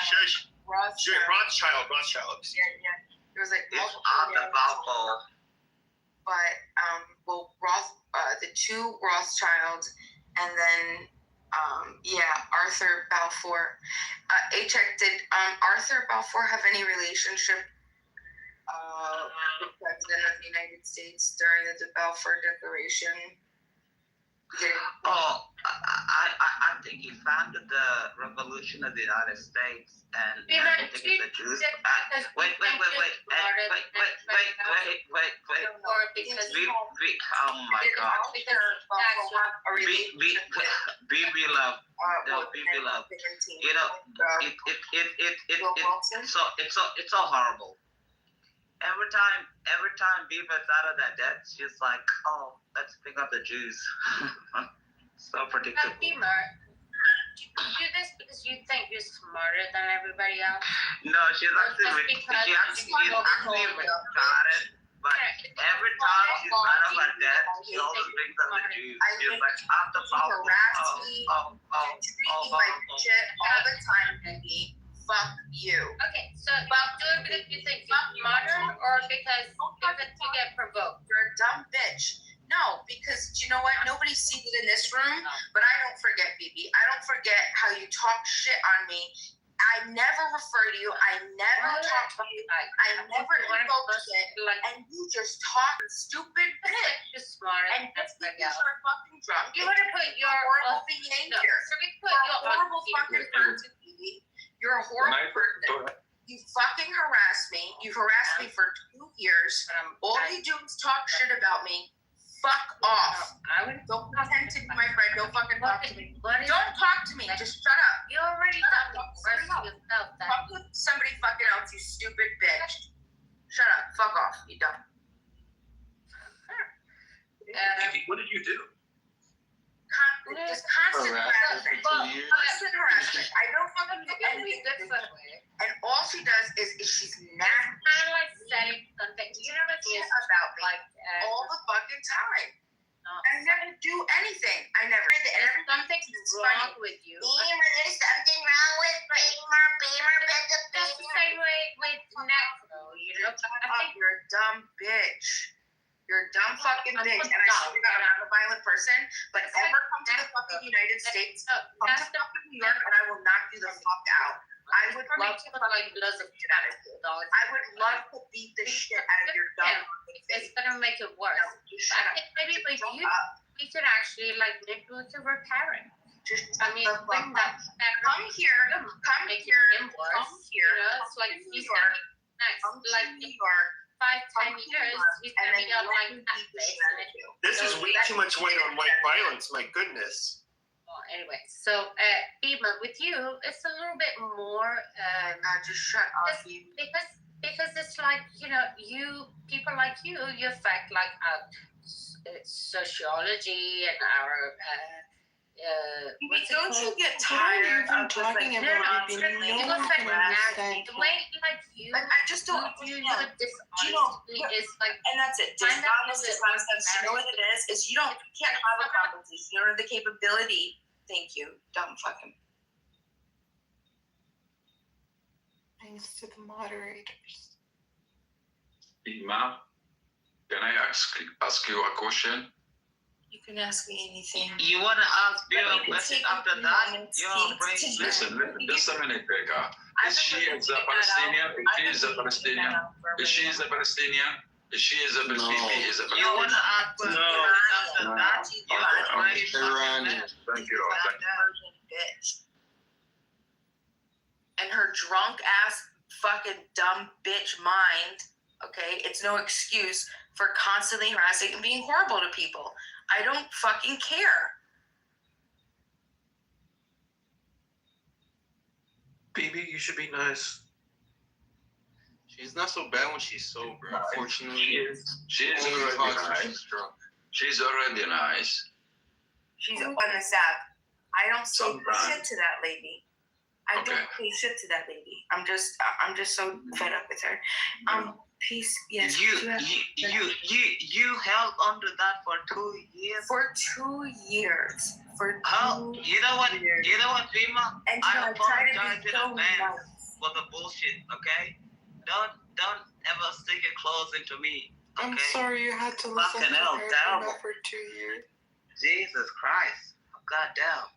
Shush. Rothschild. Yeah. There was like multiple the Balfour. But the two Rothschilds, and then Arthur Balfour. A-Check, did Arthur Balfour have any relationship with the President of the United States during the Balfour Declaration? I think he founded the revolution of the United States, and Yeah, I don't think it's the Jews. Wait. Or because Oh my God. BB love. BB love. You know, it's so horrible. Every time Beaver's out of that debt, she's like, oh, let's pick up the Jews. So predictable. Beamer, you do this because you think you're smarter than everybody else? No, she's actually retarded. But every time she's out of her debt, she always brings up the Jews. She's like, I'm the problem. Treat me like shit all the time, baby. Fuck you. Okay, so you do it because you think you're smarter or because you get provoked? You're a dumb bitch. No, because you know what? Nobody sees it in this room, but I don't forget, BB. I don't forget how you talk shit on me. I never refer to you. I never talk to you. I never invoke shit. And you just talk stupid bitch. You're smarter. And just because you're fucking drunk, You want to put your horrible behavior. So we put your horrible fucking person, BB. You're a horrible person. You fucking harassed me. You've harassed me for 2 years. All you do is talk shit about me. Fuck off. Don't pretend to be my friend. Don't fucking talk to me. Don't talk to me. Just shut up. You already done the rest of yourself. Fuck with somebody fucking else, you stupid bitch. Shut up. Fuck off. You dumb. What did you do? Just constant harassment. Constant harassment. I don't fucking do anything. And all she does is she's nasty. Kind of like saying something. You know what shit about me all the fucking time. I never do anything. I never. There's something wrong with you. Beamer, there's something wrong with Beamer. That's the same way with Necro. You know, I think you're a dumb bitch. You're a dumb fucking bitch, and I swear to God, I'm not a violent person, but ever come to the fucking United States, come to fucking New York, and I will knock you the fuck out. I would love to fucking beat the shit out of you. I would love to beat the shit out of your dumb fucking face. it's gonna make it worse. No, just shut up. Maybe with you, we could actually like maybe we could repair it. Just bring that come here. Come make here. it worse. Come here. You know, it's like New York. Next, Come to like New York. 5-10 years, he's gonna be on like that place. This is way too much white on white violence. My goodness. Well, anyway, so Beamer, with you, it's a little bit more. Just shut up. Because it's like people like you affect like sociology and our. Don't you get tired of talking about the way like you? Like, I just don't. You know, is like, and that's it. Dishonest. You know what it is you can't have a conversation. You don't have the capability. Thank you, dumb fucking. Thanks to the moderators. Ima, can I ask you a question? You can ask me anything. You want to ask me a question after that? Listen, just a minute, Becca. Is she a Palestinian? Is she a Palestinian? Is she a Palestinian? Is she a Palestinian? You want to ask me after that? Iranian. Thank you. Bitch. And her drunk ass fucking dumb bitch mind, okay? It's no excuse for constantly harassing and being horrible to people. I don't fucking care. BB, you should be nice. She's not so bad when she's sober. Unfortunately, She is already nice. She's already nice. She's on this app. I don't say shit to that lady. I don't say shit to that lady. I'm just so fed up with her. Peace. Yes. You held under that for 2 years. For 2 years. You know what, Vima? And I apologize in so advance for the bullshit. Okay? Don't ever stick your claws into me. Okay? I'm sorry you had to listen to her for 2 years. Jesus Christ. God damn.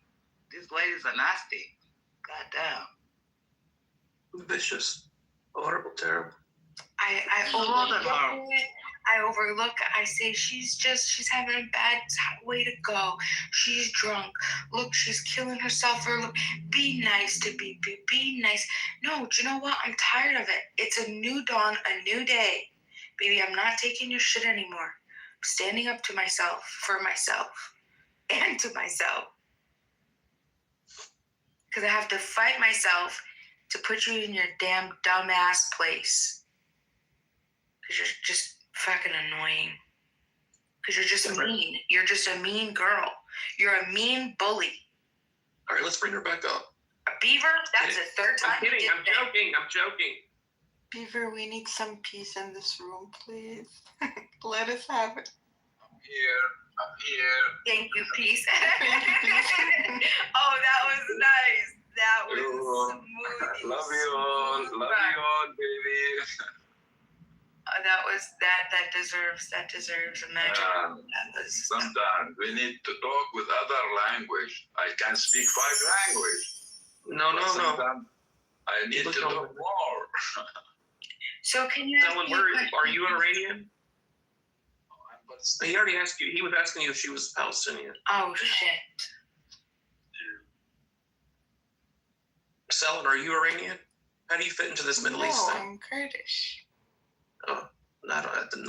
These ladies are nasty. God damn. Vicious. Horrible, terrible. I more than horrible. I overlook, I say, she's having a bad way to go. She's drunk. Look, she's killing herself. Or look, be nice to BB. Be nice. No, do you know what? I'm tired of it. It's a new dawn, a new day. Baby, I'm not taking your shit anymore. I'm standing up to myself, for myself, and to myself. Because I have to fight myself to put you in your damn dumbass place. Because you're just fucking annoying. Because you're just mean. You're just a mean girl. You're a mean bully. All right, let's bring her back up. A beaver? That's the third time. I'm kidding. I'm joking. Beaver, we need some peace in this room, please. Let us have it. I'm here. Thank you, peace. Oh, that was nice. That was smooth. Love you all, baby. That deserves a magic. Sometimes we need to talk with other language. I can speak 5 languages. No. Sometimes I need to know more. So can you ask me are you an Iranian? He already asked you. He was asking you if she was Palestinian. Oh, shit. Selin, are you Iranian? How do you fit into this Middle East No, thing? I'm Kurdish. Oh, none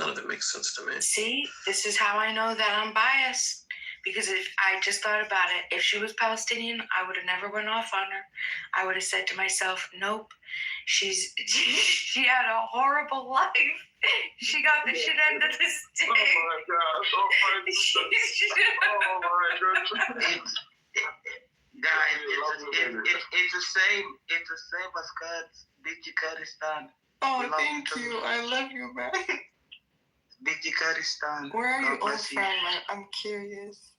of it makes sense to me. See, this is how I know that I'm biased. Because if I just thought about it, if she was Palestinian, I would have never went off on her. I would have said to myself, nope, she had a horrible life. She got the shit end of the stick. Oh my God. Guys, it's the same. It's the same as Kurds. Big Kurdistan. Oh, thank you. I love you, man. Big Kurdistan. Where are you all from? I'm curious.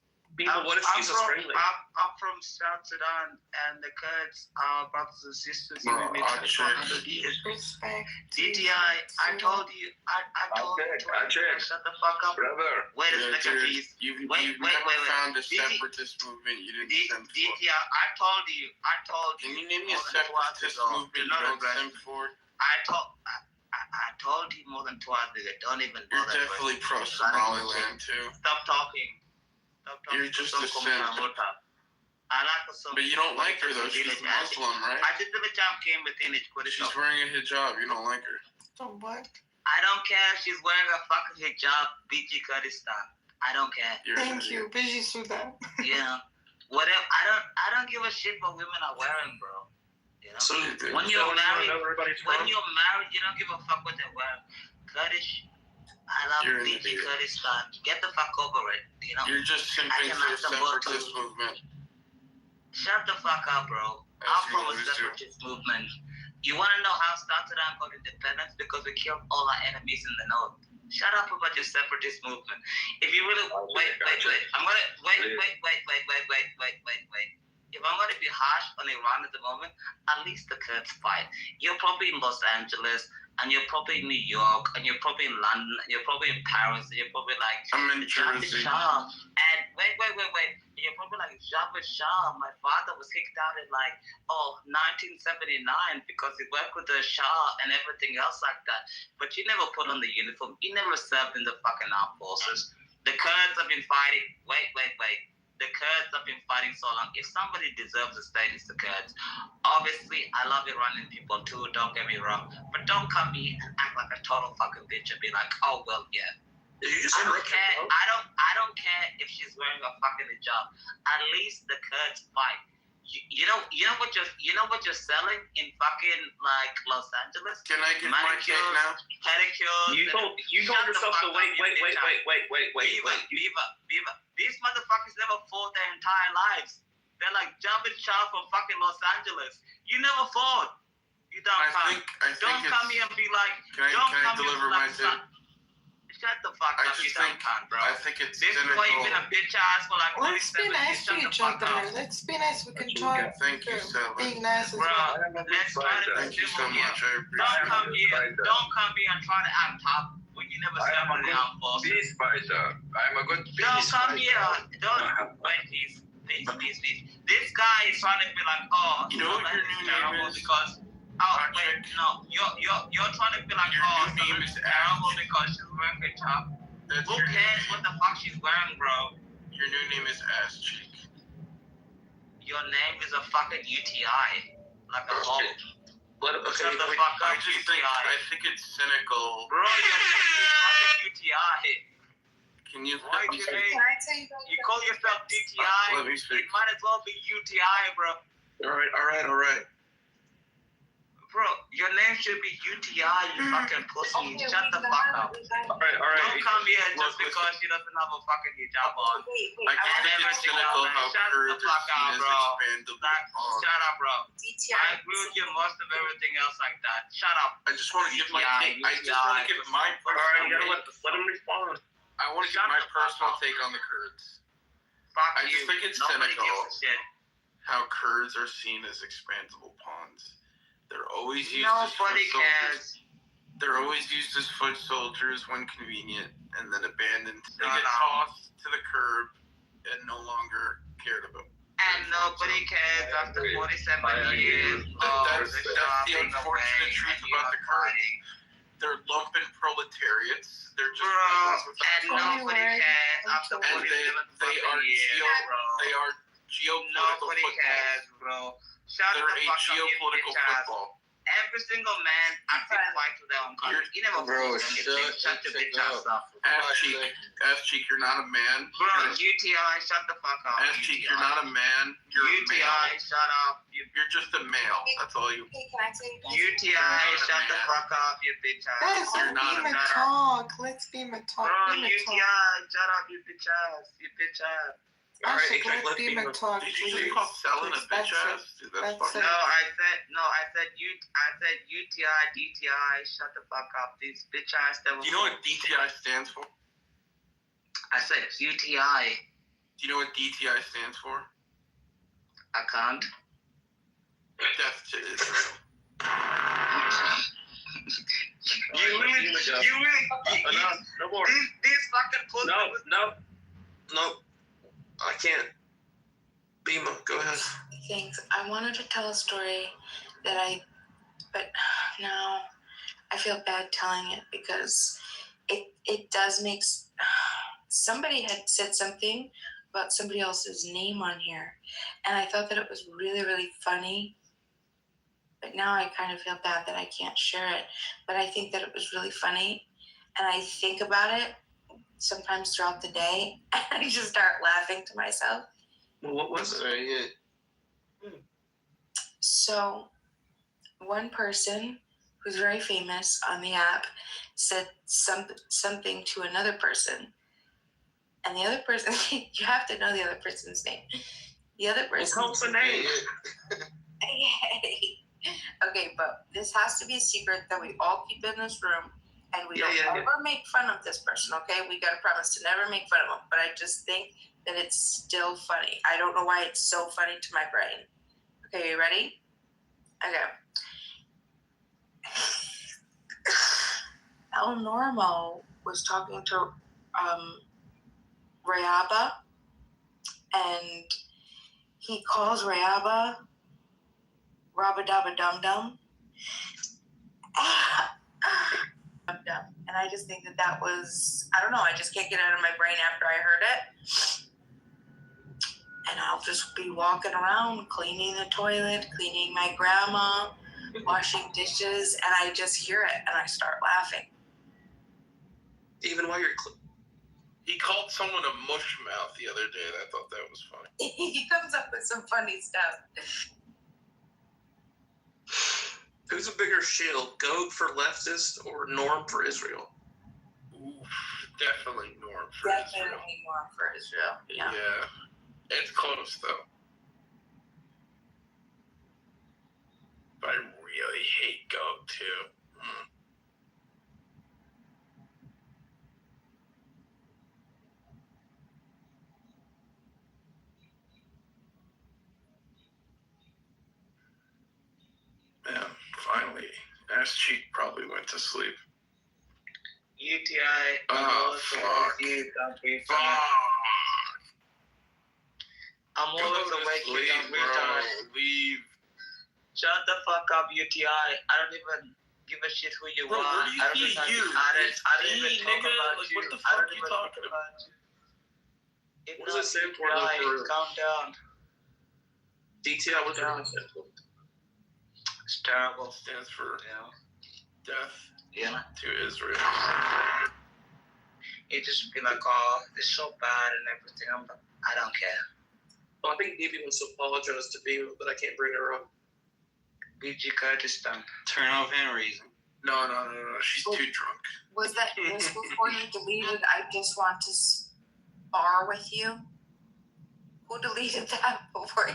What if she's Australian? I'm from South Sudan, and the Kurds are brothers and sisters. We've been for 100 years. Respect. DTI, I told you. I told you. Shut the fuck up. Brother. Wait a second, please. You've Wait. found a separatist movement you didn't stem for. DTI, I told you. Can you name me a separatist movement you don't stem for? I told you more than twice ago. Don't even You're bother. definitely pro Somaliland too. Stop talking. You're just a simp. I like a simp. But you don't like her though. She's Muslim, right? I just the job came within it. She's wearing a hijab. You don't like her. So what? I don't care if she's wearing a fucking hijab, BG Kurdistan. I don't care. Thank you, Biji Sudan. Yeah. Whatever. I don't give a shit what women are wearing, bro. You know? So when you're married, you don't give a fuck what they're wearing. Kurdish. I love BG Kurdistan. Get the fuck over it. You know. You're just simping for a separatist movement. Shut the fuck up, bro. I'm from a separatist movement. You want to know how South Sudan got independence? Because we killed all our enemies in the north. Shut up about your separatist movement. If you really wait. I'm gonna wait. If I'm gonna be harsh on Iran at the moment, at least the Kurds fight. You're probably in Los Angeles, and you're probably in New York, and you're probably in London, and you're probably in Paris, and you're probably like I'm in Jersey. And wait. You're probably like Jabba Shah. My father was kicked out in 1979 because he worked with the Shah and everything else like that. But you never put on the uniform. You never served in the fucking armed forces. The Kurds have been fighting. Wait. The Kurds have been fighting so long. If somebody deserves a state, it's the Kurds. Obviously, I love Iranian people too, don't get me wrong. But don't come here and act like a total fucking bitch and be like, oh, well, yeah. I don't care. I don't care if she's wearing a fucking hijab. At least the Kurds fight. You know what you're selling in fucking like Los Angeles? Can I get my cake now? Pedicures. You told yourself to wait. Beaver. These motherfuckers never fought their entire lives. They're like Jabba Shah from fucking Los Angeles. You never fought. You don't come. Don't come here and be like. Can I deliver my tip? Shut the fuck up, you dumb cunt, bro. I think it's this is why you've been a bitch ass for like Let's be nice to each other. Let's be nice. We can talk. Thank you, Stella. Being nice as well. Let's try to Thank you so much. I appreciate Don't come here and try to act tough when you never served in the armed forces. Peace fighter. I'm a good peace Don't come fighter. here. Don't wait, please. This guy is trying to be like, oh, you know what your new name is? Because wait, no, you're trying to be like, Your new name is terrible because she's wearing a top. Who cares what the fuck she's wearing, bro? Your new name is Ass Cheek. Your name is a fucking UTI, like a hole. Shut the fuck up, I think it's cynical. Bro, your name is fucking UTI. Can you? Why do Can I tell you you call yourself DTI? Let me speak. It might as well be UTI, bro. All right. Bro, your name should be UTI, you fucking pussy. Shut the fuck up. All right. Don't come here just because she doesn't have a fucking hijab on. I think it's cynical how Kurds are seen as expandable pawns. Shut up, bro. DTI. I agree with you most of everything else like that. Shut up. I just want to give my take. I just want to give my personal take. Let him respond. I want to give my personal take on the Kurds. I just think it's cynical how Kurds are seen as expandable pawns. They're always used as foot soldiers. They're always used as foot soldiers when convenient, and then abandoned. They get tossed to the curb and no longer cared about. And nobody cares after 47 years. That's the unfortunate truth about the Kurds. They're lumpen proletariats. They're just and nobody cares after 47 years. They are geopolitical cares, bro. They're a geopolitical football. Every single man acting quite to their own country. You never shut your bitch ass up. Ass cheek, you're not a man. Bro, UTI, shut the fuck up. Ass cheek, you're not a man. You're UTI, a male. shut up. You're just a male. That's all you. Hey, can I tell you? UTI, shut the fuck up, you bitch ass. Guys, let's be talk. Let's be talk. Bro, UTI, shut up, you bitch ass. You bitch ass. All right, let's be talk. Did you say call selling a bitch ass? Dude, that's fucking. I said UTI, DTI, shut the fuck up. These bitch ass devils. Do you know what DTI stands for? I said UTI. Do you know what DTI stands for? I can't. Death to Israel. You really, no more. These fucking pussies. No. I can't. Bima, go ahead. Thanks. I wanted to tell a story but now I feel bad telling it because it does make, somebody had said something about somebody else's name on here, and I thought that it was really, really funny, but now I kind of feel bad that I can't share it, but I think that it was really funny, and I think about it sometimes throughout the day, and I just start laughing to myself. Well, what was it? So, one person who's very famous on the app said something to another person, and the other person, you have to know the other person's name. The other person. What's the name? Okay, but this has to be a secret that we all keep in this room. And we don't ever make fun of this person, okay? We got to promise to never make fun of them. But I just think that it's still funny. I don't know why it's so funny to my brain. Okay, you ready? Okay. El Normo was talking to Rayaba, and he calls Rayaba Rabba-dabba dum-dum. And I just think that was, I don't know, I just can't get it out of my brain after I heard it. And I'll just be walking around, cleaning the toilet, cleaning my grandma, washing dishes, and I just hear it, and I start laughing. Even while you're He called someone a mush mouth the other day, and I thought that was funny. He comes up with some funny stuff. Who's a bigger shield, Goat for leftist or Norm for Israel? Ooh, definitely Norm for Definitely Israel. Norm for Israel. Yeah. It's close though. But I really hate Goat too. Yeah, finally. Ass Cheek probably went to sleep. UTI. Oh, fuck. I'm always awake. Leave. Shut the fuck up, UTI. I don't even give a shit who you Bro, are. where do you I don't see even, you? I don't even It's talk me, nigga. about Like, you. what the I fuck don't you even talking talk about? It's What does it not stand for? UTI. Calm down. DTI, what's it stand for? It's terrible. Stands for death to Israel. It just be like, oh, it's so bad and everything. I'm like, I don't care. Well, I think Bibi wants to apologize to me, but I can't bring her up. BG Kurdistan. Turn off hand raising. No. She's too drunk. Was that just before you deleted? I just want to spar with you. Who deleted that before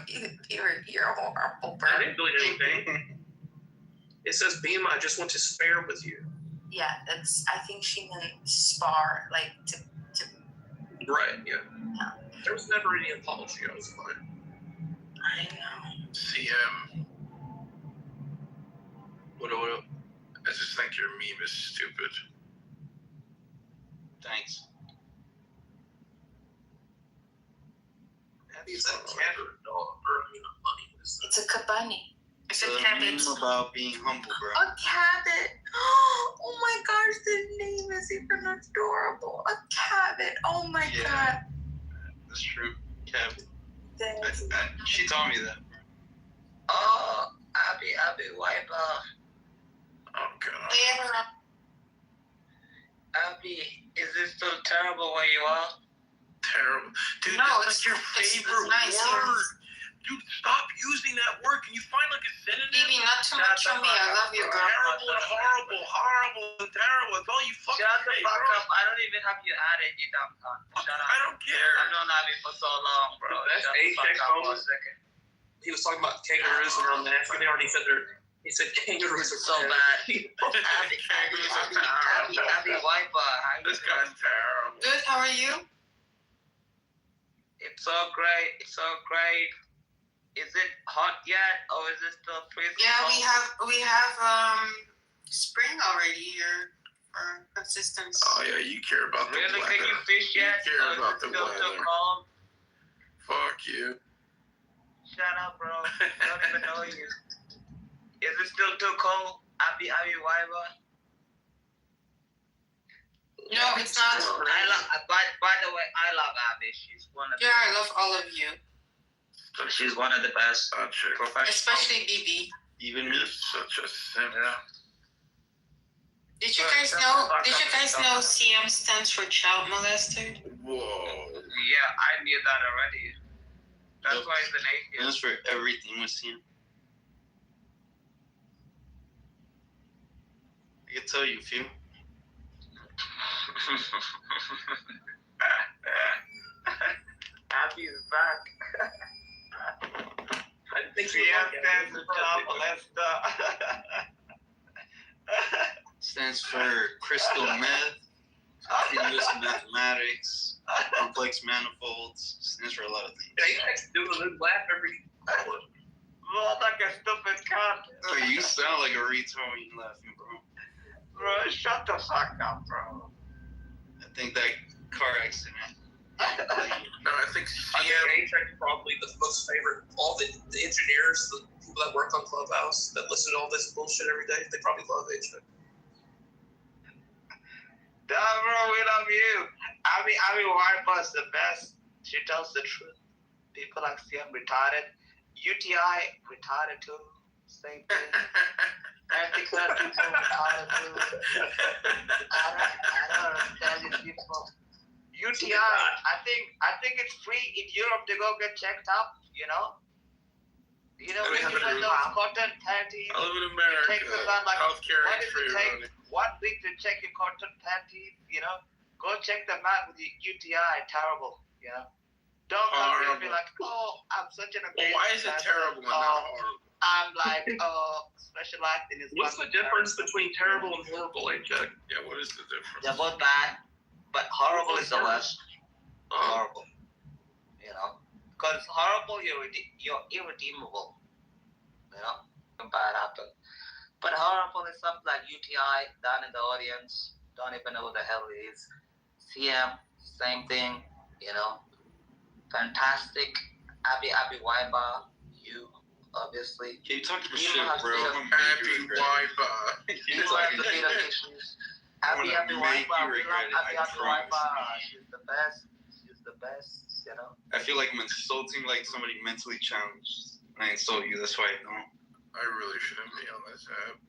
you're a horrible person? I didn't delete anything. It says, Beam, I just want to spare with you. Yeah, that's. I think she meant spar, like to. Right. Yeah. There was never any apology. I was fine. I know. CM. What up? I just think your meme is stupid. Thanks. Is that cat or dog earning money? It's a cabani. It's a The cabbage. meme about being humble, bro. A cabbage. Oh my gosh, the name is even adorable. A cabbage. Oh my god. That's true. Kevin. That's She told me that. Oh, Abby, Wiper. Oh, God. Abby, is it still terrible where you are? Terrible. Dude, No, that's like your it's favorite nice, word. Dude, stop using that word. Can you find like a synonym? Bibi, not too much on me. I love you, girl. Terrible and horrible and terrible. It's all you fucking Shut the say, fuck bro. up. I don't even have you added, you dumb cunt. Shut up. I don't care. I've known Abby for so long, bro. That's Shut the fuck Apex up for a moment. second. He was talking about kangaroos and on that. They already said he said kangaroos are So bad. Abby Wiper. This guy's terrible. Good. How are you? It's so great. It's so great. Is it hot yet, or is it still freezing? Yeah, cold? we have spring already here for consistency. Oh, yeah, you care about the Really? weather. Can you fish yet? You care Or is about it the still too weather. cold? Fuck you. Shut up, bro. I don't even know you. Is it still too cold? Abby Wiper? No, it's not. By the way, I love Abby. She's one of Yeah, I love all of you, she's one of the best professionals. especially Bibi. Even me. Such a simp. Yeah. Did you guys know? CM stands for child molester? Whoa. Yeah, I knew that already. That's why it's an atheist. That's for everything with him. I can tell you a few. Abby's back. I think CM stands for child molester. Stands for crystal meth, continuous mathematics, complex manifolds. Stands for a lot of things. Apex doing a little laugh every. Well, like a stupid cunt. Oh, you sound like a retard when you laughing, bro. Bro, shut the fuck up, bro. I think that car accident. No, I think I think Apex is probably the most favorite. All the engineers, the people that work on Clubhouse, that listen to all this bullshit every day, they probably love Apex. Nah, bro, we love you. Abby Wiper's the best. She tells the truth. People like CM retarded. UTI retarded too. Same thing. I think that people retarded too. I don't understand these people. UTI, I think it's free in Europe to go get checked up, you know? You know, when you wear those cotton panties, I live in it America. takes about like, Healthcare what ain't does it free, take? Ronnie. 1 week to check your cotton panties, you know? Go check them out with your UTI, terrible, you know? Don't come here and be like, oh, I'm such an amazing Well, why is it person. terrible and not horrible? I'm like, specialized in this. What's the difference between terrible and horrible, AJ? Yeah, what is the difference? They're both bad, but horrible is the worst. Horrible. You know? Because horrible, you're irredeemable. You know? Bad happen. But horrible is something like UTI, down in the audience, don't even know who the hell it is. CM, same thing, you know? Fantastic. Abby Wiper, you obviously. Can you talk to the You shit, have bro? to- Happy Wi-Fi. You have the data issues. Happy Wi-Fi. We love happy Wi-Fi. She's the best. She's the best. You know. I feel like I'm insulting like somebody mentally challenged. I insult you, that's why I don't. I really shouldn't be on this app.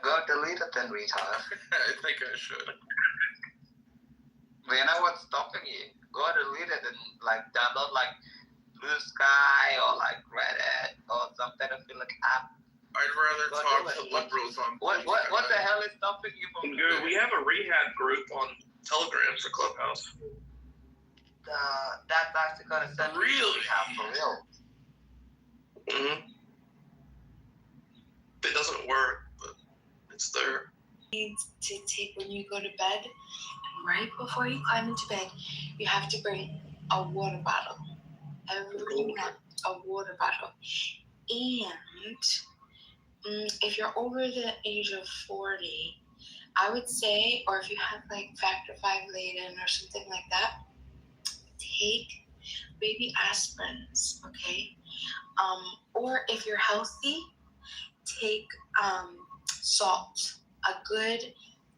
Go delete it then, retard. I think I should. But you know what's stopping you? Go delete it and like download like Blue Sky or like Reddit or some pedophilic app. I'd rather talk to liberals on. What the hell is stopping you from? Good. We have a rehab group on Telegram for Clubhouse. That's actually gonna send you to rehab for real. Mm-hmm. It doesn't work, but it's there. To take when you go to bed, and right before you climb into bed, you have to bring a water bottle. Every night, a water bottle. And if you're over the age of 40, I would say, or if you have like factor 5 laden or something like that, take baby aspirins, okay? Or if you're healthy, take salt, a good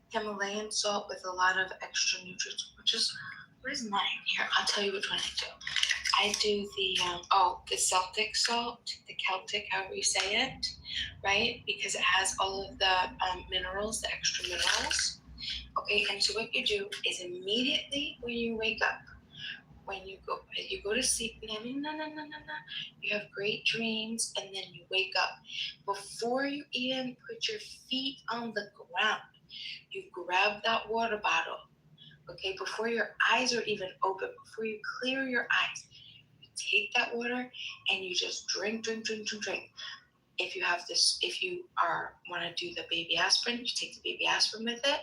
Himalayan salt with a lot of extra nutrients, which is, where's mine? Here, I'll tell you which one I do. I do the Celtic salt, the Celtic, however you say it, right? Because it has all of the minerals, the extra minerals. Okay, and so what you do is immediately when you wake up, when you go to sleep, you have great dreams, and then you wake up. Before you even put your feet on the ground, you grab that water bottle, okay? Before your eyes are even open, before you clear your eyes, you take that water and you just drink. If you have this, if you want to do the baby aspirin, you take the baby aspirin with it.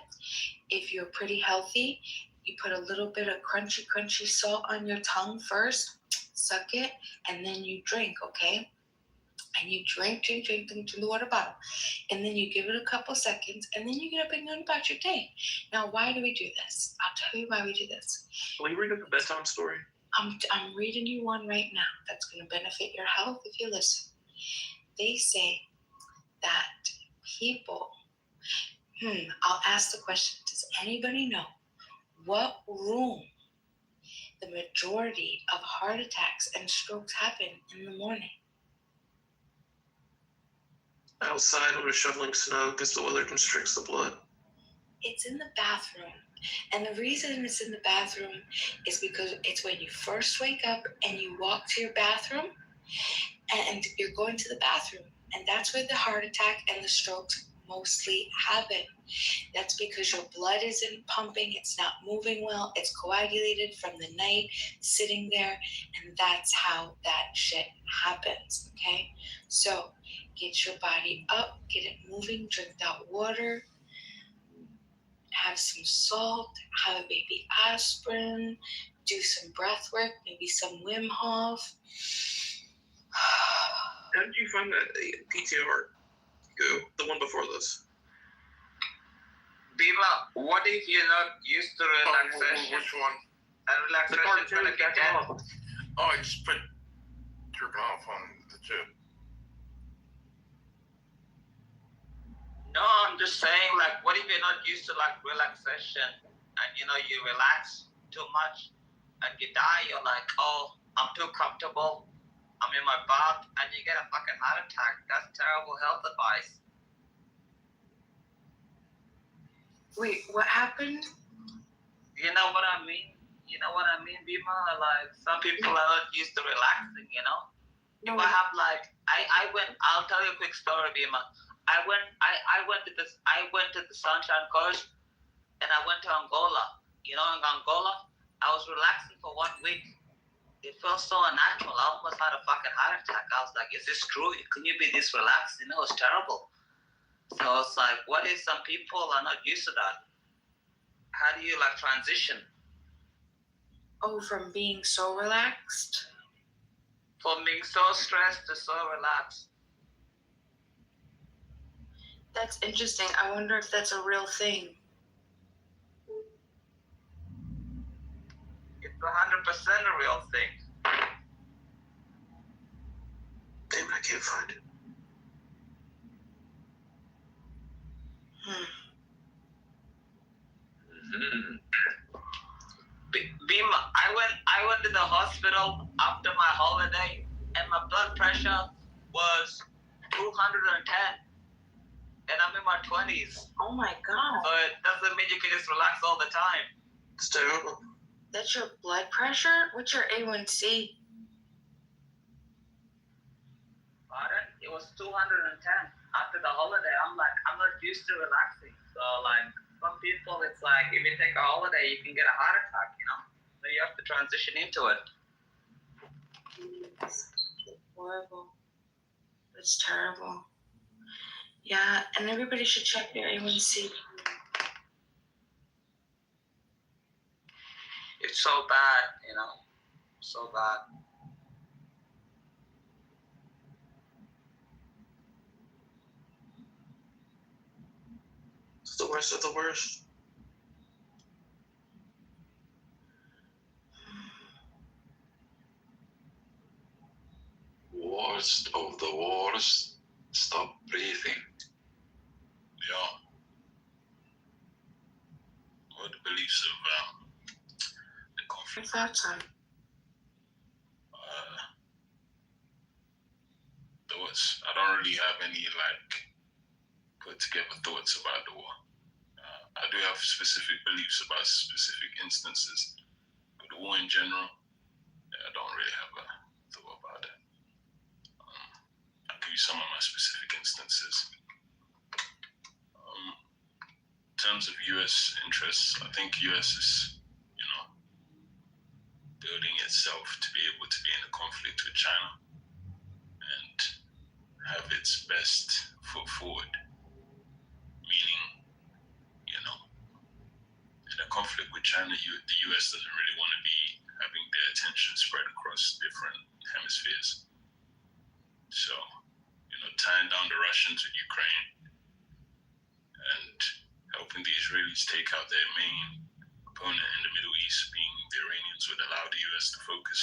If you're pretty healthy, you put a little bit of crunchy salt on your tongue first, suck it, and then you drink, okay? And you drink the water bottle. And then you give it a couple seconds, and then you get up and go about your day. Now, why do we do this? I'll tell you why we do this. Will you read us a bedtime story? I'm reading you one right now that's going to benefit your health if you listen. They say that people, I'll ask the question, does anybody know what room the majority of heart attacks and strokes happen in the morning? Outside when we're shoveling snow because the weather constricts the blood. It's in the bathroom. And the reason it's in the bathroom is because it's when you first wake up and you walk to your bathroom and you're going to the bathroom. And that's where the heart attack and the strokes mostly happen. That's because your blood isn't pumping, it's not moving well, it's coagulated from the night sitting there, and that's how that shit happens, okay? So get your body up, get it moving, drink that water, have some salt, have a baby aspirin, do some breath work, maybe some Wim Hof. How did you find that PTR? The one before this. Bima, what if you're not used to relaxation? Which one? And relaxation is gonna get dead. Oh, I just put jerk off on the tip. No, I'm just saying, like, what if you're not used to like relaxation, and you relax too much, and you die? You're like, oh, I'm too comfortable. I'm in my bath, and you get a fucking heart attack. That's terrible health advice. Wait, what happened? You know what I mean? Bima? Like, some people are not used to relaxing, People have like, I'll tell you a quick story, Bima. I went to the Sunshine Coast, and I went to Angola. In Angola, I was relaxing for 1 week. It felt so unnatural. I almost had a fucking heart attack. I was like, is this true? Can you be this relaxed? It was terrible. So it's like, what if some people are not used to that? How do you transition? Oh, from being so relaxed? From being so stressed to so relaxed. That's interesting. I wonder if that's a real thing. It's 100% a real thing. Damn it, I can't find it. Bima, I went to the hospital after my holiday, and my blood pressure was 210, and I'm in my 20s. Oh my god. So it doesn't mean you can just relax all the time. It's terrible. That's your blood pressure? What's your A1C? Pardon? It was 210 after the holiday. I'm not used to relaxing. So like some people, it's like if you take a holiday, you can get a heart attack. So you have to transition into it. It's horrible. It's terrible. Yeah, and everybody should check their A1C. It's so bad, so bad. It's the worst of the worst. Worst of the worst. Stop breathing. Yeah. What the beliefs of the conflict? Thoughts on? Thoughts. I don't really have any put together thoughts about the war. I do have specific beliefs about specific instances, but the war in general, I don't really have a thought about it. I'll give you some of my specific instances. In terms of U.S. interests, I think U.S. is, building itself to be able to be in a conflict with China and have its best foot forward. Meaning, in a conflict with China, the U.S. doesn't really want to be having their attention spread across different hemispheres. So, tying down the Russians with Ukraine and helping the Israelis take out their main opponent in the Middle East, being the Iranians, would allow the U.S. to focus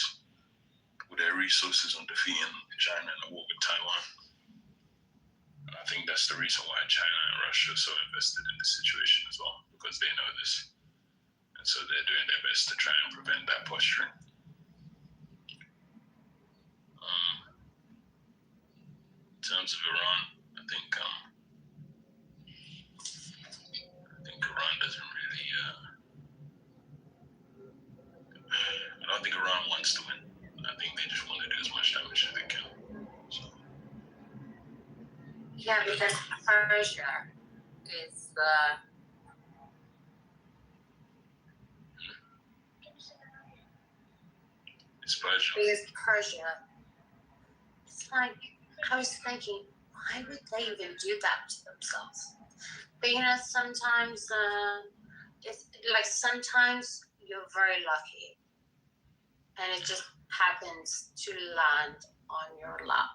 with their resources on defeating China in the war with Taiwan. I think that's the reason why China and Russia are so invested in this situation as well, because they know this. And so they're doing their best to try and prevent that posturing. In terms of Iran, I think Iran doesn't really. I don't think Iran wants to win. I think they just want to do as much damage as they can. So. Yeah, because Persia is It's Persia. It's like I was thinking, why would they even do that to themselves? But sometimes it's like sometimes you're very lucky, and it just happens to land on your lap.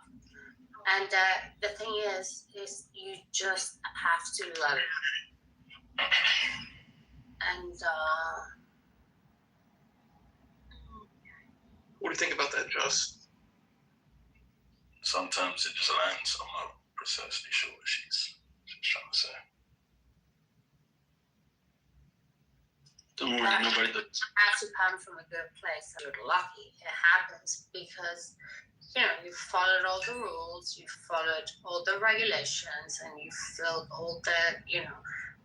And the thing is you just have to love it. And what do you think about that, Joss? Sometimes it just lands. I'm not precisely sure what she's trying to say. Don't worry, nobody does. Has to come from a good place. You're lucky. It happens because you followed all the rules, you followed all the regulations, and you filled all the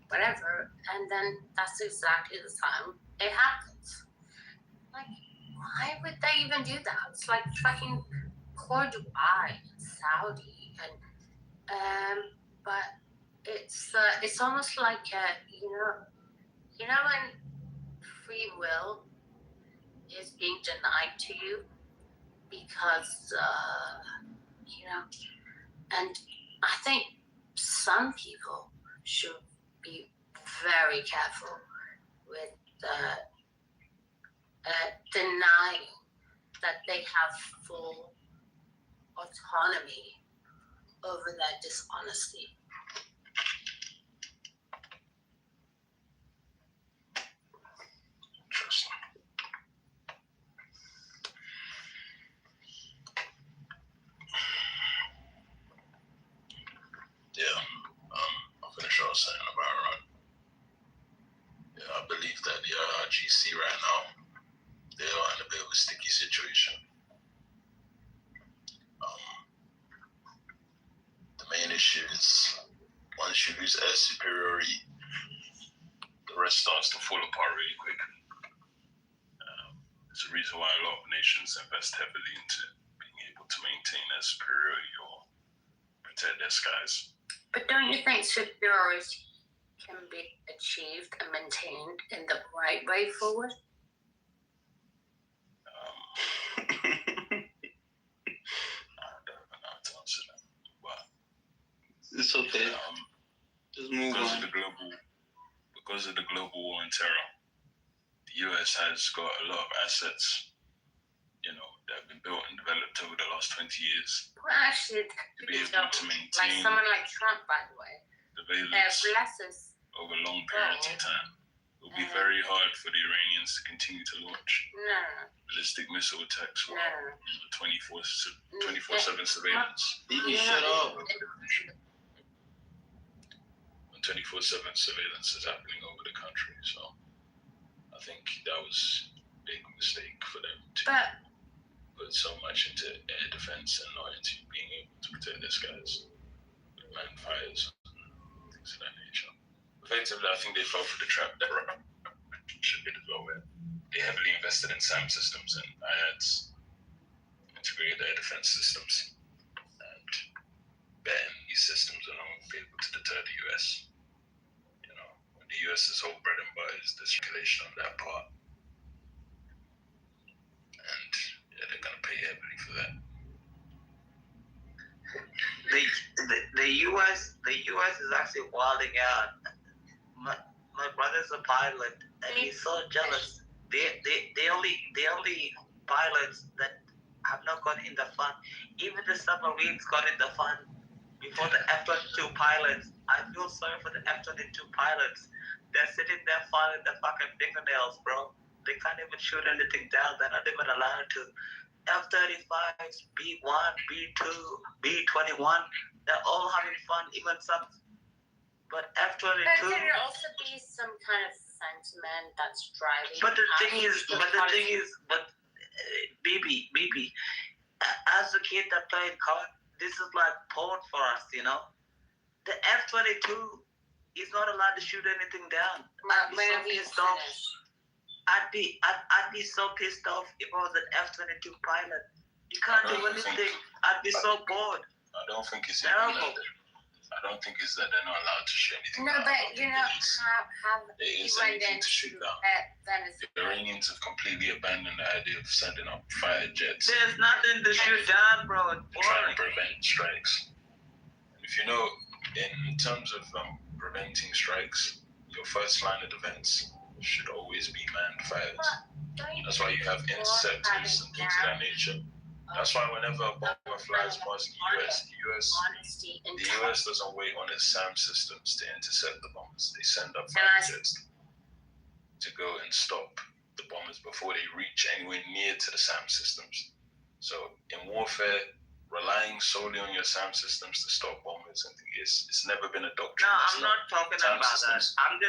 whatever, and then that's exactly the time it happens. Like, why would they even do that? It's like fucking poor Dubai and Saudi, and but it's almost like when free will is being denied to you because and I think some people should be very careful with denying that they have full autonomy over their dishonesty. Interesting. GC right now. They are in a bit of a sticky situation. The main issue is once you lose air superiority, the rest starts to fall apart really quick. It's a reason why a lot of nations invest heavily into being able to maintain their superiority or protect their skies. But don't you think superiority can be achieved and maintained in the right way forward? I don't know how to answer that, but it's okay. Just move because on. Because of the global war on terror, the US has got a lot of assets, that have been built and developed over the last 20 years. Well, actually, to be able to maintain like someone like Trump, by the way, surveillance bless us. over long periods of time. It will be very hard for the Iranians to continue to launch ballistic missile attacks or 24/7 surveillance. You shut up. 24/7 surveillance is happening over the country, so I think that was a big mistake for them to put so much into air defense and not into being able to protect their skies with manned fires and things of that nature. Effectively, I think they fell for the trap that should did as well, where they heavily invested in SAM systems and IADS, integrated air defense systems, and betting these systems alone will be able to deter the US. When the US's whole bread and butter is the circulation of that part. And they're going to pay heavily for that. The US is actually wilding out. My brother's a pilot, and he's so jealous. The only pilots that have not got in the fund, even the submarines got in the fund before the F-22 pilots. I feel sorry for the F-22 pilots. They're sitting there filing their fucking fingernails, bro. They can't even shoot anything down. They're not even allowed to. F-35s, B-1, B-2, B-21, they're all having fun, even some. But F-22. But could there also be some kind of sentiment that's driving? But the thing is, BB, as a kid that played COD, this is like porn for us, The F-22 is not allowed to shoot anything down. I'd be so pissed off if I was an F-22 pilot. You can't do anything. I'd be so bored. I don't think it's terrible. I don't think it's that they're not allowed to shoot anything. No, but how there is you went anything into to shoot down. Venezuela. The Iranians have completely abandoned the idea of sending up fighter jets. There's nothing to shoot down, bro. It's trying to prevent strikes. If you know, in terms of preventing strikes, your first line of defense should always be manned fighters. That's why you have interceptors and things of that nature. That's why whenever a bomber flies past the US doesn't wait on its SAM systems to intercept the bombers. They send up fighter jets to go and stop the bombers before they reach anywhere near to the SAM systems. So in warfare, relying solely on your SAM systems to stop bombers and things, it's never been a doctrine. No, I'm not talking about that. I'm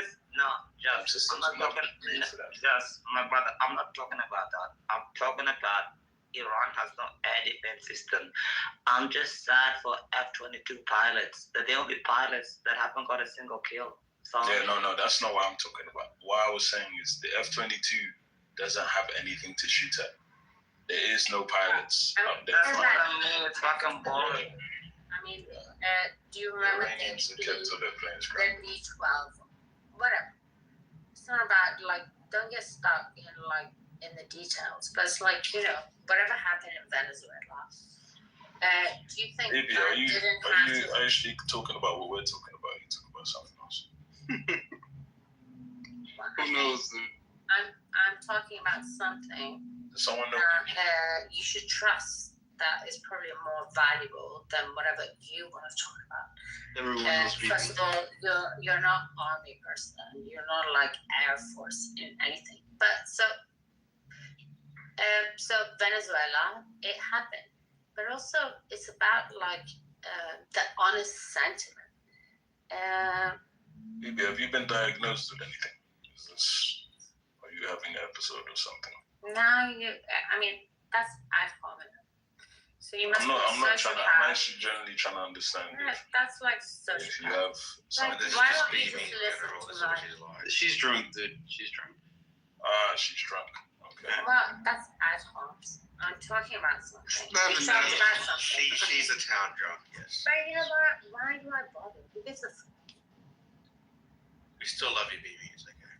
not talking about that. I'm talking about Iran has no air defense system. I'm just sad for F-22 pilots. They're the only pilots that haven't got a single kill. So no, that's not what I'm talking about. What I was saying is the F-22 doesn't have anything to shoot at. There is no pilots up there. That's what I mean. It's fucking boring. Do you remember the B-12? Whatever. It's not about, don't get stuck in the details. But it's whatever happened in Venezuela. Do you think Maybe, are you actually talking about what we're talking about? Are you talking about something else? Who knows? I'm talking about something. Does someone know? You should trust that is probably more valuable than whatever you want to talk about. First of all, you're not army person. You're not Air Force in anything. But so Venezuela, it happened. But also, it's about the honest sentiment. Maybe have you been diagnosed with anything? Are you you having an episode or something. Now I mean, that's ad hominem. So you must I'm not trying to. I'm sociopath. actually generally trying to understand Yeah, if that's like you sociopath. have some. Like, This is why just don't you beaming just in listen general. to This is what like? she's like. She's drunk, dude. She's drunk. She's drunk. Okay. Well, that's ad hominem. I'm talking about something. We She's talked about something. She's a town drunk. Yes. But you know what? Why do I bother? This is We still love you, BB. It's okay.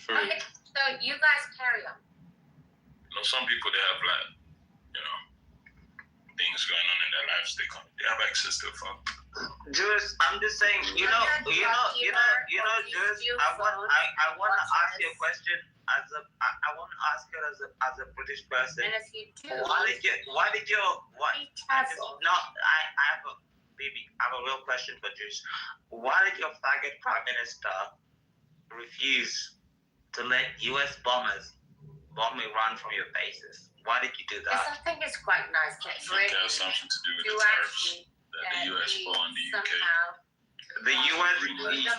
okay. So you guys carry on. You know, some people they have like, you know, things going on in their lives. They have access to a phone. Jules, I'm just saying, Jules, I want to ask you a question I want to ask you as a British person. And if you do, I have a real question for Jules. Why did your faggot prime minister refuse to let U.S. bombers bomb Iran from your bases? Why did you do that? Because I think it's quite nice that I think it has something to do with the tariffs that the U.S. put on the UK. The U.S.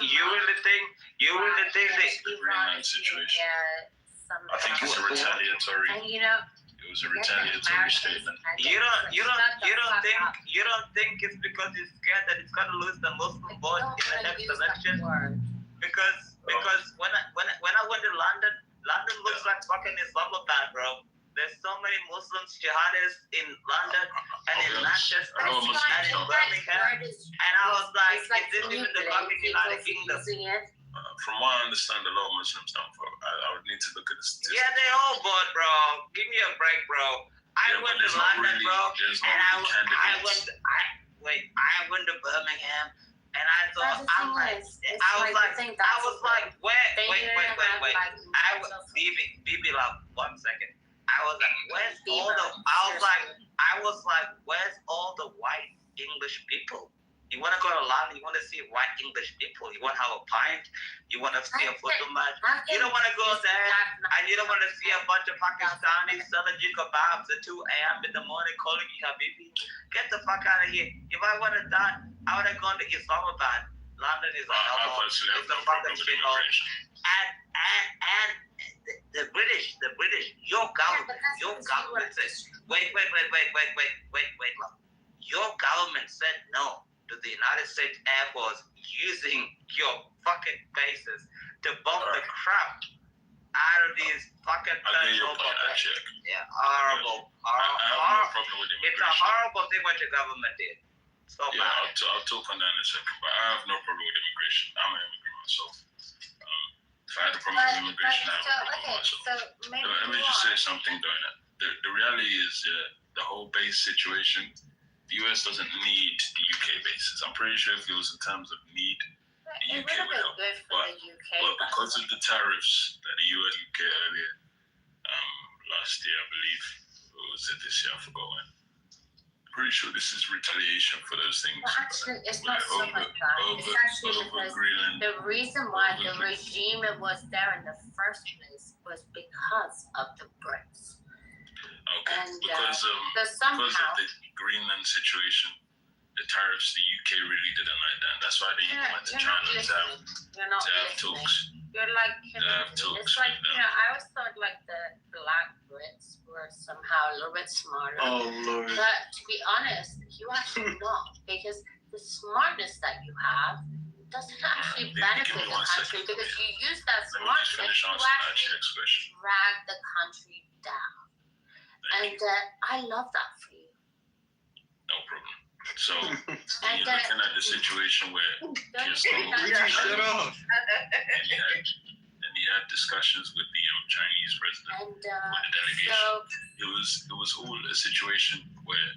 You really think that the Greenland situation. I think it's a retaliatory. And you know, it was a retaliatory statement. You don't think it's because he's scared that it's gonna lose the Muslim vote in the next election? Because when I went to London looks like fucking Islamabad, bro. There's so many Muslims jihadists in London and in Manchester and in Birmingham, and I was like, is this even the fucking United Kingdom? From what I understand, a lot of Muslims don't vote. I would need to look at the statistics. Yeah, they all vote, bro. Give me a break, bro. I went to London, bro, and I went to Birmingham, and I thought, wait. BB, love, 1 second. I was like, where's all the white English people? You want to go to London, you want to see white English people, you want to have a pint, you want to see a football match, you don't want to go there, and you don't want to see a bunch of Pakistanis selling you kebabs at 2 a.m. in the morning calling you Habibi. Get the fuck out of here. If I would have done, I would have gone to Islamabad. London is a hellhole. It's a fucking shithole. And the British, your government said, wait, love. Your government said no to the United States Air Force using your fucking bases to bomb the crap out of these fucking robots. Yeah, horrible. It's a horrible thing what your government did. So yeah, I'll talk on that in a second, but I have no problem with immigration. I'm an immigrant myself. If I had a problem with immigration, I have a problem with myself. Let me just say something, Donna. The reality is the whole base situation. The US doesn't need the UK bases. I'm pretty sure if it was in terms of need, the UK would help. But because of the tariffs that the US UK earlier last year, I believe, or was it this year? I forgot when. Pretty sure this is retaliation for those things. Well, actually, it's not so much that. It's actually because the reason why the regime was there in the first place was because of the Brits. Okay, and, because of the Greenland situation, the tariffs, the UK really didn't like that. That's why they went to China to have talks. You're like, it's like, I always thought like the Black Brits were somehow a little bit smarter. Oh, Lord. But to be honest, you actually not, because the smartness that you have doesn't actually benefit the country, because you use that smartness to actually drag the country down. And I love that for you. No problem. So you're looking at the situation where Kirsten and he had discussions with the Chinese president, with the delegation. It was all a situation where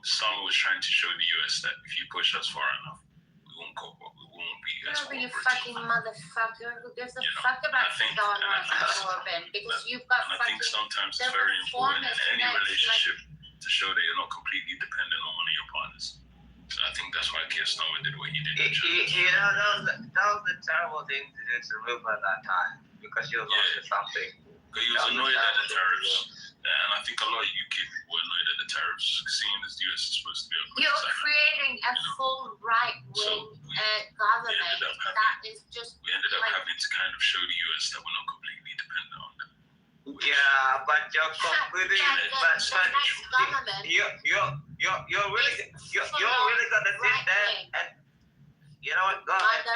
Sama was trying to show the US that if you push us far enough, we won't be as cooperative. You fucking motherfucker. Who gives a fuck about Donald Corbin? Because you've got fucking... I think sometimes it's very important in any relationship to show that you're not completely dependent on one of your partners. So I think that's why Keir Starmer did what he did. That was a terrible thing to do to Ruth at that time, because she was on something. Because he was annoyed at the tariffs. And I think a lot of UK people were annoyed at the tariffs, seeing as the US is supposed to be a You're creating a full right-wing government that is just... We ended up having to kind of show the US that we're not completely dependent Yeah, but you're completely, but you're really gonna sit there and you know what? Go ahead.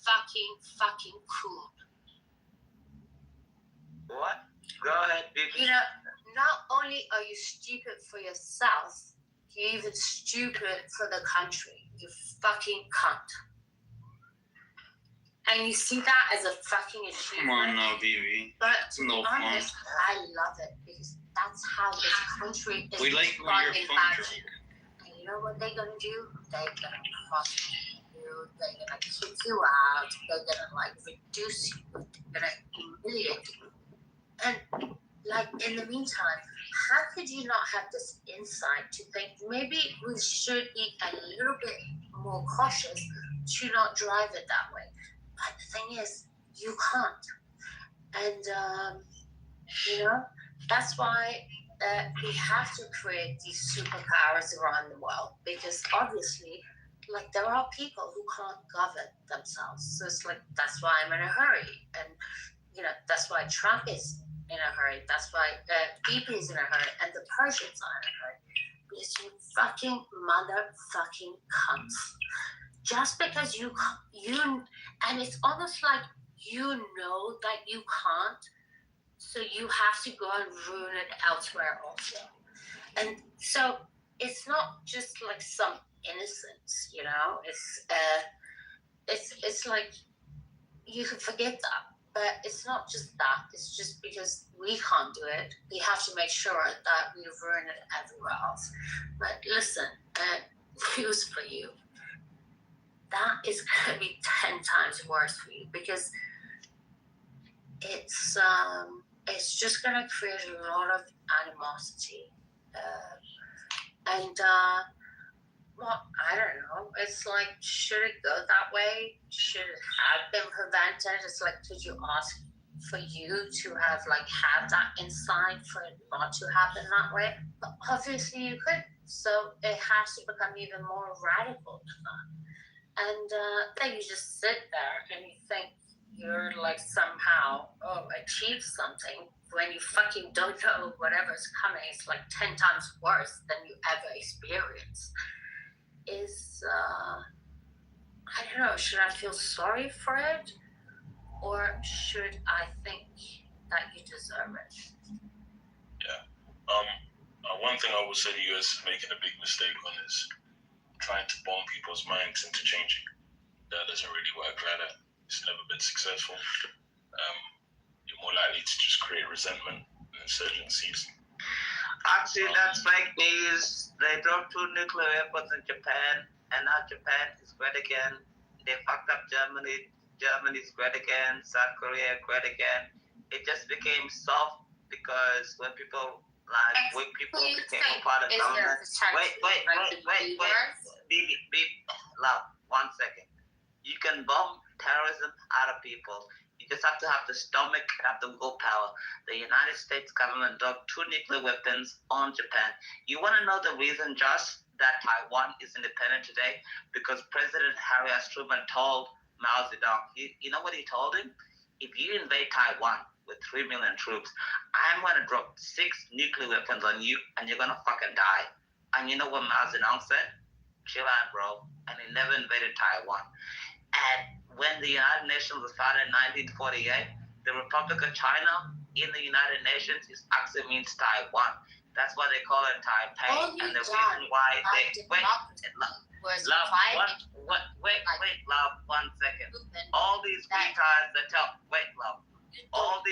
Fucking cool. What? Go ahead, baby. You know, not only are you stupid for yourself, you're even stupid for the country. You fucking cunt. And you see that as a fucking achievement. Come on now, BB. But it's no honest, fun. I love it because that's how this country is. We like when you're fun drunk. And you know what they're gonna do? They're gonna prosecute you. They're gonna kick you out. They're gonna like reduce you. They're gonna humiliate you. And like in the meantime, how could you not have this insight to think maybe we should be a little bit more cautious to not drive it that way? But the thing is, you can't. And, you know, that's why we have to create these superpowers around the world. Because obviously, like, there are people who can't govern themselves. So it's like, that's why I'm in a hurry. And, you know, that's why Trump is in a hurry. That's why BP is in a hurry. And the Persians are in a hurry. Because you fucking motherfucking cunts. Just because you, and it's almost like you know that you can't, so you have to go and ruin it elsewhere also. And so it's not just like some innocence, you know. It's like you can forget that, but it's not just that. It's just because we can't do it. We have to make sure that we ruin it everywhere else. But listen, news for you. That is going to be 10 times worse for you because it's just going to create a lot of animosity. Well, I don't know. It's like, should it go that way? Should it have been prevented? It's like, could you ask for you to have that insight for it not to happen that way? But obviously you could. So it has to become even more radical than that. And then you just sit there and you think you're like somehow achieved something when you fucking don't know whatever's coming. It's like 10 times worse than you ever experienced. I don't know, should I feel sorry for it? Or should I think that you deserve it? Yeah. One thing I would say the US is making a big mistake on is trying to bomb people's minds into changing. That doesn't really work like that. It's never been successful. You're more likely to just create resentment and insurgencies. Actually, that's fake news. They dropped 2 nuclear weapons in Japan, and now Japan is great again. They fucked up Germany. Germany's great again. South Korea great again. It just became soft because when people became a part of government. Wait. Beep. Love, 1 second. You can bomb terrorism out of people. You just have to have the stomach, have the willpower. The United States government dropped 2 nuclear weapons on Japan. You want to know the reason, Josh, that Taiwan is independent today? Because President Harry S. Truman told Mao Zedong, you know what he told him? If you invade Taiwan with 3 million troops, I'm going to drop 6 nuclear weapons on you, and you're going to fucking die. And you know what Mao Zedong said? Chill out, bro. And he never invaded Taiwan. And when the United Nations was founded in 1948, the Republic of China in the United Nations actually means Taiwan. That's why they call it Taipei. And the reason why love, 1 second. All these retards that tell, all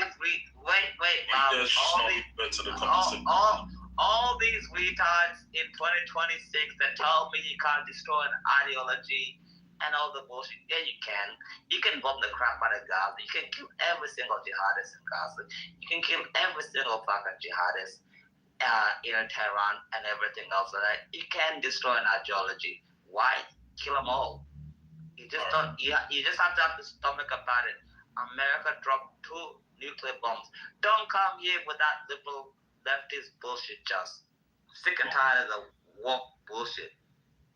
these retards in 2026 that tell me you can't destroy an ideology and all the bullshit. Yeah, you can. You can bomb the crap out of Gaza. You can kill every single jihadist in Gaza. You can kill every single fucking jihadist in Tehran and everything else like that. You can destroy an ideology. Why? Kill them all. You just don't. You just have to have the stomach about it. America dropped 2 nuclear bombs. Don't come here with that liberal leftist bullshit, just. Sick and tired of the woke bullshit.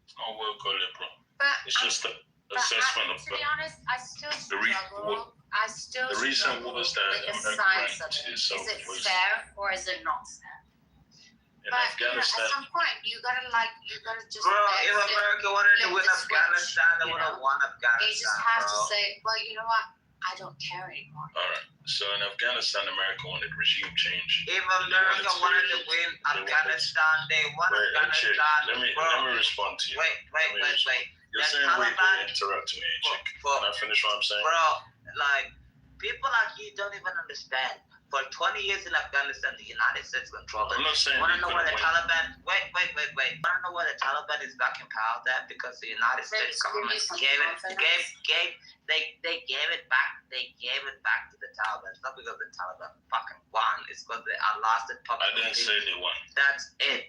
It's not woke or liberal. It's just a assessment of to be honest, I still the struggle. The reason was that with the America science ranked of it. itself Is it was fair or is it not fair? in But Afghanistan. at some point, you gotta just. Bro, if America wanted to win Afghanistan, they would have won Afghanistan. You just have to say, well, you know what? I don't care anymore. All right. So in Afghanistan, America wanted regime change. If America wanted to win Afghanistan, they won Afghanistan. Let me respond to you. Wait. You're saying wait, interrupt me, chick. Can I finish what I'm saying? Bro, like, people like you don't even understand. For 20 years in Afghanistan, the United States controlled it. I'm not saying Want to know where the Taliban? Wait. Want to know where the Taliban is back in power? That because the United States government gave it back. They gave it back to the Taliban. It's not because the Taliban fucking won. It's because they lost the public. I didn't say they won. That's it.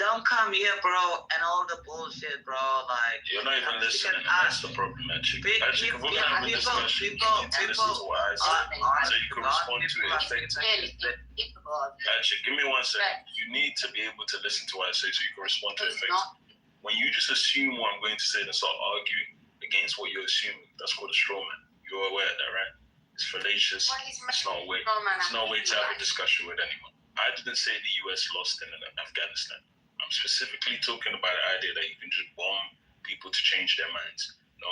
Don't come here, bro, and all the bullshit, bro. Like you're not even listening, and that's the problem, actually. Actually, if we're gonna have a discussion, you need to listen to what I say, so you can respond to it effectively. Actually, give me 1 second. You need to be able to listen to what I say, so you can respond to it effectively. When you just assume what I'm going to say and start arguing against what you're assuming, that's called a straw man. You're aware of that, right? It's fallacious. It's not a way. It's no way to have a discussion with anyone. I didn't say the US lost in Afghanistan. I'm specifically talking about the idea that you can just bomb people to change their minds. No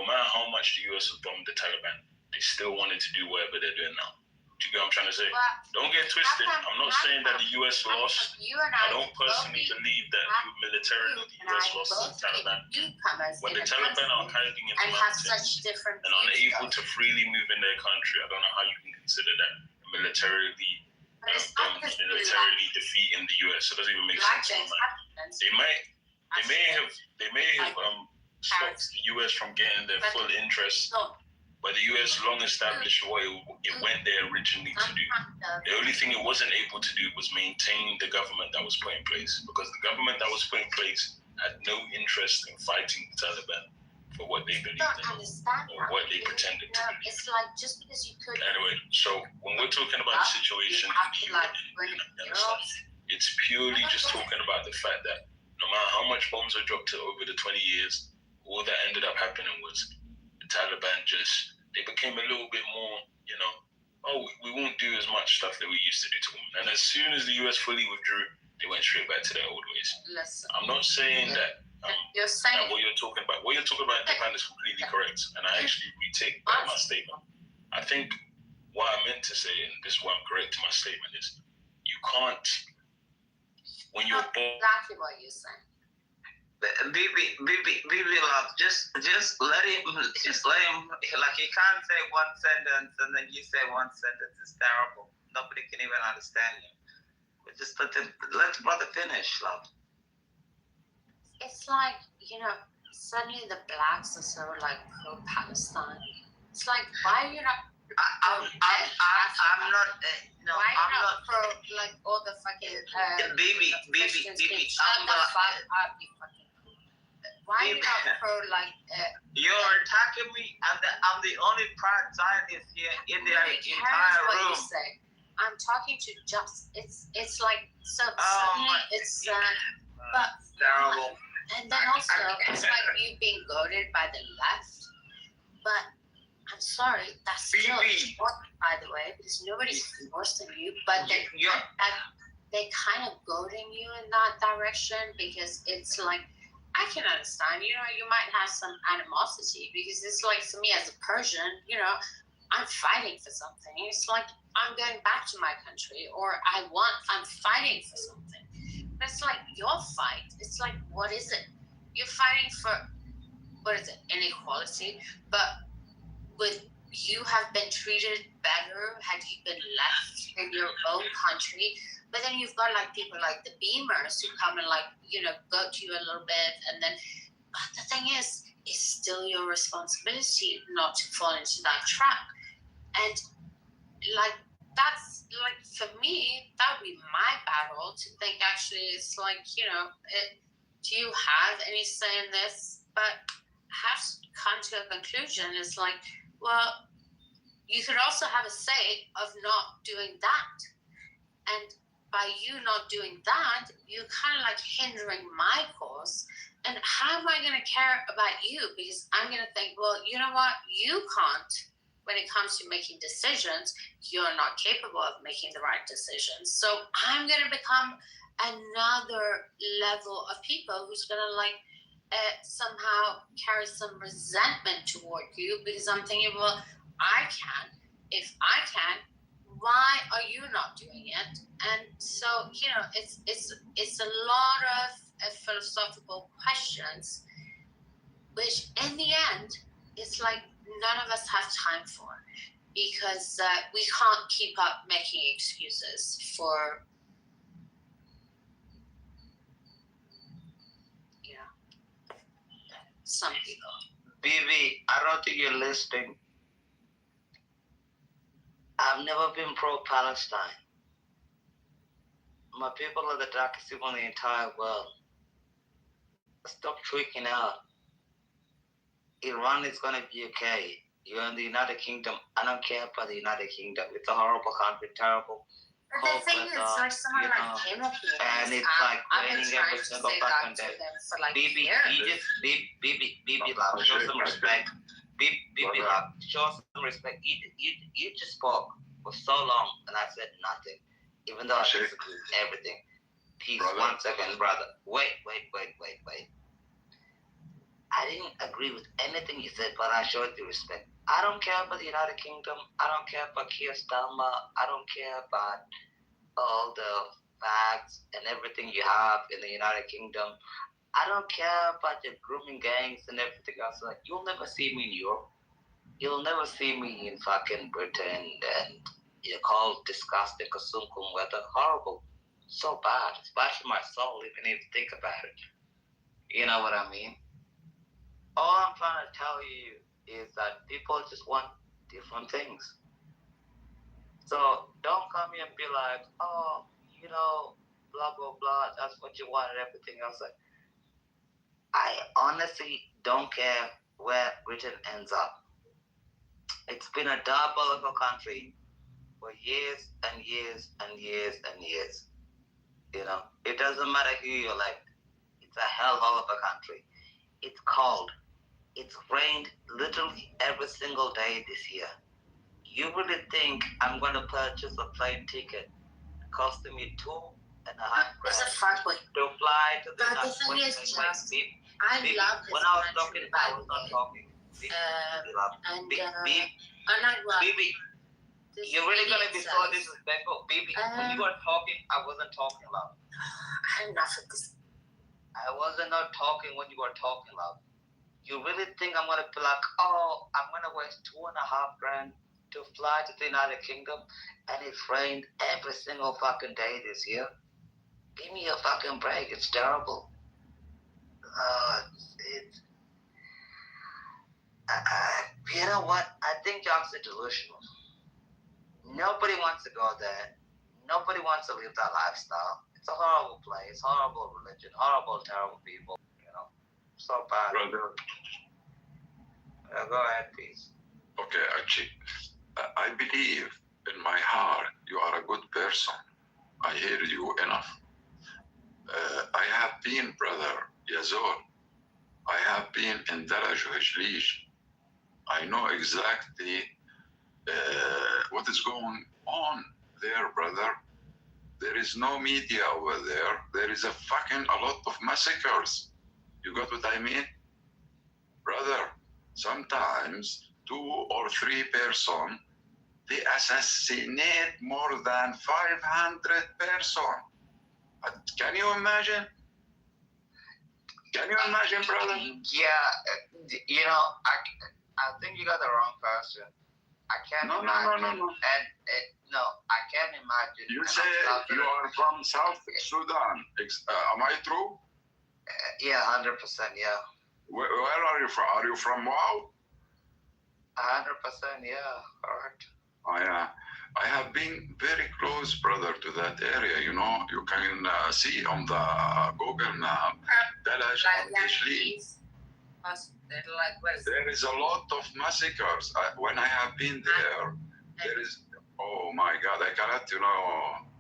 matter how much the US has bombed the Taliban, they still wanted to do whatever they're doing now. Do you get what I'm trying to say? Don't get twisted. I'm not saying that the US lost. I don't personally believe that militarily the US lost to the Taliban. When the Taliban are hiding in the mountains and unable to freely move in their country, I don't know how you can consider that militarily defeating the US. It doesn't even make sense in my mind. They may have stopped the US from getting their full interest, but the US long established what it went there originally to do. The only thing it wasn't able to do was maintain the government that was put in place, because the government that was put in place had no interest in fighting the Taliban for what they believed in or what they pretended to believe. It's like just because you could. Anyway, so when we're talking about the situation in Afghanistan, it's purely just talking about the fact that no matter how much bombs are dropped over the 20 years, all that ended up happening was the Taliban they became a little bit more, we won't do as much stuff that we used to do to them. And as soon as the US fully withdrew, they went straight back to their old ways. Listen, I'm not saying that you're saying what you're talking about in Japan is completely correct, and I actually retake back my statement. I think what I meant to say, and this is why I'm correct in my statement, is you can't when you're born. Exactly what you're saying. Bibi, love, just let him, like he can't say one sentence and then you say one sentence. It's terrible. Nobody can even understand you. But just let the brother finish, love. It's like, suddenly the blacks are so like pro-Palestine. It's like, why are you not? I'm not. No, why I'm are you not pro like all the fucking? Bibi. Shut the fuck up, you fucking. Why are you not pro like? You're attacking me. I'm the only proud Zionist here in the entire room. You say. I'm talking to just. It's like so. It's but terrible. And then also, it's like you being goaded by the left. But I'm sorry, that's still important, by the way, because nobody's worse than you. But they kind of goading you in that direction because it's like, I can understand, you might have some animosity because it's like, for me as a Persian, I'm fighting for something. It's like, I'm going back to my country or I'm fighting for something. It's like your fight. It's like, what is it? You're fighting for, what is it? Inequality. But you have been treated better had you been left in your own country. But then you've got like people like the Beamers who come and like, goad you a little bit. And then the thing is, it's still your responsibility not to fall into that trap. And like, that's like, for me, that would be my battle to think actually it's like, do you have any say in this? But have to come to a conclusion. It's like, well, you could also have a say of not doing that. And by you not doing that, you're kind of like hindering my cause. And how am I going to care about you? Because I'm going to think, well, you know what? You can't, when it comes to making decisions, you're not capable of making the right decisions. So I'm going to become another level of people who's going to like somehow carry some resentment toward you, because I'm thinking, well, I can. If I can, why are you not doing it? And so, you know, it's a lot of philosophical questions, which in the end, it's like none of us have time for, because we can't keep up making excuses for, you know, some people. BB, I don't think you're listening. I've never been pro-Palestine. My people are the darkest people in the entire world. Stop freaking out. Iran is going to be okay. You're in the United Kingdom. I don't care about the United Kingdom. It's a horrible country, terrible. But the thing is, like someone like him up here, and it's like raining every single fucking day. BB, love, show some respect. BB, love, show some respect. You just spoke for so long, and I said nothing, even though I disagree with everything. Peace. Brother. 1 second, brother. Wait. I didn't agree with anything you said, but I showed you respect. I don't care about the United Kingdom. I don't care about Keir Starmer. I don't care about all the facts and everything you have in the United Kingdom. I don't care about your grooming gangs and everything else. Like, you'll never see me in Europe. You'll never see me in fucking Britain, and you're called disgusting, kasumkum weather. Horrible. So bad. It's bad for my soul, even if you think about it. You know what I mean? All I'm trying to tell you is that people just want different things. So don't come here and be like, oh, you know, blah, blah, blah, that's what you want and everything else. I honestly don't care where Britain ends up. It's been a diabolical country for years and years and years and years. You know, it doesn't matter who you elect. It's a hellhole of a country. It's cold. It's rained literally every single day this year. You really think I'm going to purchase a plane ticket costing me $2.5 grand to fly to the United States? I love his when I was talking, I was not talking. Baby, you're really going to be so disrespectful. Baby, when you were talking, I wasn't talking loud. I had enough of this. I wasn't not talking when you were talking loud. You really think I'm going to be like, oh, I'm going to waste $2.5 grand to fly to the United Kingdom, and it's rained every single fucking day this year? Give me a fucking break. It's terrible. You know what? I think y'all are delusional. Nobody wants to go there. Nobody wants to live that lifestyle. It's a horrible place, horrible religion, horrible, terrible people. You know, so bad. Brother. Go ahead, please. Okay, Archie. I believe in my heart you are a good person. I hear you enough. I have been, brother Yazor. I have been in Daraj Hijlij. I know exactly what is going on there, brother. There is no media over there. There is a lot of massacres. You got what I mean? Brother, sometimes 2 or 3 persons, they assassinate more than 500 persons. Can you imagine? Can you imagine, brother? Yeah, you know, I think you got the wrong person. I can't imagine. No. No, I can't imagine. You say you are from South Sudan. Am I true? Yeah, 100%, yeah. Where are you from? Are you from Wow? 100%, yeah, correct. I have been very close, brother, to that area. You know, you can see on the Google map that there is a lot of massacres. When I have been there, there is, oh my God, I cannot,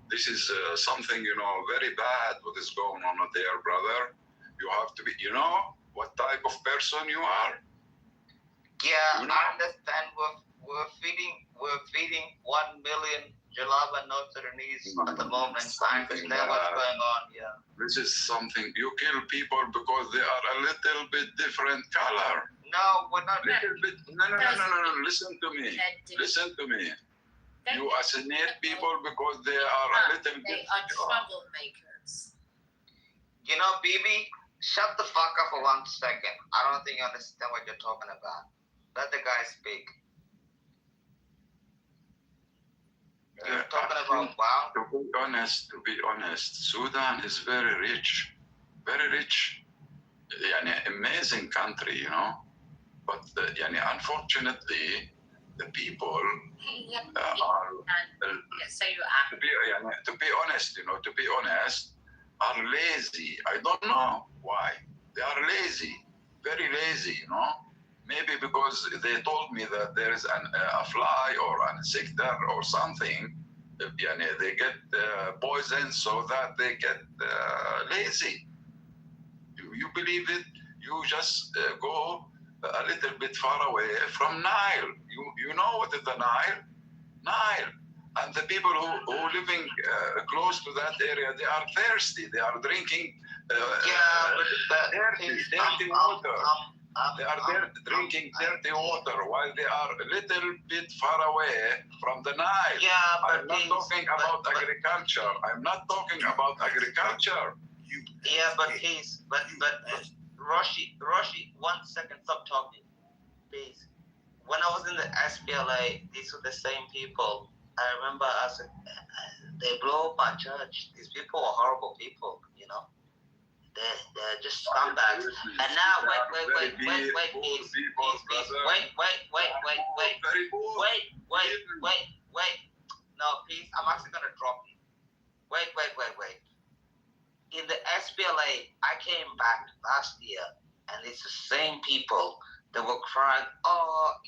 this is something, very bad what is going on there, brother. You have to be, what type of person you are. Yeah, I understand. We're feeding 1 million Jalaba North Sudanese at the moment. Scientists know what's going on. Yeah. This is something, you kill people because they are a little bit different color. No, we're not. No. Listen to me. You assassinate people because they are a little bit. They are troublemakers. Bibi, shut the fuck up for 1 second. I don't think you understand what you're talking about. Let the guy speak. You're talking about wow. To be honest, Sudan is very rich. Amazing country, But unfortunately, the people are. To be honest, are lazy. I don't know why. They are lazy, very lazy, Maybe because they told me that there is a fly or a sector or something. They get poisoned so that they get lazy. You believe it? You just go a little bit far away from Nile. You know what is the Nile? Nile. And the people who living close to that area, they are thirsty. They are drinking dirty water. They are drinking dirty water while they are a little bit far away from the Nile. Yeah, but I'm not talking about agriculture. I'm not talking about agriculture. Roshi, 1 second, stop talking, please. When I was in the SPLA, these were the same people. I remember they blew up my church. These people were horrible people, They're just scumbags. And now, wait, please. Wait. No, please, I'm actually gonna drop you. Wait. In the SPLA, I came back last year, and it's the same people that were crying, our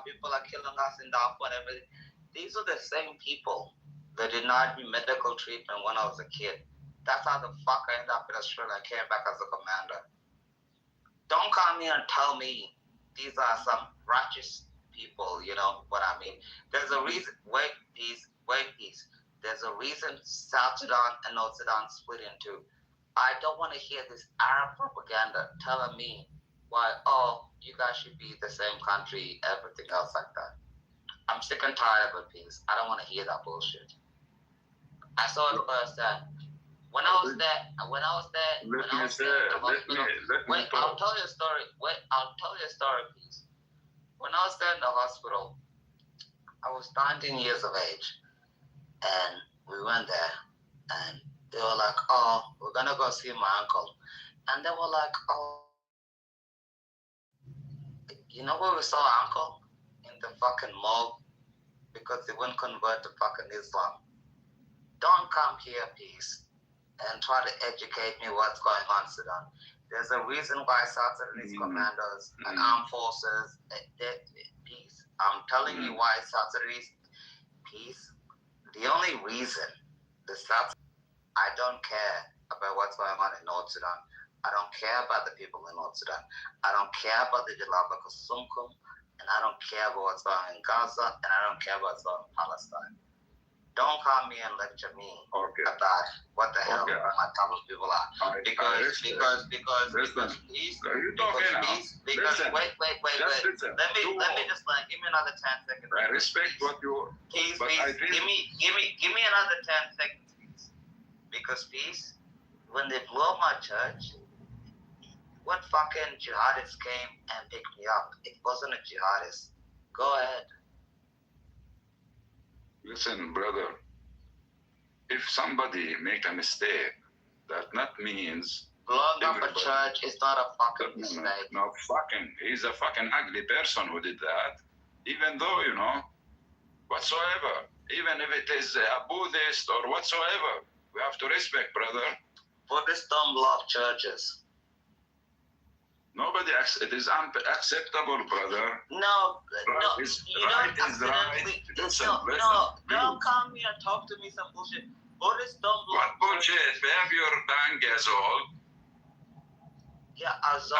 people are killing us in Darfur and everything. These are the same people that denied me medical treatment when I was a kid. That's how the fuck I ended up in Australia. I came back as a commander. Don't come here and tell me these are some righteous people, you know what I mean? There's a reason. Wait, peace. There's a reason South Sudan and North Sudan split in two. I don't want to hear this Arab propaganda telling me why, you guys should be the same country, everything else like that. I'm sick and tired of it, peace. I don't want to hear that bullshit. I saw it firsthand. When I was there, Wait, I'll tell you a story. Please. When I was there in the hospital, I was 19 years of age, and we went there, and they were like, we're gonna go see my uncle. And they were like, you know where we saw uncle? In the fucking mall, because they wouldn't convert to fucking Islam. Don't come here, peace, and try to educate me what's going on in Sudan. There's a reason why South Sudanese commanders and armed forces, peace. I'm telling you why South Sudanese, peace. The only reason the South, I don't care about what's going on in North Sudan. I don't care about the people in North Sudan. I don't care about the Jalaba Kusumkum, and I don't care about what's going on in Gaza, and I don't care about what's going on in Palestine. Don't come here and lecture me about what the hell my type of people are. Because please, let me just give me another 10 seconds. I respect what you. Please, give me another 10 seconds, please. Because please, when they blew up my church, what fucking jihadists came and picked me up? It wasn't a jihadist. Go ahead. Listen, brother, if somebody make a mistake, that not means blowing up a church is not a fucking mistake. No, he's a fucking ugly person who did that. Even though, whatsoever, even if it is a Buddhist or whatsoever, we have to respect, brother. Buddhists don't blow up churches. Nobody It is unacceptable, brother. No, no, Is you right don't is right. accidentally. Listen, No, listen. no, don't come here and talk to me some bullshit. Buddhists don't What bullshit? Behave your tongue, Yazol. Yeah, Azol.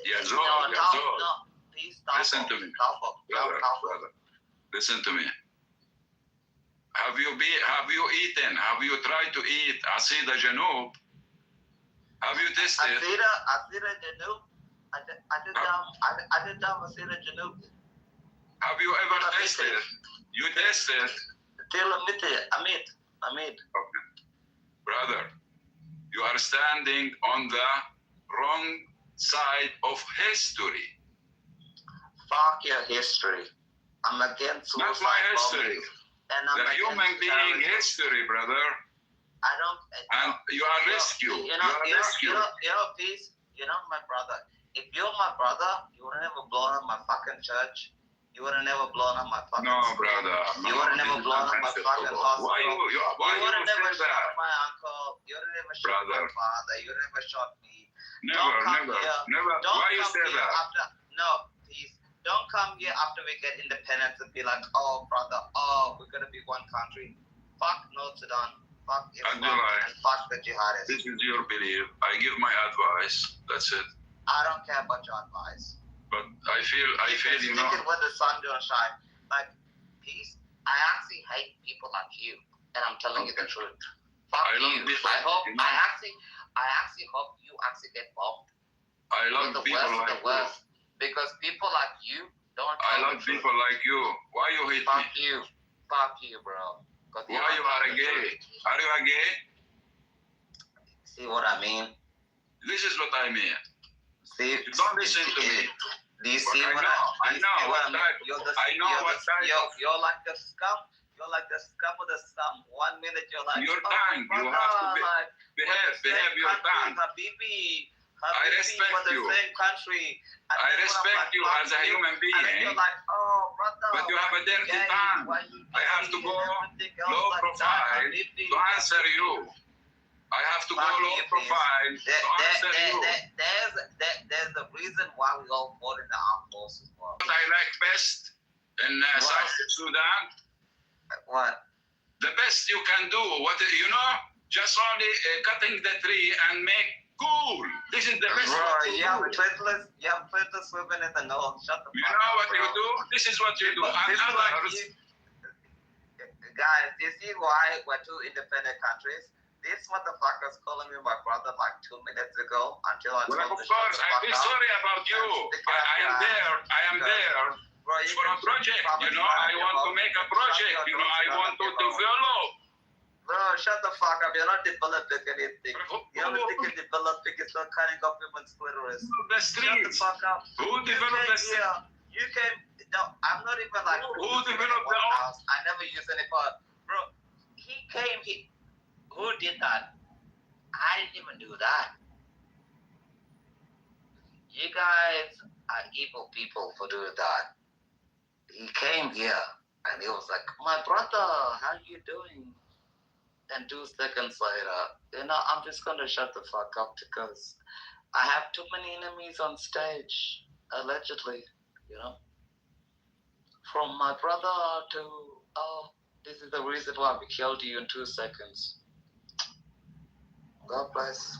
Yazol, No, Yazol. no, please stop. Listen to me, brother. Listen to me. Have you eaten? Have you tried to eat Asida Janub? Have you tasted? Asira Janub. I did Asira Janub. Have you ever tasted? You tasted? Amit. Okay. Brother, you are standing on the wrong side of history. Fuck your history. I'm against suicide. Not my history. And I'm the human being history, brother. I don't. And you are rescued. You know, peace. You know, my brother. If you're my brother, you would have never blown up my fucking church. You would have never blown up my fucking. No, brother. You would have never blown up my fucking hospital. Why you would have never say shot that? my uncle. You would have never shot my father. You would have never shot me. Never. Don't Why you come say here that? after. No, please. Don't come here after we get independence and be like, oh, brother, oh, we're gonna be one country. Fuck North Sudan. Fuck Islam. And fuck the jihadists. This is your belief. I give my advice. That's it. I don't care about your advice. But I feel, you know. Stick it where the sun don't shine. Like, peace. I actually hate people like you, and I'm telling you the truth. Fuck you. I actually hope you actually get bombed. I love people like you. Because people like you don't. I love people like you. Why you hate me? Fuck you, bro. Why you are a gay? Are you a gay? See what I mean? This is what I mean. See, don't listen to me. Do you see what I know? What type. You're like the scum. You're like the scum of the scum. 1 minute you're like. Your tongue. You have to behave your tongue. I respect you. The same country. I respect you as a human being. And then you're like, oh, brother. But you have a dirty tongue. I have to go low profile to answer you. I have to go low profile to answer you. There's a reason why we all fought in the armed forces. What I like best in South Sudan. What? The best you can do. What you know? Just only cutting the tree and make. Cool. This is the best. Bro, you have twitless women in the north. Shut the fuck up. You know what you do? This is what you do. Guys, you see why we're two independent countries? This motherfucker's calling me my brother like 2 minutes ago until I told him. Of course, I feel sorry about you. I am there. Bro, for a project. You know, I want to make a project. You know, I want to develop. Bro, shut the fuck up. You're not developing anything. You're not thinking developing. It's not cutting up women's clitoris. The streets. Shut the fuck up. Who developed the streets? You came. No, I'm not even like. Who developed the house? I never used any part. Bro, he came. Who did that? I didn't even do that. You guys are evil people for doing that. He came here and he was like, my brother, how you doing? And 2 seconds later, I'm just gonna shut the fuck up because I have too many enemies on stage, allegedly, From my brother to, this is the reason why we killed you in 2 seconds. God bless.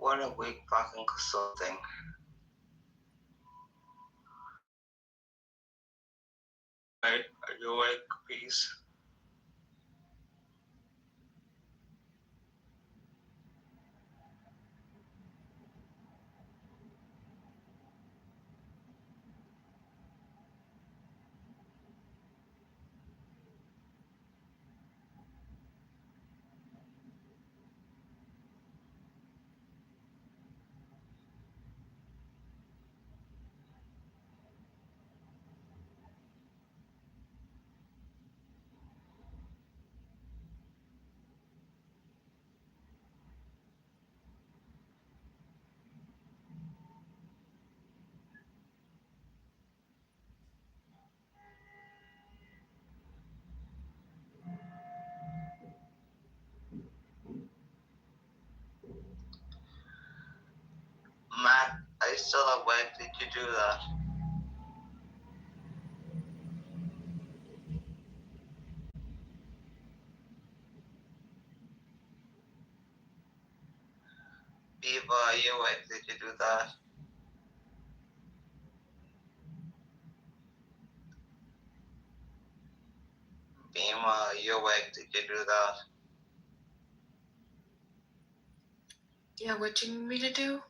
What a weak fucking something. Are you awake, please? Matt, are you still awake? Did you do that? Eva, are you awake? Did you do that? Bima, are you awake? Did you do that? Yeah, what do you need me to do?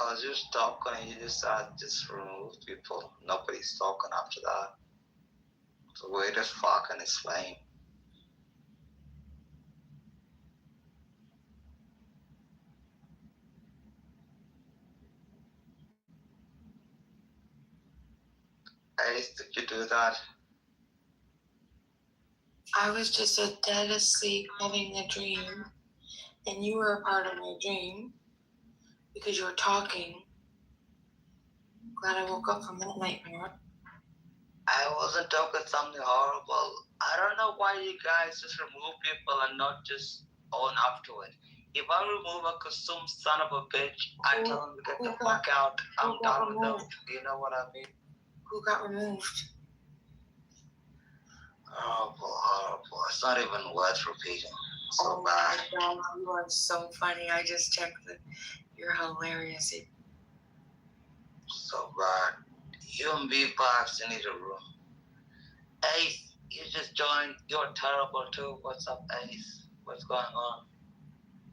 I was just talking and you just removed people. Nobody's talking after that. So weird as fuck and it's flame. Ace, did you do that? I was just dead asleep having a dream, and you were a part of my dream because you were talking. Glad I woke up from that nightmare. I wasn't talking something horrible. I don't know why you guys just remove people and not just own up to it. If I remove a some son of a bitch, I tell him to get the fuck out. I'm done with them. You know what I mean? Who got removed? Horrible. It's not even worth repeating. So bad. My God, you are so funny. I just checked it. You're hilarious. So bad. You and B-Box, you need a room. Ace, you just joined. You're terrible too. What's up, Ace? What's going on?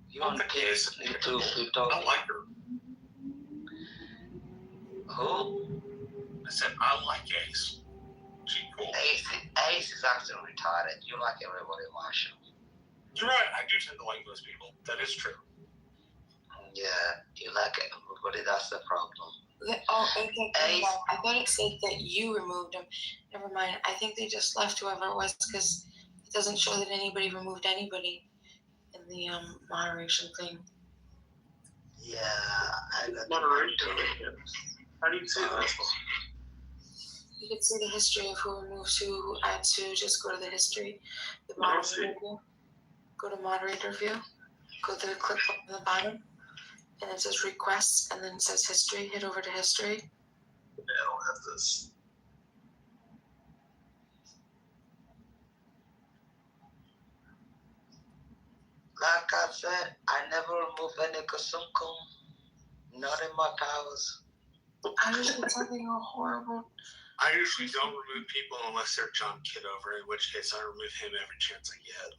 You and Ace need to be talking. I like her. Who? I said I like Ace. She's cool. Ace is actually retarded. You like everybody, Marshall. You're right. I do tend to like those people. That is true. Yeah, you like everybody. That's the problem. Okay. I thought it said that you removed him. Never mind. I think they just left whoever it was because it doesn't show that anybody removed anybody in the moderation thing. Yeah, I got moderation. How do you see that? You can see the history of who removes who adds who. Just go to the history. The moderator view. Go to moderator view. Go to the clip on the bottom. And it says requests, and then it says history. Hit over to history. Yeah, I don't have this. Like I said, I never remove any Kasumkum. Not in my powers. I was just having a horrible. I usually don't remove people unless they're John Kitover, in which case I remove him every chance I get.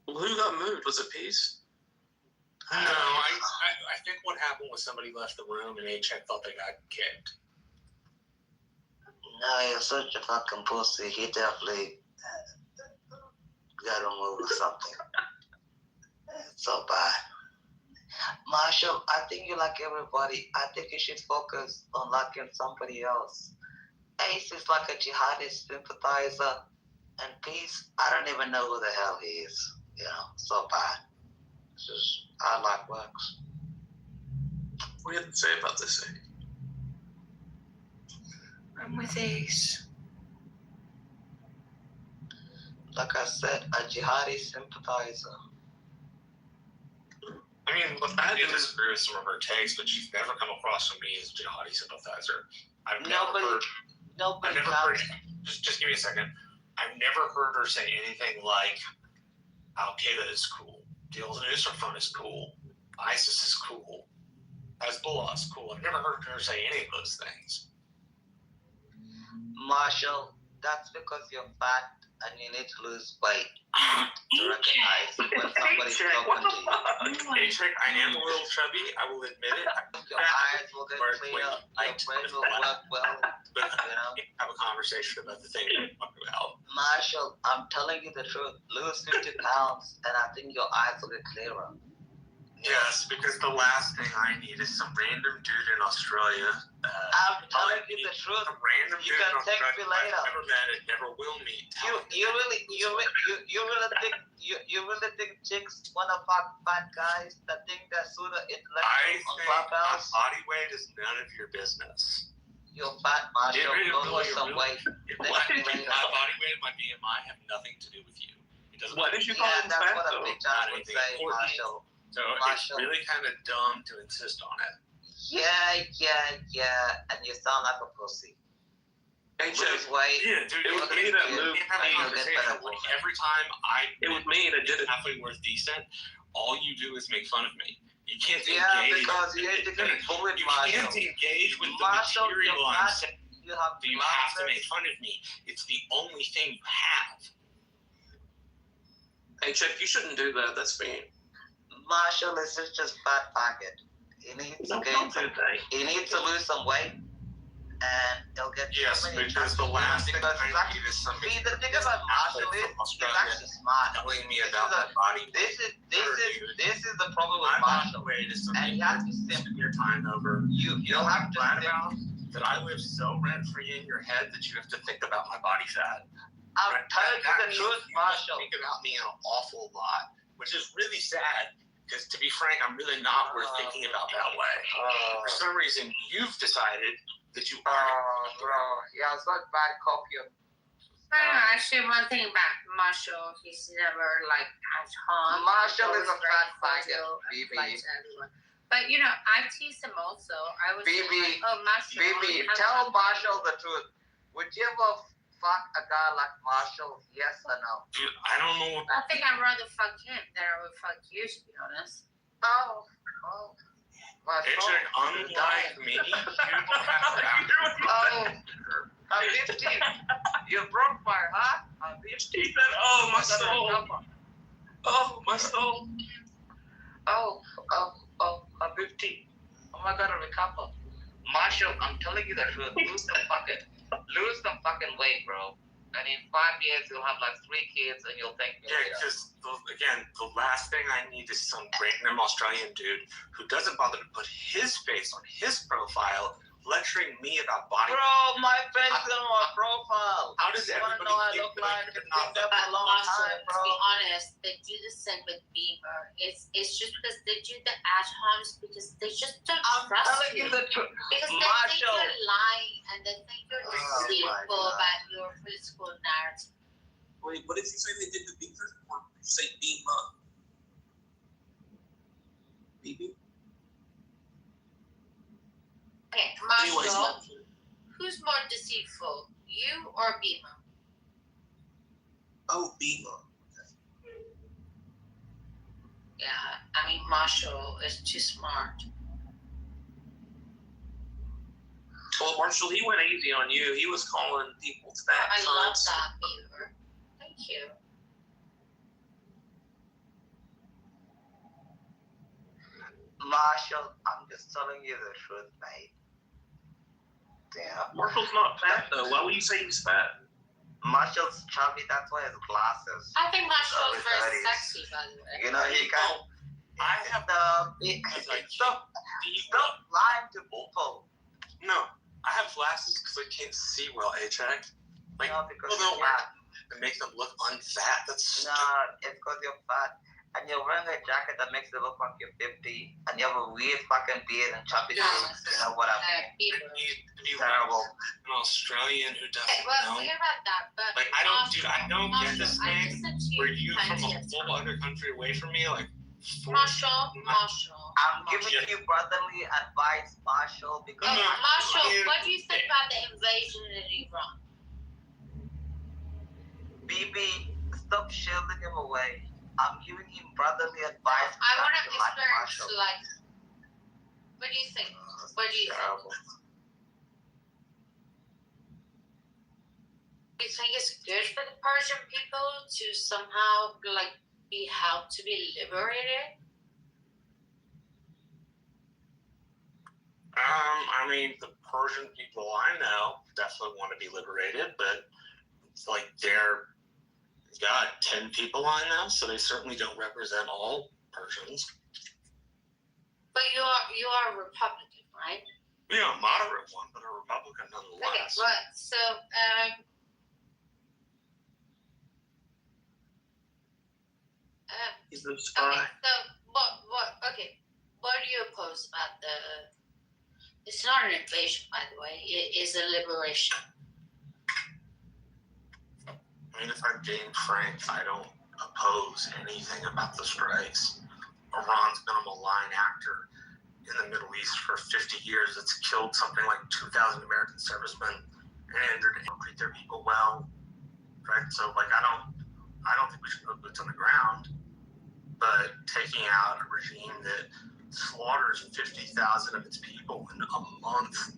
Well, who got moved? Was it Peace? No, I think what happened was somebody left the room and A-Check thought they got kicked. No, you're such a fucking pussy. He definitely got removed or something. It's so bad. Marshall, I think you like everybody. I think you should focus on liking somebody else. Ace is like a jihadist sympathizer. And Peace, I don't even know who the hell he is. You know, so bad. It's just, I like works. What do you have to say about this, Ace? I'm with Ace. Like I said, a jihadi sympathizer. I mean, look, I do disagree with some of her takes, but she's never come across to me as a jihadi sympathizer. I've never heard. Just give me a second. I've never heard her say anything like Al Qaeda is cool. Deals and Isserfun is cool. ISIS is cool. Hezbollah is cool. I've never heard her say any of those things. Marshall, that's because you're fat and you need to lose weight to recognize when somebody's talking to you. Hey, Trick, I am a little chubby. I will admit it. Your eyes will get clear. Your brain will work well. But have a conversation about the thing we're talking about. Marshall, I'm telling you the truth. Lose 50 pounds and I think your eyes will get clearer. Yes, because the last thing I need is some random dude in Australia. I'm telling you the truth. Some random You dude can in text Australia me later. I've never met and never will meet. You really think chicks wanna fuck fat guys that think they're pseudo intellectual on Clubhouse? Body weight is none of your business. You're fat, Marshall. Go lose some weight. My body weight and my BMI have nothing to do with you. It doesn't. Why did you call him that's fat what a though? bitch ass would say, Marshall. So it's really kind of dumb to insist on it. Yeah, and you sound like a pussy. Hey, Lose weight. Yeah, dude. It was me that moved. Every time It was me that did it. halfway worth decent, all you do is make fun of me. You can't engage. Because you hate to get bullied, You Marshall. can't engage with the Marshall, material you're I'm not- saying. You have So you have to make fun of me. It's the only thing you have. Hey, Chick, you shouldn't do that. That's mean. Marshall is just fat pocket. He needs to he needs to lose some weight, and he'll get Yes, because the last thing I need is somebody. See, the thing about Marshall is he's actually smart. Telling me about my body. This is the problem with Marshall. And you have to simp your time over. You'll have to about that I live so rent free in your head that you have to think about my body fat. I'm telling you the truth, Marshall. Think about me an awful lot, which is really sad. Because to be frank, I'm really not worth thinking about that way. For some reason, you've decided that you are. Yeah, it's like bad copium. Actually, one thing about Marshall, he's never like at home. Marshall is a fat pocket, But you know, I tease him also. I was BB, oh Marshall. BB, tell Marshall the truth. Would you ever fuck a guy like Marshall? Yes or no? Dude, I don't know. I think I'd rather fuck him than I would fuck you, to be honest. Oh. It's unlike me. You don't have to I'm 15. You broke my heart. I'm 15. He said, "Oh, my soul. Oh, my soul." Oh, I'm 15. Oh my God, I'm a couple. Marshall, I'm telling you the truth. Lose some fucking weight, bro. And in 5 years, you'll have like 3 kids, and you'll thank me later. because again, the last thing I need is some random Australian dude who doesn't bother to put his face on his profile, lecturing me about body. Bro, my face is on my profile. How does you wanna everybody know what I think look that like? you're It's not been there for a long time, bro. To be honest, they do the same with Beaver. It's just because they do the at-homes because they just don't trust telling you the truth. Because they think Marshall. you're lying and they think you're deceitful about your political narrative. Wait, what did you say they did to Beaver? Or did you say Beamer? BB? Okay, Anyways, Marshall, who's more deceitful, you or Beamer? Oh, Beamer. Yeah, I mean Marshall is too smart. Well, Marshall, he went easy on you. He was calling people fat I love cunts. that, Beaver. Thank you. Marshall, I'm just telling you the truth, mate. Damn. Marshall's not fat though. Why would you say he's fat? Marshall's chubby, that's why his glasses. I think Marshall is Early very 30s. sexy, by the way. You know, he can. I have Stop lying to people. No, I have glasses because I can't see well, A-Check. Like, No, because people don't you're wear fat. it makes them look unfat. That's No, it's because you're fat. And you're wearing a jacket that makes it look like you're 50. And you have a weird fucking beard and chubby cheeks. You know what I mean? Beaver. Terrible. an Australian who doesn't Okay, well, know. forget about that, but Like, I don't get this Marshall, I thing just sent you where you from plenty a of whole other country away from me, like, Marshall. I'm giving you brotherly advice, Marshall, because Marshall, what do you think about the invasion in Iran? BB, stop shielding him away. I'm giving him brotherly advice. I want to experience, like, what do you think? What do you think? Do you think it's good for the Persian people to somehow, like, be helped to be liberated? I mean, the Persian people I know definitely want to be liberated, but it's like they're 10 people I know, so they certainly don't represent all Persians. But you are a Republican, right? Yeah, a moderate one, but a Republican nonetheless. Okay, well, so He's the spy. okay, so what do you oppose about the? It's not an invasion, by the way. It is a liberation. I mean, if I'm being frank, I don't oppose anything about the strikes. Iran's been a malign actor in the Middle East for 50 years. It's killed something like 2,000 American servicemen and treat their people well, right? So, like, I don't think we should put boots on the ground, but taking out a regime that slaughters 50,000 of its people in a month,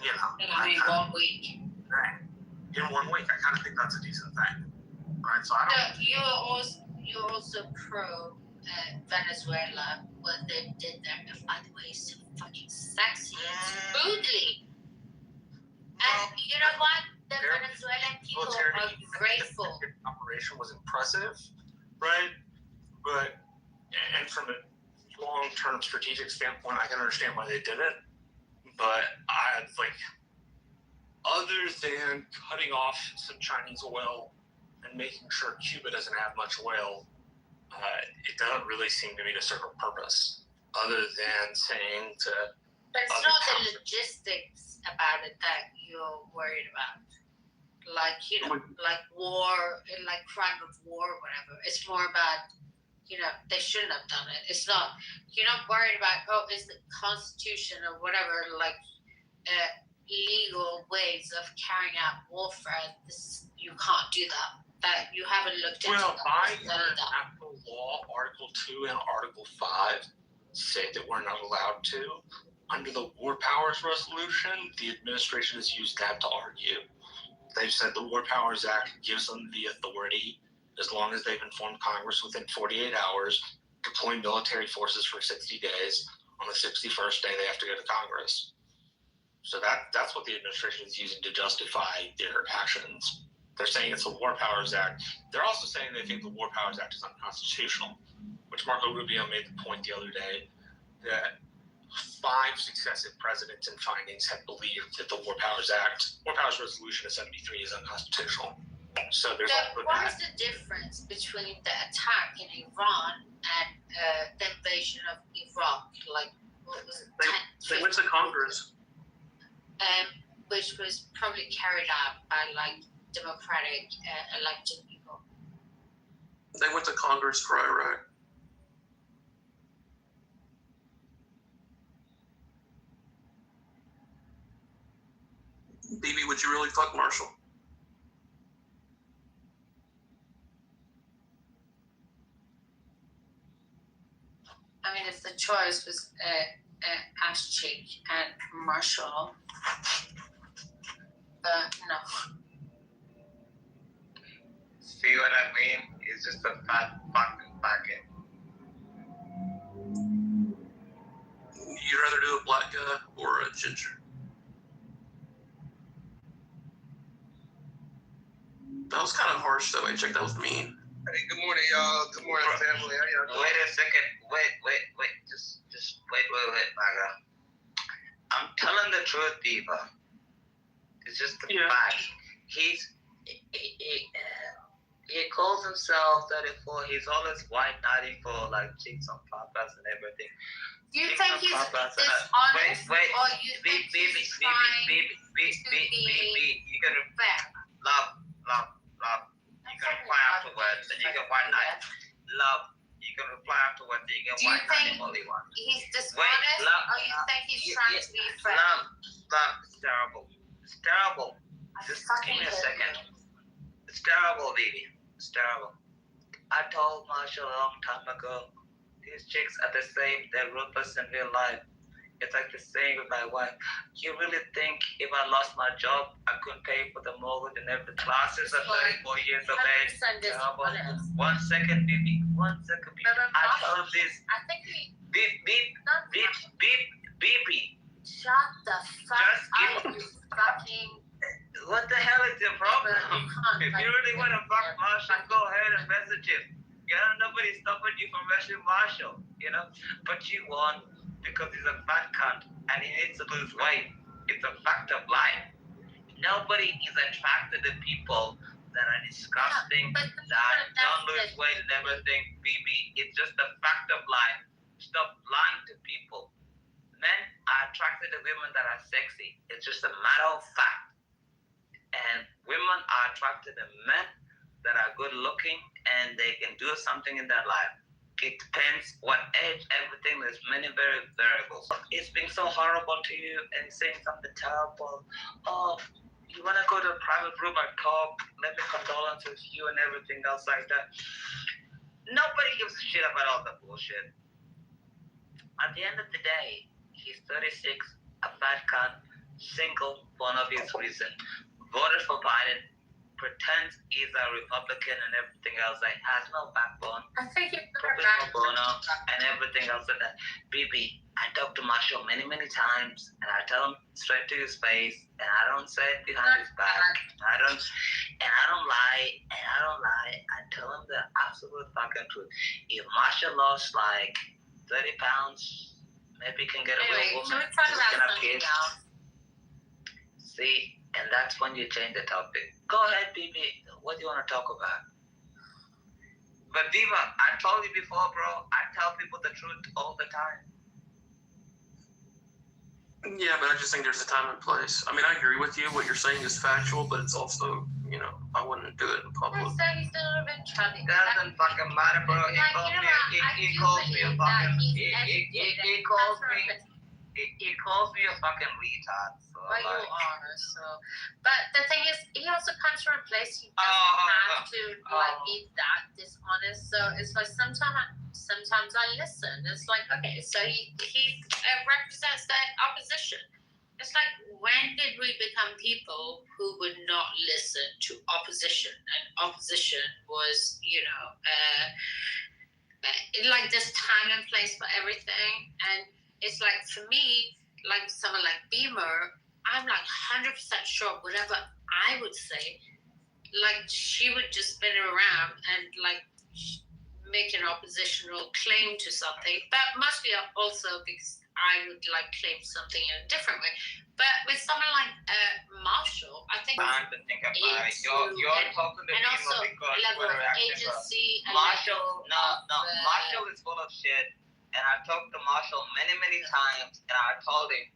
you know. In 1 week. Right. In 1 week, I kind of think that's a decent thing, right? So I don't. So you're also pro Venezuela. What they did there, by the way, is so fucking sexy and smoothly. And you know what? The Venezuelan people are grateful. The operation was impressive, right? But and from a long-term strategic standpoint, I can understand why they did it. But I like, other than cutting off some Chinese oil and making sure Cuba doesn't have much oil, it doesn't really seem to me to serve a purpose, other than saying to. But it's not the logistics about it that you're worried about. Like, you know, like war, like crime of war or whatever. It's more about, you know, they shouldn't have done it. It's not, you're not worried about, is the Constitution or whatever, like, legal ways of carrying out warfare. You can't do that. That you haven't looked into. Well, by international law, Article 2 and Article 5 say that we're not allowed to. Under the War Powers Resolution, the administration has used that to argue. They've said the War Powers Act gives them the authority, as long as they've informed Congress within 48 hours, deploy military forces for 60 days. On the 61st day, they have to go to Congress. So that's what the administration is using to justify their actions. They're saying it's the War Powers Act. They're also saying they think the War Powers Act is unconstitutional, which Marco Rubio made the point the other day that 5 successive presidents and findings have believed that the War Powers Resolution of 73 is unconstitutional. So there's what is the difference between the attack in Iran and the invasion of Iraq? Like, what was it? They went to Congress. Which was probably carried out by, like, democratic elected people. They went to Congress for Iraq. BB, would you really fuck Marshall? I mean, if the choice was ass cheek and Marshall, no. See what I mean? It's just a fat fucking packet. You'd rather do a black guy or a ginger? That was kind of harsh, though. Check, that was mean. Hey, good morning, y'all. Good morning, family. How y'all doing? Wait a second. Wait. Just wait, Maga. I'm telling the truth, Diva. It's just the fact. He calls himself 34. He's always white knighting for, like, chicks on papas and everything. Do you think he's dishonest, or you think he's trying to be you can love. You can reply afterwards, and you can white knight. Love. You can reply afterwards, and you can white knight all you want. He's dishonest, or you think he's trying to be fair? Love. It's terrible. It's terrible. Just give me a second. It's terrible, baby. It's terrible. I told Marshall a long time ago, these chicks are the same. They're ruthless in real life. It's like the same with my wife. You really think if I lost my job, I couldn't pay for the mortgage and everything? Classes at 34 years of age. Terrible. 1 second, baby. 1 second, baby. I told this. I think we. Beep. Shut the fuck Just up, you fucking. What the hell is your problem? If you really want to fuck Marshall, go ahead and message him. Nobody's stopping you from messaging Marshall, But you won because he's a fat cunt and he needs to lose weight. It's a fact of life. Nobody is attracted to people that are disgusting, that don't lose weight and everything. BB, it's just a fact of life. Stop lying to people. Men are attracted to women that are sexy. It's just a matter of fact. And women are attracted to men that are good looking and they can do something in their life. It depends what age, everything. There's many variables. It's been so horrible to you and saying something terrible. Oh, you want to go to a private room and talk? Let me condolences you and everything else like that. Nobody gives a shit about all the bullshit. At the end of the day, he's 36, a fat cunt, single for no obvious reason. Voted for Biden, pretends he's a Republican and everything else. Like, has no backbone. I think he's and everything else like that. BB, I talked to Marshall many times, and I tell him straight to his face, and I don't say it behind his back. I don't lie. I tell him the absolute fucking truth. If Marshall lost like 30 pounds, maybe he can get a real woman. Should we talk about something else? See, and that's when you change the topic. Go ahead, BB. What do you want to talk about? But Diva, I told you before, bro. I tell people the truth all the time. Yeah, but I just think there's a time and place. I mean, I agree with you. What you're saying is factual, but it's also, I wouldn't do it in public. I said he's a little bit chubby. Doesn't fucking matter, bro. He calls me a fucking retard. But you are, so. But the thing is, he also comes from a place he doesn't have to be that dishonest. So it's like sometimes I listen. It's like, okay, so he represents that opposition. It's like, when did we become people who would not listen to opposition? And opposition was, like this time and place for everything. And it's like, for me, like someone like Beamer, I'm like 100% sure whatever I would say, like she would just spin it around and like make an oppositional claim to something, but mostly also because I would like claim something in a different way. But with someone like Marshall, I think time to think about it. You're talking to people because level of agency. Marshall is full of shit, and I talked to Marshall many times, and I told him,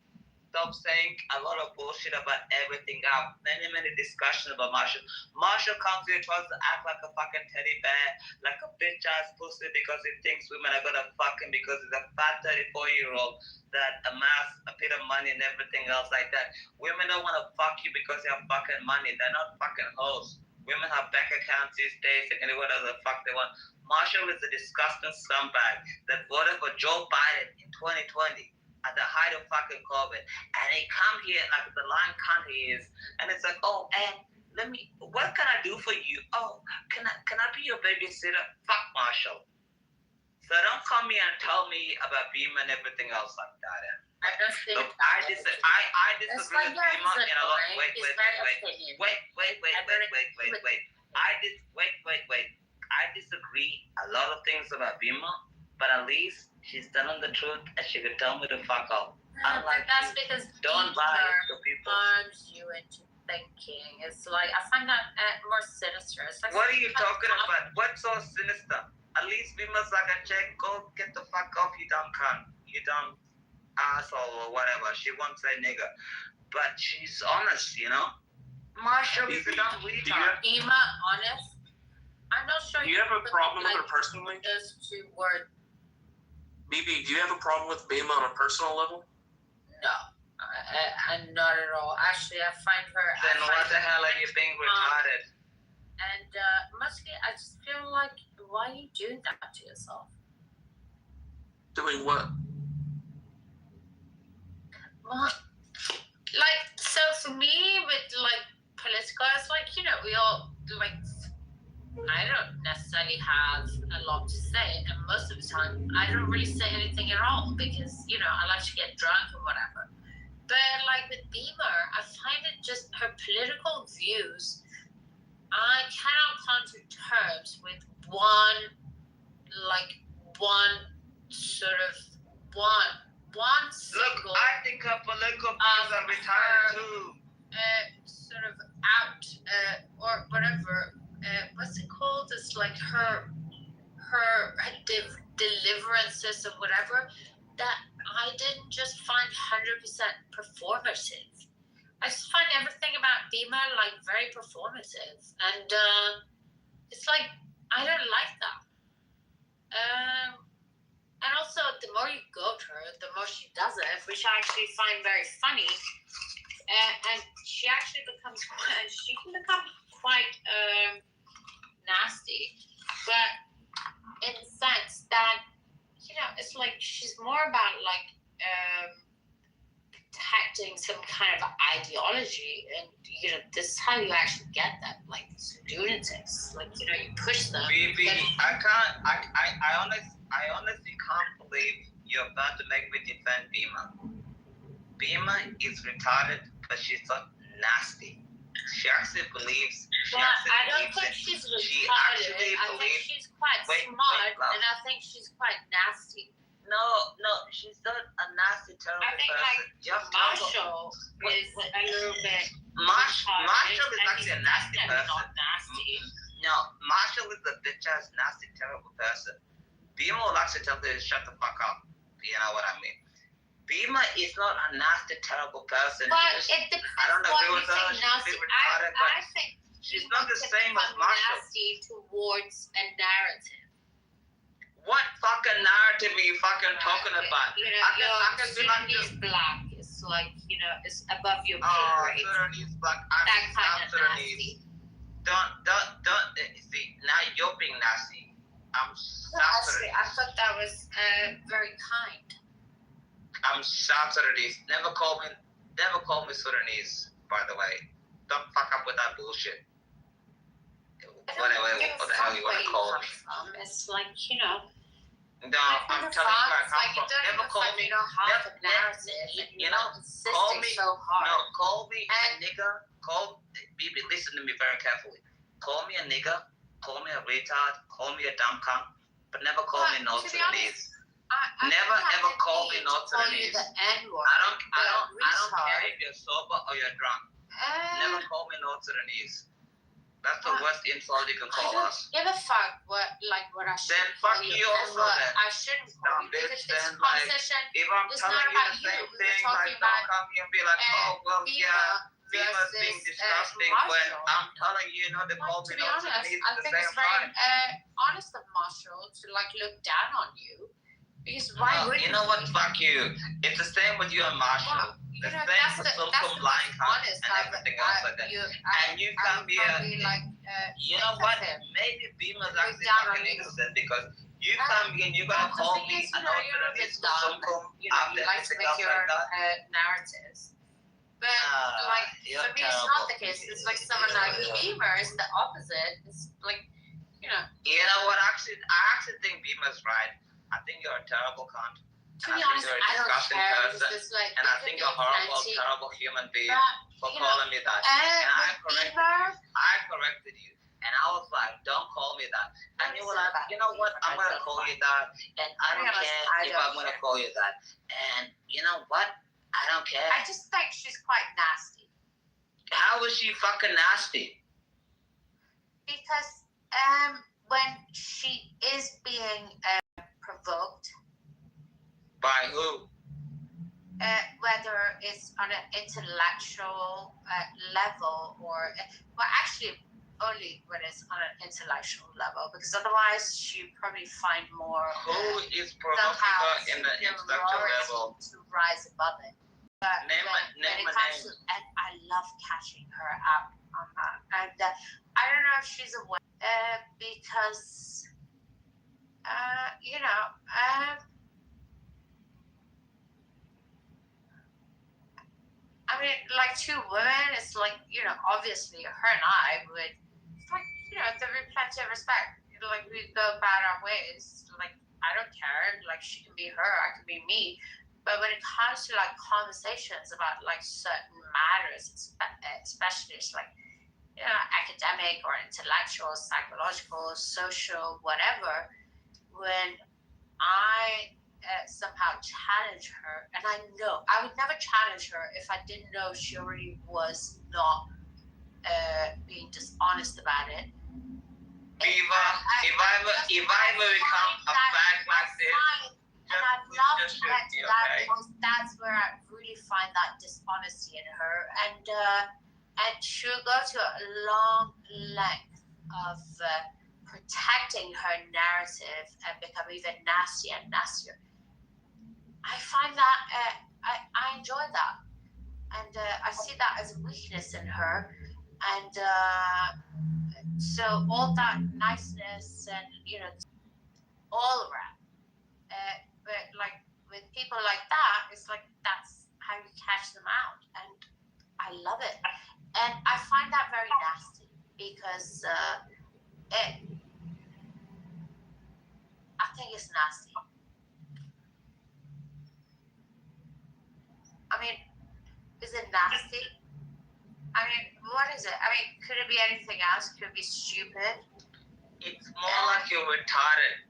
stop saying a lot of bullshit about everything. I have many discussions about Marshall. Marshall comes here, tries to act like a fucking teddy bear, like a bitch ass pussy because he thinks women are gonna fuck him because he's a fat 34-year-old that amassed a bit of money and everything else like that. Women don't wanna fuck you because you have fucking money. They're not fucking hoes. Women have bank accounts these days. They can do whatever the fuck they want. Marshall is a disgusting scumbag that voted for Joe Biden in 2020. At the height of fucking COVID, and he come here like the lying cunt he is, and it's like, oh, and what can I do for you? Oh, can I be your babysitter? Fuck Marshall. So don't come here and tell me about Beamer and everything else like that. Look, I disagree with Beamer in a lot. Wait. I disagree a lot of things about Beamer, but at least she's telling the truth and she could tell me to fuck off. But that's because don't lie to people. Turns you into thinking. It's like, I find that more sinister. It's like, what are you talking about? What's so sinister? At least Beamer's like a chick. Go get the fuck off, you dumb cunt. You dumb asshole or whatever. She won't say nigger. But she's honest, Marshall is a dumb retard. Beamer, honest? I'm not sure. Do you have a problem with her personally? Just 2 words. BB, do you have a problem with Beamer on a personal level? No, not at all. Actually, I find her. Then what the hell are you being retarded? And mostly, I just feel like why are you doing that to yourself? Doing what? Well, like, so for me, with like political, it's like, you know, we all like. I don't necessarily have a lot to say, and most of the time, I don't really say anything at all because, you know, I like to get drunk or whatever. But like with Beamer, I find it just her political views. I cannot come to terms with one single. Look, I think her political views are retarded too. Sort of out or whatever. What's it called? It's like her deliverances or whatever that I didn't just find 100% performative. I just find everything about Beamer like very performative, and it's like I don't like that. And also, the more you go to her, the more she does it, which I actually find very funny. And she actually becomes quite nasty, but in the sense that, you know, it's like she's more about like protecting some kind of ideology, and you know, this is how you actually get that, like these lunatics, like, you know, you push them. BB, I honestly can't believe you're about to make me defend Beamer. Beamer is retarded, but she's not nasty. She actually believes. I don't think she's retarded. I think she's quite smart, and I think she's quite nasty. No, she's not a nasty, terrible person. I think like Marshall is a little bit. Marshall is actually a nasty person. Not nasty. No, Marshall is a bitch ass, nasty, terrible person. Beamer will actually tell her to shut the fuck up. You know what I mean? Beamer is not a nasty, terrible person. But it depends. I don't agree with her. She's nasty. I think she's not the same as Marshall. Nasty towards a narrative. What fucking narrative are you fucking talking about? You know, your Sudanese black is like, you know, it's above your pay grade. Sudanese black. That kind of nasty. Don't see. Now you're being nasty. I'm South Sudanese. I thought that was very kind. I'm South Sudanese. Never call me Sudanese, by the way. Don't fuck up with that bullshit. Whatever, what the hell you want to call me. It's like, you know. No, I'm telling you where I come from. Never call me. Half a narrative. You know, call me. So hard. No, call me a nigger. Baby, listen to me very carefully. Call me a nigger. Call me a retard. Call me a dumb cunt. But never call me North Sudanese. Never ever call me North Sudanese. I don't care if you're sober or you're drunk. Never call me North Sudanese. That's the worst insult you can call us. Give a fuck what I should. Then fuck you also then. I shouldn't call you because this conversation if I'm is telling not you about the same you. thing, like don't come here and be like, oh well, yeah, Beamer's being disgusting. When I'm telling you, you know, they call me North Sudanese I at the think same it's very time. honest of Marshall to like look down on you. Because why would you know what? Fuck you. It's the same with you and Marshall. The same with some blind cunts and everything else like that. And you come here. You know what? Maybe Beamer's actually fucking innocent because you come here and you're gonna call me an alternate after everything else like that. Narratives. But like for me, it's not the case. It's like someone like Beamer is the opposite. It's like, you know. You know what? I actually think Beamer's right. I think you're a terrible cunt. To be honest, you're a disgusting person. Like, and I think you're a horrible, terrible human being for calling me that. And I corrected you. And I was like, don't call me that. And you were like, you know what? I'm going to call you that. And I don't care if I'm going to call you that. And you know what? I don't care. I just think she's quite nasty. How is she fucking nasty? Because when she is being provoked. By who? Whether it's on an intellectual level or, well, actually only when it's on an intellectual level, because otherwise she probably find more. Who is provoking her in the intellectual level? To rise above it. But name when it comes to, and I love catching her up on that. And I don't know if she's aware because you know, I mean, like two women, it's like, you know, obviously her and I would, it's like, you know, there would be plenty of respect. Like, we go about our ways. Like, I don't care. Like, she can be her, I can be me. But when it comes to, like, conversations about, like, certain matters, especially, it's like, you know, academic or intellectual, psychological, social, whatever, when I somehow challenge her, and I know I would never challenge her if I didn't know she already was not being dishonest about it. If I ever become a fag like this, and I love that that's where I really find that dishonesty in her, and she'll go to a long length of protecting her narrative and become even nastier and nastier. I find that I enjoy that, and I see that as a weakness in her, and so all that niceness and, you know, all around. But like with people like that, it's like that's how you catch them out, and I love it, and I find that very nasty because I think it's nasty. I mean, is it nasty? I mean, what is it? I mean, could it be anything else? Could it be stupid? It's more like you're retarded.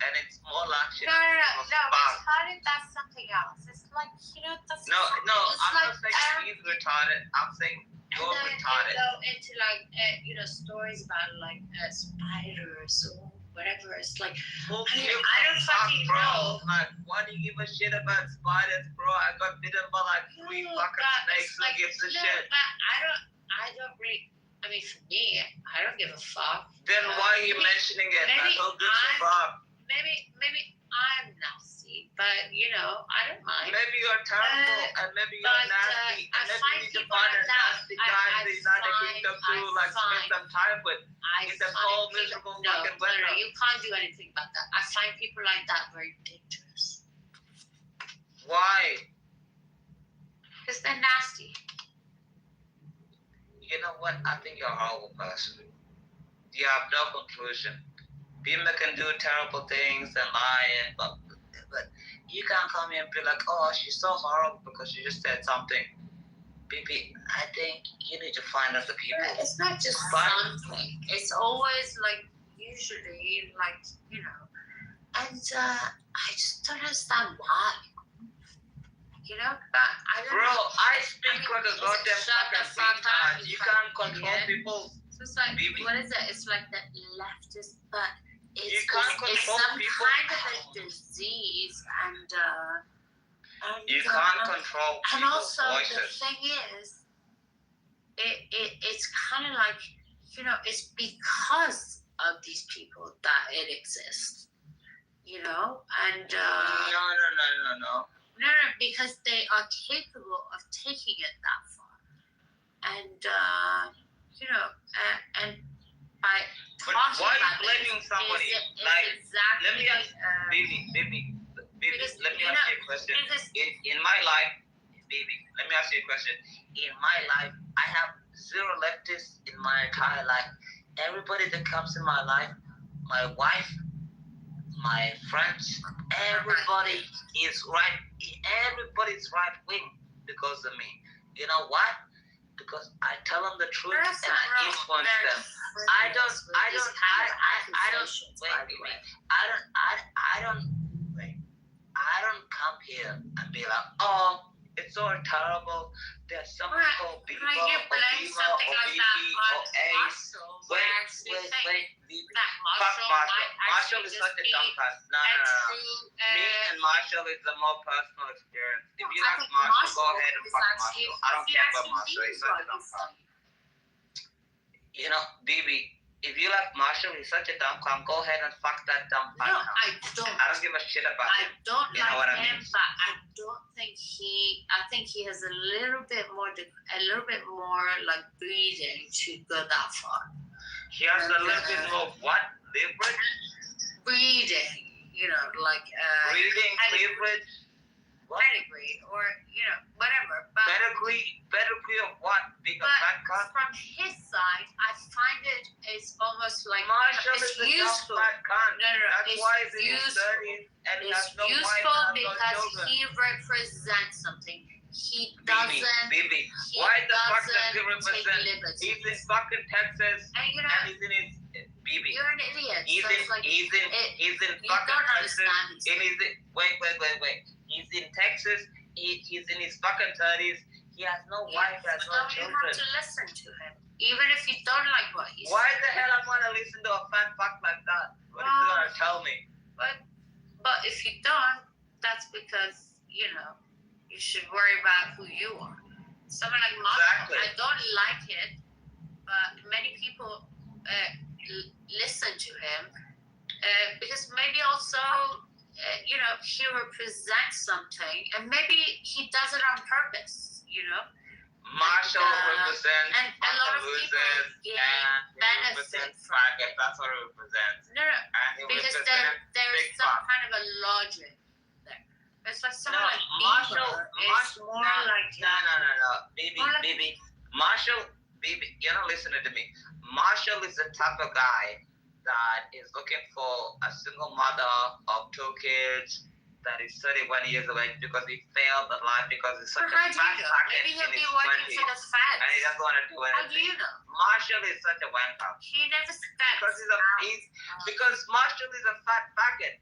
And it's more like No, retarded, that's something else. It's like, you know, that's No, it's I'm like, not saying he's retarded. I'm saying you're retarded. You go into like, you know, stories about like spiders or whatever. It's like, I don't fucking know. Like, why do you give a shit about spiders, bro? I got bitten by like 3 fucking snakes. Who gives a shit? But I don't really. I mean, for me, I don't give a fuck. Then why are you mentioning it? Maybe Who gives a fuck? Maybe I'm nasty, but you know, I don't mind. Maybe you're terrible, and maybe you're nasty, and maybe you need to find a nasty guy in the United Kingdom to like spend some time with. Get them whole miserable fucking weather. No, you can't do anything about that. I find people like that very dangerous. Why? Because they're nasty. You know what? I think you're a horrible person. You have no conclusion. People can do terrible things and lie, but you can't come here and be like, oh, she's so horrible because she just said something. Baby, I think you need to find other people. It's not just something. It's always like, usually, like, you know, and I just don't understand why. You know, but I don't know. Bro, I speak like a goddamn fucking retard. You can't control people. So it's like, what is it? It's like the leftist, but it's it's some people. kind of a disease, and you can't control people's and also voices. the thing is, it's kind of like, you know, it's because of these people that it exists, you know, and No, because they are capable of taking it that far, and you know, and by but why are you blaming somebody? Let me ask, baby, let me ask you a question. In my life, baby, let me ask you a question. In my life, I have 0 leftists in my entire life. Everybody that comes in my life, my wife, my friends, everybody is right. Everybody's right wing because of me. You know what? Because I tell them the truth and I influence them. I don't come here and be like, oh, it's so terrible. There's something called Beaver or Beaver or BB or AIDS. Wait, fuck Marshall. Marshall is such a dumb person. No. Me and Marshall is the more personal experience. If you like Marshall, go ahead and fuck Marshall. I don't care about Marshall. He's such a dumb person. You know, BB, if you like Marshall, he's such a dumb clown. Go ahead and fuck that dumb clown. No, I don't. I don't give a shit about him. I don't you know like what him, I mean? but I don't think I think he has a little bit more like breathing to go that far. He has a little bit more what? Leverage? breeding, like Breeding, cleavage, pedigree, or whatever. But pedigree of what? Being a fat cunt? from his side, I find it's almost like Marshall it's is a useful. dumb fat cunt. No, That's it's why he's in his useful. 30s and he has It's no wife useful and no because children. he represents something. He doesn't. Bibi, he why the fuck does he doesn't take represent? liberties. He's in fucking Texas And and he's in his Bibi. you're an idiot. He's So in it's like, he's in you fucking don't Texas. understand these And he's in, wait. He's in Texas. He's in his fucking 30s. He has no wife, he has no So you children. have to listen to him, even if you don't like what he's Why saying. the hell I'm gonna listen to a fat fuck like that? What is he gonna tell me? But if you don't, that's because you should worry about who you are. Someone like Marshall, Exactly. I don't like it, but many people listen to him because maybe also he represents something, and maybe he does it on purpose. Marshall represents and a lot of people losers and he benefit represents faggot. That's what he represents. No, And he because represents there's big some fuck. kind of a logic there. It's like someone like Marshall is more like no. Baby. Marshall, baby, you're not listening to me. Marshall is the type of guy that is looking for a single mother of 2 kids that is 31 years of age because he failed at life because he's such a fat packet Maybe he'll in be his working 20s. for the feds. And he doesn't want to do How do anything. you know? Marshall is such a wanker. He never steps Because Marshall is a fat faggot.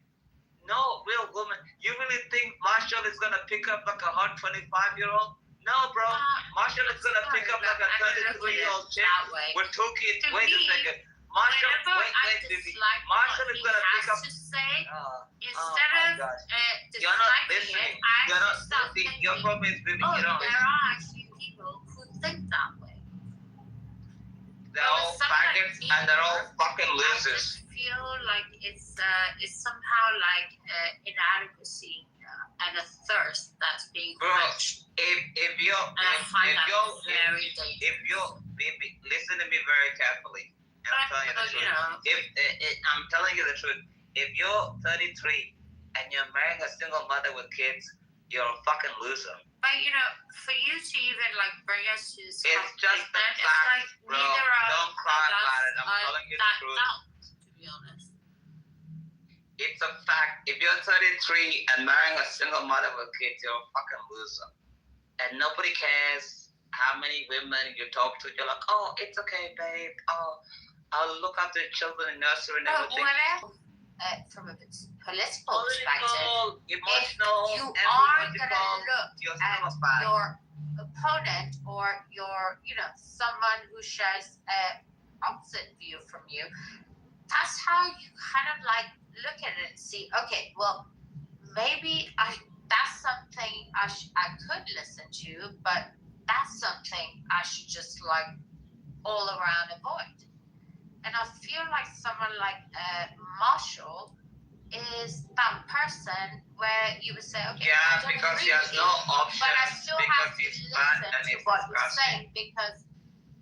No real woman. You really think Marshall is gonna pick up like a hot 25-year-old? No, bro. Marshall is gonna pick up like a 33-year-old chick with 2 kids. Wait a second. Marshall, wait, baby. Marshall is gonna pick up. Instead of You're not disliking listening. it, I You're not actually start listening. thinking, Your problem is, baby, you don't there listen. are actually people who think that way. They're all faggots and they're all fucking I losers. just feel like it's somehow like inadequacy and a thirst that's being Bro, quenched. if you're baby, listen to me very carefully. I'm telling you the truth. If you're 33 and you're marrying a single mother with kids, you're a fucking loser. But for you to even like bring us to this It's just a it's fact, like bro. neither of Don't cry us about it. I'm are telling you the that truth. dumb, to be honest. It's a fact. If you're 33 and marrying a single mother with kids, you're a fucking loser. And nobody cares how many women you talk to. You're like, oh, it's okay, babe. Oh, I'll look after the children in nursery and everything. From a political perspective, emotional, if you are going to look you're at your opponent or your, someone who shares an opposite view from you, that's how you kind of like look at it and see, okay, well, maybe that's something I could listen to, but that's something I should just like all around avoid. And I feel like someone like Marshall is that person where you would say, okay, I don't because he agree has with no you, options but I still have to he's fat and listen to he's what you're disgusting. saying because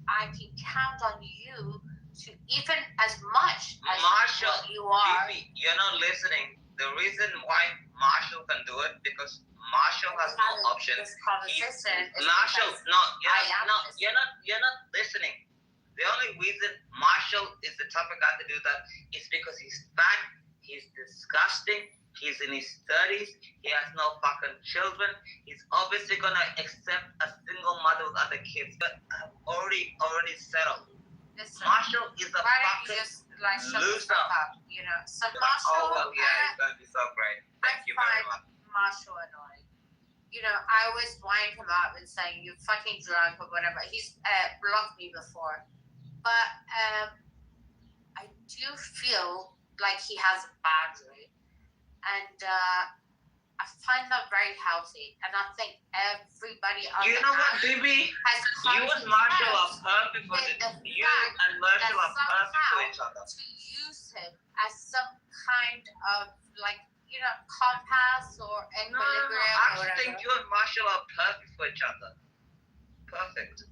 I can count on you to even as much as Marshall, what you are. Baby, you're not listening. The reason why Marshall can do it because Marshall has no options. Marshall, you're not listening. The only reason Marshall is the type of guy to do that is because he's fat, he's disgusting, he's in his 30s, he has no fucking children, he's obviously gonna accept a single mother with other kids. But I've already settled. Listen, Marshall is a fucking loser. So Marshall, oh well, yeah, he's gonna be so great. Thank you very much. Marshall annoying. I always wind him up and saying you're fucking drunk or whatever. He's blocked me before. But I do feel like he has a boundary. And I find that very healthy. And I think everybody on You know what, baby? You and Marshall are perfect for it. You and Marshall are perfect for each other. To use him as some kind of like, compass or equilibrium I or whatever. think you and Marshall are perfect for each other. Perfect.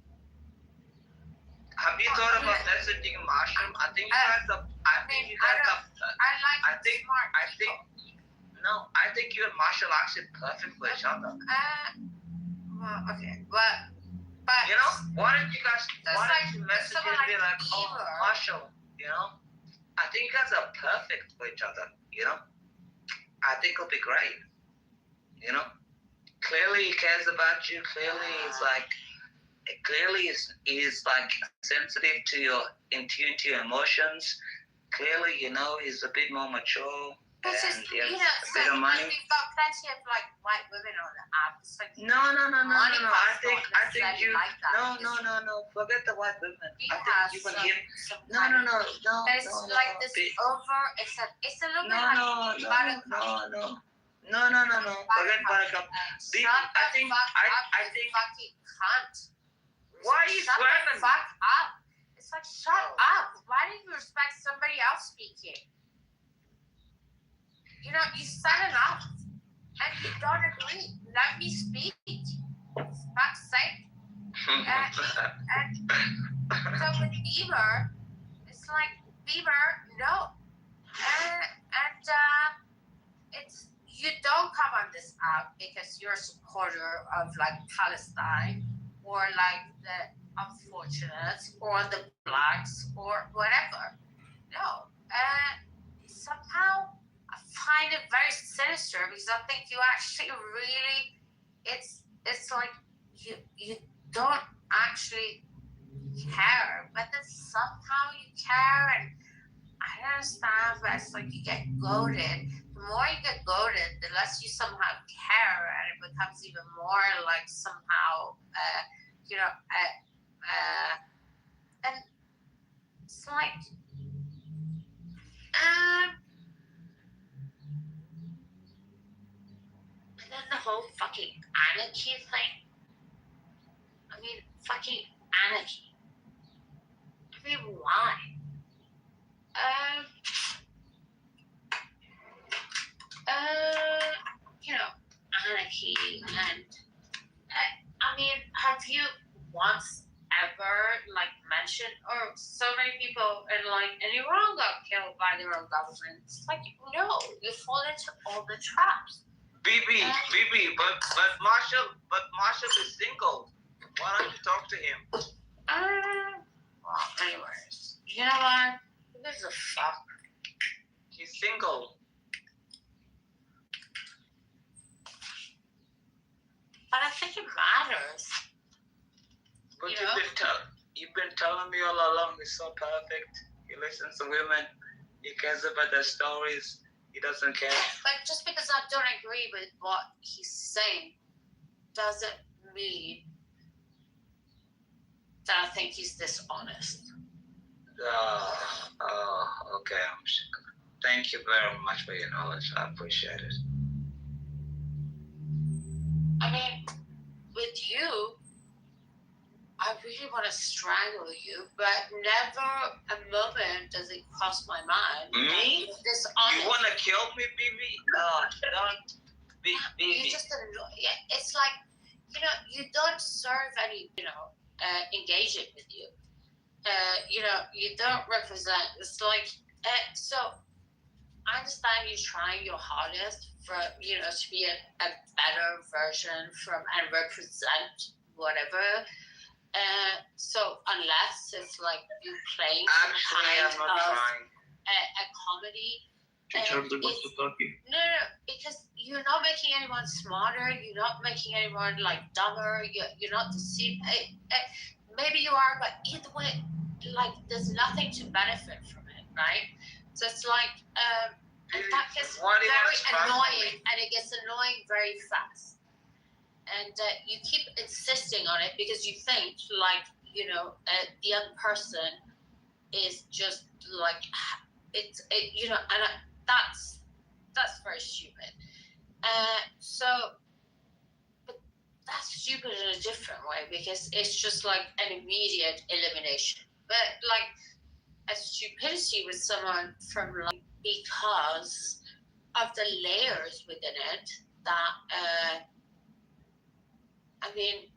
Have you thought about messaging Marshall? I think you guys are. I think you and Marshall are actually perfect for each other. Well, okay, but you know, why don't you message him and be like, oh, Marshall, you know, I think you guys are perfect for each other. You know, I think it'll be great. You know, clearly he cares about you. Clearly he's like. Clearly is like sensitive to your in tune to your emotions. Clearly, you know, he's a bit more mature. It's and just, he has you know, a bit of money. we've got plenty of like white women on the app. It's like No. I think you. like that. No. Forget the white women. You I have think you can some, give. some No. It's like this over. It's a little bit like buttercup. No. Forget buttercup. I think. Fucking cunt. Why are you Shut swearing? the fuck up. It's like, shut up. Why don't you respect somebody else speaking? You know, you said enough. And you don't agree. Let me speak. For fuck's sake. And so with Bieber, it's like, Bieber, no. It's, you don't come on this app because you're a supporter of like Palestine, or like the unfortunates, or the blacks, or whatever. No. Somehow I find it very sinister because I think you actually really, it's like you don't actually care, but then somehow you care, and I don't understand, but it's like you get goaded. The more you get goaded, the less you somehow care, and it becomes even more like somehow, you know, and it's like, and then the whole fucking anarchy thing. I mean, fucking anarchy. I mean, why? You know, anarchy, and I mean, have you once ever like mentioned, or so many people in Iran got killed by their own government? It's like, no, you fall into all the traps. Bibi, but Marshall is single. Why don't you talk to him? Well, anyways, you know what? Who gives a fuck? He's single. But I think it matters. But you've been telling me all along he's so perfect. He listens to women. He cares about their stories. He doesn't care. But just because I don't agree with what he's saying doesn't mean that I think he's dishonest. Okay. Thank you very much for your knowledge. I appreciate it. I mean, with you, I really want to strangle you, but never a moment does it cross my mind. Me? You want to kill me, Bibi? No, don't. You just it's like, you know, you don't serve any, you know, engagement with you. You know, you don't represent. It's like, so I understand you trying your hardest for, you know, to be a better version and represent whatever. So unless it's like you playing some kind of a comedy. No, because you're not making anyone smarter. You're not making anyone like dumber. You're not deceived. Maybe you are, but either way, like there's nothing to benefit from it, right? So it's like, and that gets very annoying, and it gets annoying very fast. And you keep insisting on it because you think like, you know, the other person is just like, you know, and that's very stupid. But that's stupid in a different way because it's just like an immediate elimination. But like a stupidity with someone from like, because of the layers within it that, I mean,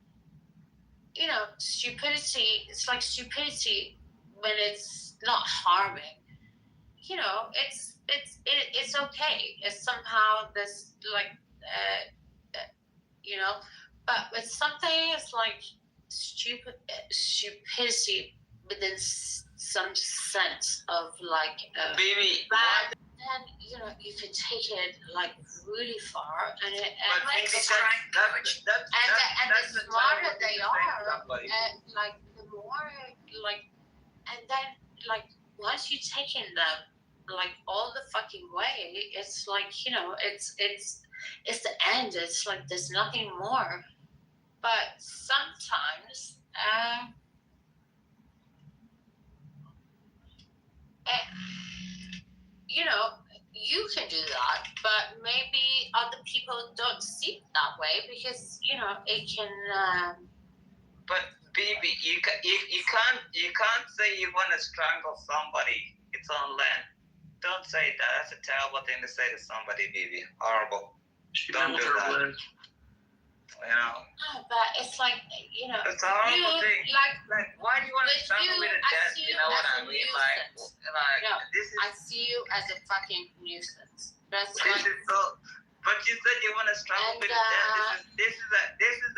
stupidity. It's like stupidity when it's not harming. It's okay. It's somehow this like but with something it's like stupidity within some sense of like Baby, bad, then you can take it like really far, and it and but like maybe the smarter they are, like the more like, and then like once you've taken them like all the fucking way, it's like it's the end. It's like there's nothing more. But sometimes, you can do that, but maybe other people don't see it that way because it can. But baby, you can't say you want to strangle somebody. It's on land. Don't say that. That's a terrible thing to say to somebody, baby. Horrible. Don't do that. But it's like it's a horrible thing. Like why do you want to strangle me to death? You know what I mean? Like this is. I see you as a fucking nuisance. That's this is so. But you said you want to strangle me to death. This is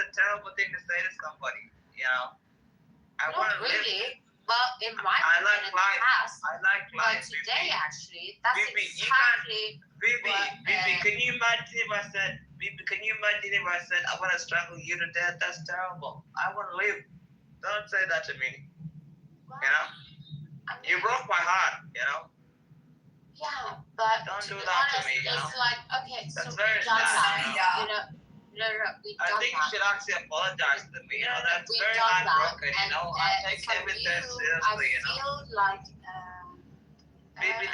a terrible thing to say to somebody. I want to really. Well, in my past, I like life. But today, actually, that's Bibi, exactly Bibi, can you imagine if I said, I want to strangle you to death? That's terrible. I want to live. Don't say that to me. You broke my heart, Yeah, but don't do be that honest, to me, it's like, okay, That's so very we've done sad, that, I think you should actually apologize to me. That's we've very done that, heartbroken. and I take from everything you, seriously. I feel like Baby,